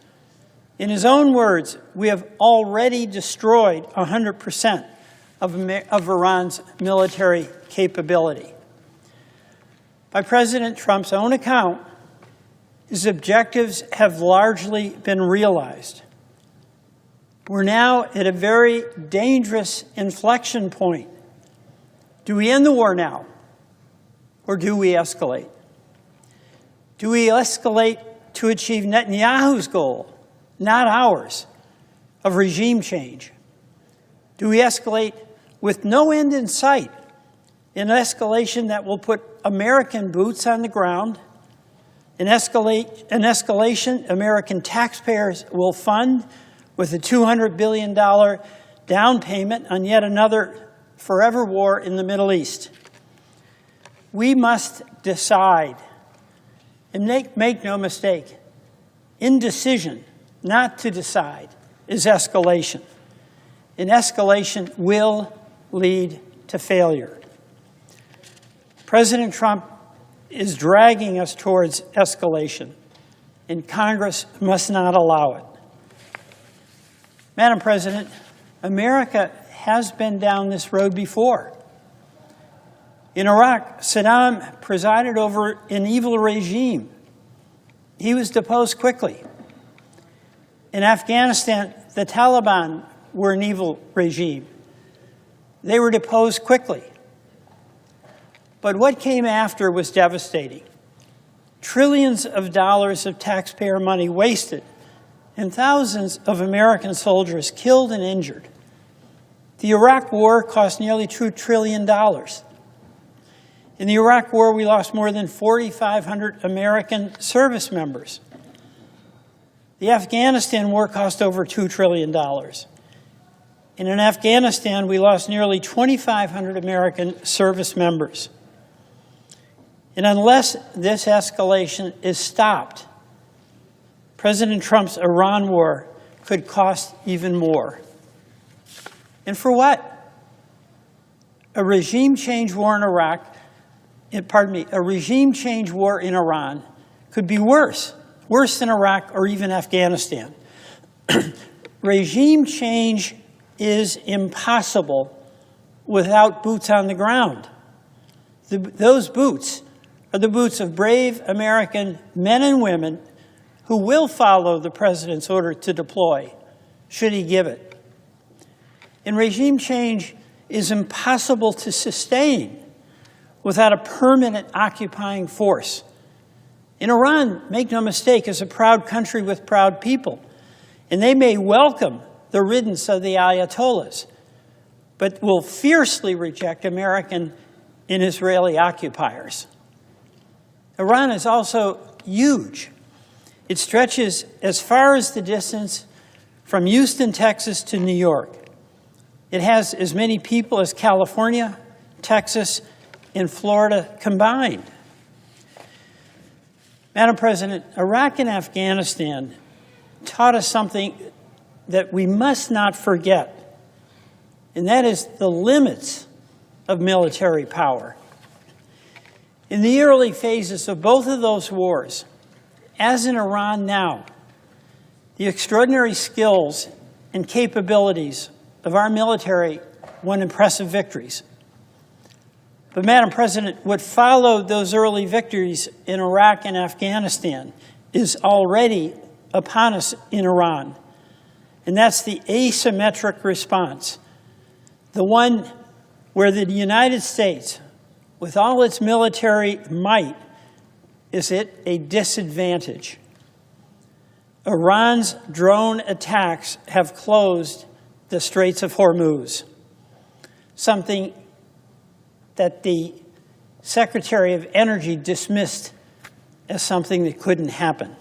In his own words, we have already destroyed 100% of Iran's military capability. By President Trump's own account, his objectives have largely been realized. We're now at a very dangerous inflection point. Do we end the war now, or do we escalate? Do we escalate to achieve Netanyahu's goal, not ours, of regime change? Do we escalate with no end in sight, an escalation that will put American boots on the ground An escalation American taxpayers will fund with a $200 billion down payment on yet another forever war in the Middle East. We must decide, and make no mistake, indecision, not to decide, is escalation. And escalation will lead to failure. President Trump is dragging us towards escalation, and Congress must not allow it. Madam President, America has been down this road before. In Iraq, Saddam presided over an evil regime. He was deposed quickly. In Afghanistan, the Taliban were an evil regime. They were deposed quickly. But what came after was devastating. Trillions of dollars of taxpayer money wasted, and thousands of American soldiers killed and injured. The Iraq War cost nearly $2 trillion. In the Iraq War, we lost more than 4,500 American service members. The Afghanistan War cost over $2 trillion. And in Afghanistan, we lost nearly 2,500 American service members. And unless this escalation is stopped, President Trump's Iran war could cost even more. And for what? A regime change war in Iraq, a regime change war in Iran could be worse than Iraq or even Afghanistan. Regime change is impossible without boots on the ground. Those boots are the boots of brave American men and women who will follow the president's order to deploy, should he give it. And regime change is impossible to sustain without a permanent occupying force. In Iran, make no mistake, is a proud country with proud people, and they may welcome the riddance of the Ayatollahs, but will fiercely reject American and Israeli occupiers. Iran is also huge. It stretches as far as the distance from Houston, Texas to New York. It has as many people as California, Texas, and Florida combined. Madam President, Iraq and Afghanistan taught us something that we must not forget, and that is the limits of military power. In the early phases of both of those wars, as in Iran now, the extraordinary skills and capabilities of our military won impressive victories. But, Madam President, what followed those early victories in Iraq and Afghanistan is already upon us in Iran. And that's the asymmetric response, the one where the United States, with all its military might, is at a disadvantage. Iran's drone attacks have closed the Straits of Hormuz, something that the Secretary of Energy dismissed as something that couldn't happen.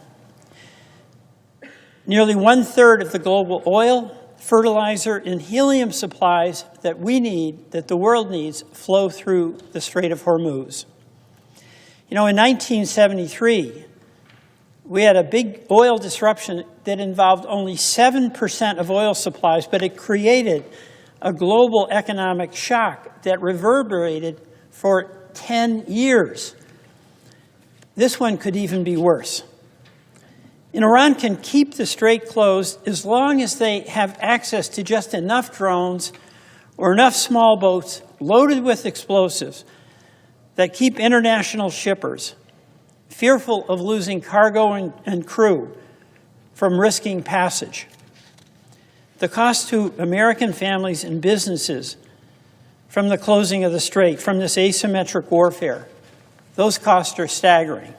Nearly 1/3 of the global oil, fertilizer, and helium supplies that we need, that the world needs, flow through the Strait of Hormuz. You know, in 1973, we had a big oil disruption that involved only 7% of oil supplies, but it created a global economic shock that reverberated for 10 years. This one could even be worse. And Iran can keep the strait closed as long as they have access to just enough drones or enough small boats loaded with explosives that keep international shippers, fearful of losing cargo and crew, from risking passage. The cost to American families and businesses from the closing of the strait, from this asymmetric warfare, those costs are staggering.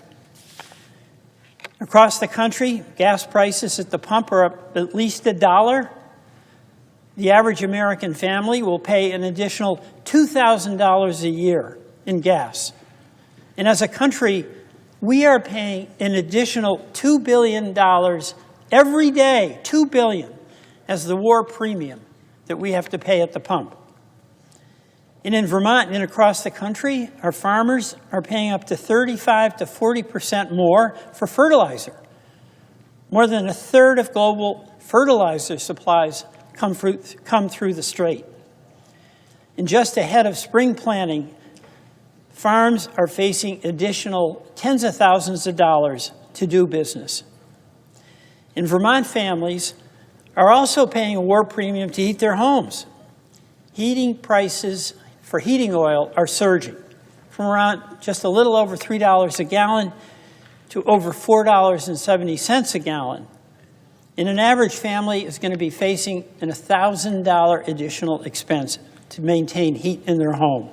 Across the country, gas prices at the pump are up at least $1. The average American family will pay an additional $2,000 a year in gas. And as a country, we are paying an additional $2 billion every day, $2 billion, as the war premium that we have to pay at the pump. And in Vermont and across the country, our farmers are paying up to 35 to 40% more for fertilizer. More than a third of global fertilizer supplies come through the strait. And just ahead of spring planting, farms are facing additional tens of thousands of dollars to do business. And Vermont families are also paying a war premium to heat their homes. Heating prices for heating oil are surging from around just a little over $3 a gallon to over $4.70 a gallon. And an average family is going to be facing an $1,000 additional expense to maintain heat in their home.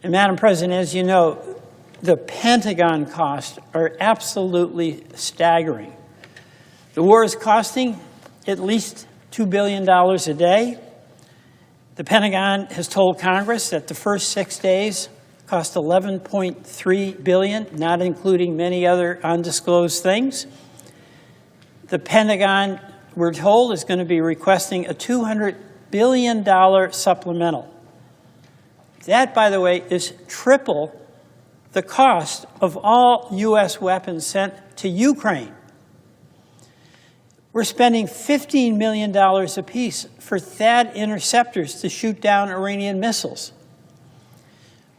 And Madam President, as you know, the Pentagon costs are absolutely staggering. The war is costing at least $2 billion a day. The Pentagon has told Congress that the first 6 days cost $11.3 billion, not including many other undisclosed things. The Pentagon, we're told, is going to be requesting a $200 billion supplemental. That, by the way, is triple the cost of all U.S. weapons sent to Ukraine. We're spending $15 million apiece for THAAD interceptors to shoot down Iranian missiles.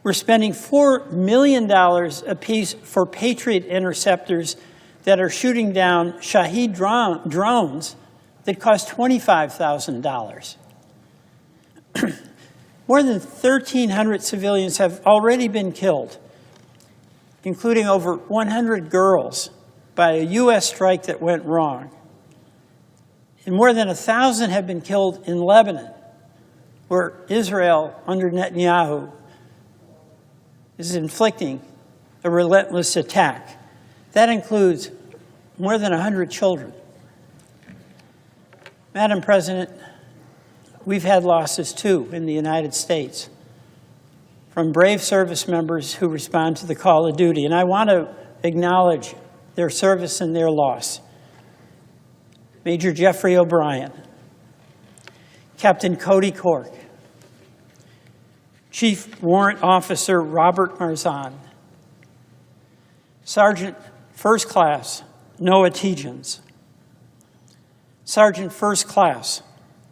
We're spending $4 million apiece for Patriot interceptors that are shooting down Shahed drones that cost $25,000. More than 1,300 civilians have already been killed, including over 100 girls, by a U.S. strike that went wrong. And more than 1,000 have been killed in Lebanon, where Israel, under Netanyahu, is inflicting a relentless attack. That includes more than 100 children. Madam President, we've had losses too in the United States from brave service members who respond to the call of duty. And I want to acknowledge their service and their loss. Major Jeffrey O'Brien, Captain Cody Cork, Chief Warrant Officer Robert Marzan, Sergeant First Class Noah Tegens, Sergeant First Class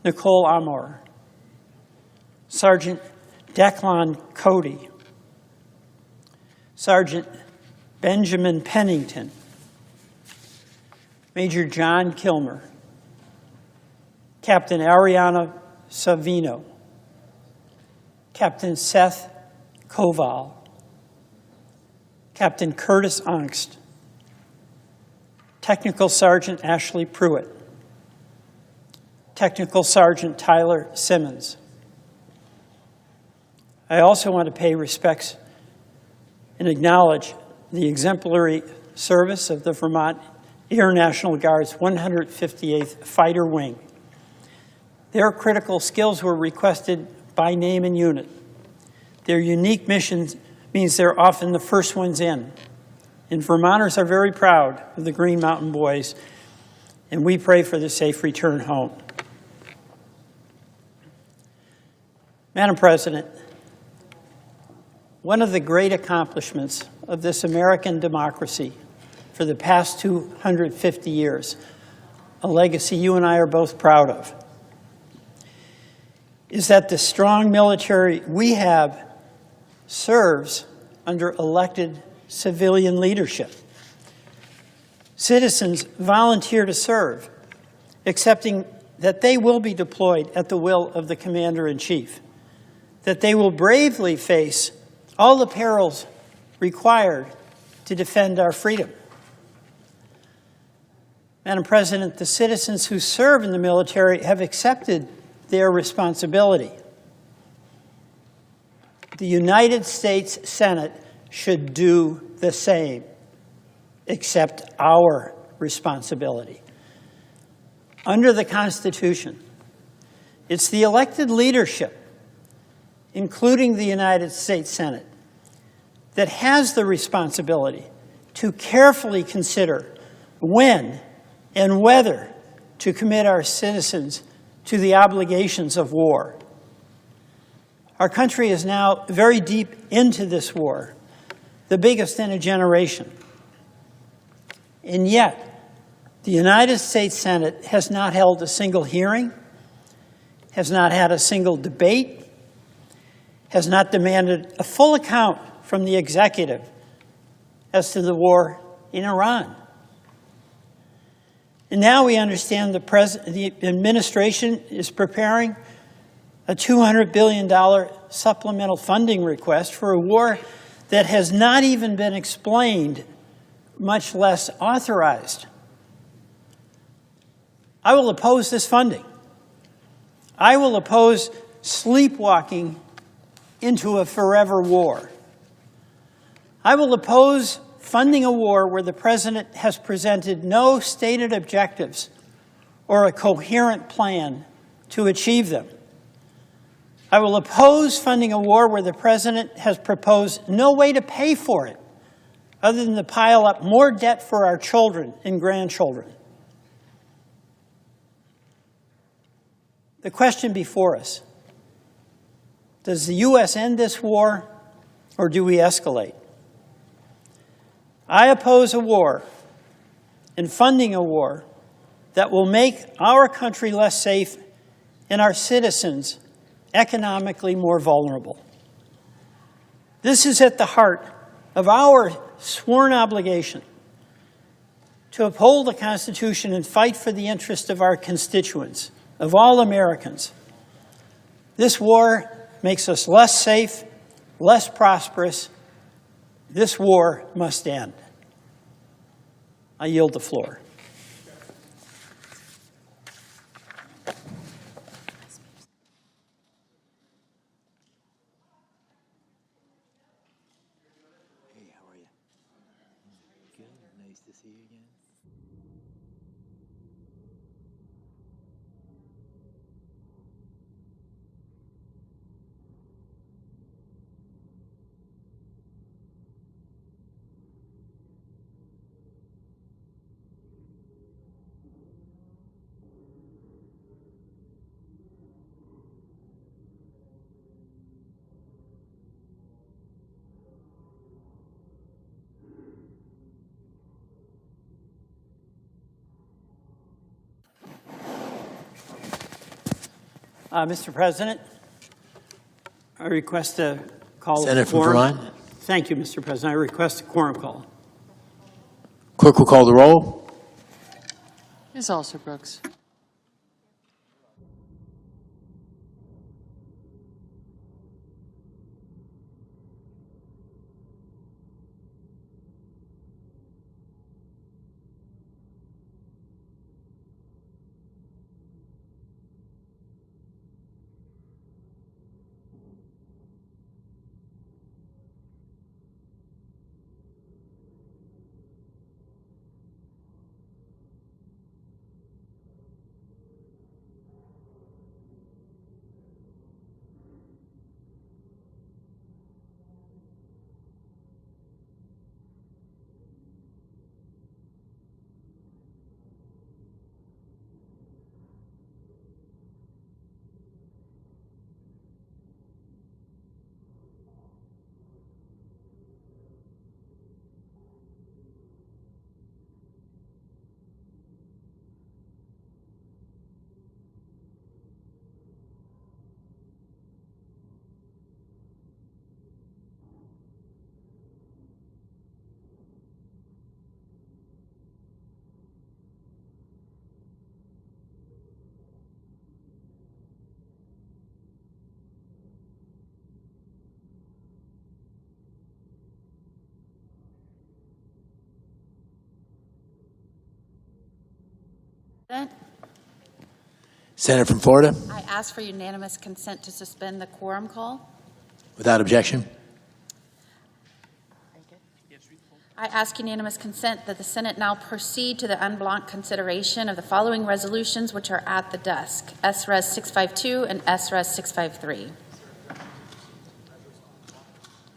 Nicole Amor, Sergeant Declan Cody, Sergeant Benjamin Pennington, Major John Kilmer, Captain Ariana Savino, Captain Seth Koval, Captain Curtis Angst, Technical Sergeant Ashley Pruitt, Technical Sergeant Tyler Simmons. I also want to pay respects and acknowledge the exemplary service of the Vermont Air National Guard's 158th Fighter Wing. Their critical skills were requested by name and unit. Their unique missions means they're often the first ones in. And Vermonters are very proud of the Green Mountain Boys, and we pray for the safe return home. Madam President, one of the great accomplishments of this American democracy for the past 250 years, a legacy you and I are both proud of, is that the strong military we have serves under elected civilian leadership. Citizens volunteer to serve, accepting that they will be deployed at the will of the Commander-in-Chief, that they will bravely face all the perils required to defend our freedom. Madam President, the citizens who serve in the military have accepted their responsibility. The United States Senate should do the same, accept our responsibility. Under the Constitution, it's the elected leadership, including the United States Senate, that has the responsibility to carefully consider when and whether to commit our citizens to the obligations of war. Our country is now very deep into this war, the biggest in a generation. And yet, the United States Senate has not held a single hearing, has not had a single debate, has not demanded a full account from the executive as to the war in Iran. And now we understand the administration is preparing a $200 billion supplemental funding request for a war that has not even been explained, much less authorized. I will oppose this funding. I will oppose sleepwalking into a forever war. I will oppose funding a war where the president has presented no stated objectives or a coherent plan to achieve them. I will oppose funding a war where the president has proposed no way to pay for it other than to pile up more debt for our children and grandchildren. The question before us: does the U.S. end this war, or do we escalate? I oppose a war and funding a war that will make our country less safe and our citizens economically more vulnerable. This is at the heart of our sworn obligation to uphold the Constitution and fight for the interest of our constituents, of all Americans. This war makes us less safe, less prosperous. This war must end. I yield the floor. Mr. President, I request a call Senator of quorum. from Vermont. Thank you, Mr. President. I request a quorum call. Clerk will call the roll. Ms. Alston-Brooks. Senator from Florida, I ask for unanimous consent to suspend the quorum call. without objection. I ask unanimous consent that the Senate now proceed to the en bloc consideration of the following resolutions, which are at the desk: S-Res 652 and S-Res 653.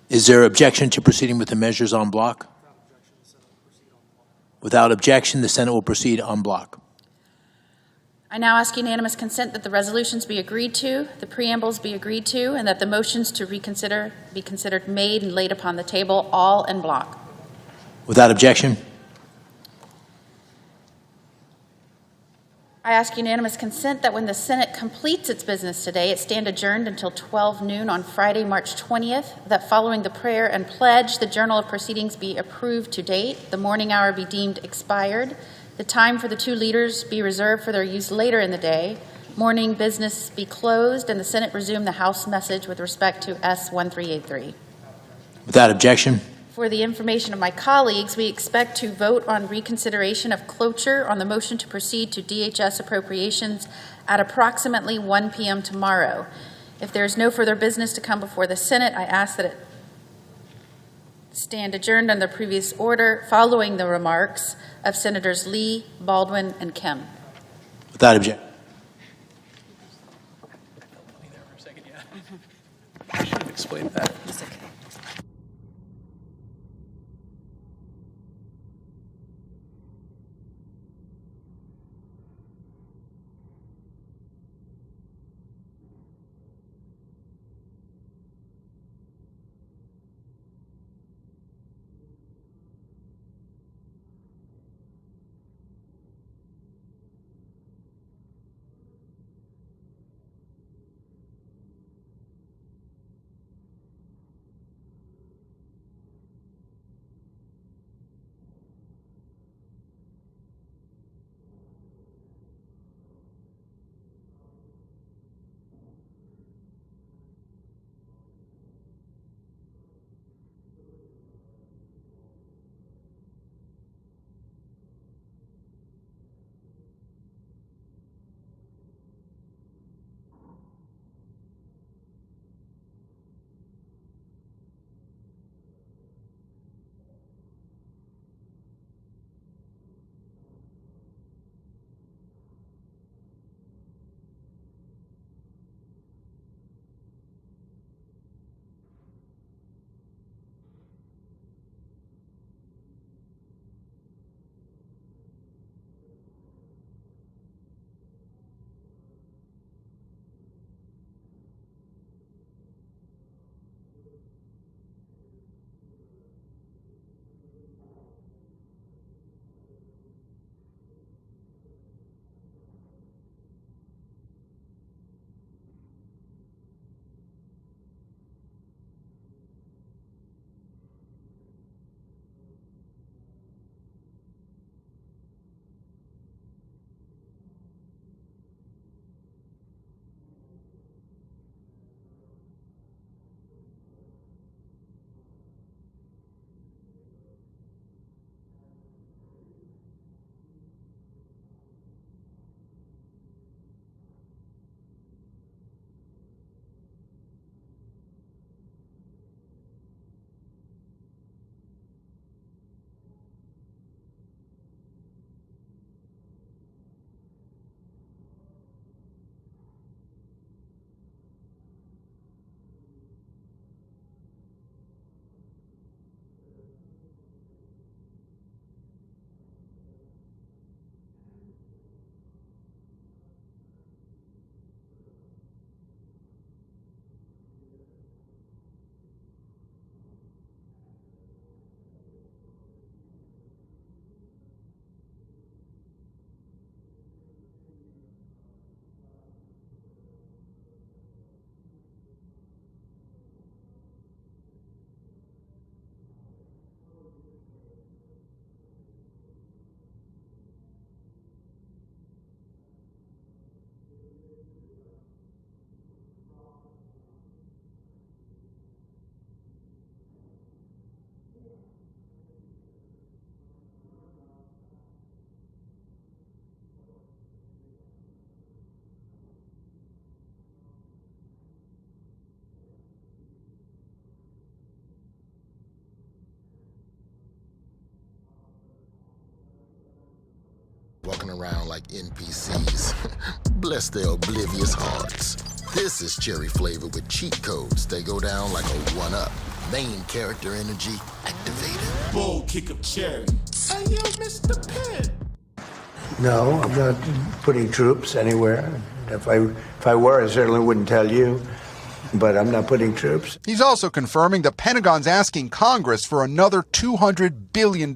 Is there objection to proceeding with the measures en bloc? Without objection, the Senate will proceed en bloc. I now ask unanimous consent that the resolutions be agreed to, the preambles be agreed to, and that the motions to reconsider be considered made and laid upon the table, all en bloc. Without objection, I ask unanimous consent that when the Senate completes its business today, it stand adjourned until 12 noon on Friday, March 20th, that following the prayer and pledge, the Journal of Proceedings be approved to date, the morning hour be deemed expired, the time for the two leaders be reserved for their use later in the day, morning business be closed, and the Senate resume the House message with respect to S1383. without objection, For the information of my colleagues, we expect to vote on reconsideration of cloture on the motion to proceed to DHS appropriations at approximately 1 p.m. tomorrow. If there is no further business to come before the Senate, I ask that it stand adjourned on the previous order following the remarks of Senators Lee, Baldwin, and Kemp. without objection. I should have explained that. Walking around like NPCs. Bless their oblivious hearts. This is cherry flavor with cheat codes. They go down like a 1-up. Main character energy activated. Bull kick up cherry. Hey, yo, Mr. Pitt. No, I'm not putting troops anywhere. If I were, I certainly wouldn't tell you. But I'm not putting troops. He's also confirming the Pentagon's asking Congress for another $200 billion.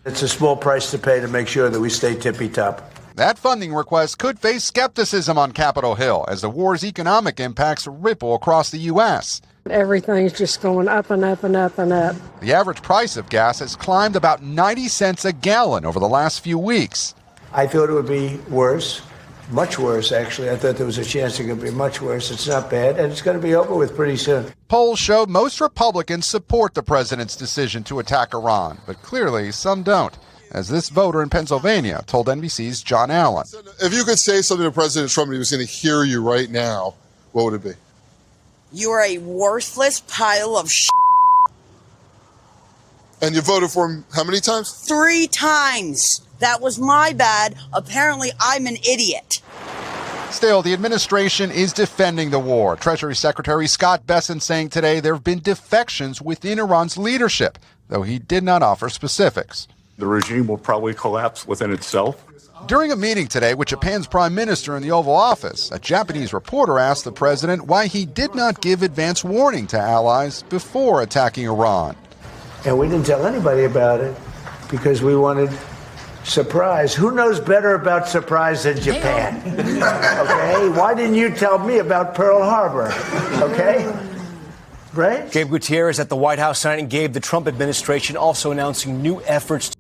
It's a small price to pay to make sure that we stay tippy-top. That funding request could face skepticism on Capitol Hill as the war's economic impacts ripple across the U.S. Everything's just going up and up and up and up. The average price of gas has climbed about 90 cents a gallon over the last few weeks. I thought it would be worse, much worse, actually. I thought there was a chance it could be much worse. It's not bad, and it's going to be over with pretty soon. Polls show most Republicans support the president's decision to attack Iran, but clearly some don't, as this voter in Pennsylvania told NBC's John Allen. If you could say something to President Trump and he was going to hear you right now, what would it be? You are a worthless pile of shit. And you voted for him how many times? 3 times. That was my bad. Apparently, I'm an idiot. Still, the administration is defending the war. Treasury Secretary Scott Bessent saying today there have been defections within Iran's leadership, though he did not offer specifics. The regime will probably collapse within itself. During a meeting today with Japan's prime minister in the Oval Office, a Japanese reporter asked the president why he did not give advance warning to allies before attacking Iran. And we didn't tell anybody about it because we wanted surprise. Who knows better about surprise than Japan? Okay? Why didn't you tell me about Pearl Harbor? Okay? Right? Gabe Gutierrez at the White House signing gave the Trump administration also announcing new efforts to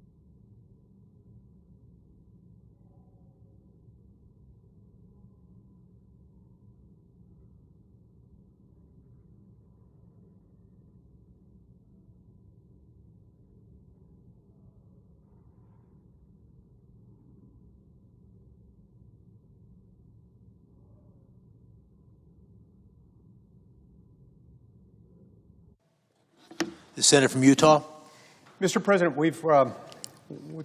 The senator from Utah. Mr. President, we've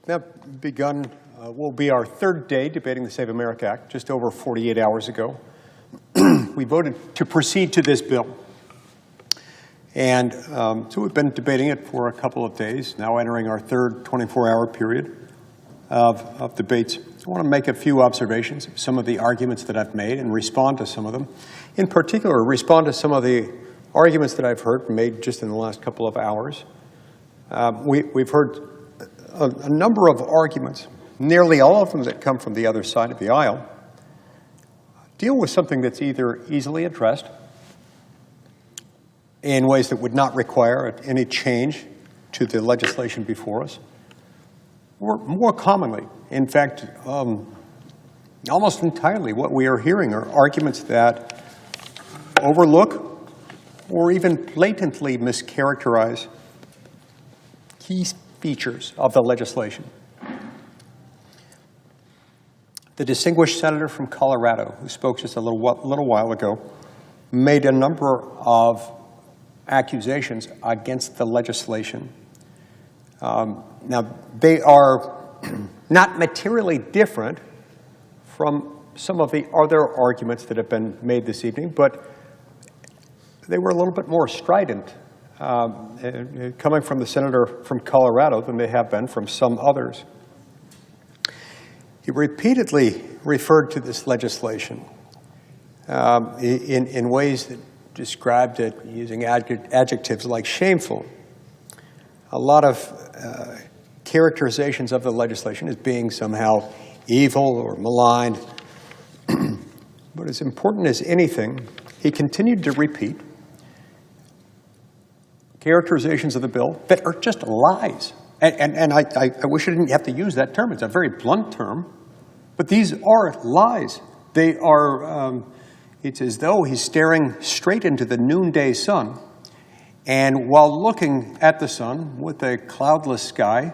now begun, will be our 3rd day debating the Save America Act, just over 48 hours ago. We voted to proceed to this bill. And so we've been debating it for a couple of days, now entering our 3rd 24-hour period of debates. I want to make a few observations of some of the arguments that I've made and respond to some of them. In particular, respond to some of the arguments that I've heard made just in the last couple of hours. We've heard a number of arguments, nearly all of them that come from the other side of the aisle, deal with something that's either easily addressed in ways that would not require any change to the legislation before us, or more commonly, in fact, almost entirely what we are hearing are arguments that overlook or even blatantly mischaracterize key features of the legislation. The distinguished senator from Colorado, who spoke just a little while ago, made a number of accusations against the legislation. Now, they are not materially different from some of the other arguments that have been made this evening, but they were a little bit more strident coming from the senator from Colorado than they have been from some others. He repeatedly referred to this legislation in ways that described it using adjectives like shameful. A lot of characterizations of the legislation as being somehow evil or maligned. But as important as anything, he continued to repeat characterizations of the bill that are just lies. And I wish I didn't have to use that term. It's a very blunt term. But these are lies. They are, it's as though he's staring straight into the noonday sun. And while looking at the sun with a cloudless sky,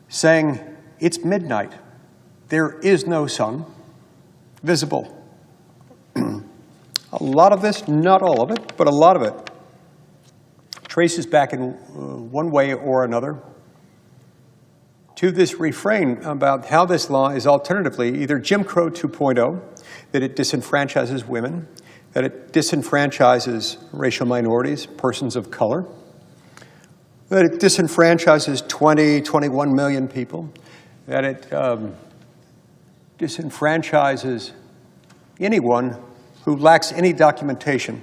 saying, it's midnight. There is no sun visible. A lot of this, not all of it, but a lot of it, traces back in one way or another to this refrain about how this law is alternatively either Jim Crow 2.0, that it disenfranchises women, that it disenfranchises racial minorities, persons of color, that it disenfranchises 21 million people, that it disenfranchises anyone who lacks any documentation,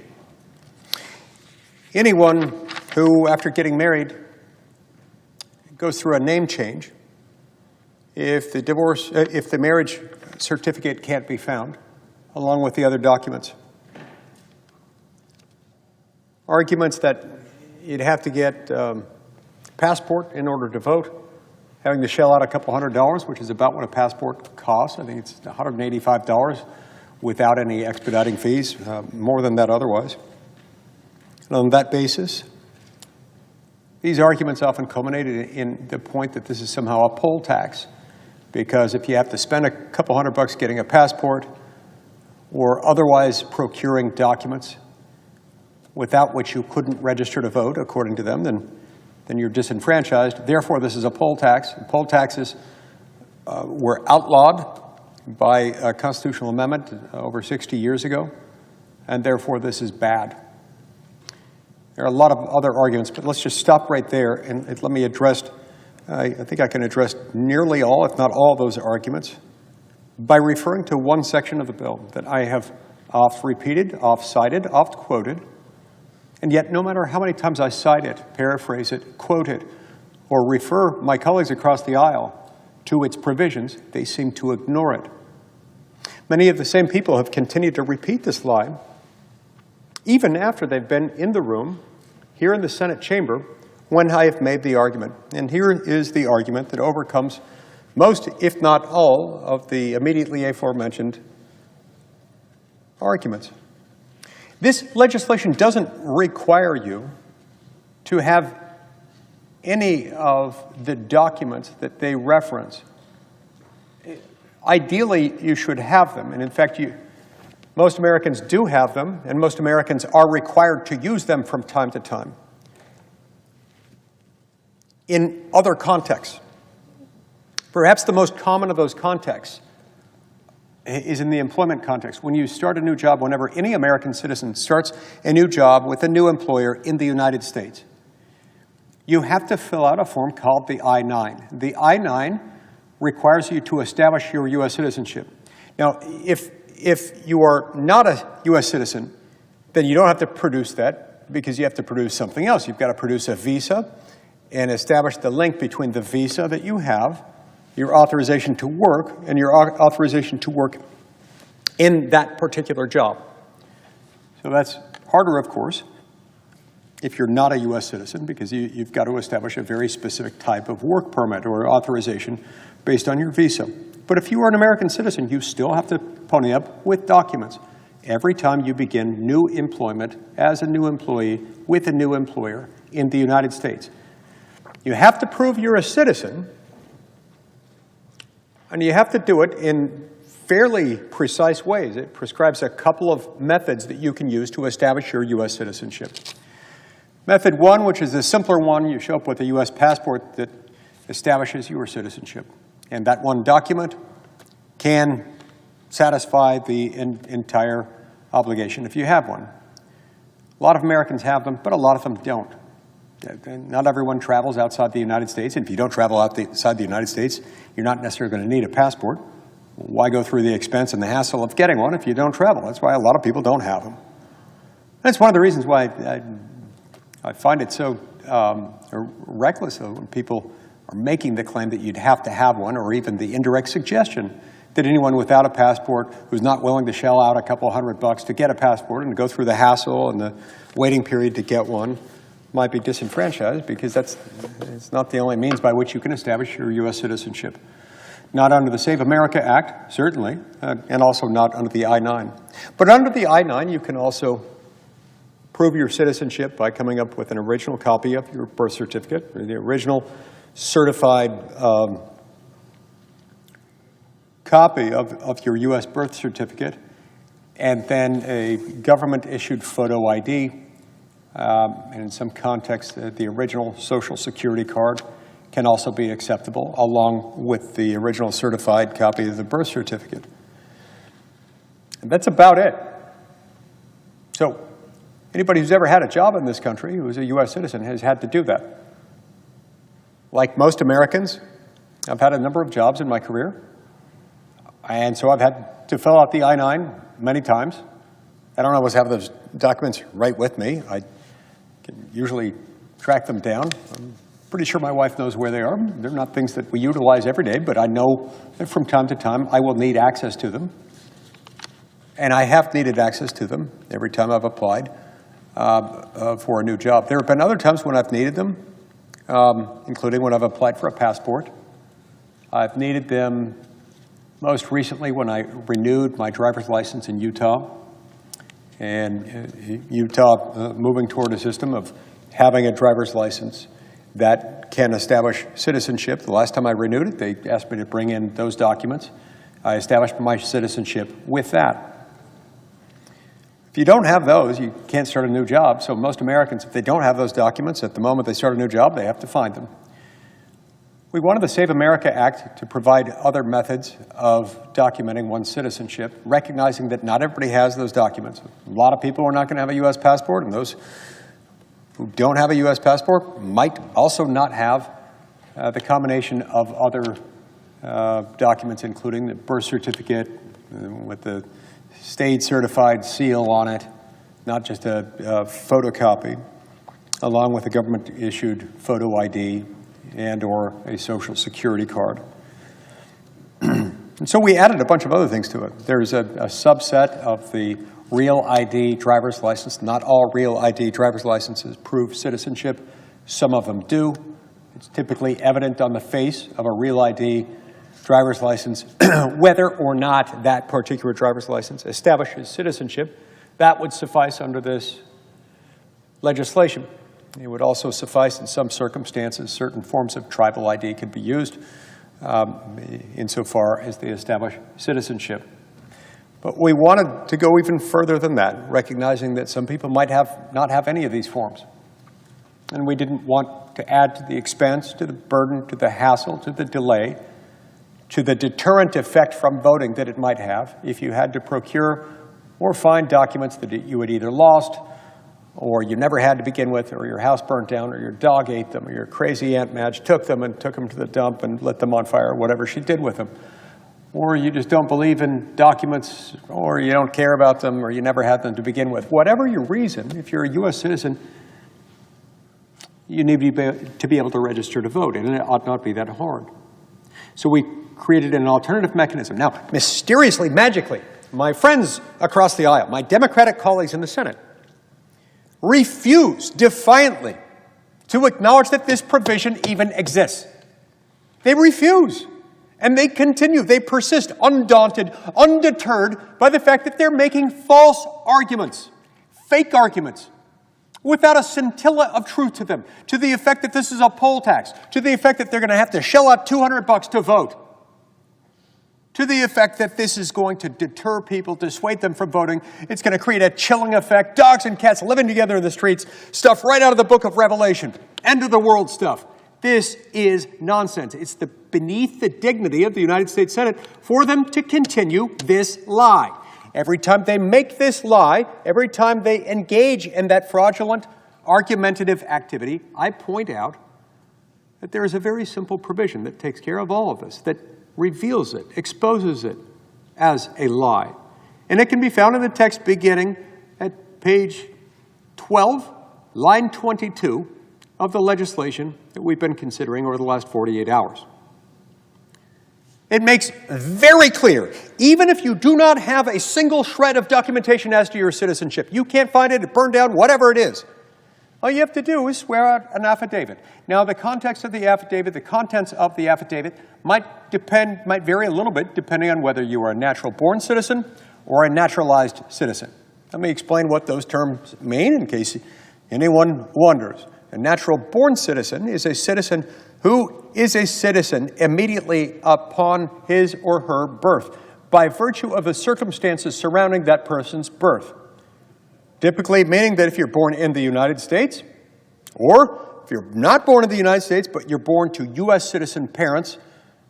anyone who, after getting married, goes through a name change if the marriage certificate can't be found, along with the other documents. Arguments that you'd have to get passport in order to vote, having to shell out a couple $100, which is about what a passport costs. I think it's $185 without any expediting fees, more than that otherwise. And on that basis, these arguments often culminated in the point that this is somehow a poll tax, because if you have to spend a couple $100 getting a passport or otherwise procuring documents without which you couldn't register to vote, according to them, then you're disenfranchised. Therefore, this is a poll tax. And poll taxes were outlawed by a constitutional amendment over 60 years ago, and therefore this is bad. There are a lot of other arguments, but let's just stop right there and let me address, I think I can address nearly all, if not all, those arguments by referring to one section of the bill that I have oft-repeated, oft-cited, oft-quoted, and yet no matter how many times I cite it, paraphrase it, quote it, or refer my colleagues across the aisle to its provisions, they seem to ignore it. Many of the same people have continued to repeat this lie, even after they've been in the room, here in the Senate chamber, when I have made the argument. And here is the argument that overcomes most, if not all, of the immediately aforementioned arguments. This legislation doesn't require you to have any of the documents that they reference. Ideally, you should have them, and in fact, most Americans do have them, and most Americans are required to use them from time to time in other contexts. Perhaps the most common of those contexts is in the employment context. When you start a new job, whenever any American citizen starts a new job with a new employer in the United States, you have to fill out a form called the I-9. The I-9 requires you to establish your U.S. citizenship. Now, if you are not a U.S. citizen, then you don't have to produce that because you have to produce something else. You've got to produce a visa and establish the link between the visa that you have, your authorization to work, and your authorization to work in that particular job. So that's harder, of course, if you're not a U.S. citizen, because you've got to establish a very specific type of work permit or authorization based on your visa. But if you are an American citizen, you still have to pony up with documents every time you begin new employment as a new employee with a new employer in the United States. You have to prove you're a citizen, and you have to do it in fairly precise ways. It prescribes a couple of methods that you can use to establish your U.S. citizenship. Method one, which is the simpler one, you show up with a U.S. passport that establishes your citizenship. And that one document can satisfy the entire obligation if you have one. A lot of Americans have them, but a lot of them don't. Not everyone travels outside the United States. And if you don't travel outside the United States, you're not necessarily going to need a passport. Why go through the expense and the hassle of getting one if you don't travel? That's why a lot of people don't have them. That's one of the reasons why I find it so reckless when people are making the claim that you'd have to have one, or even the indirect suggestion that anyone without a passport who's not willing to shell out a couple $100 to get a passport and go through the hassle and the waiting period to get one might be disenfranchised, because it's not the only means by which you can establish your U.S. citizenship. Not under the Save America Act, certainly, and also not under the I-9. But under the I-9, you can also prove your citizenship by coming up with an original copy of your birth certificate, or the original certified copy of your U.S. birth certificate, and then a government-issued photo ID, and in some contexts, the original Social Security card can also be acceptable, along with the original certified copy of the birth certificate. And that's about it. So anybody who's ever had a job in this country who is a U.S. citizen has had to do that. Like most Americans, I've had a number of jobs in my career, and so I've had to fill out the I-9 many times. I don't always have those documents right with me. I can usually track them down. I'm pretty sure my wife knows where they are. They're not things that we utilize every day, but I know that from time to time I will need access to them. And I have needed access to them every time I've applied for a new job. There have been other times when I've needed them, including when I've applied for a passport. I've needed them most recently when I renewed my driver's license in Utah. And Utah moving toward a system of having a driver's license that can establish citizenship. The last time I renewed it, they asked me to bring in those documents. I established my citizenship with that. If you don't have those, you can't start a new job. So most Americans, if they don't have those documents, at the moment they start a new job, they have to find them. We wanted the Save America Act to provide other methods of documenting one's citizenship, recognizing that not everybody has those documents. A lot of people are not going to have a U.S. passport, and those who don't have a U.S. passport might also not have the combination of other documents, including the birth certificate with the state-certified seal on it, not just a photocopy, along with a government-issued photo ID and or a social security card. And so we added a bunch of other things to it. There's a subset of the Real ID driver's license. Not all Real ID driver's licenses prove citizenship. Some of them do. It's typically evident on the face of a Real ID driver's license whether or not that particular driver's license establishes citizenship. That would suffice under this legislation. It would also suffice in some circumstances. Certain forms of tribal ID could be used insofar as they establish citizenship. But we wanted to go even further than that, recognizing that some people might not have any of these forms. And we didn't want to add to the expense, to the burden, to the hassle, to the delay, to the deterrent effect from voting that it might have if you had to procure or find documents that you had either lost or you never had to begin with, or your house burnt down, or your dog ate them, or your crazy Aunt Madge took them to the dump and lit them on fire, or whatever she did with them. Or you just don't believe in documents, or you don't care about them, or you never had them to begin with. Whatever your reason, if you're a U.S. citizen, you need to be able to register to vote, and it ought not be that hard. So we created an alternative mechanism. Now, mysteriously, magically, my friends across the aisle, my Democratic colleagues in the Senate, refuse defiantly to acknowledge that this provision even exists. They refuse. And they continue. They persist, undaunted, undeterred by the fact that they're making false arguments, fake arguments, without a scintilla of truth to them, to the effect that this is a poll tax, to the effect that they're going to have to shell out $200 to vote, to the effect that this is going to deter people, dissuade them from voting. It's going to create a chilling effect. Dogs and cats living together in the streets, stuff right out of the book of Revelation. End of the world stuff. This is nonsense. It's beneath the dignity of the United States Senate for them to continue this lie. Every time they make this lie, every time they engage in that fraudulent, argumentative activity, I point out that there is a very simple provision that takes care of all of this, that reveals it, exposes it as a lie. And it can be found in the text beginning at page 12, line 22 of the legislation that we've been considering over the last 48 hours. It makes very clear, even if you do not have a single shred of documentation as to your citizenship, you can't find it, it burned down, whatever it is, all you have to do is swear out an affidavit. Now, the context of the affidavit, the contents of the affidavit might vary a little bit depending on whether you are a natural-born citizen or a naturalized citizen. Let me explain what those terms mean in case anyone wonders. A natural-born citizen is a citizen who is a citizen immediately upon his or her birth by virtue of the circumstances surrounding that person's birth. Typically meaning that if you're born in the United States, or if you're not born in the United States, but you're born to U.S. citizen parents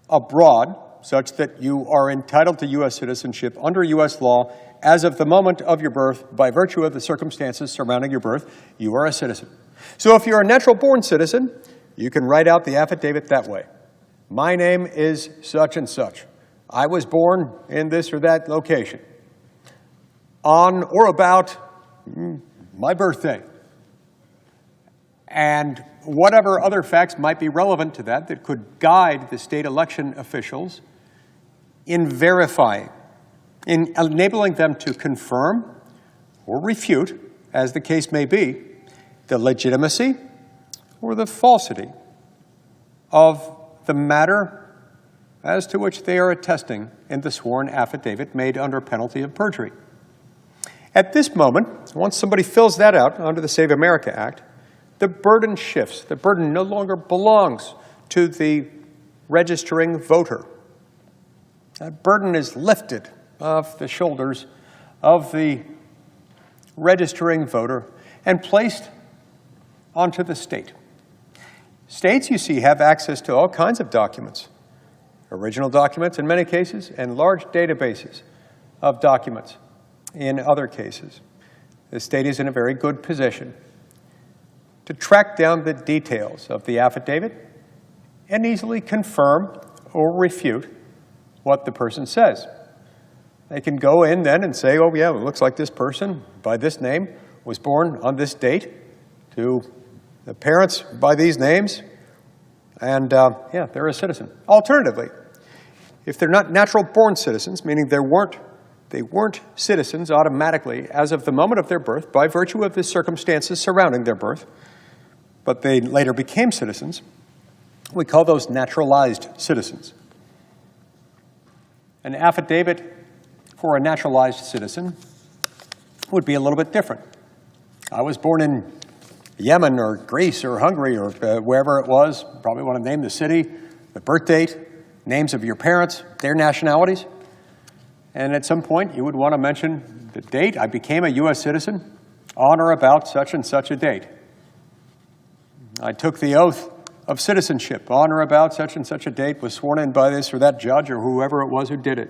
abroad, such that you are entitled to U.S. citizenship under U.S. law as of the moment of your birth. By virtue of the circumstances surrounding your birth, you are a citizen. So if you're a natural-born citizen, you can write out the affidavit that way. My name is such and such. I was born in this or that location on or about my birthday. And whatever other facts might be relevant to that that could guide the state election officials in verifying, in enabling them to confirm or refute, as the case may be, the legitimacy or the falsity of the matter as to which they are attesting in the sworn affidavit made under penalty of perjury. At this moment, once somebody fills that out under the Save America Act, the burden shifts. The burden no longer belongs to the registering voter. That burden is lifted off the shoulders of the registering voter and placed onto the state. States, you see, have access to all kinds of documents, original documents in many cases, and large databases of documents in other cases. The state is in a very good position to track down the details of the affidavit and easily confirm or refute what the person says. They can go in then and say, oh yeah, it looks like this person by this name was born on this date to the parents by these names, and yeah, they're a citizen. Alternatively, if they're not natural-born citizens, meaning they weren't citizens automatically as of the moment of their birth by virtue of the circumstances surrounding their birth, but they later became citizens, we call those naturalized citizens. An affidavit for a naturalized citizen would be a little bit different. I was born in Yemen or Greece or Hungary or wherever it was. Probably want to name the city, the birth date, names of your parents, their nationalities. And at some point, you would want to mention the date I became a U.S. citizen on or about such and such a date. I took the oath of citizenship on or about such and such a date, was sworn in by this or that judge or whoever it was who did it.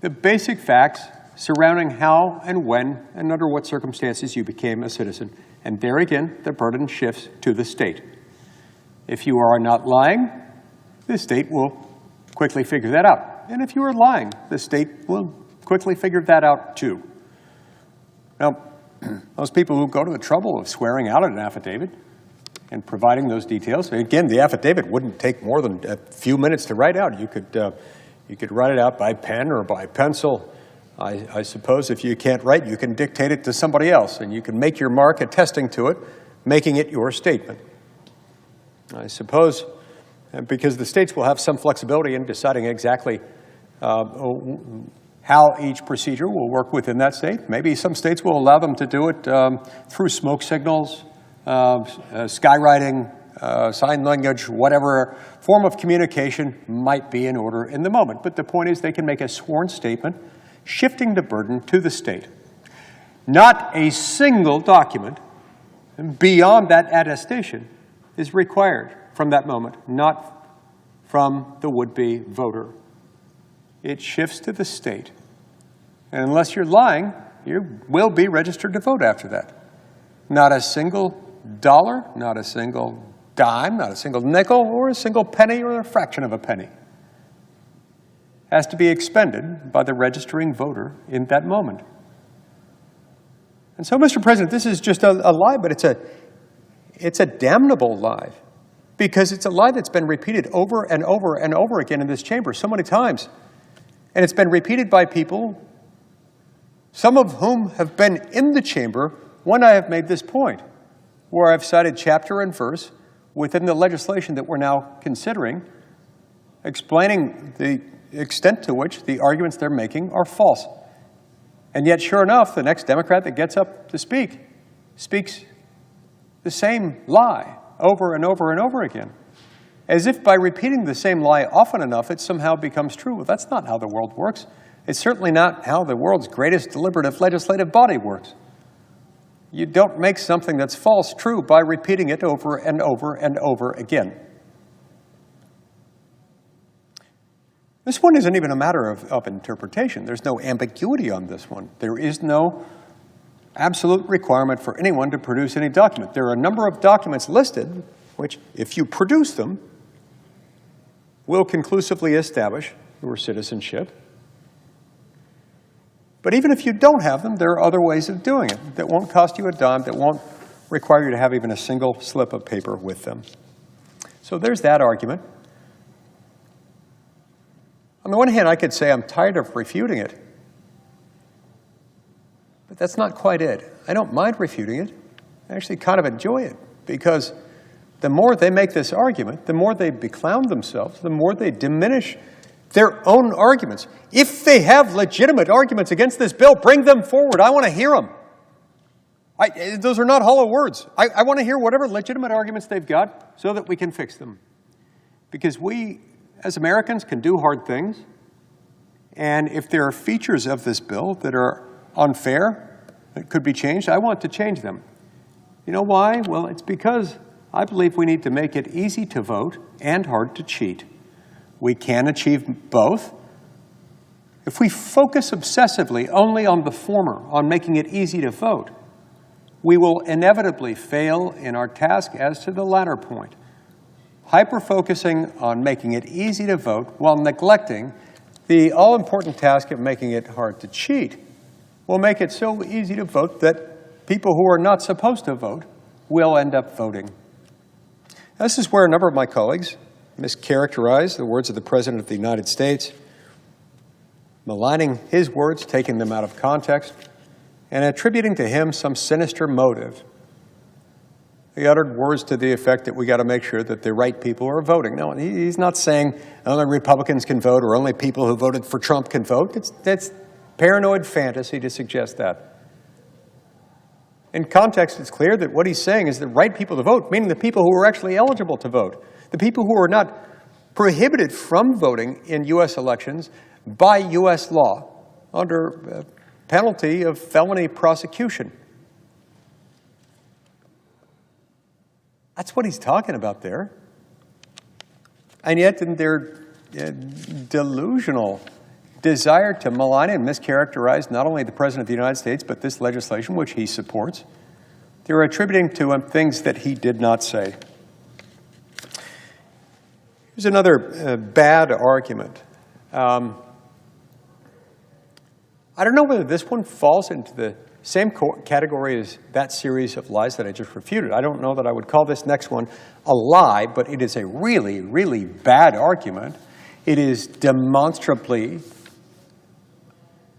The basic facts surrounding how and when and under what circumstances you became a citizen. And there again, the burden shifts to the state. If you are not lying, the state will quickly figure that out. And if you are lying, the state will quickly figure that out too. Now, most people who go to the trouble of swearing out an affidavit and providing those details, again, the affidavit wouldn't take more than a few minutes to write out. You could write it out by pen or by pencil. I suppose if you can't write, you can dictate it to somebody else, and you can make your mark attesting to it, making it your statement. I suppose because the states will have some flexibility in deciding exactly how each procedure will work within that state. Maybe some states will allow them to do it through smoke signals, skywriting, sign language, whatever form of communication might be in order in the moment. But the point is they can make a sworn statement shifting the burden to the state. Not a single document beyond that attestation is required from that moment, not from the would-be voter. It shifts to the state. And unless you're lying, you will be registered to vote after that. Not a single dollar, not a single dime, not a single nickel, or a single penny or a fraction of a penny has to be expended by the registering voter in that moment. And so, Mr. President, this is just a lie, but it's a damnable lie, because it's a lie that's been repeated over and over and over again in this chamber so many times. And it's been repeated by people, some of whom have been in the chamber when I have made this point, where I've cited chapter and verse within the legislation that we're now considering, explaining the extent to which the arguments they're making are false. And yet, sure enough, the next Democrat that gets up to speak speaks the same lie over and over and over again, as if by repeating the same lie often enough, it somehow becomes true. Well, that's not how the world works. It's certainly not how the world's greatest deliberative legislative body works. You don't make something that's false true by repeating it over and over and over again. This one isn't even a matter of interpretation. There's no ambiguity on this one. There is no absolute requirement for anyone to produce any document. There are a number of documents listed, which, if you produce them, will conclusively establish your citizenship. But even if you don't have them, there are other ways of doing it that won't cost you a dime, that won't require you to have even a single slip of paper with them. So there's that argument. On the one hand, I could say I'm tired of refuting it. But that's not quite it. I don't mind refuting it. I actually kind of enjoy it, because the more they make this argument, the more they beclown themselves, the more they diminish their own arguments. If they have legitimate arguments against this bill, bring them forward. I want to hear them. Those are not hollow words. I want to hear whatever legitimate arguments they've got so that we can fix them. Because we, as Americans, can do hard things. And if there are features of this bill that are unfair, that could be changed, I want to change them. You know why? Well, it's because I believe we need to make it easy to vote and hard to cheat. We can achieve both. If we focus obsessively only on the former, on making it easy to vote, we will inevitably fail in our task as to the latter point. Hyper-focusing on making it easy to vote while neglecting the all-important task of making it hard to cheat will make it so easy to vote that people who are not supposed to vote will end up voting. This is where a number of my colleagues mischaracterize the words of the President of the United States, maligning his words, taking them out of context, and attributing to him some sinister motive. He uttered words to the effect that we got to make sure that the right people are voting. No, he's not saying only Republicans can vote or only people who voted for Trump can vote. That's paranoid fantasy to suggest that. In context, it's clear that what he's saying is the right people to vote, meaning the people who are actually eligible to vote, the people who are not prohibited from voting in U.S. elections by U.S. law under penalty of felony prosecution. That's what he's talking about there. And yet, in their delusional desire to malign and mischaracterize not only the President of the United States, but this legislation, which he supports, they're attributing to him things that he did not say. Here's another bad argument. I don't know whether this one falls into the same category as that series of lies that I just refuted. I don't know that I would call this next one a lie, but it is a really, really bad argument. It is demonstrably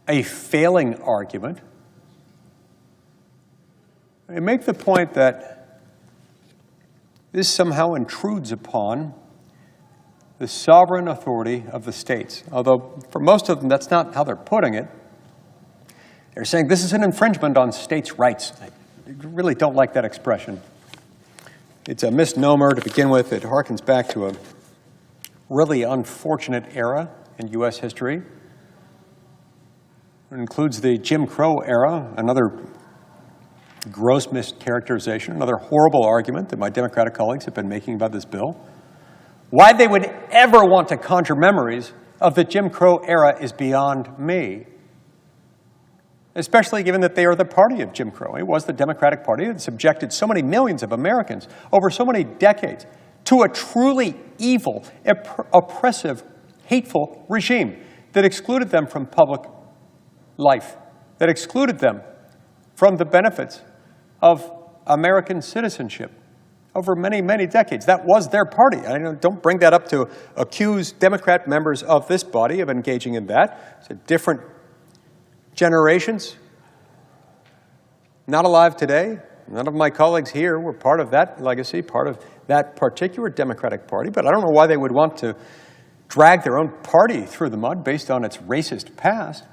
a failing argument. I make the point that this somehow intrudes upon the sovereign authority of the states, although for most of them that's not how they're putting it. They're saying this is an infringement on states' rights. I really don't like that expression. It's a misnomer to begin with. It harkens back to a really unfortunate era in U.S. history. It includes the Jim Crow era, another gross mischaracterization, another horrible argument that my Democratic colleagues have been making about this bill. Why they would ever want to conjure memories of the Jim Crow era is beyond me, especially given that they are the party of Jim Crow. It was the Democratic Party that subjected so many millions of Americans over so many decades to a truly evil, oppressive, hateful regime that excluded them from public life, that excluded them from the benefits of American citizenship over many, many decades. That was their party. I don't bring that up to accuse Democrat members of this body of engaging in that. It's a different generations, not alive today. None of my colleagues here were part of that legacy, part of that particular Democratic Party, but I don't know why they would want to drag their own party through the mud based on its racist past,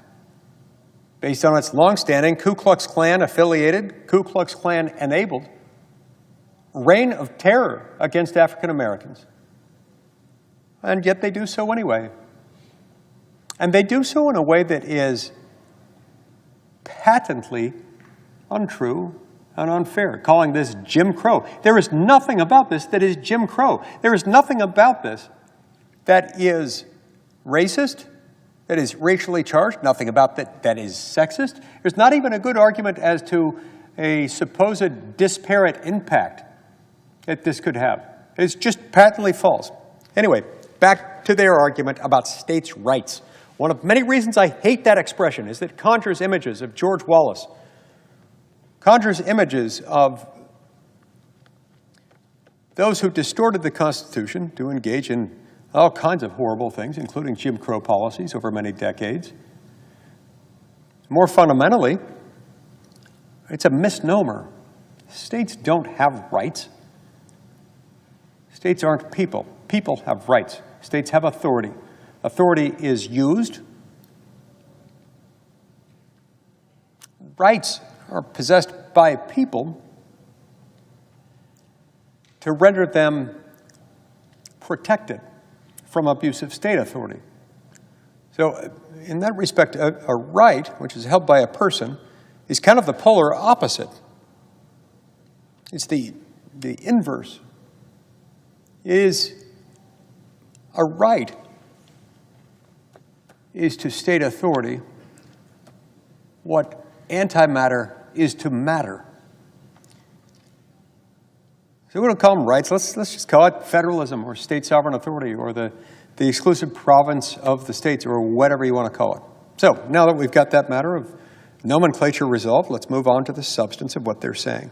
based on its longstanding Ku Klux Klan affiliated, Ku Klux Klan enabled reign of terror against African Americans. And yet they do so anyway. And they do so in a way that is patently untrue and unfair, calling this Jim Crow. There is nothing about this that is Jim Crow. There is nothing about this that is racist, that is racially charged, nothing about that is sexist. There's not even a good argument as to a supposed disparate impact that this could have. It's just patently false. Anyway, back to their argument about states' rights. One of many reasons I hate that expression is that it conjures images of George Wallace, conjures images of those who distorted the Constitution to engage in all kinds of horrible things, including Jim Crow policies over many decades. More fundamentally, it's a misnomer. States don't have rights. States aren't people. People have rights. States have authority. Authority is used. Rights are possessed by people to render them protected from abusive state authority. So in that respect, a right, which is held by a person, is kind of the polar opposite. It's the inverse. Is a right is to state authority what antimatter is to matter. So we don't call them rights. Let's just call it federalism or state sovereign authority or the exclusive province of the states or whatever you want to call it. So now that we've got that matter of nomenclature resolved, let's move on to the substance of what they're saying.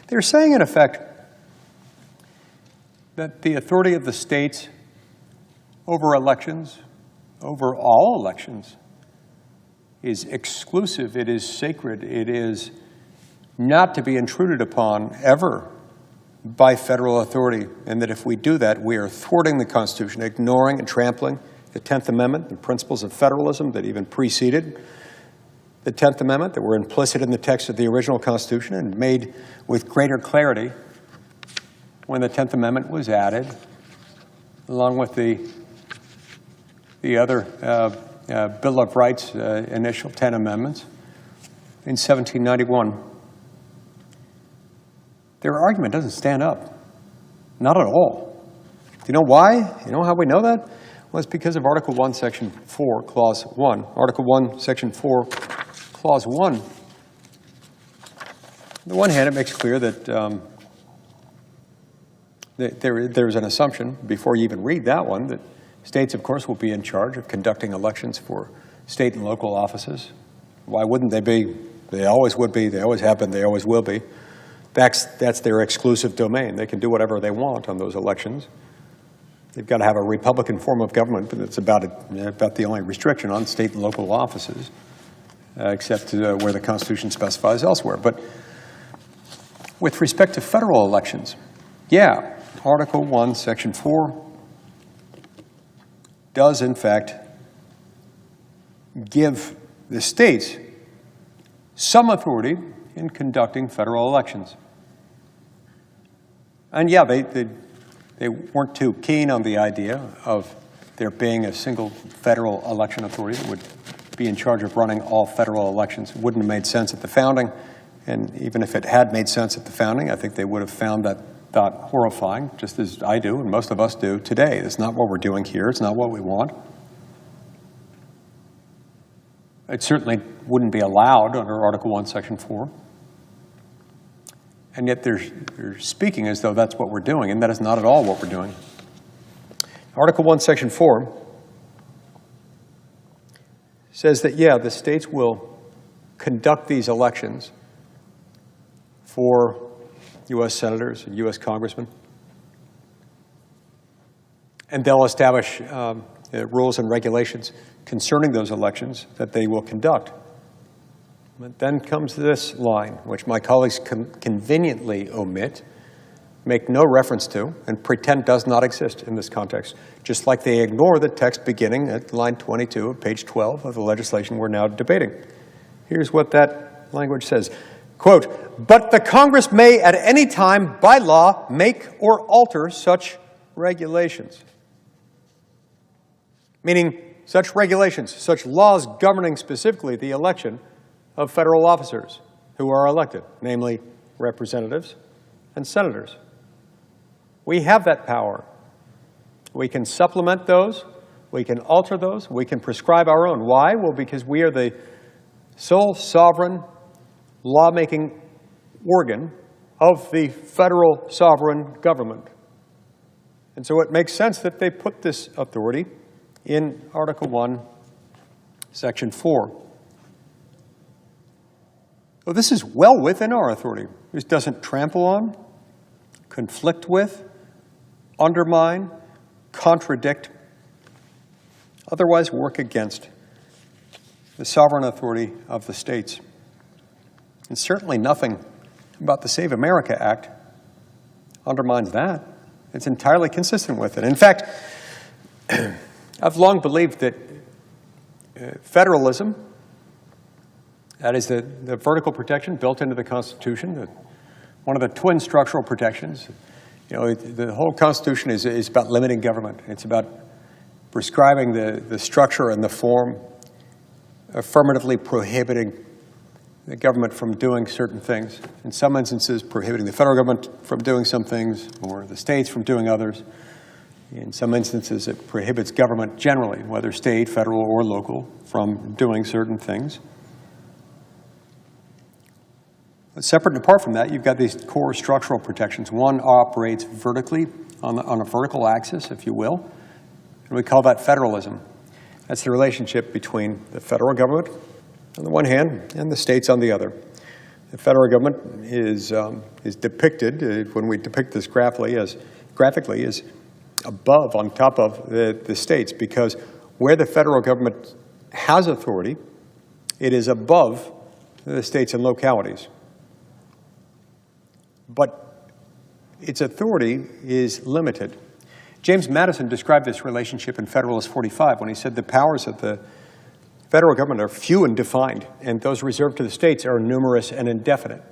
They're saying, in effect, that the authority of the states over elections, over all elections, is exclusive, it is sacred, it is not to be intruded upon ever by federal authority, and that if we do that, we are thwarting the Constitution, ignoring and trampling the 10th Amendment, the principles of federalism that even preceded the 10th Amendment, that were implicit in the text of the original Constitution and made with greater clarity when the 10th Amendment was added, along with the other Bill of Rights initial 10 amendments in 1791. Their argument doesn't stand up. Not at all. Do you know why? You know how we know that? Well, it's because of Article 1, Section 4, Clause 1. Article 1, Section 4, Clause 1. On the one hand, it makes clear that there's an assumption, before you even read that one, that states, of course, will be in charge of conducting elections for state and local offices. Why wouldn't they be? They always would be. They always have been. They always will be. That's their exclusive domain. They can do whatever they want on those elections. They've got to have a Republican form of government, but it's about the only restriction on state and local offices, except where the Constitution specifies elsewhere. But with respect to federal elections, yeah, Article 1, Section 4 does, in fact, give the states some authority in conducting federal elections. And yeah, they weren't too keen on the idea of there being a single federal election authority that would be in charge of running all federal elections. It wouldn't have made sense at the founding, and even if it had made sense at the founding, I think they would have found that thought horrifying, just as I do and most of us do today. It's not what we're doing here. It's not what we want. It certainly wouldn't be allowed under Article 1, Section 4. And yet they're speaking as though that's what we're doing, and that is not at all what we're doing. Article 1, Section 4 says that, yeah, the states will conduct these elections for U.S. senators and U.S. congressmen, and they'll establish rules and regulations concerning those elections that they will conduct. But then comes this line, which my colleagues conveniently omit, make no reference to, and pretend does not exist in this context, just like they ignore the text beginning at line 22 of page 12 of the legislation we're now debating. Here's what that language says. Quote, "But the Congress may at any time by law make or alter such regulations." Meaning such regulations, such laws governing specifically the election of federal officers who are elected, namely representatives and senators. We have that power. We can supplement those We can alter those. We can prescribe our own. Why? Well, because we are the sole sovereign lawmaking organ of the federal sovereign government. And so it makes sense that they put this authority in Article 1, Section 4. Well, this is well within our authority. This doesn't trample on, conflict with, undermine, contradict, otherwise work against the sovereign authority of the states. And certainly nothing about the Save America Act undermines that. It's entirely consistent with it. In fact, I've long believed that federalism, that is the vertical protection built into the Constitution, one of the twin structural protections. You know, the whole Constitution is about limiting government. It's about prescribing the structure and the form, affirmatively prohibiting the government from doing certain things. In some instances, prohibiting the federal government from doing some things, or the states from doing others. In some instances, it prohibits government generally, whether state, federal, or local, from doing certain things. But separate and apart from that, you've got these core structural protections. One operates vertically, on a vertical axis, if you will, and we call that federalism. That's the relationship between the federal government on the one hand and the states on the other. The federal government is depicted, when we depict this graphically, as above, on top of the states, because where the federal government has authority, it is above the states and localities. But its authority is limited. James Madison described this relationship in Federalist 45 when he said the powers of the federal government are few and defined, and those reserved to the states are numerous and indefinite.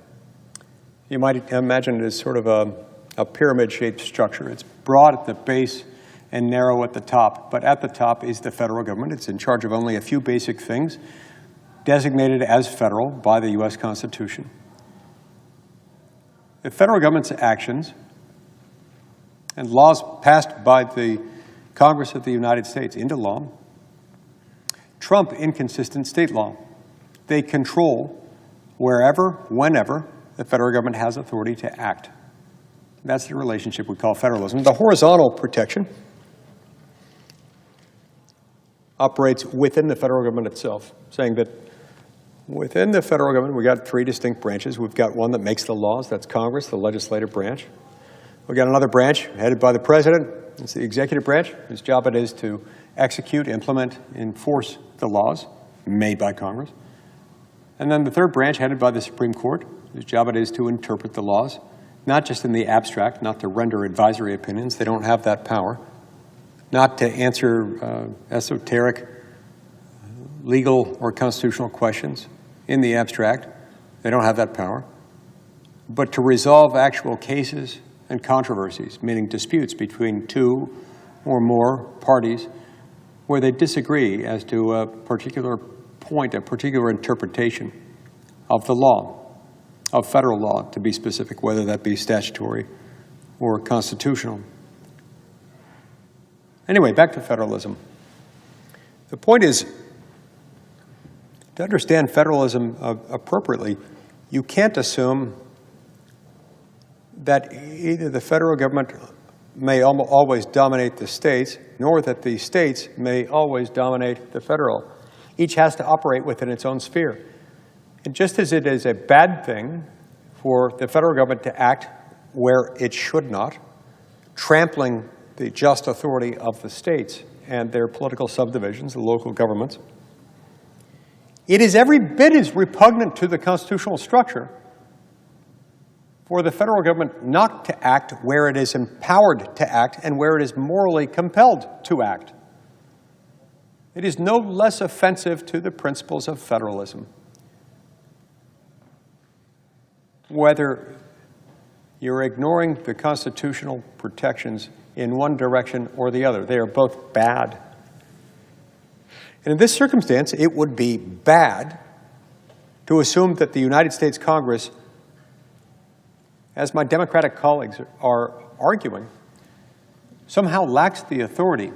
You might imagine it as sort of a pyramid-shaped structure. It's broad at the base and narrow at the top, but at the top is the federal government. It's in charge of only a few basic things, designated as federal by the U.S. Constitution. The federal government's actions and laws passed by the Congress of the United States into law trump inconsistent state law. They control wherever, whenever the federal government has authority to act. That's the relationship we call federalism. The horizontal protection operates within the federal government itself, saying that within the federal government, we've got three distinct branches. We've got one that makes the laws, that's Congress, the legislative branch. We've got another branch headed by the president, it's the executive branch, whose job it is to execute, implement, enforce the laws made by Congress. And then the third branch headed by the Supreme Court, whose job it is to interpret the laws, not just in the abstract, not to render advisory opinions, they don't have that power, not to answer esoteric legal or constitutional questions in the abstract, they don't have that power, but to resolve actual cases and controversies, meaning disputes between two or more parties where they disagree as to a particular point, a particular interpretation of the law, of federal law, to be specific, whether that be statutory or constitutional. Anyway, back to federalism. The point is, to understand federalism appropriately, you can't assume that either the federal government may always dominate the states, nor that the states may always dominate the federal. Each has to operate within its own sphere. And just as it is a bad thing for the federal government to act where it should not, trampling the just authority of the states and their political subdivisions, the local governments, it is every bit as repugnant to the constitutional structure for the federal government not to act where it is empowered to act and where it is morally compelled to act. It is no less offensive to the principles of federalism, whether you're ignoring the constitutional protections in one direction or the other. They are both bad. And in this circumstance, it would be bad to assume that the United States Congress, as my Democratic colleagues are arguing, somehow lacks the authority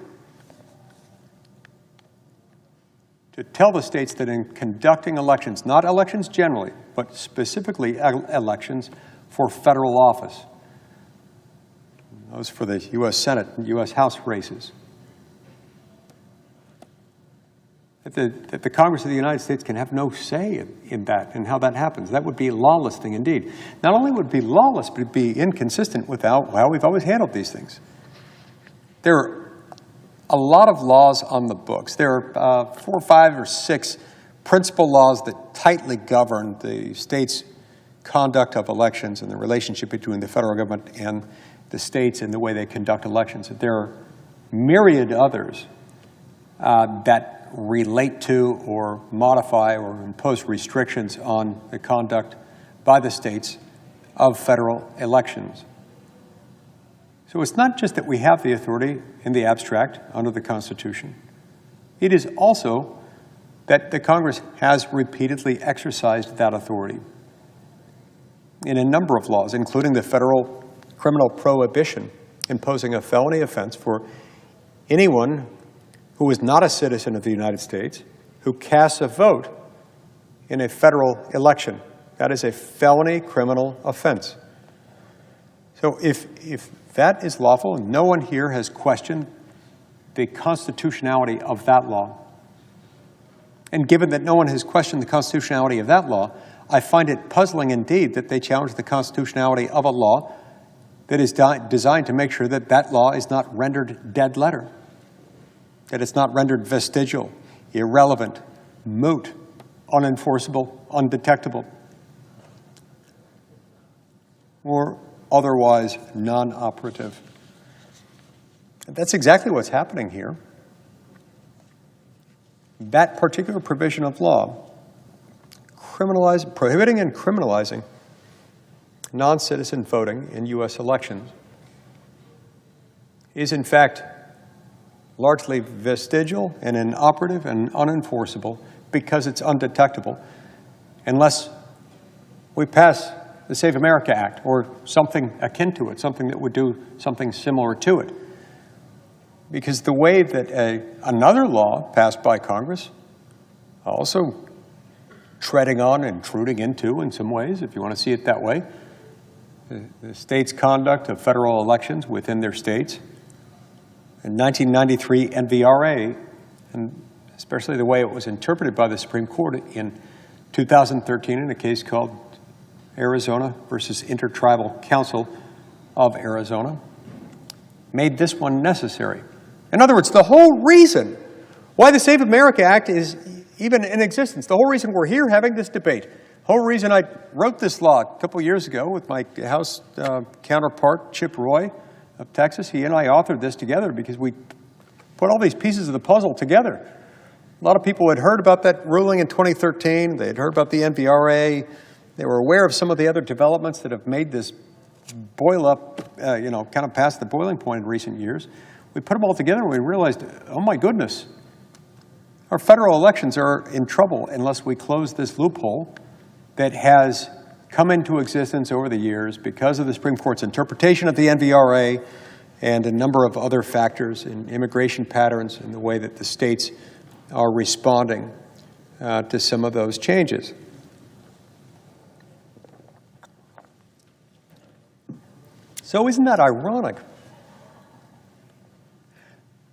to tell the states that in conducting elections, not elections generally, but specifically elections for federal office, those for the U.S. Senate and U.S. House races, that the Congress of the United States can have no say in that and how that happens. That would be lawless thing indeed. Not only would it be lawless, but it would be inconsistent with how we've always handled these things. There are a lot of laws on the books. There are 4 or 5 or 6 principal laws that tightly govern the states' conduct of elections and the relationship between the federal government and the states and the way they conduct elections. There are myriad others that relate to or modify or impose restrictions on the conduct by the states of federal elections. So it's not just that we have the authority in the abstract under the Constitution. It is also that the Congress has repeatedly exercised that authority in a number of laws, including the federal criminal prohibition imposing a felony offense for anyone who is not a citizen of the United States who casts a vote in a federal election. That is a felony criminal offense. So if that is lawful, and no one here has questioned the constitutionality of that law, and given that no one has questioned the constitutionality of that law, I find it puzzling indeed that they challenge the constitutionality of a law that is designed to make sure that that law is not rendered dead letter, that it's not rendered vestigial, irrelevant, moot, unenforceable, undetectable, or otherwise non-operative. That's exactly what's happening here. That particular provision of law, prohibiting and criminalizing non-citizen voting in U.S. elections, is in fact largely vestigial and inoperative and unenforceable because it's undetectable unless we pass the Save America Act or something akin to it, something that would do something similar to it. Because the way that another law passed by Congress, also treading on, intruding into in some ways, if you want to see it that way, the states' conduct of federal elections within their states, in 1993 NVRA, and especially the way it was interpreted by the Supreme Court in 2013 in a case called Arizona versus Intertribal Council of Arizona, made this one necessary. In other words, the whole reason why the Save America Act is even in existence, the whole reason we're here having this debate, the whole reason I wrote this law a couple years ago with my House counterpart, Chip Roy of Texas. He and I authored this together because we put all these pieces of the puzzle together. A lot of people had heard about that ruling in 2013. They had heard about the NVRA. They were aware of some of the other developments that have made this boil up, kind of past the boiling point in recent years. We put them all together and we realized, oh my goodness, our federal elections are in trouble unless we close this loophole that has come into existence over the years because of the Supreme Court's interpretation of the NVRA and a number of other factors in immigration patterns and the way that the states are responding to some of those changes. So isn't that ironic?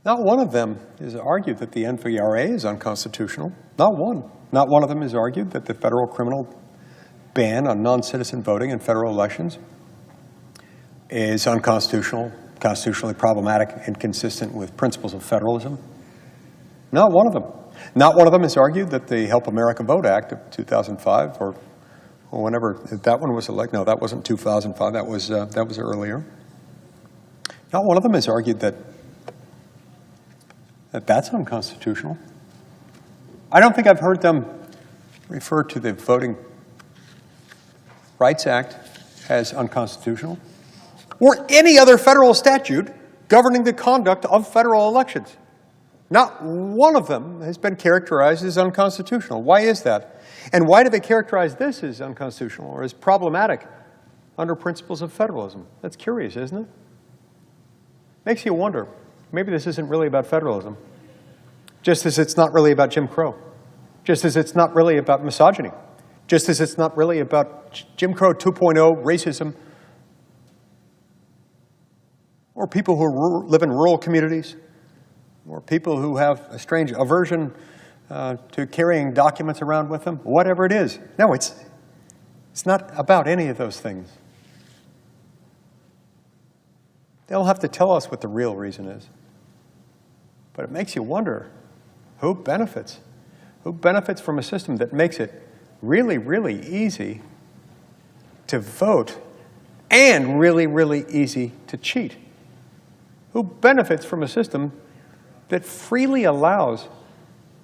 Not one of them has argued that the NVRA is unconstitutional. Not one. Not one of them has argued that the federal criminal ban on non-citizen voting in federal elections is unconstitutional, constitutionally problematic, and consistent with principles of federalism. Not one of them. Not one of them has argued that the Help America Vote Act of 2005, or whenever that one was elected, no, that wasn't 2005, that was earlier. Not one of them has argued that that's unconstitutional. I don't think I've heard them refer to the Voting Rights Act as unconstitutional, or any other federal statute governing the conduct of federal elections. Not one of them has been characterized as unconstitutional. Why is that? And why do they characterize this as unconstitutional or as problematic under principles of federalism? That's curious, isn't it? Makes you wonder. Maybe this isn't really about federalism, just as it's not really about Jim Crow. just as it's not really about misogyny, just as it's not really about Jim Crow 2.0, racism, or people who live in rural communities, or people who have a strange aversion to carrying documents around with them, whatever it is. No, it's not about any of those things. They'll have to tell us what the real reason is. But it makes you wonder, who benefits? Who benefits from a system that makes it really, really easy to vote and really, really easy to cheat? Who benefits from a system that freely allows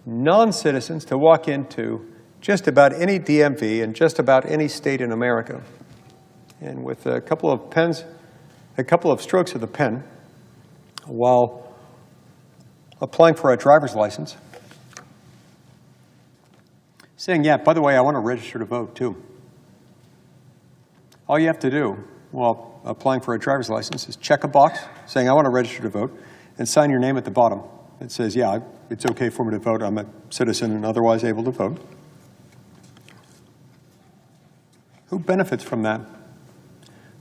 non-citizens to walk into just about any DMV in just about any state in America, and with a couple of strokes of the pen, while applying for a driver's license, saying, yeah, by the way, I want to register to vote too. All you have to do while applying for a driver's license is check a box saying, I want to register to vote, and sign your name at the bottom. It says, yeah, it's okay for me to vote. I'm a citizen and otherwise able to vote. Who benefits from that?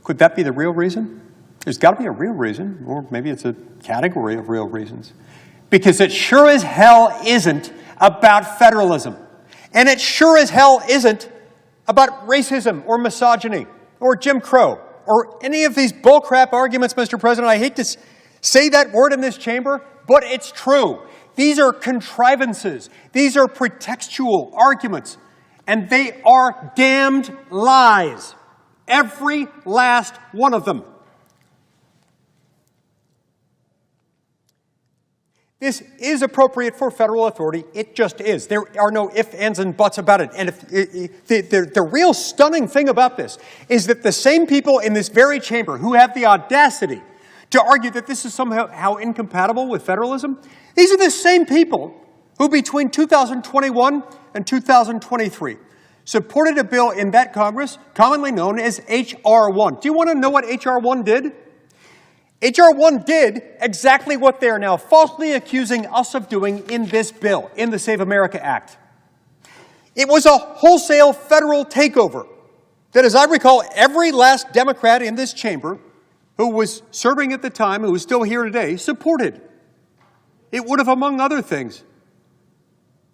Could that be the real reason? There's got to be a real reason, or maybe it's a category of real reasons. Because it sure as hell isn't about federalism. And it sure as hell isn't about racism or misogyny or Jim Crow or any of these bullcrap arguments, Mr. President. I hate to say that word in this chamber, but it's true. These are contrivances. These are pretextual arguments. And they are damned lies. Every last one of them. This is appropriate for federal authority. It just is. There are no ifs, ands, and buts about it. And the real stunning thing about this is that the same people in this very chamber who have the audacity to argue that this is somehow incompatible with federalism, these are the same people who between 2021 and 2023 supported a bill in that Congress commonly known as H.R. 1. Do you want to know what H.R. 1 did? H.R. 1 did exactly what they are now falsely accusing us of doing in this bill, in the Save America Act. It was a wholesale federal takeover that, as I recall, every last Democrat in this chamber who was serving at the time, who is still here today, supported. It would have, among other things,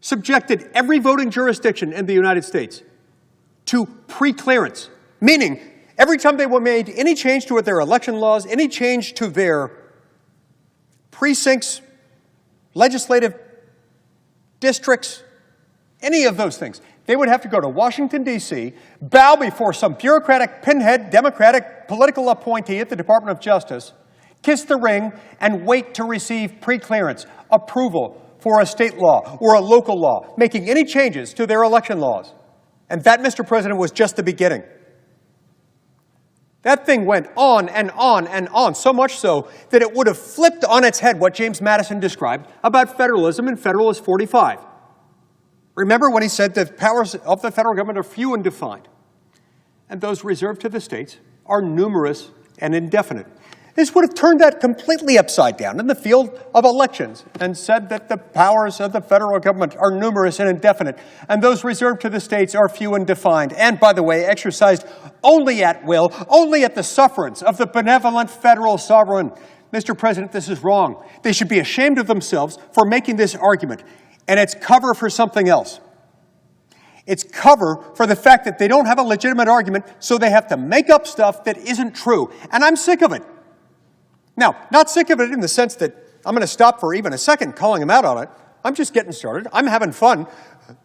subjected every voting jurisdiction in the United States to pre-clearance, meaning every time they made any change to their election laws, any change to their precincts, legislative districts, any of those things, they would have to go to Washington, D.C., bow before some bureaucratic pinhead Democratic political appointee at the Department of Justice, kiss the ring, and wait to receive pre-clearance, approval for a state law or a local law, making any changes to their election laws. And that, Mr. President, was just the beginning. That thing went on and on and on, so much so that it would have flipped on its head what James Madison described about federalism in Federalist 45. Remember when he said the powers of the federal government are few and defined, and those reserved to the states are numerous and indefinite. This would have turned that completely upside down in the field of elections and said that the powers of the federal government are numerous and indefinite, and those reserved to the states are few and defined, and, by the way, exercised only at will, only at the sufferance of the benevolent federal sovereign. Mr. President, this is wrong. They should be ashamed of themselves for making this argument, and it's cover for something else. It's cover for the fact that they don't have a legitimate argument, so they have to make up stuff that isn't true, and I'm sick of it. Now, not sick of it in the sense that I'm going to stop for even a second calling them out on it. I'm just getting started. I'm having fun.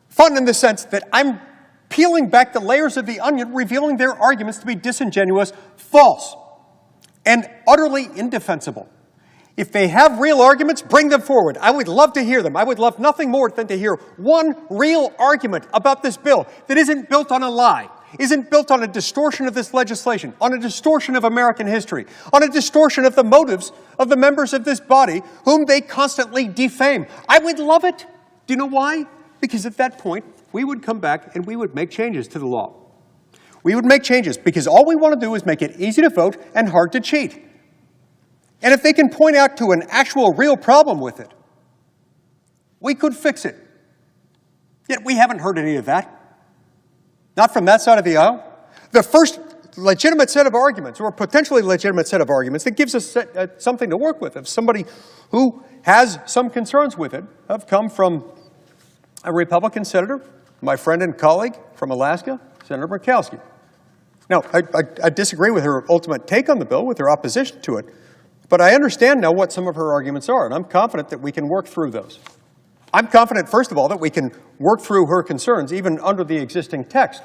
Fun in the sense that I'm peeling back the layers of the onion, revealing their arguments to be disingenuous, false, and utterly indefensible. If they have real arguments, bring them forward. I would love to hear them. I would love nothing more than to hear one real argument about this bill that isn't built on a lie, isn't built on a distortion of this legislation, on a distortion of American history, on a distortion of the motives of the members of this body whom they constantly defame. I would love it. Do you know why? Because at that point, we would come back and we would make changes to the law. We would make changes because all we want to do is make it easy to vote and hard to cheat. And if they can point out to an actual real problem with it, we could fix it. Yet we haven't heard any of that. Not from that side of the aisle. The first legitimate set of arguments, or potentially legitimate set of arguments, that gives us something to work with, of somebody who has some concerns with it, have come from a Republican senator, my friend and colleague from Alaska, Senator Murkowski. Now, I disagree with her ultimate take on the bill, with her opposition to it, but I understand now what some of her arguments are, and I'm confident that we can work through those. I'm confident, first of all, that we can work through her concerns, even under the existing text.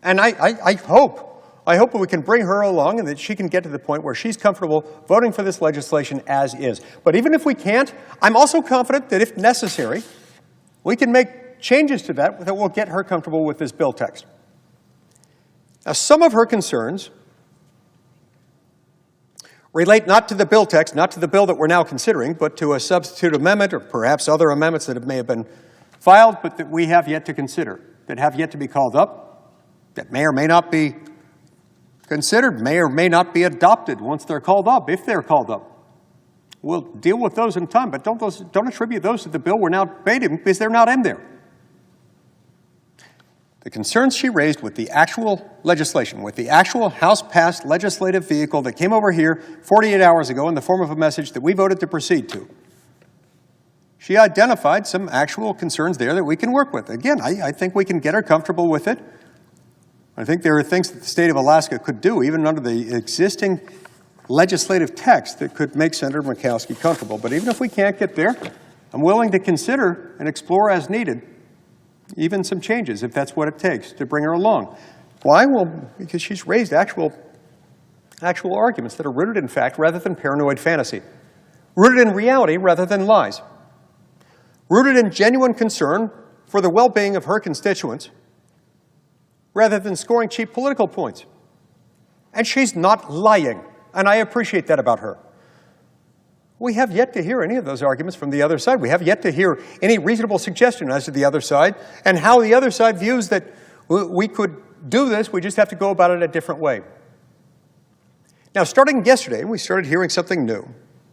And I hope that we can bring her along and that she can get to the point where she's comfortable voting for this legislation as is. But even if we can't, I'm also confident that if necessary, we can make changes to that will get her comfortable with this bill text. Now, some of her concerns relate not to the bill text, not to the bill that we're now considering, but to a substitute amendment or perhaps other amendments that may have been filed, but that we have yet to consider, that have yet to be called up, that may or may not be considered, may or may not be adopted once they're called up, if they're called up. We'll deal with those in time, but don't attribute those to the bill we're now debating because they're not in there. The concerns she raised with the actual legislation, with the actual House-passed legislative vehicle that came over here 48 hours ago in the form of a message that we voted to proceed to. She identified some actual concerns there that we can work with. Again, I think we can get her comfortable with it. I think there are things that the state of Alaska could do, even under the existing legislative text, that could make Senator Murkowski comfortable. But even if we can't get there, I'm willing to consider and explore as needed even some changes, if that's what it takes, to bring her along. Why? Well, because she's raised actual arguments that are rooted in fact rather than paranoid fantasy, rooted in reality rather than lies, rooted in genuine concern for the well-being of her constituents rather than scoring cheap political points. And she's not lying, and I appreciate that about her. We have yet to hear any of those arguments from the other side. We have yet to hear any reasonable suggestion as to the other side and how the other side views that we could do this, we just have to go about it a different way. Now, starting yesterday, we started hearing something new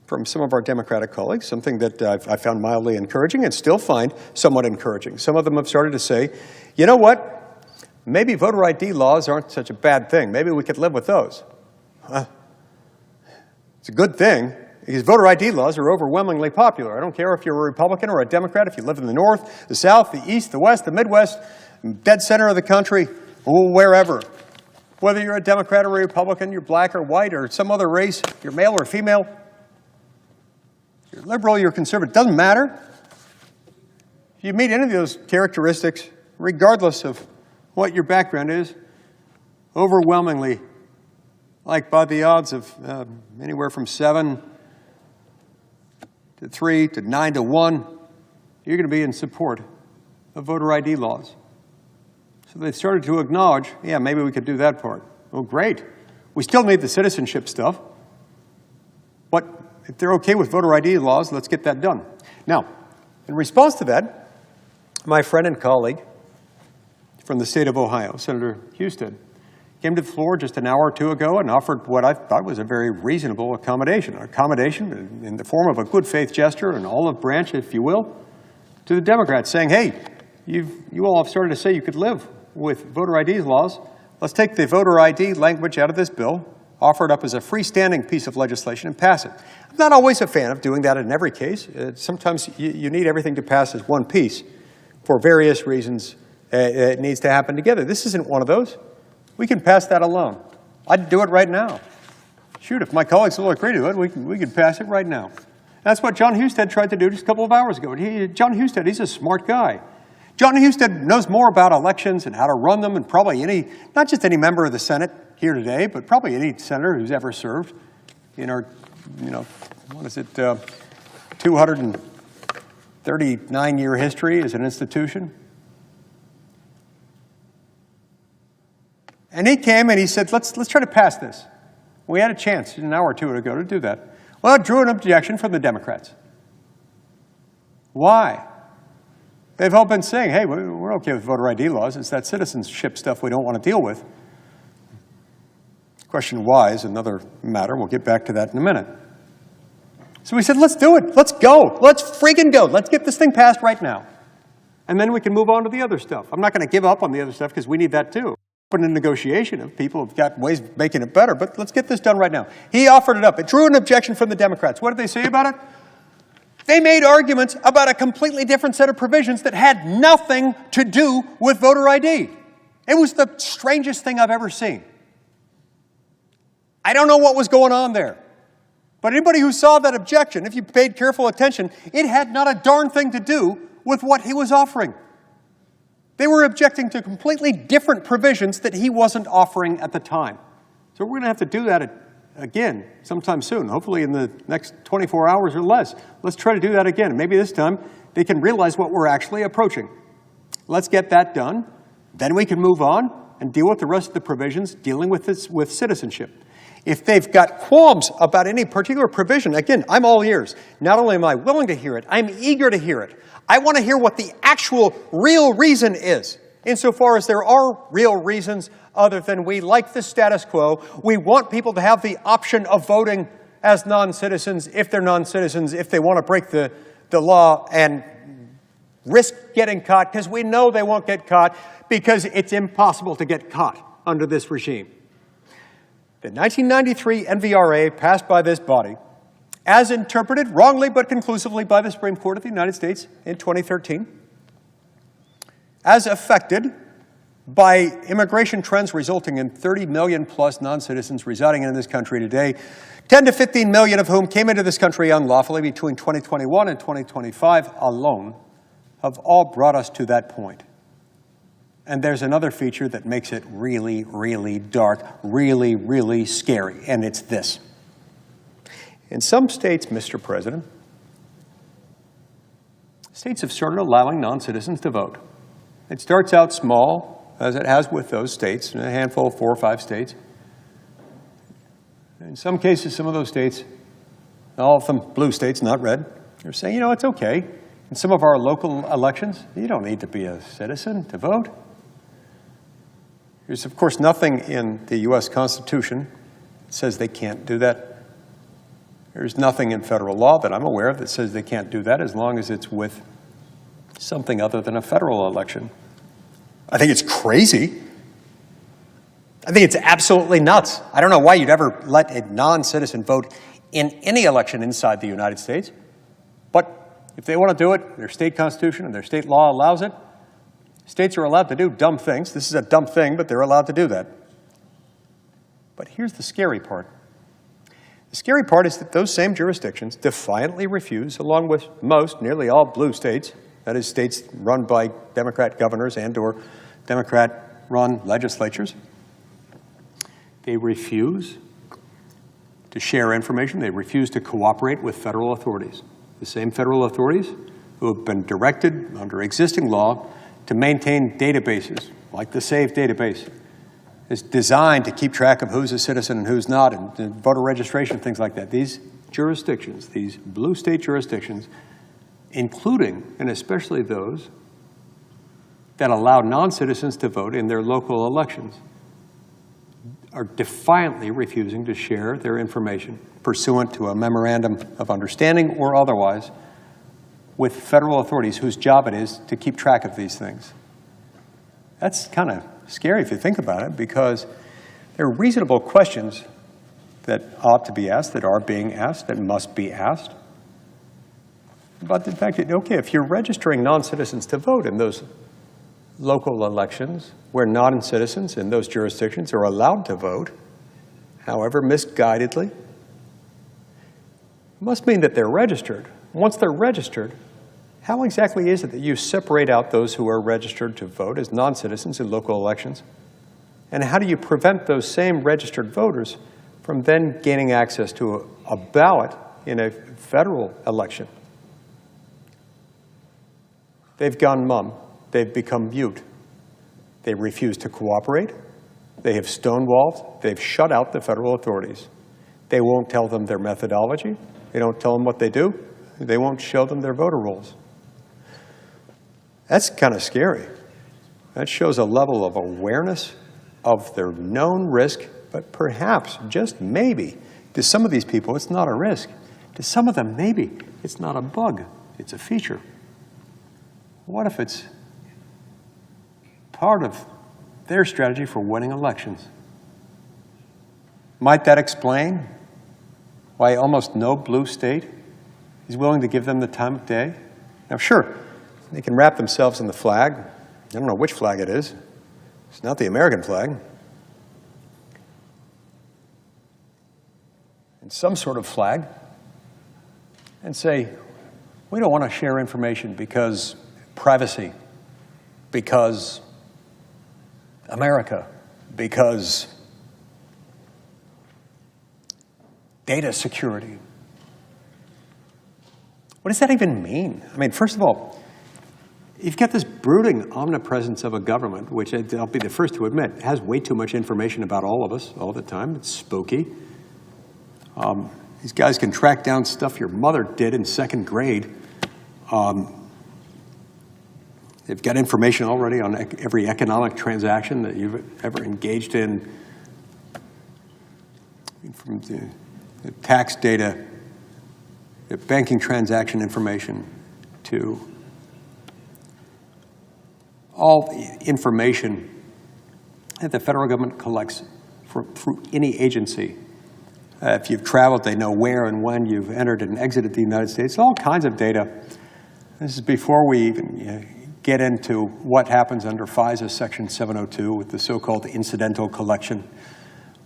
from some of our Democratic colleagues, something that I found mildly encouraging and still find somewhat encouraging. Some of them have started to say, you know what, maybe voter ID laws aren't such a bad thing. Maybe we could live with those. It's a good thing, because voter ID laws are overwhelmingly popular. I don't care if you're a Republican or a Democrat, if you live in the North, the South, the East, the West, the Midwest, dead center of the country, or wherever. Whether you're a Democrat or a Republican, you're black or white or some other race, you're male or female, you're liberal, you're conservative, doesn't matter. If you meet any of those characteristics, regardless of what your background is, overwhelmingly, like by the odds of anywhere from 7 to 3 to 9 to 1, you're going to be in support of voter ID laws. So they started to acknowledge, yeah, maybe we could do that part. Oh, great. We still need the citizenship stuff, but if they're okay with voter ID laws, let's get that done. Now, in response to that, my friend and colleague from the state of Ohio, Senator Husted, came to the floor just an hour or two ago and offered what I thought was a very reasonable accommodation in the form of a good faith gesture, an olive branch, if you will, to the Democrats, saying, hey, you all have started to say you could live with voter ID laws. Let's take the voter ID language out of this bill, offer it up as a freestanding piece of legislation, and pass it. I'm not always a fan of doing that in every case. Sometimes you need everything to pass as one piece. For various reasons, it needs to happen together. This isn't one of those. We can pass that alone. I'd do it right now. Shoot, if my colleagues will agree to it, we can pass it right now. That's what John Husted tried to do just a couple of hours ago. John Husted, he's a smart guy. John Husted knows more about elections and how to run them, and probably not just any member of the Senate here today, but probably any senator who's ever served in our, 239-year history as an institution. And he came and he said, let's try to pass this. We had a chance an hour or two ago to do that. Well, it drew an objection from the Democrats. Why? They've all been saying, hey, we're okay with voter ID laws. It's that citizenship stuff we don't want to deal with. The question of why is another matter. We'll get back to that in a minute. So we said, let's do it. Let's go. Let's freaking go. Let's get this thing passed right now. And then we can move on to the other stuff. I'm not going to give up on the other stuff because we need that too. Open a negotiation if people have got ways of making it better, but let's get this done right now. He offered it up. It drew an objection from the Democrats. What did they say about it? They made arguments about a completely different set of provisions that had nothing to do with voter ID. It was the strangest thing I've ever seen. I don't know what was going on there. But anybody who saw that objection, if you paid careful attention, it had not a darn thing to do with what he was offering. They were objecting to completely different provisions that he wasn't offering at the time. So we're going to have to do that again sometime soon, hopefully in the next 24 hours or less. Let's try to do that again. Maybe this time they can realize what we're actually approaching. Let's get that done. Then we can move on and deal with the rest of the provisions dealing with this, with citizenship. If they've got qualms about any particular provision, again, I'm all ears. Not only am I willing to hear it, I'm eager to hear it. I want to hear what the actual real reason is, insofar as there are real reasons other than we like the status quo. We want people to have the option of voting as non-citizens if they're non-citizens, if they want to break the law and risk getting caught, because we know they won't get caught because it's impossible to get caught under this regime. The 1993 NVRA passed by this body, as interpreted wrongly but conclusively by the Supreme Court of the United States in 2013, as affected by immigration trends resulting in 30 million plus non-citizens residing in this country today, 10 to 15 million of whom came into this country unlawfully between 2021 and 2025 alone, have all brought us to that point. And there's another feature that makes it really, really dark, really, really scary, and it's this. In some states, Mr. President, states have started allowing non-citizens to vote. It starts out small, as it has with those states, in a handful, 4 or 5 states. In some cases, some of those states, all of them blue states, not red, they're saying, you know, it's okay. In some of our local elections, you don't need to be a citizen to vote. There's, of course, nothing in the U.S. Constitution that says they can't do that. There's nothing in federal law that I'm aware of that says they can't do that as long as it's with something other than a federal election. I think it's crazy. I think it's absolutely nuts. I don't know why you'd ever let a non-citizen vote in any election inside the United States. But if they want to do it, their state constitution and their state law allows it. States are allowed to do dumb things. This is a dumb thing, but they're allowed to do that. But here's the scary part. The scary part is that those same jurisdictions defiantly refuse, along with most, nearly all blue states, that is, states run by Democrat governors and or Democrat-run legislatures, they refuse to share information. They refuse to cooperate with federal authorities. The same federal authorities who have been directed under existing law to maintain databases, like the SAVE database, is designed to keep track of who's a citizen and who's not, and voter registration, things like that. These jurisdictions, these blue state jurisdictions, including and especially those that allow non-citizens to vote in their local elections, are defiantly refusing to share their information pursuant to a memorandum of understanding or otherwise with federal authorities whose job it is to keep track of these things. That's kind of scary if you think about it, because there are reasonable questions that ought to be asked, that are being asked, that must be asked. But the fact that, okay, if you're registering non-citizens to vote in those local elections where non-citizens in those jurisdictions are allowed to vote, however misguidedly, it must mean that they're registered. Once they're registered, how exactly is it that you separate out those who are registered to vote as non-citizens in local elections? And how do you prevent those same registered voters from then gaining access to a ballot in a federal election? They've gone mum. They've become mute. They refuse to cooperate. They have stonewalled. They've shut out the federal authorities. They won't tell them their methodology. They don't tell them what they do. They won't show them their voter rolls. That's kind of scary. That shows a level of awareness of their known risk, but perhaps, just maybe, to some of these people, it's not a risk. To some of them, maybe, it's not a bug. It's a feature. what if it's part of their strategy for winning elections? Might that explain why almost no blue state is willing to give them the time of day? Now, sure, they can wrap themselves in the flag. I don't know which flag it is. It's not the American flag. And some sort of flag, and say, we don't want to share information because privacy, because America, because data security. What does that even mean? I mean, first of all, you've got this brooding omnipresence of a government, which I'll be the first to admit has way too much information about all of us all the time. It's spooky. These guys can track down stuff your mother did in second grade. They've got information already on every economic transaction that you've ever engaged in, from the tax data, the banking transaction information, to all the information that the federal government collects through any agency. If you've traveled, they know where and when you've entered and exited the United States. All kinds of data. This is before we even get into what happens under FISA Section 702 with the so-called incidental collection,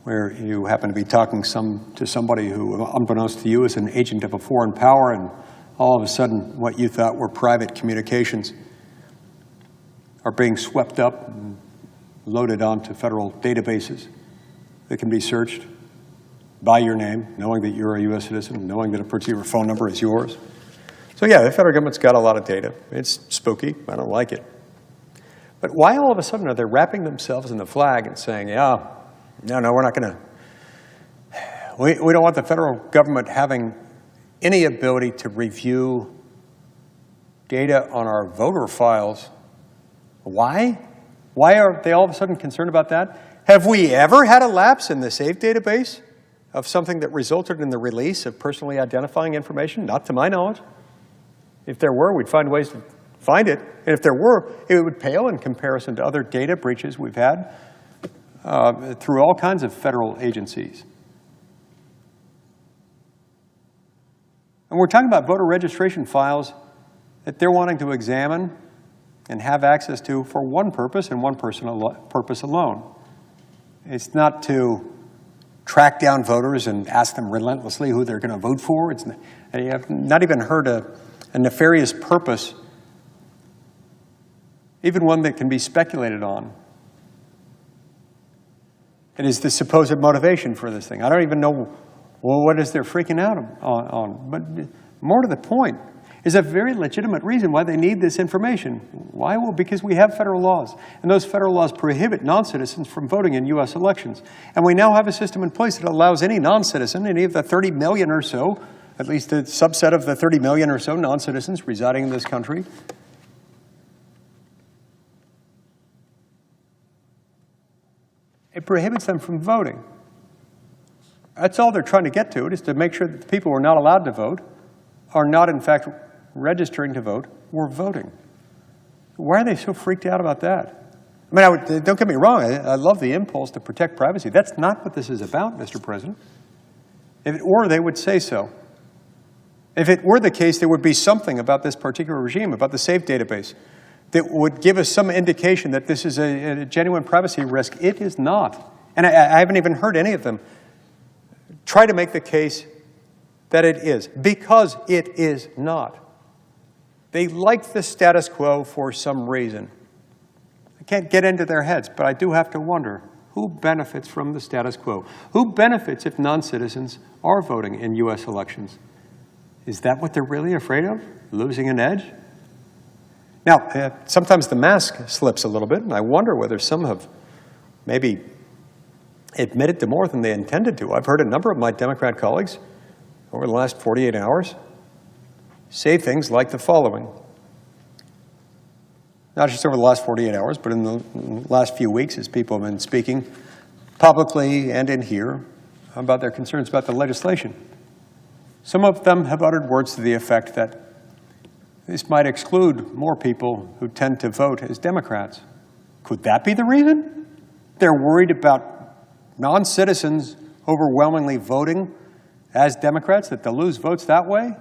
where you happen to be talking to somebody who, unbeknownst to you, is an agent of a foreign power, and all of a sudden what you thought were private communications are being swept up and loaded onto federal databases that can be searched by your name, knowing that you're a U.S. citizen, knowing that a particular phone number is yours. So yeah, the federal government's got a lot of data. It's spooky. I don't like it. But why all of a sudden are they wrapping themselves in the flag and saying, yeah, no, we're not going to, we don't want the federal government having any ability to review data on our voter files? Why? Why are they all of a sudden concerned about that? Have we ever had a lapse in the SAVE database of something that resulted in the release of personally identifying information? Not to my knowledge. If there were, we'd find ways to find it. And if there were, it would pale in comparison to other data breaches we've had through all kinds of federal agencies. And we're talking about voter registration files that they're wanting to examine and have access to for one purpose and one purpose alone. It's not to track down voters and ask them relentlessly who they're going to vote for. And you have not even heard a nefarious purpose, even one that can be speculated on. It is the supposed motivation for this thing. I don't even know, well, what is they're freaking out on. But more to the point, is a very legitimate reason why they need this information. Why? Well, because we have federal laws, and those federal laws prohibit non-citizens from voting in U.S. elections. And we now have a system in place that allows any non-citizen, any of the 30 million or so, at least a subset of the 30 million or so non-citizens residing in this country, it prohibits them from voting. That's all they're trying to get to, is to make sure that the people who are not allowed to vote are not, in fact, registering to vote or voting. Why are they so freaked out about that? I mean, don't get me wrong, I love the impulse to protect privacy. That's not what this is about, Mr. President. If it were, they would say so. If it were the case, there would be something about this particular regime, about the SAVE database, that would give us some indication that this is a genuine privacy risk. It is not. And I haven't even heard any of them try to make the case that it is, because it is not. They like the status quo for some reason. I can't get into their heads, but I do have to wonder, who benefits from the status quo? Who benefits if non-citizens are voting in U.S. elections? Is that what they're really afraid of? Losing an edge? Now, sometimes the mask slips a little bit, and I wonder whether some have maybe admitted to more than they intended to. I've heard a number of my Democrat colleagues over the last 48 hours say things like the following. Not just over the last 48 hours, but in the last few weeks as people have been speaking publicly and in here about their concerns about the legislation. Some of them have uttered words to the effect that this might exclude more people who tend to vote as Democrats. Could that be the reason? They're worried about non-citizens overwhelmingly voting as Democrats, that they'll lose votes that way?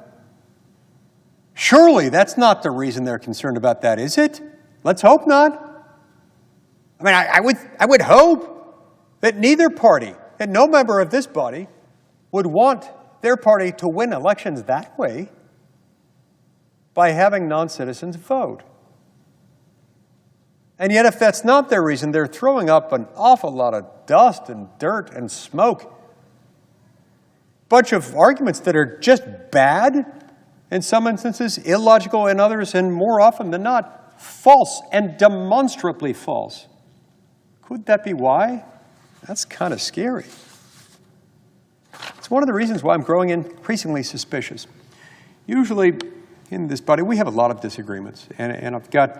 Surely that's not the reason they're concerned about that, is it? Let's hope not. I mean, I would hope that neither party and no member of this body would want their party to win elections that way by having non-citizens vote. And yet, if that's not their reason, they're throwing up an awful lot of dust and dirt and smoke. Bunch of arguments that are just bad, in some instances, illogical in others, and more often than not, false and demonstrably false. Could that be why? That's kind of scary. It's one of the reasons why I'm growing increasingly suspicious. Usually, in this body, we have a lot of disagreements, and I've got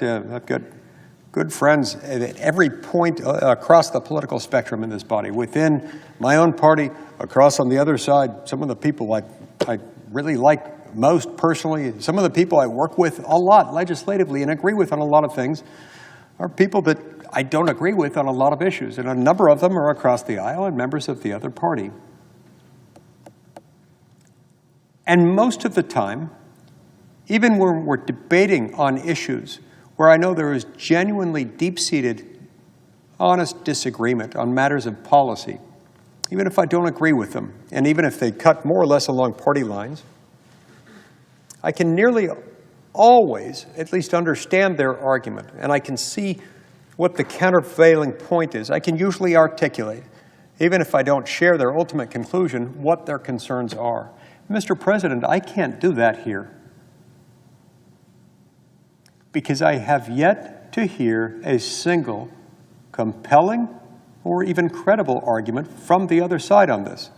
good friends at every point across the political spectrum in this body. Within my own party, across on the other side, some of the people I really like most personally, some of the people I work with a lot legislatively and agree with on a lot of things, are people that I don't agree with on a lot of issues. And a number of them are across the aisle and members of the other party. And most of the time, even when we're debating on issues where I know there is genuinely deep-seated, honest disagreement on matters of policy, even if I don't agree with them, and even if they cut more or less along party lines, I can nearly always at least understand their argument, and I can see what the countervailing point is. I can usually articulate, even if I don't share their ultimate conclusion, what their concerns are. Mr. President, I can't do that here, because I have yet to hear a single compelling or even credible argument from the other side on this.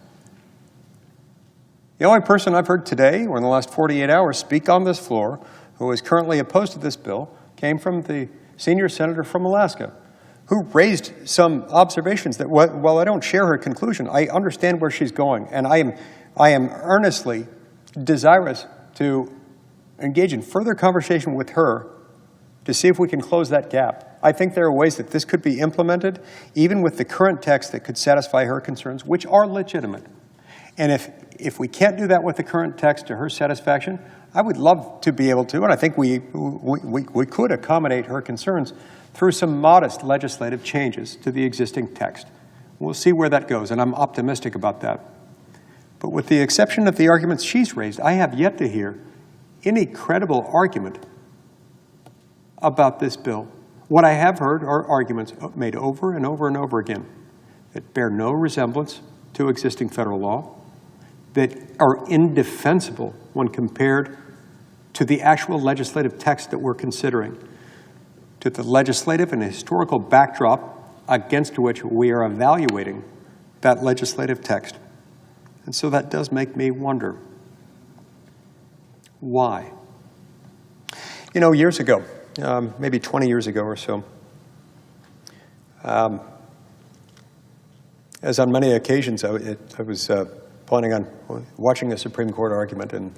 The only person I've heard today or in the last 48 hours speak on this floor who is currently opposed to this bill came from the senior senator from Alaska, who raised some observations that, while I don't share her conclusion, I understand where she's going, and I am earnestly desirous to engage in further conversation with her to see if we can close that gap. I think there are ways that this could be implemented, even with the current text, that could satisfy her concerns, which are legitimate. And if we can't do that with the current text to her satisfaction, I would love to be able to, and I think we could accommodate her concerns through some modest legislative changes to the existing text. We'll see where that goes, and I'm optimistic about that. But with the exception of the arguments she's raised, I have yet to hear any credible argument about this bill. What I have heard are arguments made over and over and over again that bear no resemblance to existing federal law, that are indefensible when compared to the actual legislative text that we're considering, to the legislative and historical backdrop against which we are evaluating that legislative text. And so that does make me wonder, why? You know, years ago, maybe 20 years ago or so, as on many occasions, I was planning on watching a Supreme Court argument, and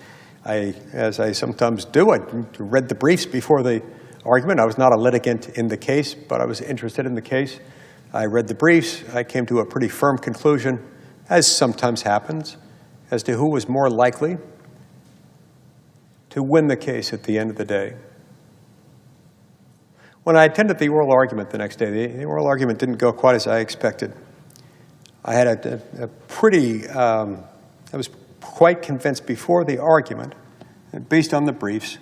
as I sometimes do, I read the briefs before the argument. I was not a litigant in the case, but I was interested in the case. I read the briefs. I came to a pretty firm conclusion, as sometimes happens, as to who was more likely to win the case at the end of the day. When I attended the oral argument the next day, the oral argument didn't go quite as I expected. I had a pretty, I was quite convinced before the argument, based on the briefs.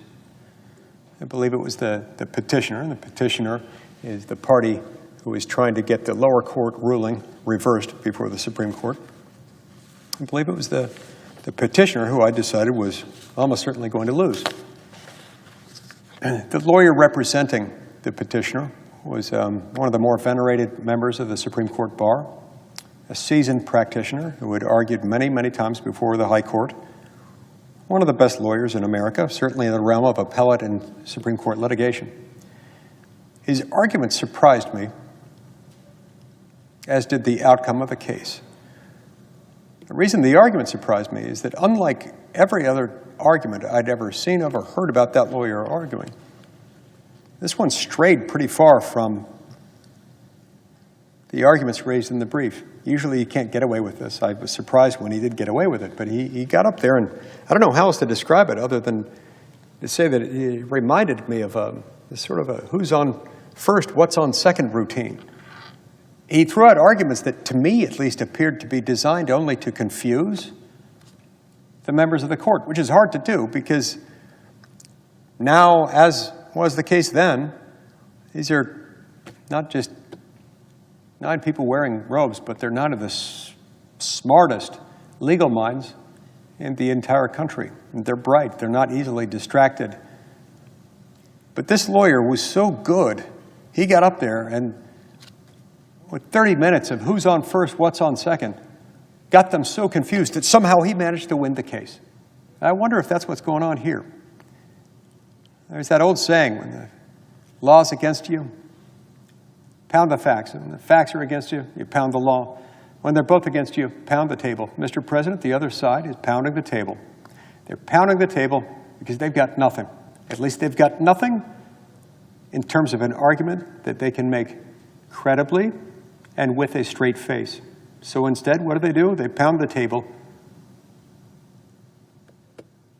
I believe it was the petitioner, and the petitioner is the party who is trying to get the lower court ruling reversed before the Supreme Court. I believe it was the petitioner who I decided was almost certainly going to lose. The lawyer representing the petitioner was one of the more venerated members of the Supreme Court bar, a seasoned practitioner who had argued many, many times before the High Court, one of the best lawyers in America, certainly in the realm of appellate and Supreme Court litigation. His argument surprised me, as did the outcome of the case. The reason the argument surprised me is that unlike every other argument I'd ever seen of or heard about that lawyer arguing, this one strayed pretty far from the arguments raised in the brief. Usually you can't get away with this. I was surprised when he did get away with it, but he got up there, and I don't know how else to describe it other than to say that it reminded me of sort of a who's on first, what's on second routine. He threw out arguments that, to me at least, appeared to be designed only to confuse the members of the court, which is hard to do because now, as was the case then, these are not just 9 people wearing robes, but they're 9 of the smartest legal minds in the entire country. And they're bright. They're not easily distracted. But this lawyer was so good, he got up there and with 30 minutes of who's on first, what's on second, got them so confused that somehow he managed to win the case. I wonder if that's what's going on here. There's that old saying, when the law's against you, pound the facts. When the facts are against you, you pound the law. When they're both against you, pound the table. Mr. President, the other side is pounding the table. They're pounding the table because they've got nothing. At least they've got nothing in terms of an argument that they can make credibly and with a straight face. So instead, what do? They pound the table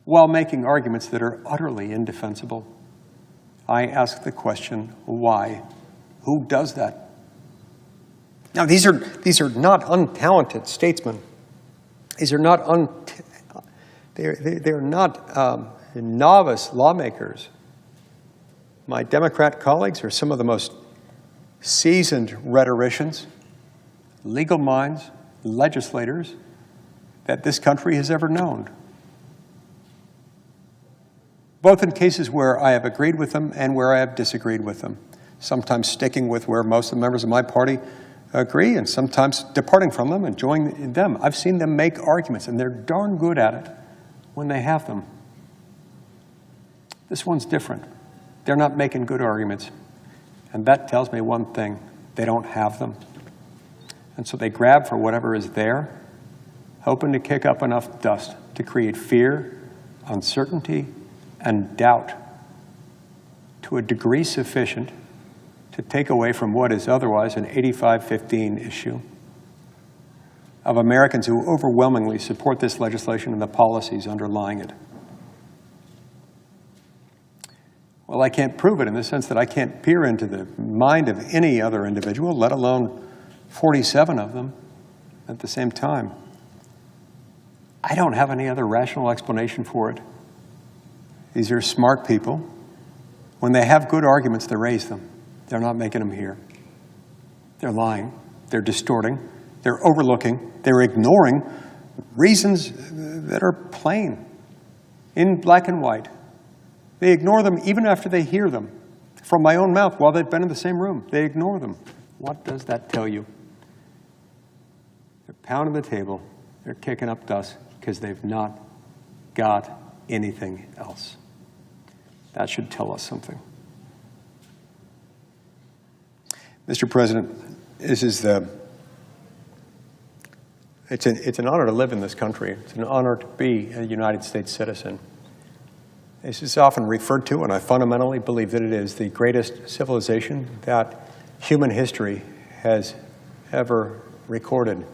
while making arguments that are utterly indefensible. I ask the question, why? Who does that? Now, these are not untalented statesmen. These are not they're not novice lawmakers. My Democrat colleagues are some of the most seasoned rhetoricians, legal minds, legislators that this country has ever known. Both in cases where I have agreed with them and where I have disagreed with them. Sometimes sticking with where most of the members of my party agree, and sometimes departing from them and joining them. I've seen them make arguments, and they're darn good at it when they have them. This one's different. They're not making good arguments. And that tells me one thing: they don't have them. And so they grab for whatever is there, hoping to kick up enough dust to create fear, uncertainty, and doubt to a degree sufficient to take away from what is otherwise an 85-15 issue of Americans who overwhelmingly support this legislation and the policies underlying it. Well, I can't prove it in the sense that I can't peer into the mind of any other individual, let alone 47 of them at the same time. I don't have any other rational explanation for it. These are smart people. When they have good arguments, they raise them. They're not making them here. They're lying. They're distorting. They're overlooking. They're ignoring reasons that are plain, in black and white. They ignore them even after they hear them from my own mouth while they've been in the same room. They ignore them. What does that tell you? They're pounding the table. They're kicking up dust because they've not got anything else. That should tell us something. Mr. President, this is it's an honor to live in this country. It's an honor to be a United States citizen. This is often referred to, and I fundamentally believe that it is the greatest civilization that human history has ever recorded.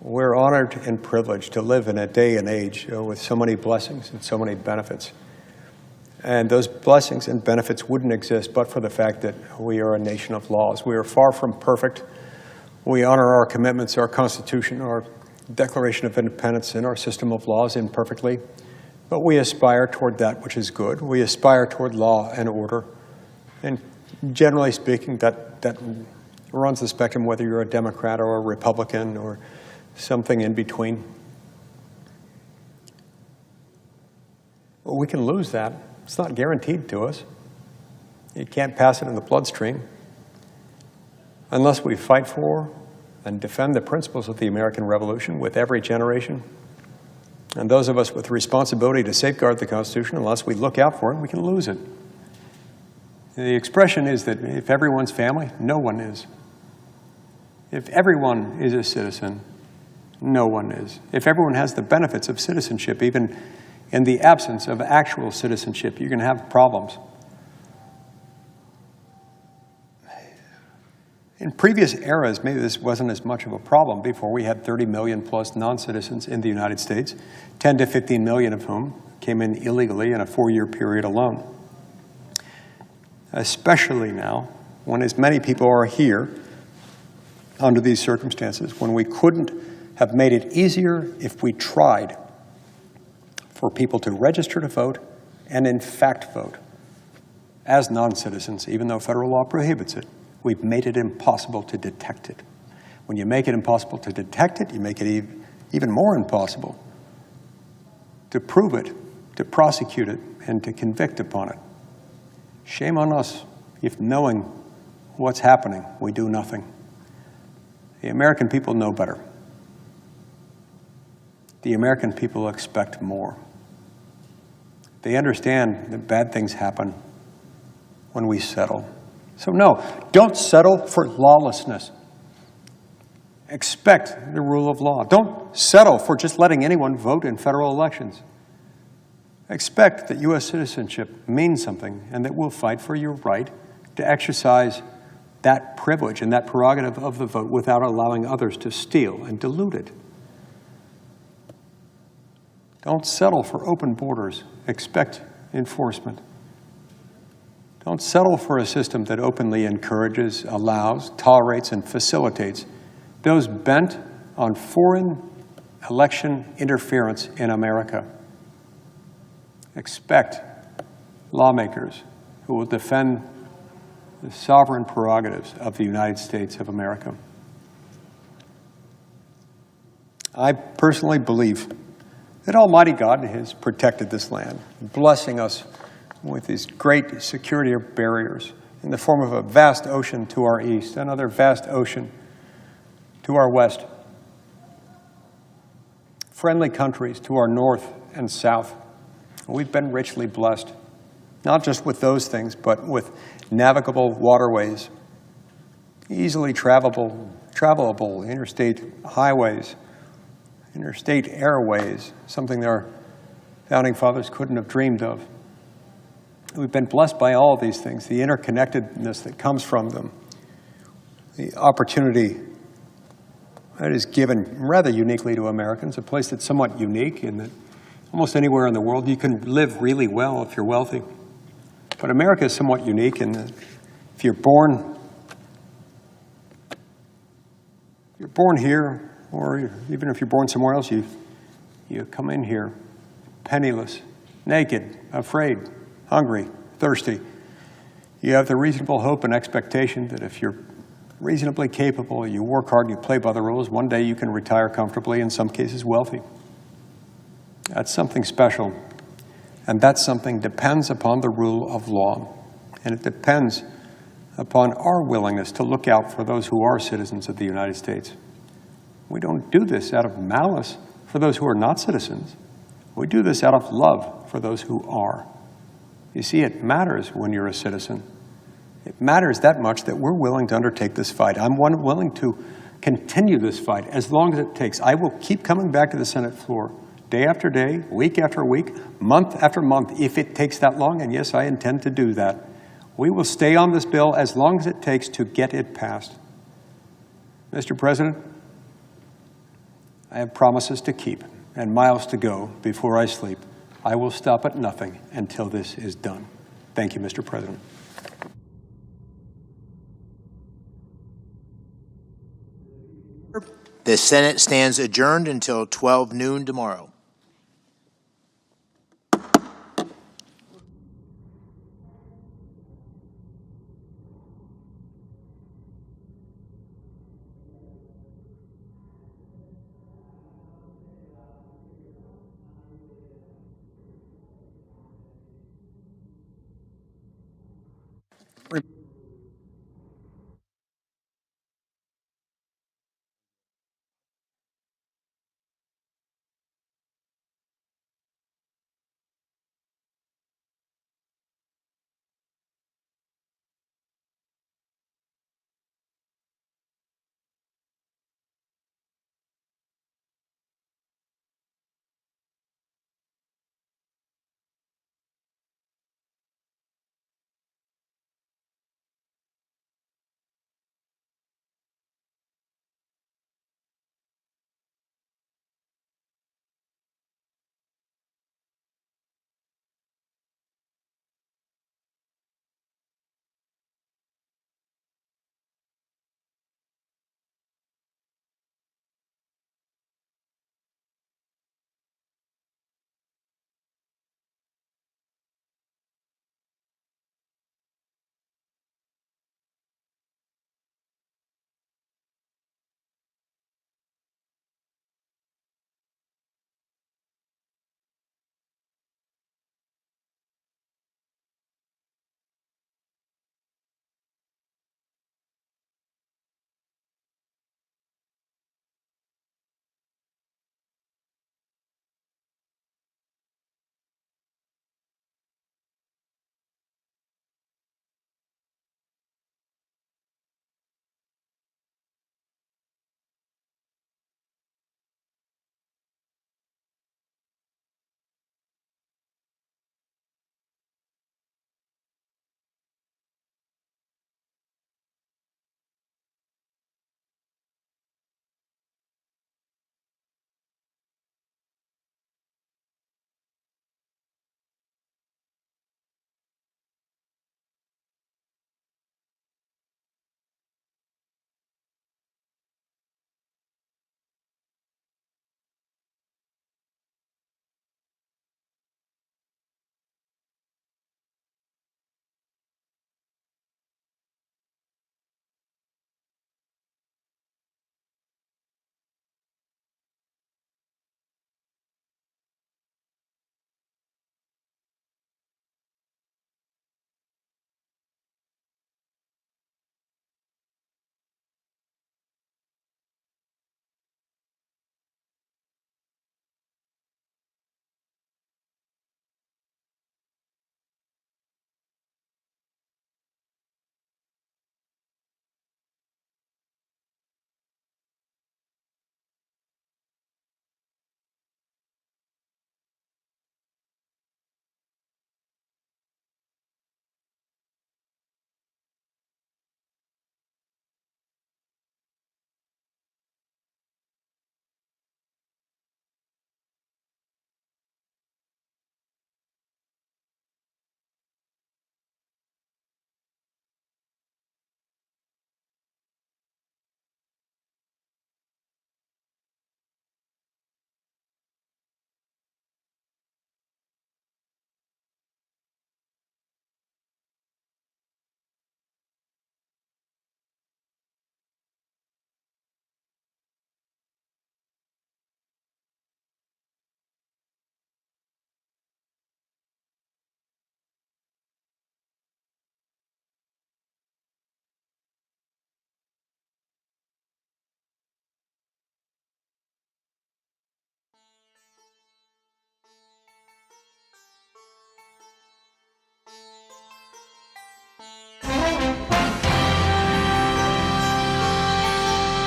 We're honored and privileged to live in a day and age with so many blessings and so many benefits. And those blessings and benefits wouldn't exist but for the fact that we are a nation of laws. We are far from perfect. We honor our commitments, our Constitution, our Declaration of Independence, and our system of laws imperfectly. But we aspire toward that which is good. We aspire toward law and order. And generally speaking, that runs the spectrum, whether you're a Democrat or a Republican or something in between. Well, we can lose that. It's not guaranteed to us. You can't pass it in the bloodstream unless we fight for and defend the principles of the American Revolution with every generation. And those of us with responsibility to safeguard the Constitution, unless we look out for it, we can lose it. The expression is that if everyone's family, no one is. If everyone is a citizen, No one is. If everyone has the benefits of citizenship, even in the absence of actual citizenship, you're going to have problems. In previous eras, maybe this wasn't as much of a problem before we had 30 million plus non-citizens in the United States, 10 to 15 million of whom came in illegally in a 4-year period alone. Especially now, when as many people are here under these circumstances, when we couldn't have made it easier if we tried for people to register to vote and in fact vote as non-citizens, even though federal law prohibits it. We've made it impossible to detect it. When you make it impossible to detect it, you make it even more impossible to prove it, to prosecute it, and to convict upon it. Shame on us if, knowing what's happening, we do nothing. The American people know better. The American people expect more. They understand that bad things happen when we settle. So no, don't settle for lawlessness. Expect the rule of law. Don't settle for just letting anyone vote in federal elections. Expect that U.S. citizenship means something and that we'll fight for your right to exercise that privilege and that prerogative of the vote without allowing others to steal and dilute it. Don't settle for open borders. Expect enforcement. Don't settle for a system that openly encourages, allows, tolerates, and facilitates those bent on foreign election interference in America. Expect lawmakers who will defend the sovereign prerogatives of the United States of America. I personally believe that Almighty God has protected this land, blessing us with these great security barriers in the form of a vast ocean to our east, another vast ocean to our west, friendly countries to our north and south. We've been richly blessed, not just with those things, but with navigable waterways, easily travelable interstate highways, interstate airways, something our founding fathers couldn't have dreamed of. We've been blessed by all of these things, the interconnectedness that comes from them, the opportunity that is given rather uniquely to Americans, a place that's somewhat unique in that almost anywhere in the world you can live really well if you're wealthy. But America is somewhat unique in that if you're born here, or even if you're born somewhere else, you come in here penniless, naked, afraid, hungry, thirsty. You have the reasonable hope and expectation that if you're reasonably capable, you work hard, and you play by the rules, one day you can retire comfortably, in some cases wealthy. That's something special, and that something depends upon the rule of law, and it depends upon our willingness to look out for those who are citizens of the United States. We don't do this out of malice for those who are not citizens. We do this out of love for those who are. You see, it matters when you're a citizen. It matters that much that we're willing to undertake this fight. I'm willing to continue this fight as long as it takes. I will keep coming back to the Senate floor day after day, week after week, month after month, if it takes that long, and yes, I intend to do that. We will stay on this bill as long as it takes to get it passed. Mr. President, I have promises to keep and miles to go before I sleep. I will stop at nothing until this is done. Thank you, Mr. President. The Senate stands adjourned until 12 noon tomorrow.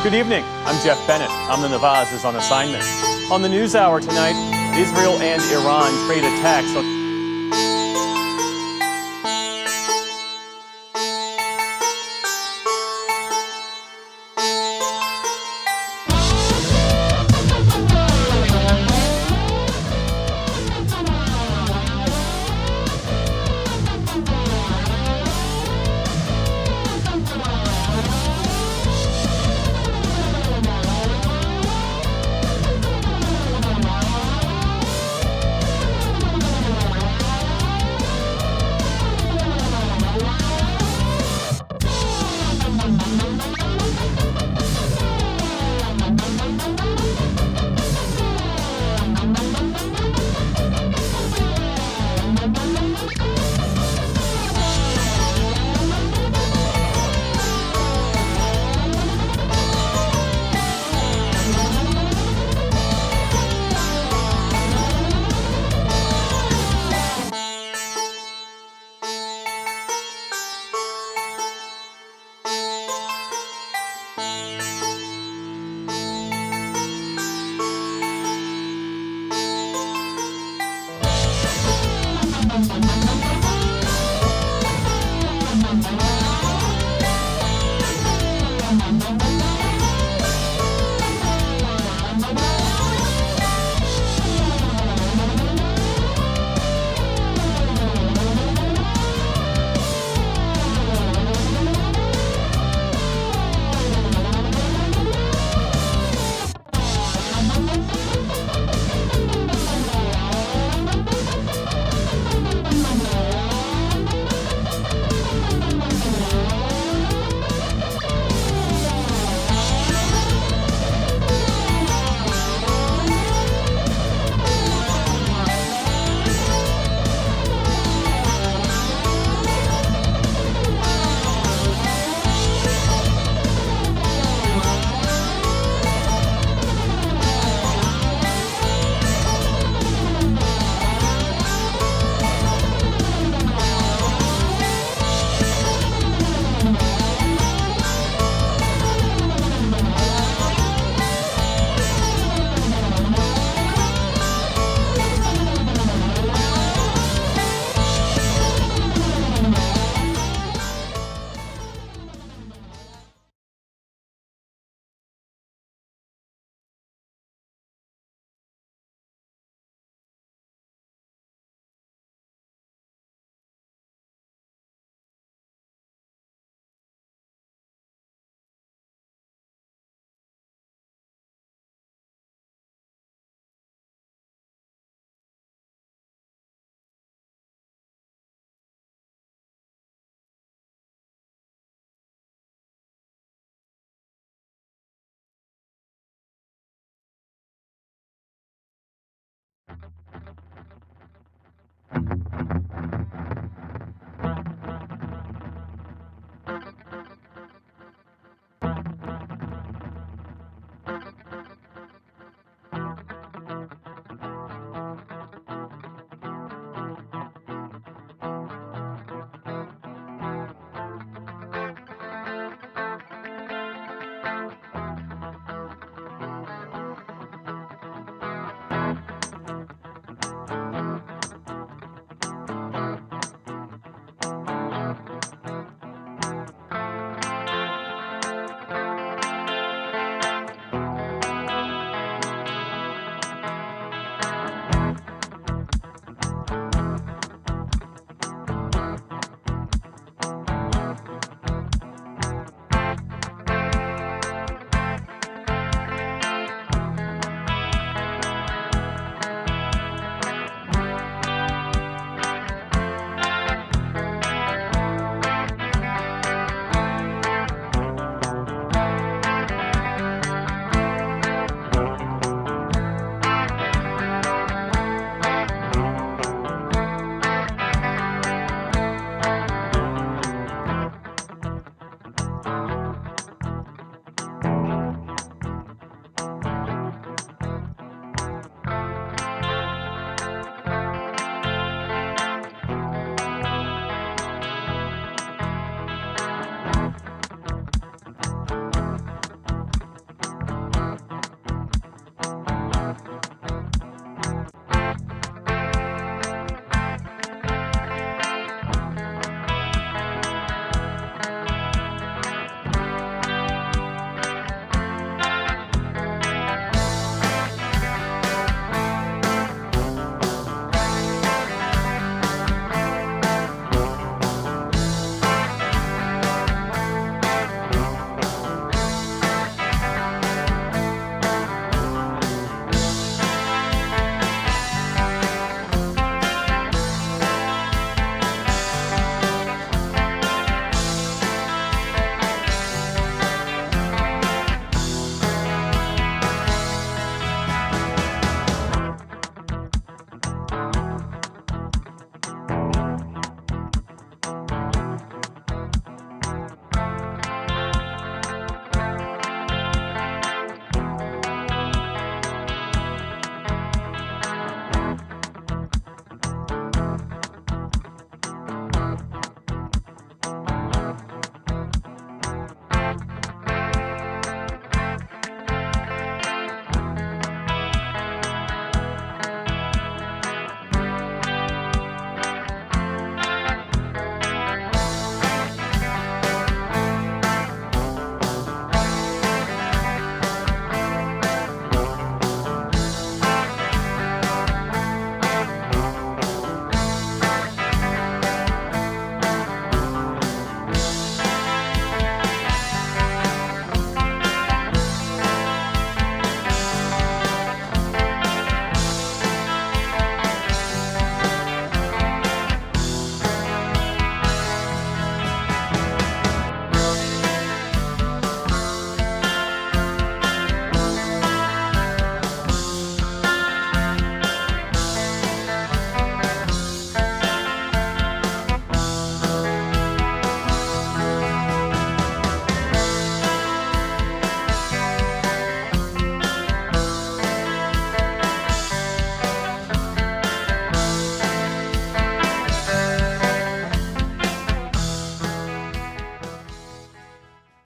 Good evening. I'm Jeff Bennett. Amna Nawaz is on assignment. On the NewsHour tonight, Israel and Iran trade attacks on